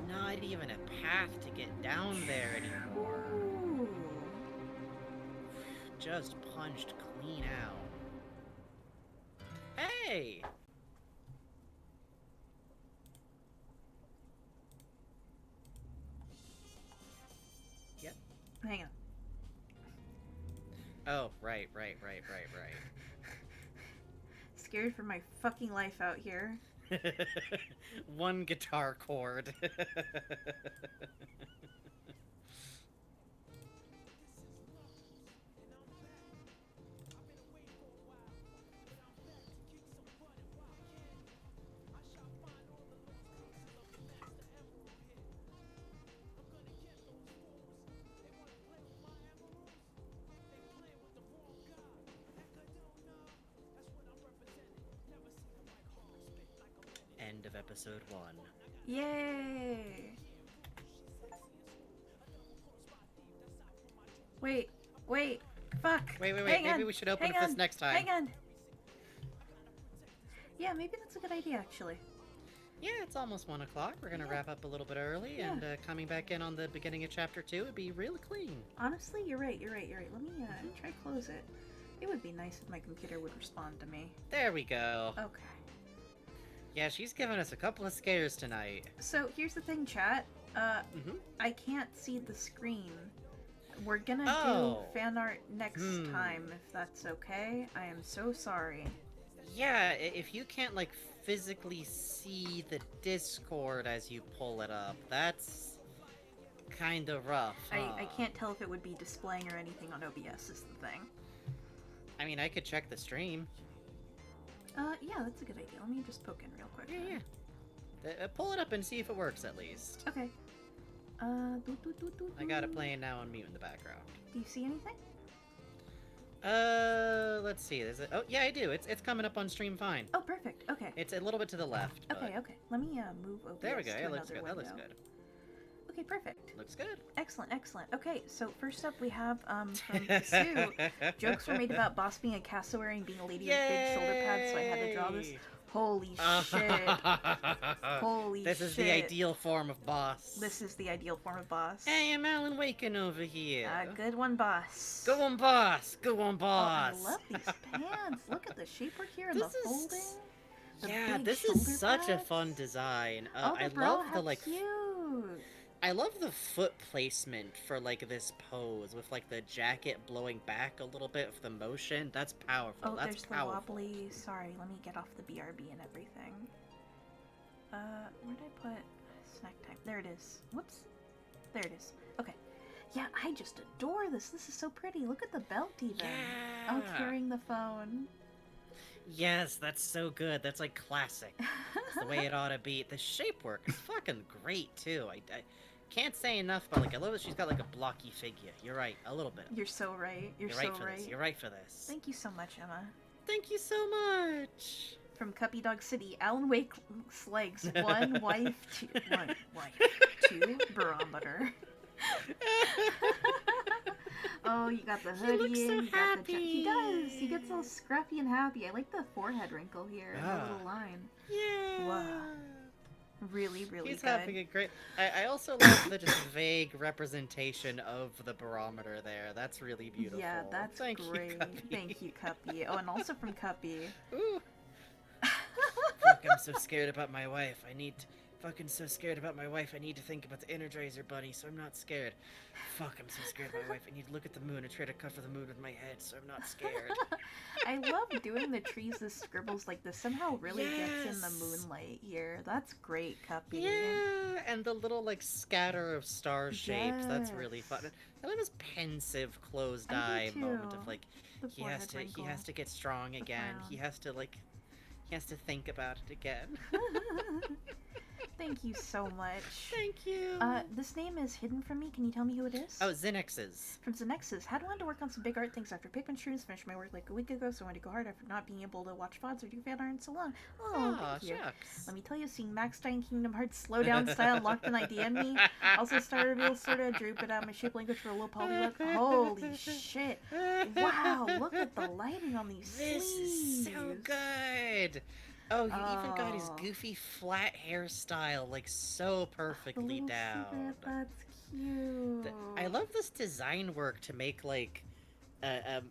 Not even a path to get down there anymore. Ooh. Just punched clean out. Hey! Yep. Hang on. Oh, right. Scared for my fucking life out here. One guitar chord. End of episode 1. Yay! Wait, fuck. Wait. Hang Maybe on, we should open hang up this on, next time. Hang on. Yeah, maybe that's a good idea, actually. Yeah, it's almost 1 o'clock. We're gonna wrap up a little bit early, Yeah. and coming back in on the beginning of chapter 2 would be really clean. Honestly, you're right. Let me try to close it. It would be nice if my computer would respond to me. There we go. Okay. Yeah, she's giving us a couple of scares tonight. So here's the thing, chat. I can't see the screen. We're gonna do fan art next time, if that's okay. I am so sorry. Yeah, if you can't, like, physically see the Discord as you pull it up, that's kind of rough, huh? I can't tell if it would be displaying or anything on OBS is the thing. I mean, I could check the stream. Yeah, that's a good idea. Let me just poke in real quick. Yeah. Pull it up and see if it works, at least. Okay. I got it playing now on mute in the background. Do you see anything? Let's see. Is it? Oh, yeah, I do. It's coming up on stream fine. Oh, perfect. Okay. It's a little bit to the left. But... Okay. Let me move OBS There we go. to Yeah, looks another good. That looks window. good. Okay, perfect. Looks good. Excellent. Okay, so first up we have from Sue. Jokes were made about Boss being a cassowary and being a lady with big shoulder pads, so I had to draw this. Holy shit. Holy shit. This is the ideal form of boss. This is the ideal form of boss. Hey, I'm Alan Waken over here. Good one, boss. Go on, boss. Go on, boss. Oh, I love these pants. Look at the shapework here and the folding. Yeah, this is such a fun design. I love the, like... Cute. I love the foot placement for, like, this pose with, like, the jacket blowing back a little bit with the motion. That's powerful. Oh, That's there's powerful. the wobbly. Sorry, let me get off the BRB and everything. Where'd I put snack time? There it is. Whoops. There it is. Okay. Yeah, I just adore this. This is so pretty. Look at the belt even. Yeah. Oh, carrying the phone. Yes, that's so good. That's, like, classic. It's the way it ought to be. The shape work is fucking great, too. I can't say enough, but, like, I love that she's got, like, a blocky figure. You're right. A little bit. You're so right. You're right so for right. this. You're right for this. Thank you so much, Emma. Thank you so much. From Cuppy Dog City, Alan Wake's legs. One wife, two barometer. Oh, you got the hoodie. He looks so you got the happy. He does. He gets all scruffy and happy. I like the forehead wrinkle here and the little line. Yeah. Wow. Really, really He's good. having a great... I also love the just vague representation of the barometer there. That's really beautiful. Yeah, that's Thank great. You, Cuppy. Thank you, Cuppy. Oh, and also from Cuppy. Ooh. Fuck, I'm so scared about my wife. Fucking so scared about my wife. I need to think about the Energizer Bunny, so I'm not scared. Fuck, I'm so scared of my wife. I need to look at the moon and try to cover the moon with my head, so I'm not scared. I love doing the trees, the scribbles like this. Somehow really gets in the moonlight here. That's great, Cuppy. Yeah, and the little, like, scatter of star shapes. That's really fun. I love his pensive, closed eye moment of, like, he has to get strong again. He has to, like, he has to think about it again. Thank you so much. Thank you. This name is hidden from me. Can you tell me who it is? Oh, Zenex's. From Zenex's. Had wanted to work on some big art things after Pikmin Shrooms finished my work like a week ago, so I wanted to go hard after not being able to watch VODs or do fan art in so long. Oh, thank you. Shucks. Let me tell you, seeing Max Stein Kingdom Hearts slowdown style locked in idea in me. Also started real sorta drew it out my shape language for a low poly look. Holy shit. Wow, look at the lighting on these This sleeves. is so good. Oh, you even got his goofy flat hairstyle, like, so perfectly down. That's cute. I love this design work to make, like, a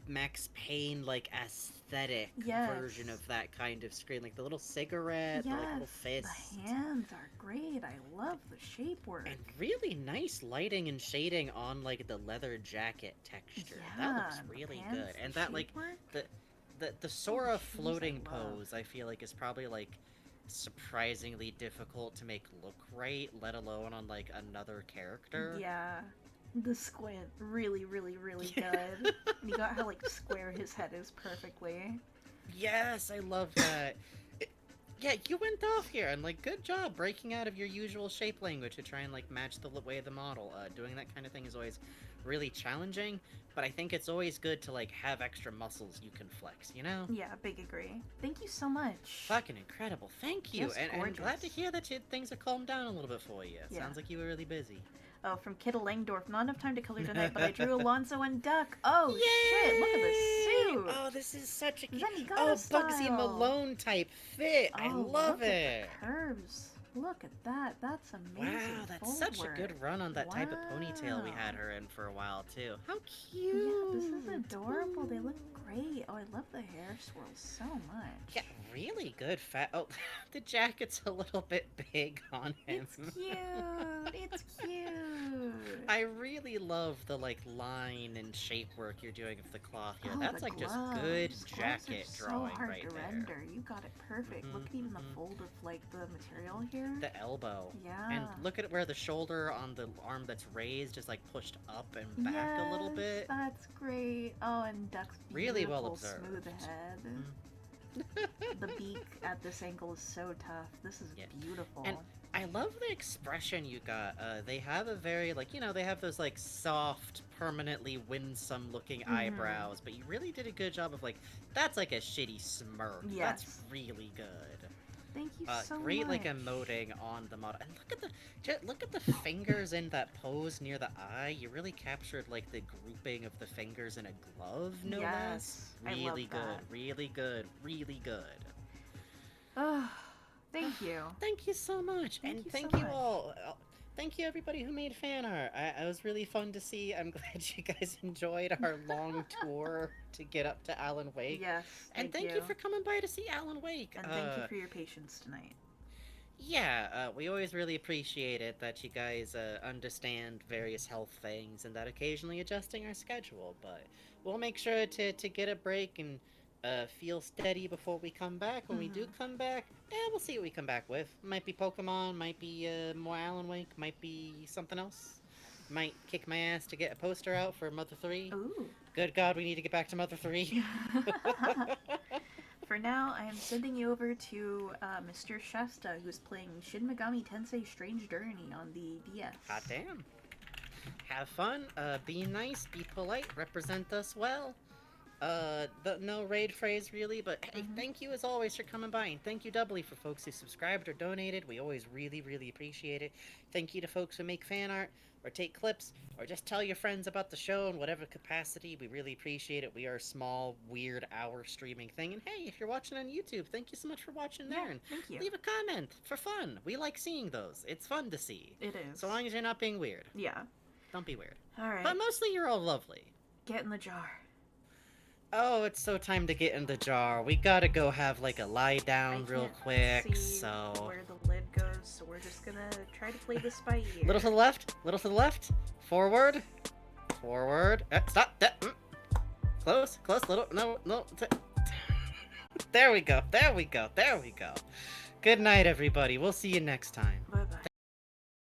Max Payne, like, aesthetic version of that kind of screen. Like, the little cigarette, the like, little fist. The hands are great. I love the shape work. And really nice lighting and shading on, like, the leather jacket texture. Yeah, that looks really hands, good. And the that, like, shape work? the Sora shoes floating I love. pose, I feel like, is probably, like, surprisingly difficult to make look right, let alone on, like, another character. Yeah. The squint. Really, really, really good. And you got how, like, square his head is perfectly. Yes, I love that. Yeah, you went off here, and, like, good job breaking out of your usual shape language to try and, like, match the way of the model. Doing that kind of thing is always really challenging, but I think it's always good to, like, have extra muscles you can flex, you know? Yeah, big agree. Thank you so much. Fucking incredible. Thank you. Just And I'm glad to gorgeous. hear that things are calmed down a little bit for you. It Yeah. sounds like you were really busy. Oh, from Kittle Langdorf. Not enough time to color tonight, but I drew Alonzo and Duck. Oh, shit. Look at this suit. Oh, this is such a cute... Zenigata Oh, style. Bugsy Malone type fit. I Oh, love look it. At the curves. Look at that. That's amazing. Wow, that's such a good run on that type of ponytail we had her in for a while, too. How cute. Yeah, this is adorable. They look great. Oh, I love the hair swirls so much. Yeah, really good fat. Oh, the jacket's a little bit big on him. It's cute. It's cute. I really love the like line and shape work you're doing of the cloth here. Oh, That's the like gloves. just good Gloves jacket are drawing so hard right to there. render. You got it perfect. Look at even the fold of like the material here. The elbow. Yeah. And look at where the shoulder on the arm that's raised is like pushed up and back a little bit. That's great. Oh, and Duck's beautiful, Really well observed. smooth head. The beak at this angle is so tough. This is beautiful. And I love the expression you got. They have a very, like, you know, they have those, like, soft, permanently winsome-looking eyebrows, but you really did a good job of, like, that's like a shitty smirk. Yes. That's really good. Thank you so great, much. like, emoting on the model. And look at the fingers in that pose near the eye. You really captured, like, the grouping of the fingers in a glove, no less. I love Really good, that. really good, really good. Oh, thank you. Thank you so much, and you thank so you much. all. Thank you everybody who made fan art. It was really fun to see. I'm glad you guys enjoyed our long tour to get up to Alan Wake. Yes, and thank you for coming by to see Alan Wake. And thank you for your patience tonight. Yeah, we always really appreciate it that you guys understand various health things and that occasionally adjusting our schedule. But we'll make sure to get a break and feel steady before we come back. When we do come back, we'll see what we come back with. Might be Pokemon, might be more Alan Wake, might be something else. Might kick my ass to get a poster out for Mother 3. Ooh. Good God, we need to get back to Mother 3. For now, I am sending you over to Mr. Shasta, who's playing Shin Megami Tensei Strange Journey on the DS. Hot damn. Have fun, be nice, be polite, represent us well. No raid phrase really, but hey, thank you as always for coming by, and thank you doubly for folks who subscribed or donated. We always really, really appreciate it. Thank you to folks who make fan art, or take clips, or just tell your friends about the show in whatever capacity. We really appreciate it. We are a small, weird hour streaming thing, and hey, if you're watching on YouTube, thank you so much for watching there, and thank you. leave a comment for fun. We like seeing those. It's fun to see. It is. So long as you're not being weird. Yeah. Don't be weird. Alright. But mostly you're all lovely. Get in the jar. Oh, it's so time to get in the jar. We gotta go have like a lie down real quick, See so... where the lid goes, so we're just gonna try to play this by ear. Little to the left, little to the left. Forward. Forward. Stop. Close, close, little, no. There we go, there we go, there we go. Good night, everybody. We'll see you next time.